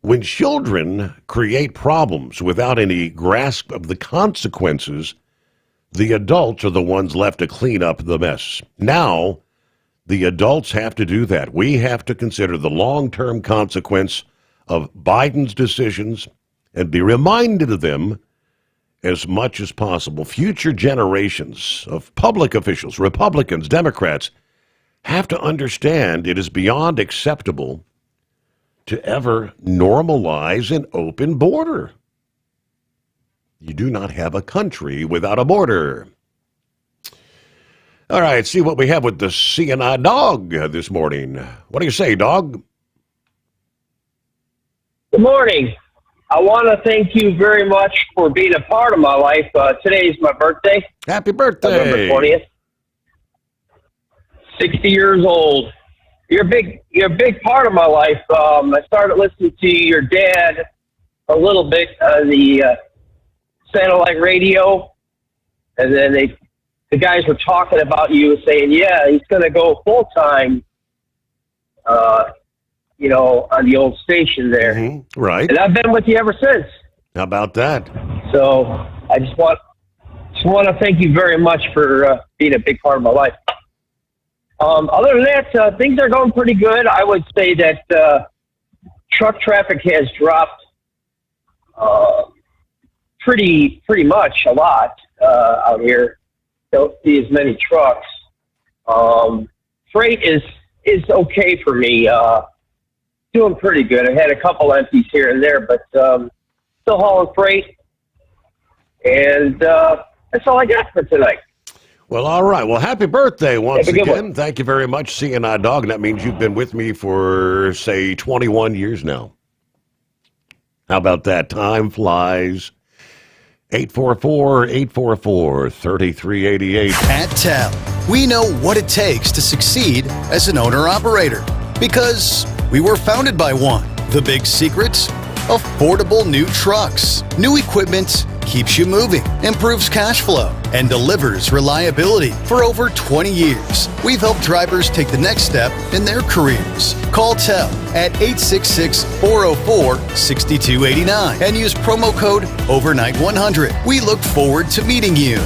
When children create problems without any grasp of the consequences, the adults are the ones left to clean up the mess. Now, the adults have to do that. We have to consider the long-term consequence of Biden's decisions and be reminded of them as much as possible. Future generations of public officials, Republicans, Democrats, have to understand it is beyond acceptable to ever normalize an open border. You do not have a country without a border. All right, see what we have with the CNI dog this morning. What do you say, dog? Good morning. I want to thank you very much for being a part of my life. Today is my birthday. Happy birthday. November 20th. 60 years old. You're a big part of my life. I started listening to your dad a little bit on the satellite radio, and then the guys were talking about you, saying, yeah, he's going to go full-time, on the old station there. Mm-hmm. Right. And I've been with you ever since. How about that? So I just want to thank you very much for being a big part of my life. Other than that, things are going pretty good. I would say that truck traffic has dropped pretty much a lot out here. Don't see as many trucks. Freight is okay for me. Doing pretty good. I had a couple empties here and there, but still hauling freight. And that's all I got for tonight. Well, all right. Well, happy birthday once again. Thank you very much, CNI Dog. That means you've been with me for, say, 21 years now. How about that? Time flies. 844-844-3388. At TEL, we know what it takes to succeed as an owner-operator because we were founded by one. The big secrets? Affordable new trucks. New equipment keeps you moving, improves cash flow, and delivers reliability. For over 20 years, we've helped drivers take the next step in their careers. Call TEL at 866-404-6289 and use promo code OVERNIGHT100. We look forward to meeting you.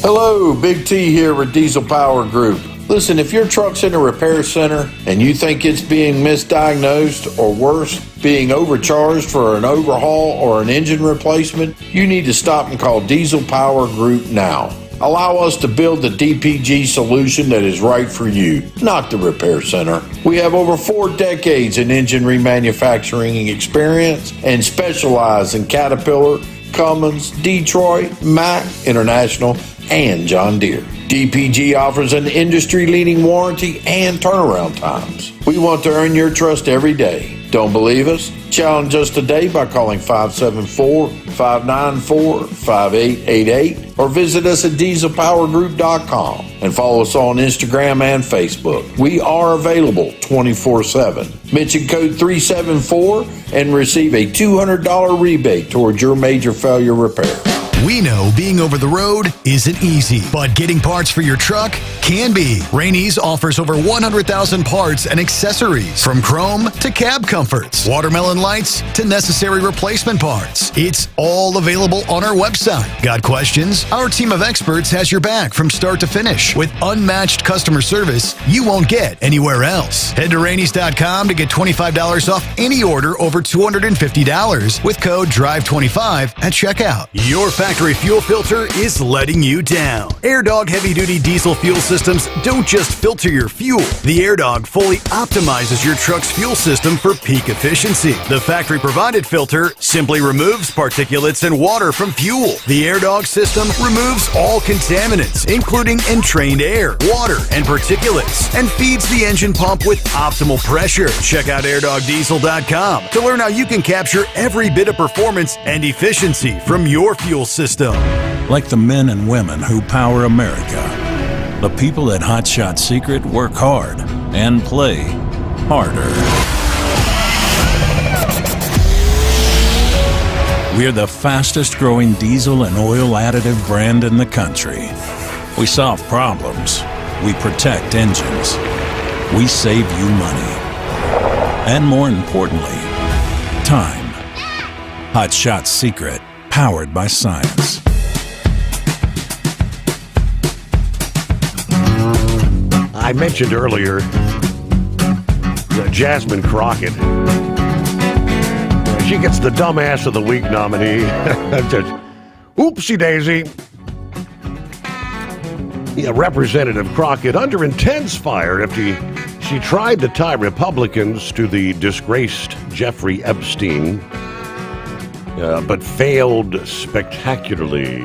Hello, Big T here with Diesel Power Group. Listen, if your truck's in a repair center and you think it's being misdiagnosed or worse, being overcharged for an overhaul or an engine replacement, you need to stop and call Diesel Power Group now. Allow us to build the DPG solution that is right for you, not the repair center. We have over 4 decades in engine remanufacturing experience and specialize in Caterpillar, Cummins, Detroit, Mack, International, and John Deere. DPG offers an industry-leading warranty and turnaround times. We want to earn your trust every day. Don't believe us? Challenge us today by calling 574-594-5888 or visit us at dieselpowergroup.com and follow us on Instagram and Facebook. We are available 24/7. Mention code 374 and receive a $200 rebate towards your major failure repair. We know being over the road isn't easy, but getting parts for your truck can be. Rainey's offers over 100,000 parts and accessories, from chrome to cab comforts, watermelon lights to necessary replacement parts. It's all available on our website. Got questions? Our team of experts has your back from start to finish with unmatched customer service you won't get anywhere else. Head to Rainey's.com to get $25 off any order over $250 with code DRIVE25 at checkout. Your factory fuel filter is letting you down. AirDog heavy-duty diesel fuel systems don't just filter your fuel. The AirDog fully optimizes your truck's fuel system for peak efficiency. The factory-provided filter simply removes particulates and water from fuel. The AirDog system removes all contaminants, including entrained air, water, and particulates, and feeds the engine pump with optimal pressure. Check out airdogdiesel.com to learn how you can capture every bit of performance and efficiency from your fuel system. Like the men and women who power America, the people at Hot Shot Secret work hard and play harder. We're the fastest growing diesel and oil additive brand in the country. We solve problems. We protect engines. We save you money. And more importantly, time. Hot Shot Secret. Powered by science. I mentioned earlier Jasmine Crockett. She gets the Dumbass of the Week nominee. Oopsie daisy. Yeah, Representative Crockett under intense fire after she tried to tie Republicans to the disgraced Jeffrey Epstein. But failed spectacularly.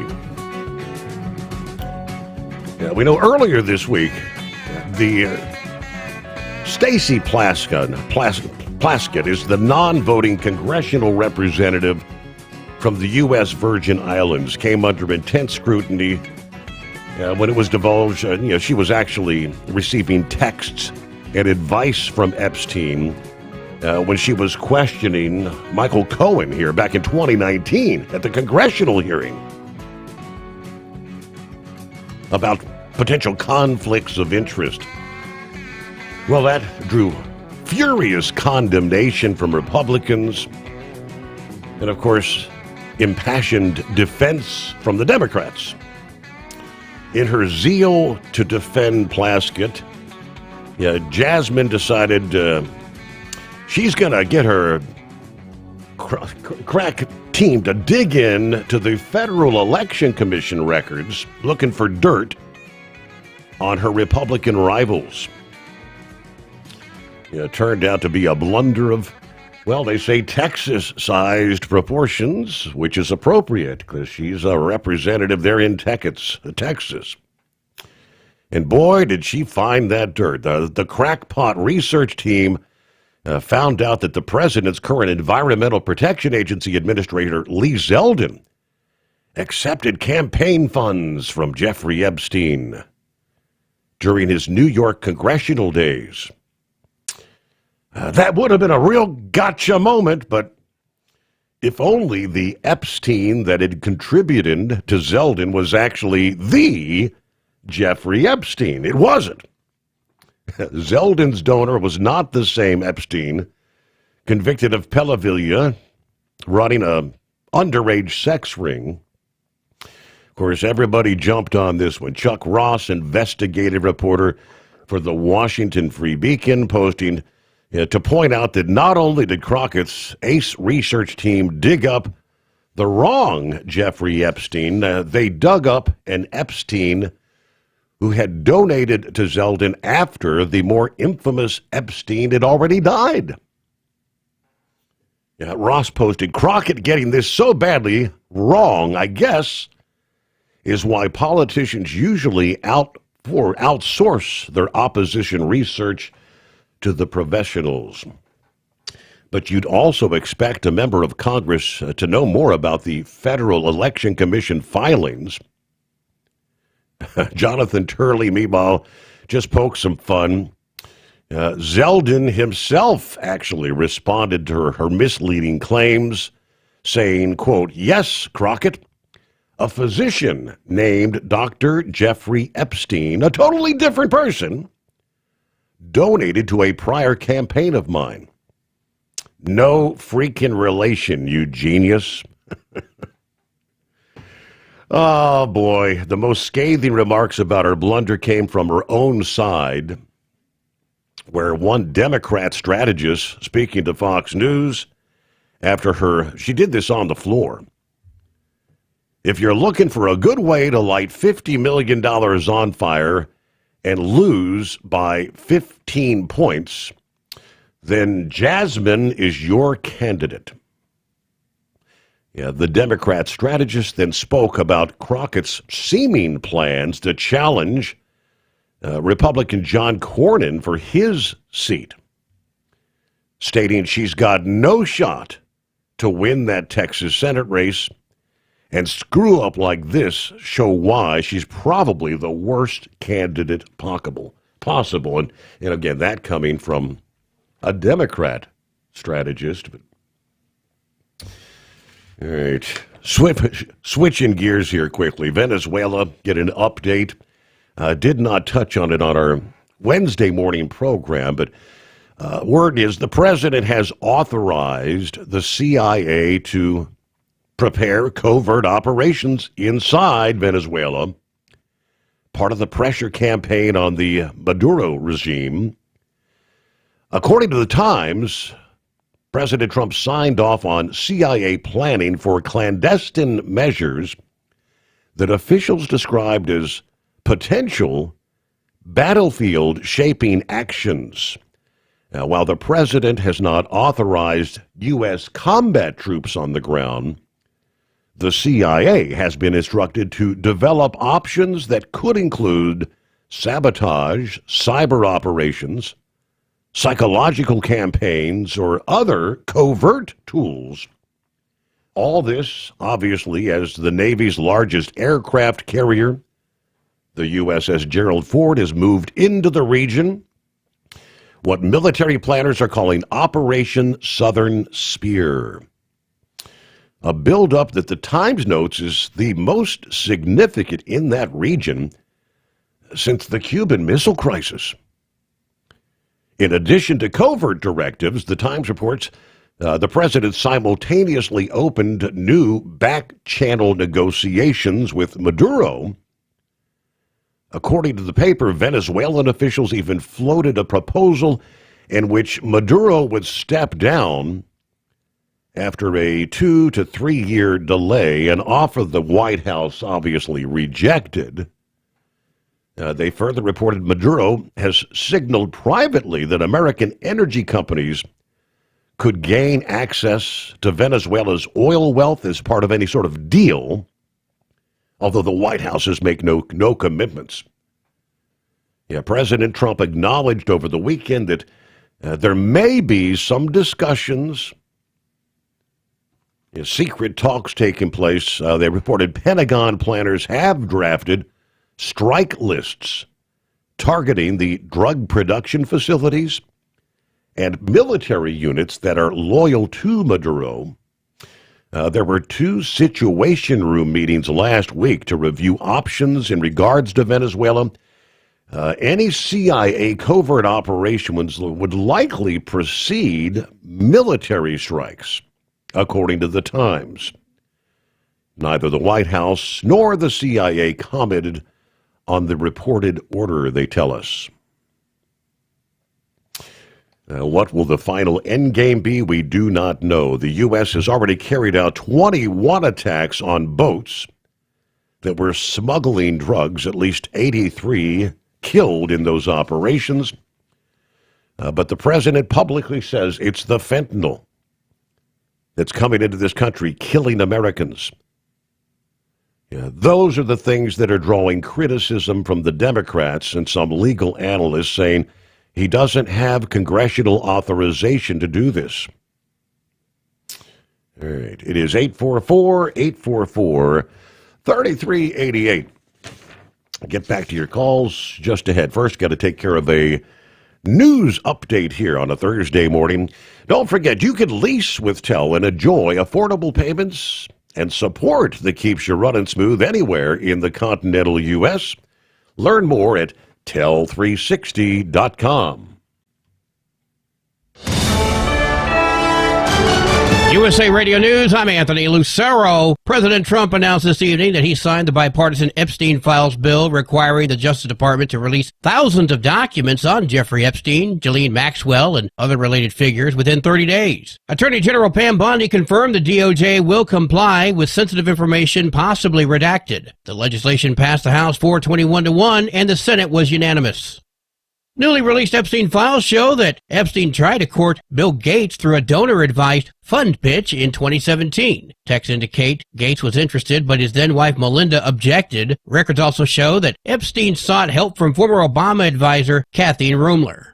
We know earlier this week, the Stacey Plaskett is the non-voting congressional representative from the U.S. Virgin Islands, came under intense scrutiny when it was divulged, she was actually receiving texts and advice from Epstein when she was questioning Michael Cohen here back in 2019 at the congressional hearing about potential conflicts of interest. Well, that drew furious condemnation from Republicans and, of course, impassioned defense from the Democrats. In her zeal to defend Plaskett, Jasmine decided she's going to get her crack team to dig in to the Federal Election Commission records looking for dirt on her Republican rivals. It turned out to be a blunder of, well, they say Texas-sized proportions, which is appropriate because she's a representative there in Texas. And boy, did she find that dirt. The crackpot research team found out that the president's current Environmental Protection Agency Administrator, Lee Zeldin, accepted campaign funds from Jeffrey Epstein during his New York congressional days. That would have been a real gotcha moment, but if only the Epstein that had contributed to Zeldin was actually the Jeffrey Epstein. It wasn't. Zeldin's donor was not the same Epstein, convicted of pedophilia, running an underage sex ring. Of course, everybody jumped on this one. Chuck Ross, investigative reporter for the Washington Free Beacon, posting to point out that not only did Crockett's ACE research team dig up the wrong Jeffrey Epstein, they dug up an Epstein who had donated to Zeldin after the more infamous Epstein had already died. Ross posted, Crockett getting this so badly wrong, I guess, is why politicians usually outsource their opposition research to the professionals. but you'd also expect a member of Congress to know more about the Federal Election Commission filings. Jonathan Turley, meanwhile, just poked some fun. Zeldin himself actually responded to her misleading claims, saying, quote, "Yes, Crockett, a physician named Dr. Jeffrey Epstein, a totally different person, donated to a prior campaign of mine. No freaking relation, you genius." Oh, boy. The most scathing remarks about her blunder came from her own side, where one Democrat strategist, speaking to Fox News, she did this on the floor. "If you're looking for a good way to light $50 million on fire and lose by 15 points, then Jasmine is your candidate." Yeah, the Democrat strategist then spoke about Crockett's seeming plans to challenge Republican John Cornyn for his seat, stating she's got no shot to win that Texas Senate race, and screw up like this show why she's probably the worst candidate possible. And again, that coming from a Democrat strategist. All right, switching gears here quickly. Venezuela, get an update. Did not touch on it on our Wednesday morning program, but word is the president has authorized the CIA to prepare covert operations inside Venezuela, part of the pressure campaign on the Maduro regime. According to the Times, President Trump signed off on CIA planning for clandestine measures that officials described as potential battlefield-shaping actions. Now, while the president has not authorized U.S. combat troops on the ground, the CIA has been instructed to develop options that could include sabotage, cyber operations, psychological campaigns, or other covert tools. All this, obviously, as the Navy's largest aircraft carrier, the USS Gerald Ford, has moved into the region, what military planners are calling Operation Southern Spear. A buildup that the Times notes is the most significant in that region since the Cuban Missile Crisis. In addition to covert directives, the Times reports the president simultaneously opened new back-channel negotiations with Maduro. According to the paper, Venezuelan officials even floated a proposal in which Maduro would step down after a 2 to 3 year delay, an offer the White House obviously rejected. They further reported Maduro has signaled privately that American energy companies could gain access to Venezuela's oil wealth as part of any sort of deal, although the White House has made no commitments. Yeah, President Trump acknowledged over the weekend that there may be some discussions, secret talks taking place. They reported Pentagon planners have drafted strike lists targeting the drug production facilities and military units that are loyal to Maduro. There were 2 Situation Room meetings last week to review options in regards to Venezuela. Any CIA covert operations would likely precede military strikes, according to the Times. Neither the White House nor the CIA commented on the reported order, they tell us. What will the final endgame be? We do not know. The U.S. has already carried out 21 attacks on boats that were smuggling drugs, at least 83 killed in those operations. But the president publicly says it's the fentanyl that's coming into this country, killing Americans. Those are the things that are drawing criticism from the Democrats and some legal analysts saying he doesn't have congressional authorization to do this. All right. It is 844-844-3388. Get back to your calls just ahead. First, got to take care of a news update here on a Thursday morning. Don't forget, you can lease with TEL and enjoy affordable payments and support that keeps you running smooth anywhere in the continental U.S. Learn more at tel360.com. USA Radio News, I'm Anthony Lucero. President Trump announced this evening that he signed the bipartisan Epstein Files bill requiring the Justice Department to release thousands of documents on Jeffrey Epstein, Ghislaine Maxwell, and other related figures within 30 days. Attorney General Pam Bondi confirmed the DOJ will comply with sensitive information possibly redacted. The legislation passed the House 421-1, and the Senate was unanimous. Newly released Epstein files show that Epstein tried to court Bill Gates through a donor-advised fund pitch in 2017. Texts indicate Gates was interested, but his then-wife Melinda objected. Records also show that Epstein sought help from former Obama advisor Kathleen Rumler.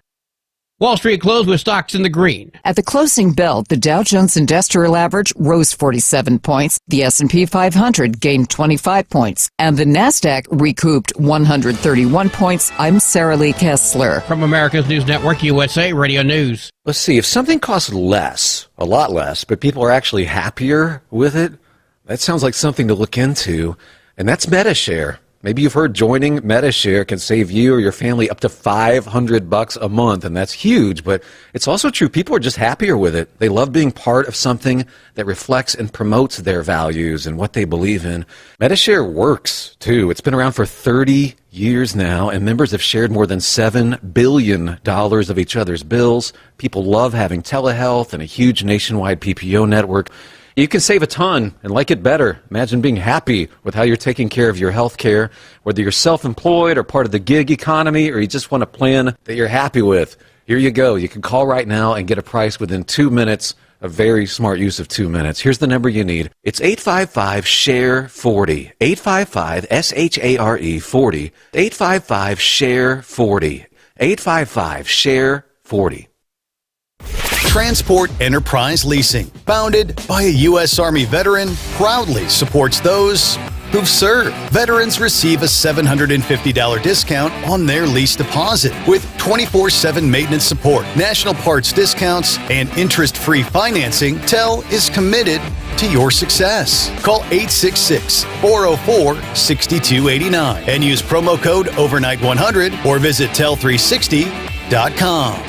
Wall Street closed with stocks in the green. At the closing bell, the Dow Jones Industrial Average rose 47 points, the S&P 500 gained 25 points, and the Nasdaq recouped 131 points. I'm Sarah Lee Kessler. From America's News Network, USA Radio News. Let's see, if something costs less, a lot less, but people are actually happier with it, that sounds like something to look into, and that's MetaShare. Maybe you've heard joining MetaShare can save you or your family up to $500 a month, and that's huge, but it's also true. People are just happier with it. They love being part of something that reflects and promotes their values and what they believe in. MetaShare works, too. It's been around for 30 years now, and members have shared more than $7 billion of each other's bills. People love having telehealth and a huge nationwide PPO network. You can save a ton and like it better. Imagine being happy with how you're taking care of your health care, whether you're self-employed or part of the gig economy, or you just want a plan that you're happy with. Here you go. You can call right now and get a price within 2 minutes. A very smart use of 2 minutes. Here's the number you need. It's 855-SHARE-40. 855-SHARE-40. 855-SHARE-40. 855-SHARE-40. Transport Enterprise Leasing, founded by a U.S. Army veteran, proudly supports those who've served. Veterans receive a $750 discount on their lease deposit with 24/7 maintenance support, national parts discounts, and interest-free financing. TEL is committed to your success. Call 866-404-6289 and use promo code overnight100 or visit tel360.com.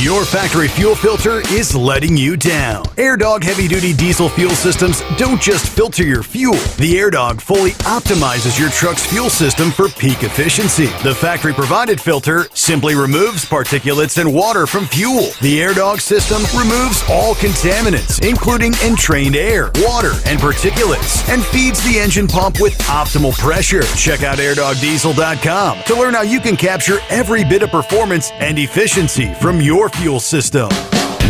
Your factory fuel filter is letting you down. AirDog heavy-duty diesel fuel systems don't just filter your fuel. The AirDog fully optimizes your truck's fuel system for peak efficiency. The factory-provided filter simply removes particulates and water from fuel. The AirDog system removes all contaminants, including entrained air, water, and particulates, and feeds the engine pump with optimal pressure. Check out airdogdiesel.com to learn how you can capture every bit of performance and efficiency from your fuel system.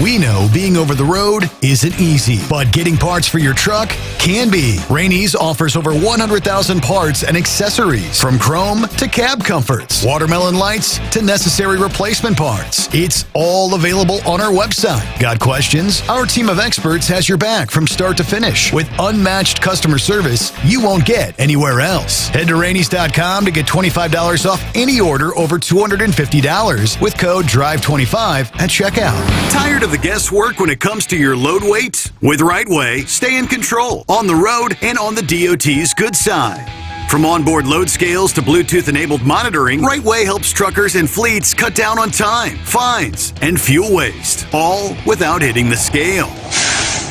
We know being over the road isn't easy, but getting parts for your truck can be. Rainey's offers over 100,000 parts and accessories, from chrome to cab comforts, watermelon lights to necessary replacement parts. It's all available on our website. Got questions? Our team of experts has your back from start to finish with unmatched customer service you won't get anywhere else. Head to Rainey's.com to get $25 off any order over $250 with code DRIVE25 at checkout. Tired of the guesswork when it comes to your load weight? With RightWay, stay in control on the road and on the DOT's good side. From onboard load scales to Bluetooth-enabled monitoring, RightWay helps truckers and fleets cut down on time, fines, and fuel waste, all without hitting the scale.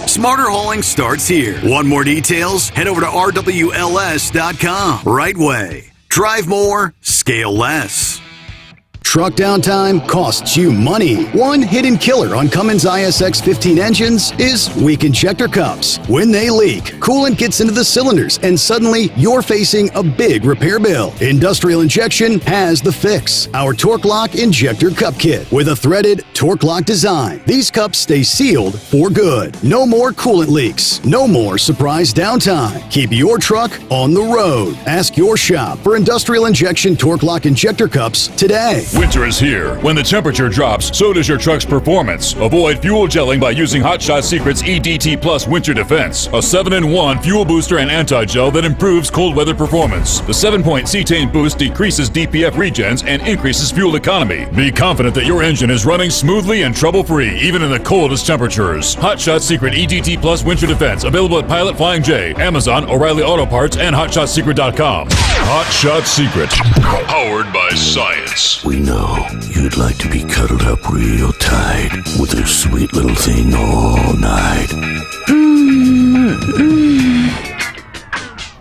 Smarter hauling starts here. Want more details? Head over to rwls.com. RightWay. Drive more, scale less. Truck downtime costs you money. One hidden killer on Cummins ISX 15 engines is weak injector cups. When they leak, coolant gets into the cylinders and suddenly you're facing a big repair bill. Industrial Injection has the fix. Our Torque Lock Injector Cup Kit with a threaded Torque Lock design. These cups stay sealed for good. No more coolant leaks. No more surprise downtime. Keep your truck on the road. Ask your shop for Industrial Injection Torque Lock Injector Cups today. Winter is here. When the temperature drops, so does your truck's performance. Avoid fuel gelling by using Hot Shot Secret's EDT Plus Winter Defense, a 7-in-1 fuel booster and anti-gel that improves cold weather performance. The 7-point cetane boost decreases DPF regens and increases fuel economy. Be confident that your engine is running smoothly and trouble-free, even in the coldest temperatures. Hot Shot Secret EDT Plus Winter Defense, available at Pilot Flying J, Amazon, O'Reilly Auto Parts, and HotShotSecret.com. Hot Shot Secret, powered by science. We know you'd like to be cuddled up real tight with a sweet little thing all night.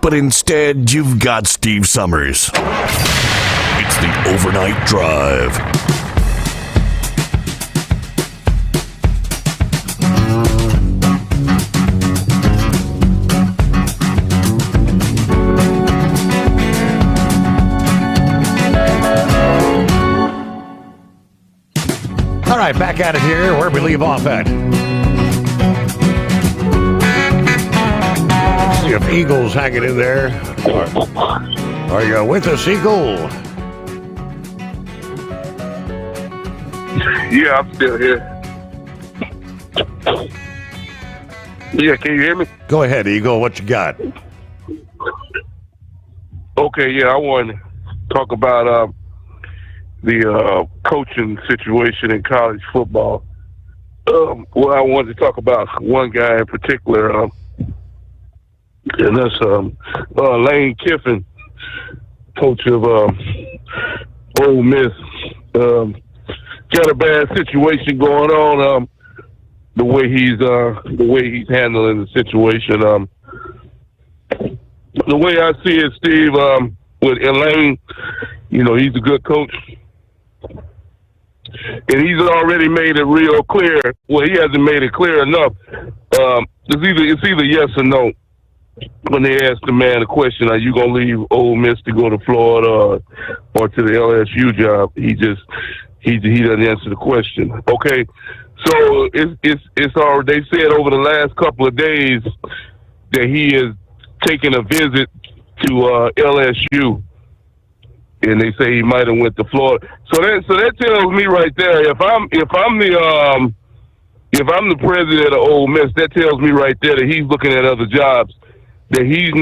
But instead, you've got Steve Summers. It's the Overnight Drive. All right, back at it here. Where we leave off at? See if Eagle's hanging in there. Are you with us, Eagle? Yeah, I'm still here. Yeah, can you hear me? Go ahead, Eagle. What you got? Okay, yeah, I want to talk about the coaching situation in college football. Well, I wanted to talk about one guy in particular, and that's Lane Kiffin, coach of Ole Miss. Got a bad situation going on. The way he's handling the situation. The way I see it, Steve, with Lane, you know, he's a good coach. And he's already made it real clear. Well, he hasn't made it clear enough. It's either yes or no. When they ask the man a question, are you gonna leave Ole Miss to go to Florida or to the LSU job? He doesn't answer the question. Okay, so it's already. They said over the last couple of days that he is taking a visit to LSU. And they say he might have went to Florida. So that tells me right there, if I'm the president of Ole Miss, that tells me right there that he's looking at other jobs. That he's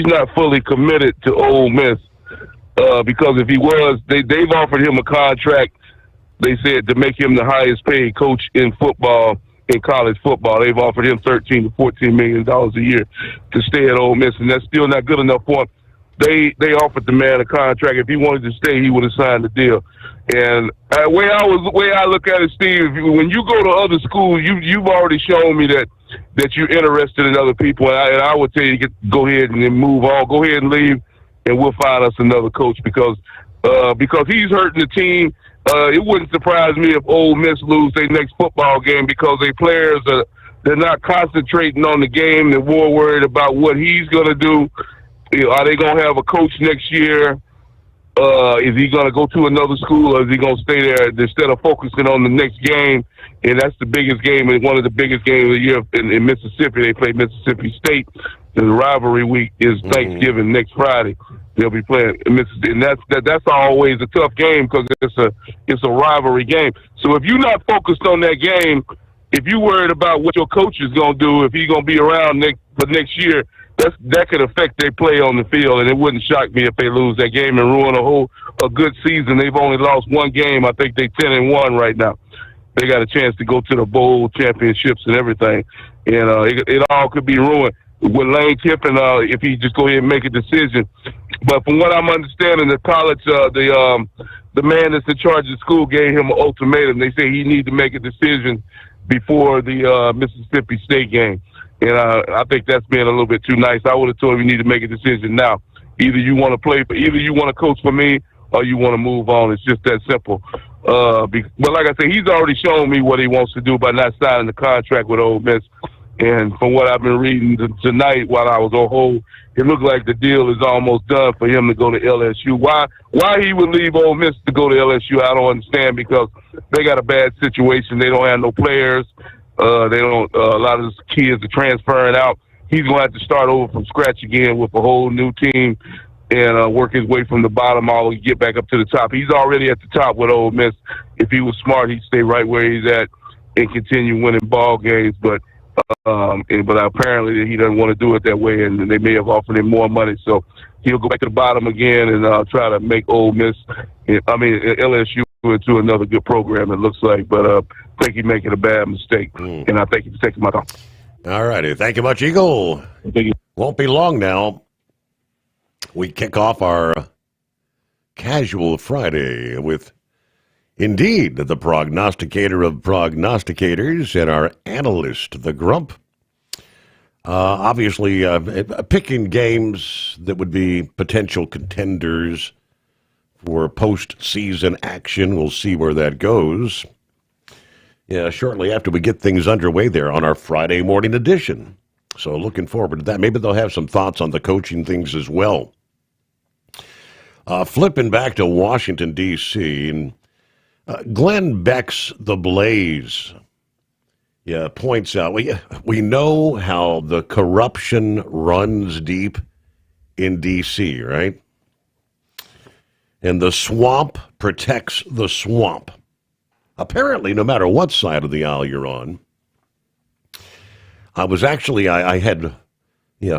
not fully committed to Ole Miss. Because if he was, they've offered him a contract. They said to make him the highest paid coach in football, in college football. They've offered him $13 to $14 million a year to stay at Ole Miss, and that's still not good enough for him. They offered the man a contract. If he wanted to stay, he would have signed the deal. And the way I look at it, Steve, when you go to other schools, you've already shown me that you're interested in other people. And I would tell you to go ahead and move on. Go ahead and leave, and we'll find us another coach because he's hurting the team. It wouldn't surprise me if Ole Miss lose their next football game because their players they're not concentrating on the game. They're more worried about what he's going to do. Are they going to have a coach next year? Is he going to go to another school, or is he going to stay there instead of focusing on the next game? And that's the biggest game, and one of the biggest games of the year in Mississippi. They play Mississippi State. The rivalry week is Thanksgiving next Friday. They'll be playing Mississippi, and that's always a tough game because it's a rivalry game. So if you're not focused on that game, if you're worried about what your coach is going to do, if he's going to be around for next year, that could affect their play on the field, and it wouldn't shock me if they lose that game and ruin a good season. They've only lost one game. I think they're 10-1 right now. They got a chance to go to the bowl championships and everything, and it all could be ruined with Lane Kiffin if he just go ahead and make a decision. But from what I'm understanding, the college, the man that's in charge of the school gave him an ultimatum. They say he needs to make a decision before the Mississippi State game. And I think that's being a little bit too nice. I would have told him you need to make a decision now. Either you want to coach for me, or you want to move on. It's just that simple. But like I said, he's already shown me what he wants to do by not signing the contract with Ole Miss. And from what I've been reading tonight while I was on hold, it looked like the deal is almost done for him to go to LSU. Why he would leave Ole Miss to go to LSU, I don't understand, because they got a bad situation. They don't have no players. They don't. A lot of the kids are transferring out. He's going to have to start over from scratch again with a whole new team. and work his way from the bottom all the way get back up to the top. He's already at the top with Ole Miss. If he was smart, he'd stay right where he's at and continue winning ball games. But apparently he doesn't want to do it that way, and they may have offered him more money. So he'll go back to the bottom again and try to make LSU into another good program, it looks like. But I think he's making a bad mistake, and I thank you for taking my time. All righty. Thank you much, Eagle. Won't be long now. We kick off our Casual Friday with, indeed, the prognosticator of prognosticators and our analyst, the Grump. Obviously, picking games that would be potential contenders for postseason action. We'll see where that goes. Yeah, shortly after we get things underway there on our Friday morning edition. So looking forward to that. Maybe they'll have some thoughts on the coaching things as well. Flipping back to Washington, D.C., and Glenn Beck's The Blaze points out, we know how the corruption runs deep in D.C., right? And the swamp protects the swamp. Apparently, no matter what side of the aisle you're on. I was actually, I had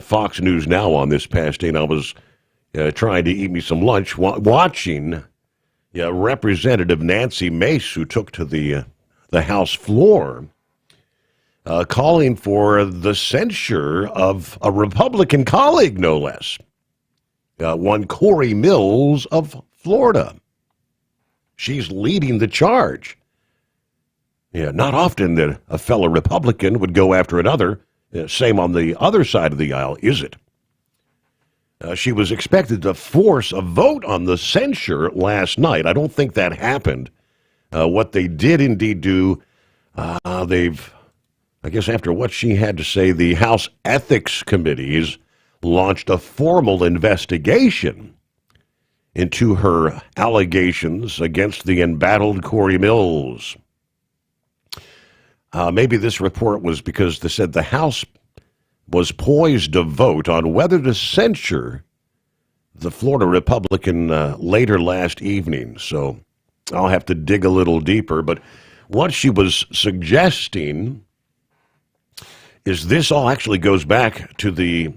Fox News Now on this past day, and I was trying to eat me some lunch, watching Representative Nancy Mace, who took to the House floor, calling for the censure of a Republican colleague, no less. One Corey Mills of Florida. She's leading the charge. Yeah, not often that a fellow Republican would go after another. Same on the other side of the aisle, is it? She was expected to force a vote on the censure last night. I don't think that happened. What they did indeed do, I guess after what she had to say, the House Ethics Committees launched a formal investigation into her allegations against the embattled Corey Mills. Maybe this report was because they said the House was poised to vote on whether to censure the Florida Republican later last evening. So I'll have to dig a little deeper. But what she was suggesting is this all actually goes back to the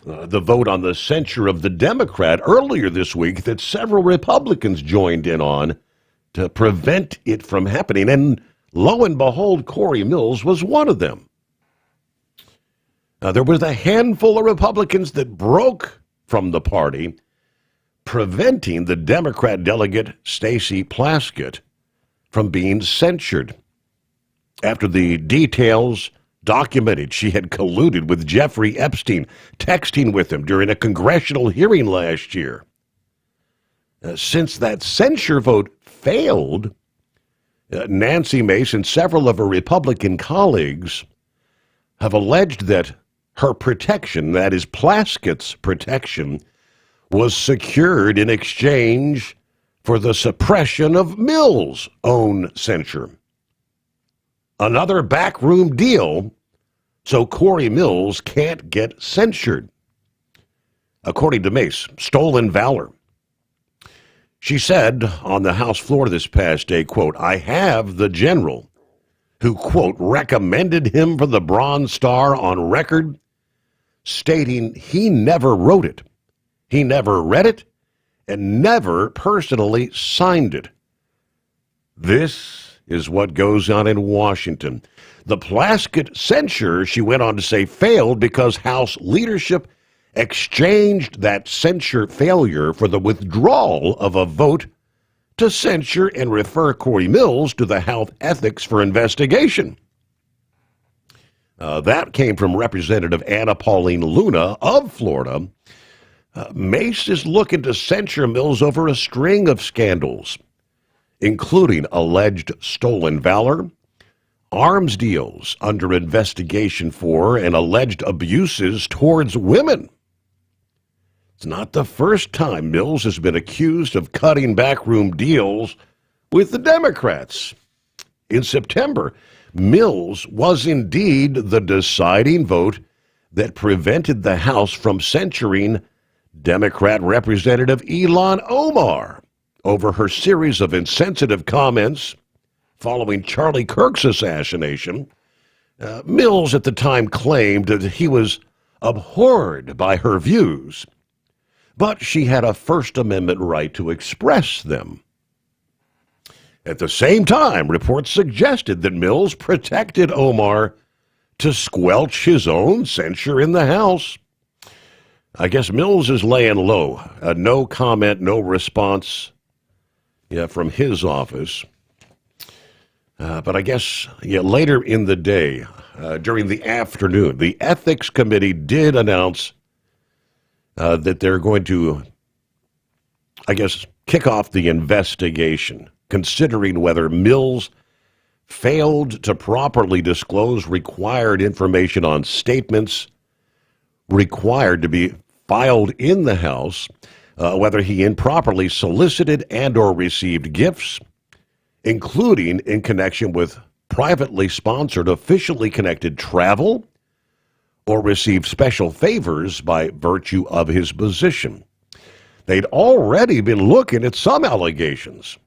vote on the censure of the Democrat earlier this week that several Republicans joined in on to prevent it from happening. And lo and behold, Corey Mills was one of them. There was a handful of Republicans that broke from the party, preventing the Democrat delegate Stacey Plaskett from being censured. After the details documented she had colluded with Jeffrey Epstein, texting with him during a congressional hearing last year. Since that censure vote failed, Nancy Mace and several of her Republican colleagues have alleged that her protection, that is Plaskett's protection, was secured in exchange for the suppression of Mills' own censure. Another backroom deal so Corey Mills can't get censured. According to Mace, stolen valor. She said on the House floor this past day, quote, "I have the general who, quote, recommended him for the Bronze Star on record, stating he never wrote it, he never read it, and never personally signed it. This is what goes on in Washington. The Plaskett censure," she went on to say, failed because House leadership exchanged that censure failure for the withdrawal of a vote to censure and refer Corey Mills to the House Ethics for investigation. That came from Representative Anna Pauline Luna of Florida. Mace is looking to censure Mills over a string of scandals, including alleged stolen valor, arms deals under investigation for, and alleged abuses towards women. It's not the first time Mills has been accused of cutting backroom deals with the Democrats. In September, Mills was indeed the deciding vote that prevented the House from censuring Democrat Representative Ilhan Omar over her series of insensitive comments following Charlie Kirk's assassination. Mills at the time claimed that he was abhorred by her views, but she had a First Amendment right to express them. At the same time, reports suggested that Mills protected Omar to squelch his own censure in the House. I guess Mills is laying low. No comment, no response from his office. But I guess later in the day, during the afternoon, the Ethics Committee did announce that they're going to, I guess, kick off the investigation, considering whether Mills failed to properly disclose required information on statements required to be filed in the House, whether he improperly solicited and or received gifts, including in connection with privately sponsored, officially connected travel, or received special favors by virtue of his position. They'd already been looking at some allegations.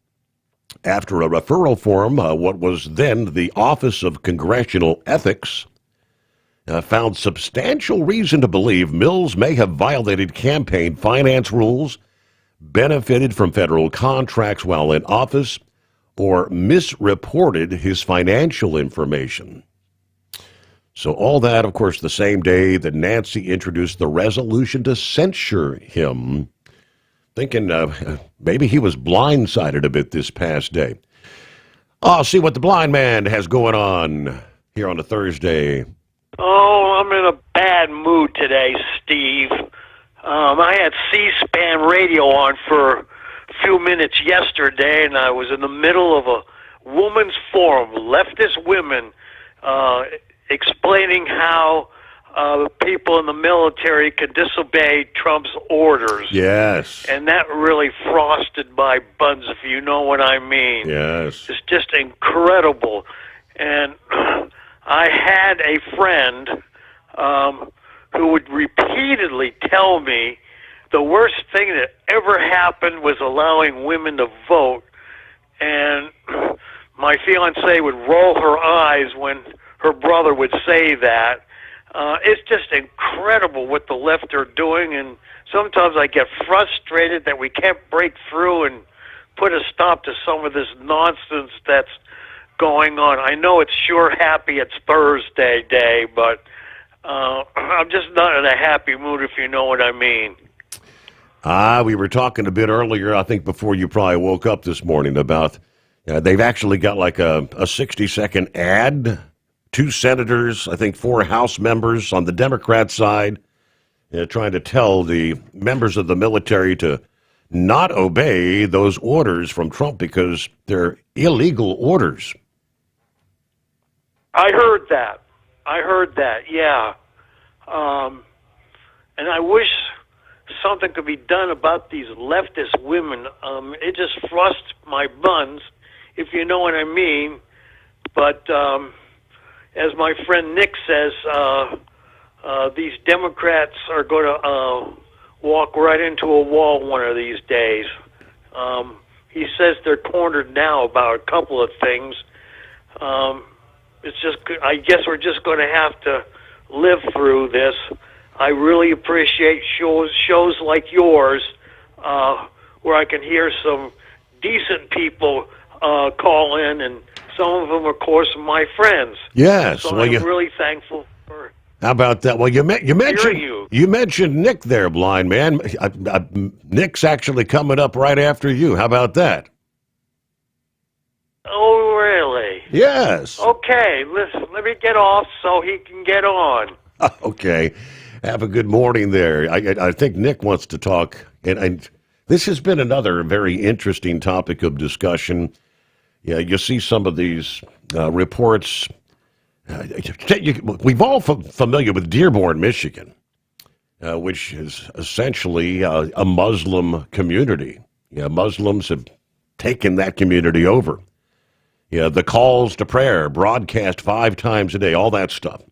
After a referral form, what was then the Office of Congressional Ethics found substantial reason to believe Mills may have violated campaign finance rules, benefited from federal contracts while in office, or misreported his financial information. So all that, of course, the same day that Nancy introduced the resolution to censure him, thinking maybe he was blindsided a bit this past day. I'll see what the blind man has going on here on a Thursday. Oh, I'm in a bad mood today, Steve. I had C-SPAN radio on for a few minutes yesterday, and I was in the middle of a women's forum, leftist women, explaining how people in the military could disobey Trump's orders. Yes. And that really frosted my buns, if you know what I mean. Yes. It's just incredible. And I had a friend who would repeatedly tell me the worst thing that ever happened was allowing women to vote. And my fiancée would roll her eyes when her brother would say that. It's just incredible what the left are doing, and sometimes I get frustrated that we can't break through and put a stop to some of this nonsense that's going on. I know it's sure happy it's Thursday day, but I'm just not in a happy mood, if you know what I mean. We were talking a bit earlier, I think before you probably woke up this morning, about they've actually got like a 60-second ad. 2 senators, I think 4 House members on the Democrat side, trying to tell the members of the military to not obey those orders from Trump because they're illegal orders. I heard that, yeah. And I wish something could be done about these leftist women. It just thrusts my buns, if you know what I mean. But as my friend Nick says, these Democrats are going to walk right into a wall one of these days. He says they're cornered now about a couple of things. It's just, I guess we're just going to have to live through this. I really appreciate shows like yours, where I can hear some decent people call in, and some of them, of course, are my friends. Yes. So I'm really thankful for. How about that? Well, you mentioned Nick there, blind man. Nick's actually coming up right after you. How about that? Oh, really? Yes. Okay, listen, let me get off so he can get on. Okay. Have a good morning there. I think Nick wants to talk, and this has been another very interesting topic of discussion. Yeah, you see some of these reports. We've all familiar with Dearborn, Michigan, which is essentially a Muslim community. Yeah, Muslims have taken that community over. Yeah, the calls to prayer, broadcast 5 times a day, all that stuff.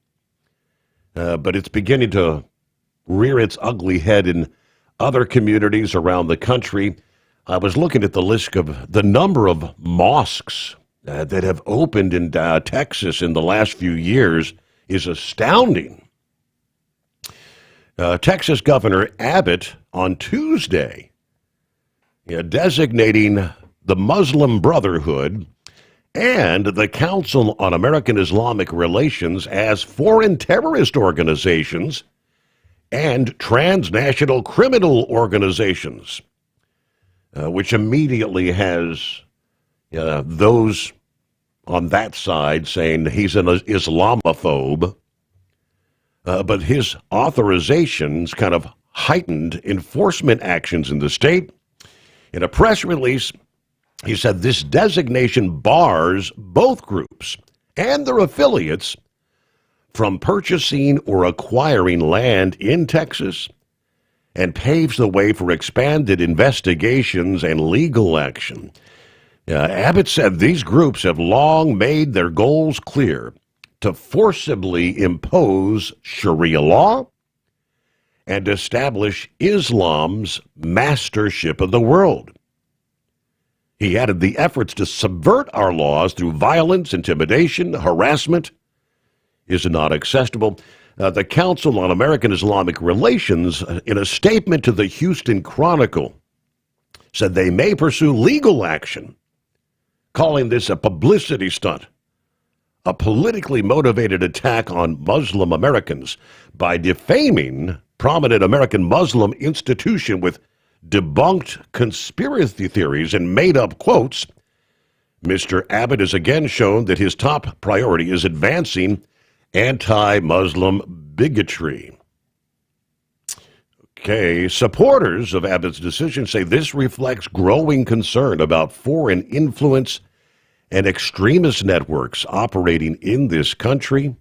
But it's beginning to rear its ugly head in other communities around the country. I was looking at the list of the number of mosques that have opened in Texas in the last few years is astounding. Texas Governor Abbott on Tuesday designating the Muslim Brotherhood and the Council on American Islamic Relations as foreign terrorist organizations and transnational criminal organizations, which immediately has those on that side saying he's an Islamophobe. But his authorizations kind of heightened enforcement actions in the state. In a press release, he said this designation bars both groups and their affiliates from purchasing or acquiring land in Texas and paves the way for expanded investigations and legal action. Abbott said these groups have long made their goals clear: to forcibly impose Sharia law and establish Islam's mastership of the world. He added the efforts to subvert our laws through violence, intimidation, harassment is not acceptable. The Council on American Islamic Relations, in a statement to the Houston Chronicle, said they may pursue legal action, calling this a publicity stunt, a politically motivated attack on Muslim Americans by defaming prominent American Muslim institution with debunked conspiracy theories and made-up quotes. Mr. Abbott has again shown that his top priority is advancing anti-Muslim bigotry. Okay, supporters of Abbott's decision say this reflects growing concern about foreign influence and extremist networks operating in this country.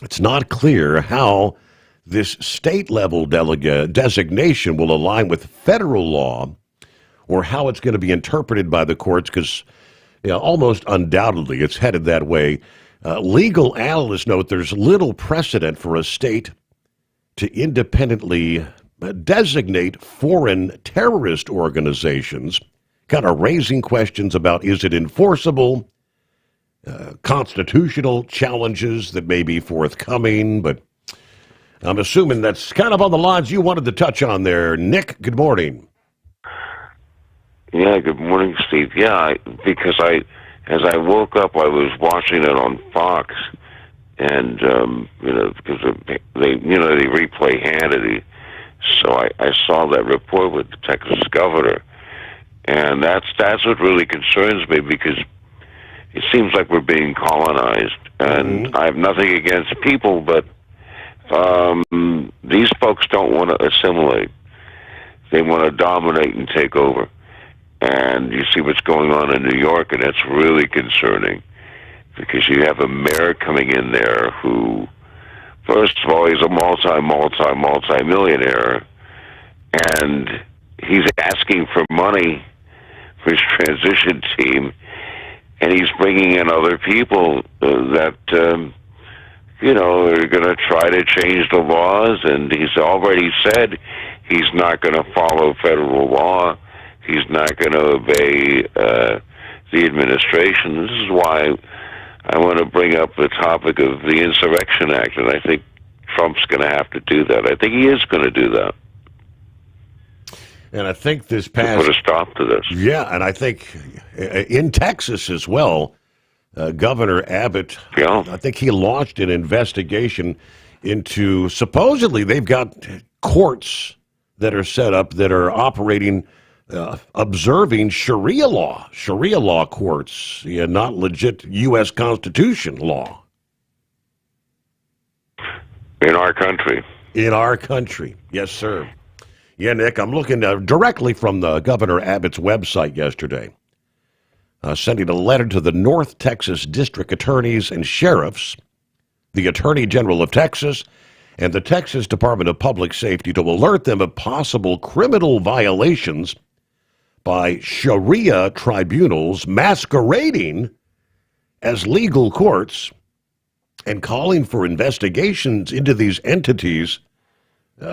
It's not clear how this state-level designation will align with federal law or how it's going to be interpreted by the courts, because almost undoubtedly it's headed that way. Legal analysts note there's little precedent for a state to independently designate foreign terrorist organizations, kind of raising questions about, is it enforceable, constitutional challenges that may be forthcoming, but I'm assuming that's kind of on the lines you wanted to touch on there. Nick, good morning. Yeah, good morning, Steve. Yeah, because as I woke up, I was watching it on Fox, and because they replay Hannity, so I saw that report with the Texas governor, and that's what really concerns me, because it seems like we're being colonized, and I have nothing against people, but these folks don't want to assimilate. They want to dominate and take over. And you see what's going on in New York, and that's really concerning, because you have a mayor coming in there who, first of all, he's a multi-millionaire, and he's asking for money for his transition team, and he's bringing in other people that are going to try to change the laws, and he's already said he's not going to follow federal law. He's not going to obey the administration. This is why I want to bring up the topic of the Insurrection Act, and I think Trump's going to have to do that. I think he is going to do that. And I think this past... to put a stop to this. Yeah, and I think in Texas as well, Governor Abbott, I think he launched an investigation into, supposedly they've got courts that are set up that are operating, observing Sharia law courts, not legit U.S. Constitution law. In our country. In our country, yes, sir. Yeah, Nick, I'm looking directly from the Governor Abbott's website yesterday. Sending a letter to the North Texas District Attorneys and Sheriffs, the Attorney General of Texas, and the Texas Department of Public Safety to alert them of possible criminal violations by Sharia tribunals masquerading as legal courts, and calling for investigations into these entities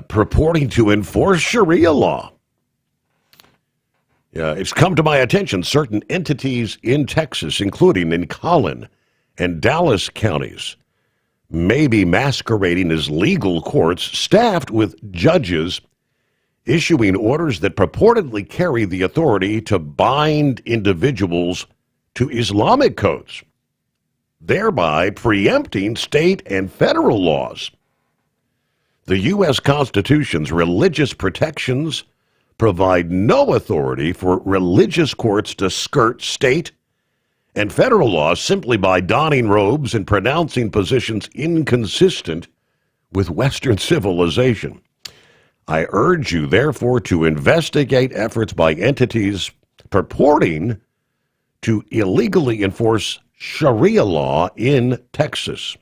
purporting to enforce Sharia law. It's come to my attention certain entities in Texas, including in Collin and Dallas counties, may be masquerading as legal courts staffed with judges issuing orders that purportedly carry the authority to bind individuals to Islamic codes, thereby preempting state and federal laws. The U.S. Constitution's religious protections provide no authority for religious courts to skirt state and federal laws simply by donning robes and pronouncing positions inconsistent with Western civilization. I urge you, therefore, to investigate efforts by entities purporting to illegally enforce Sharia law in Texas.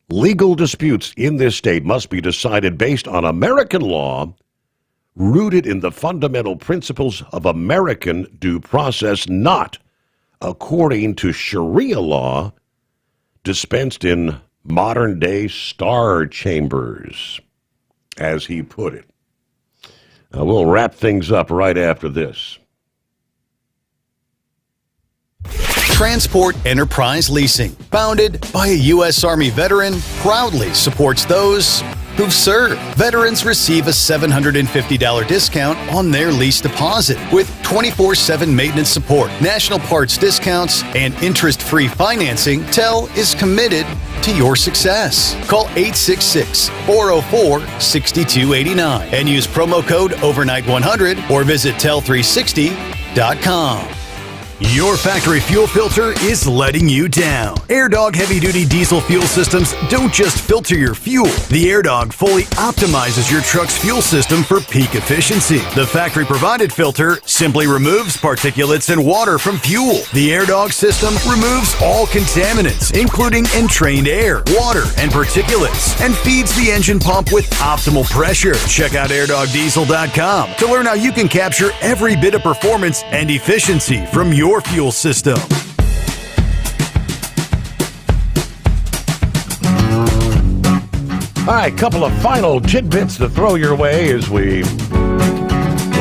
Legal disputes in this state must be decided based on American law, rooted in the fundamental principles of American due process, not according to Sharia law dispensed in modern-day star chambers, as he put it. We'll wrap things up right after this. Transport Enterprise Leasing, founded by a U.S. Army veteran, proudly supports those who've served. Veterans receive a $750 discount on their lease deposit with 24/7 maintenance support, national parts discounts, and interest-free financing. TEL is committed to your success. Call 866-404-6289 and use promo code overnight100 or visit tel360.com. Your factory fuel filter is letting you down. AirDog heavy-duty diesel fuel systems don't just filter your fuel. The AirDog fully optimizes your truck's fuel system for peak efficiency. The factory-provided filter simply removes particulates and water from fuel. The AirDog system removes all contaminants, including entrained air, water, and particulates, and feeds the engine pump with optimal pressure. Check out airdogdiesel.com to learn how you can capture every bit of performance and efficiency from your fuel system. All right, couple of final tidbits to throw your way as we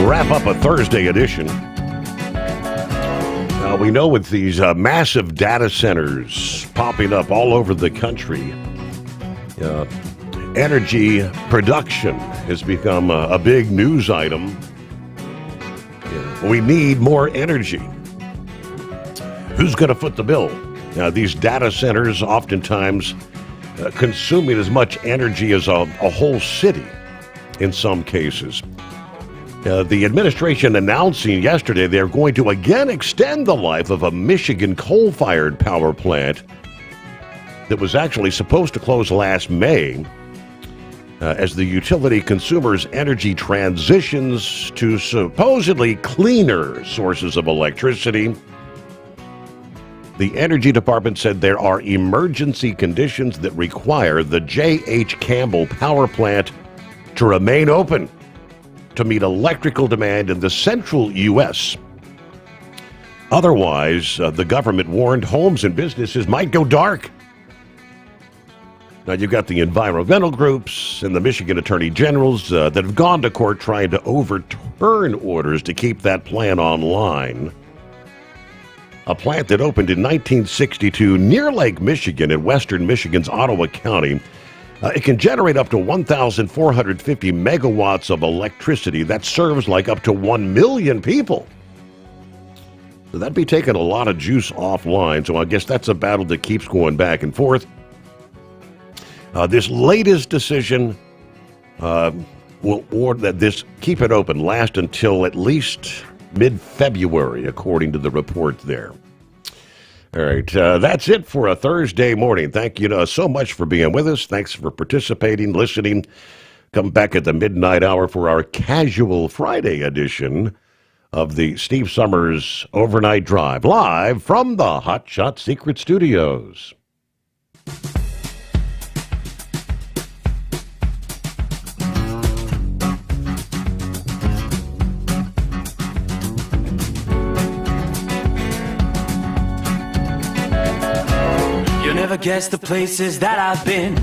wrap up a Thursday edition. We know with these massive data centers popping up all over the country, energy production has become a big news item. We need more energy. Who's going to foot the bill? These data centers oftentimes consuming as much energy as a whole city in some cases. The administration announcing yesterday they're going to again extend the life of a Michigan coal-fired power plant that was actually supposed to close last May as the utility consumers' energy transitions to supposedly cleaner sources of electricity. The Energy Department said there are emergency conditions that require the J.H. Campbell power plant to remain open to meet electrical demand in the central U.S. Otherwise, the government warned homes and businesses might go dark. Now, you've got the environmental groups and the Michigan Attorney Generals that have gone to court trying to overturn orders to keep that plant online. A plant that opened in 1962 near Lake Michigan in western Michigan's Ottawa County. It can generate up to 1,450 megawatts of electricity. That serves like up to 1 million people. So that'd be taking a lot of juice offline. So I guess that's a battle that keeps going back and forth. This latest decision will order that this keep it open last until at least mid-February, according to the report there. All right, that's it for a Thursday morning. Thank you so much for being with us. Thanks for participating, listening. Come back at the midnight hour for our casual Friday edition of the Steve Sommers Overnight Drive, live from the Hot Shot Secret Studios. You'll never guess the places that I've been.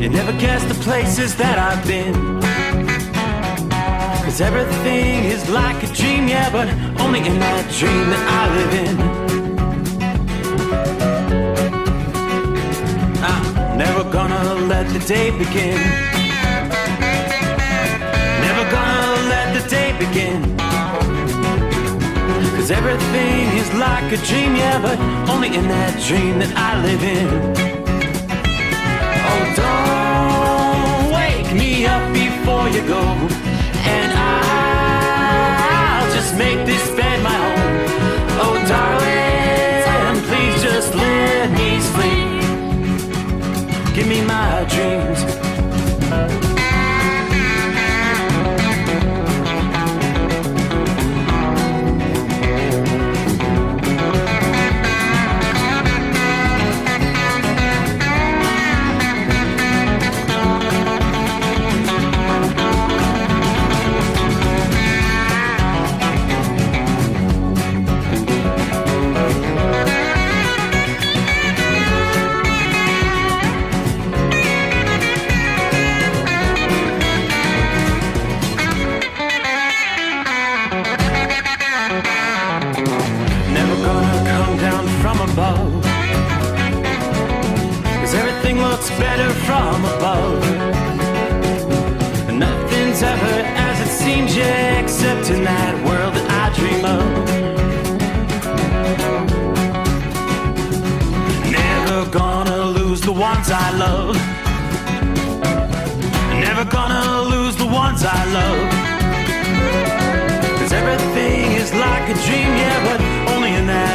You never guess the places that I've been. 'Cause everything is like a dream, yeah, but only in that dream that I live in. I'm never gonna let the day begin. Never gonna let the day begin. 'Cause everything is like a dream, yeah, but only in that dream that I live in. Oh, don't wake me up before you go, and I'll just make this bed my home. Oh, darling, please just let me sleep. Give me my dreams. Better from above. Nothing's ever as it seems, yeah, except in that world that I dream of. Never gonna lose the ones I love. Never gonna lose the ones I love. 'Cause everything is like a dream, yeah, but only in that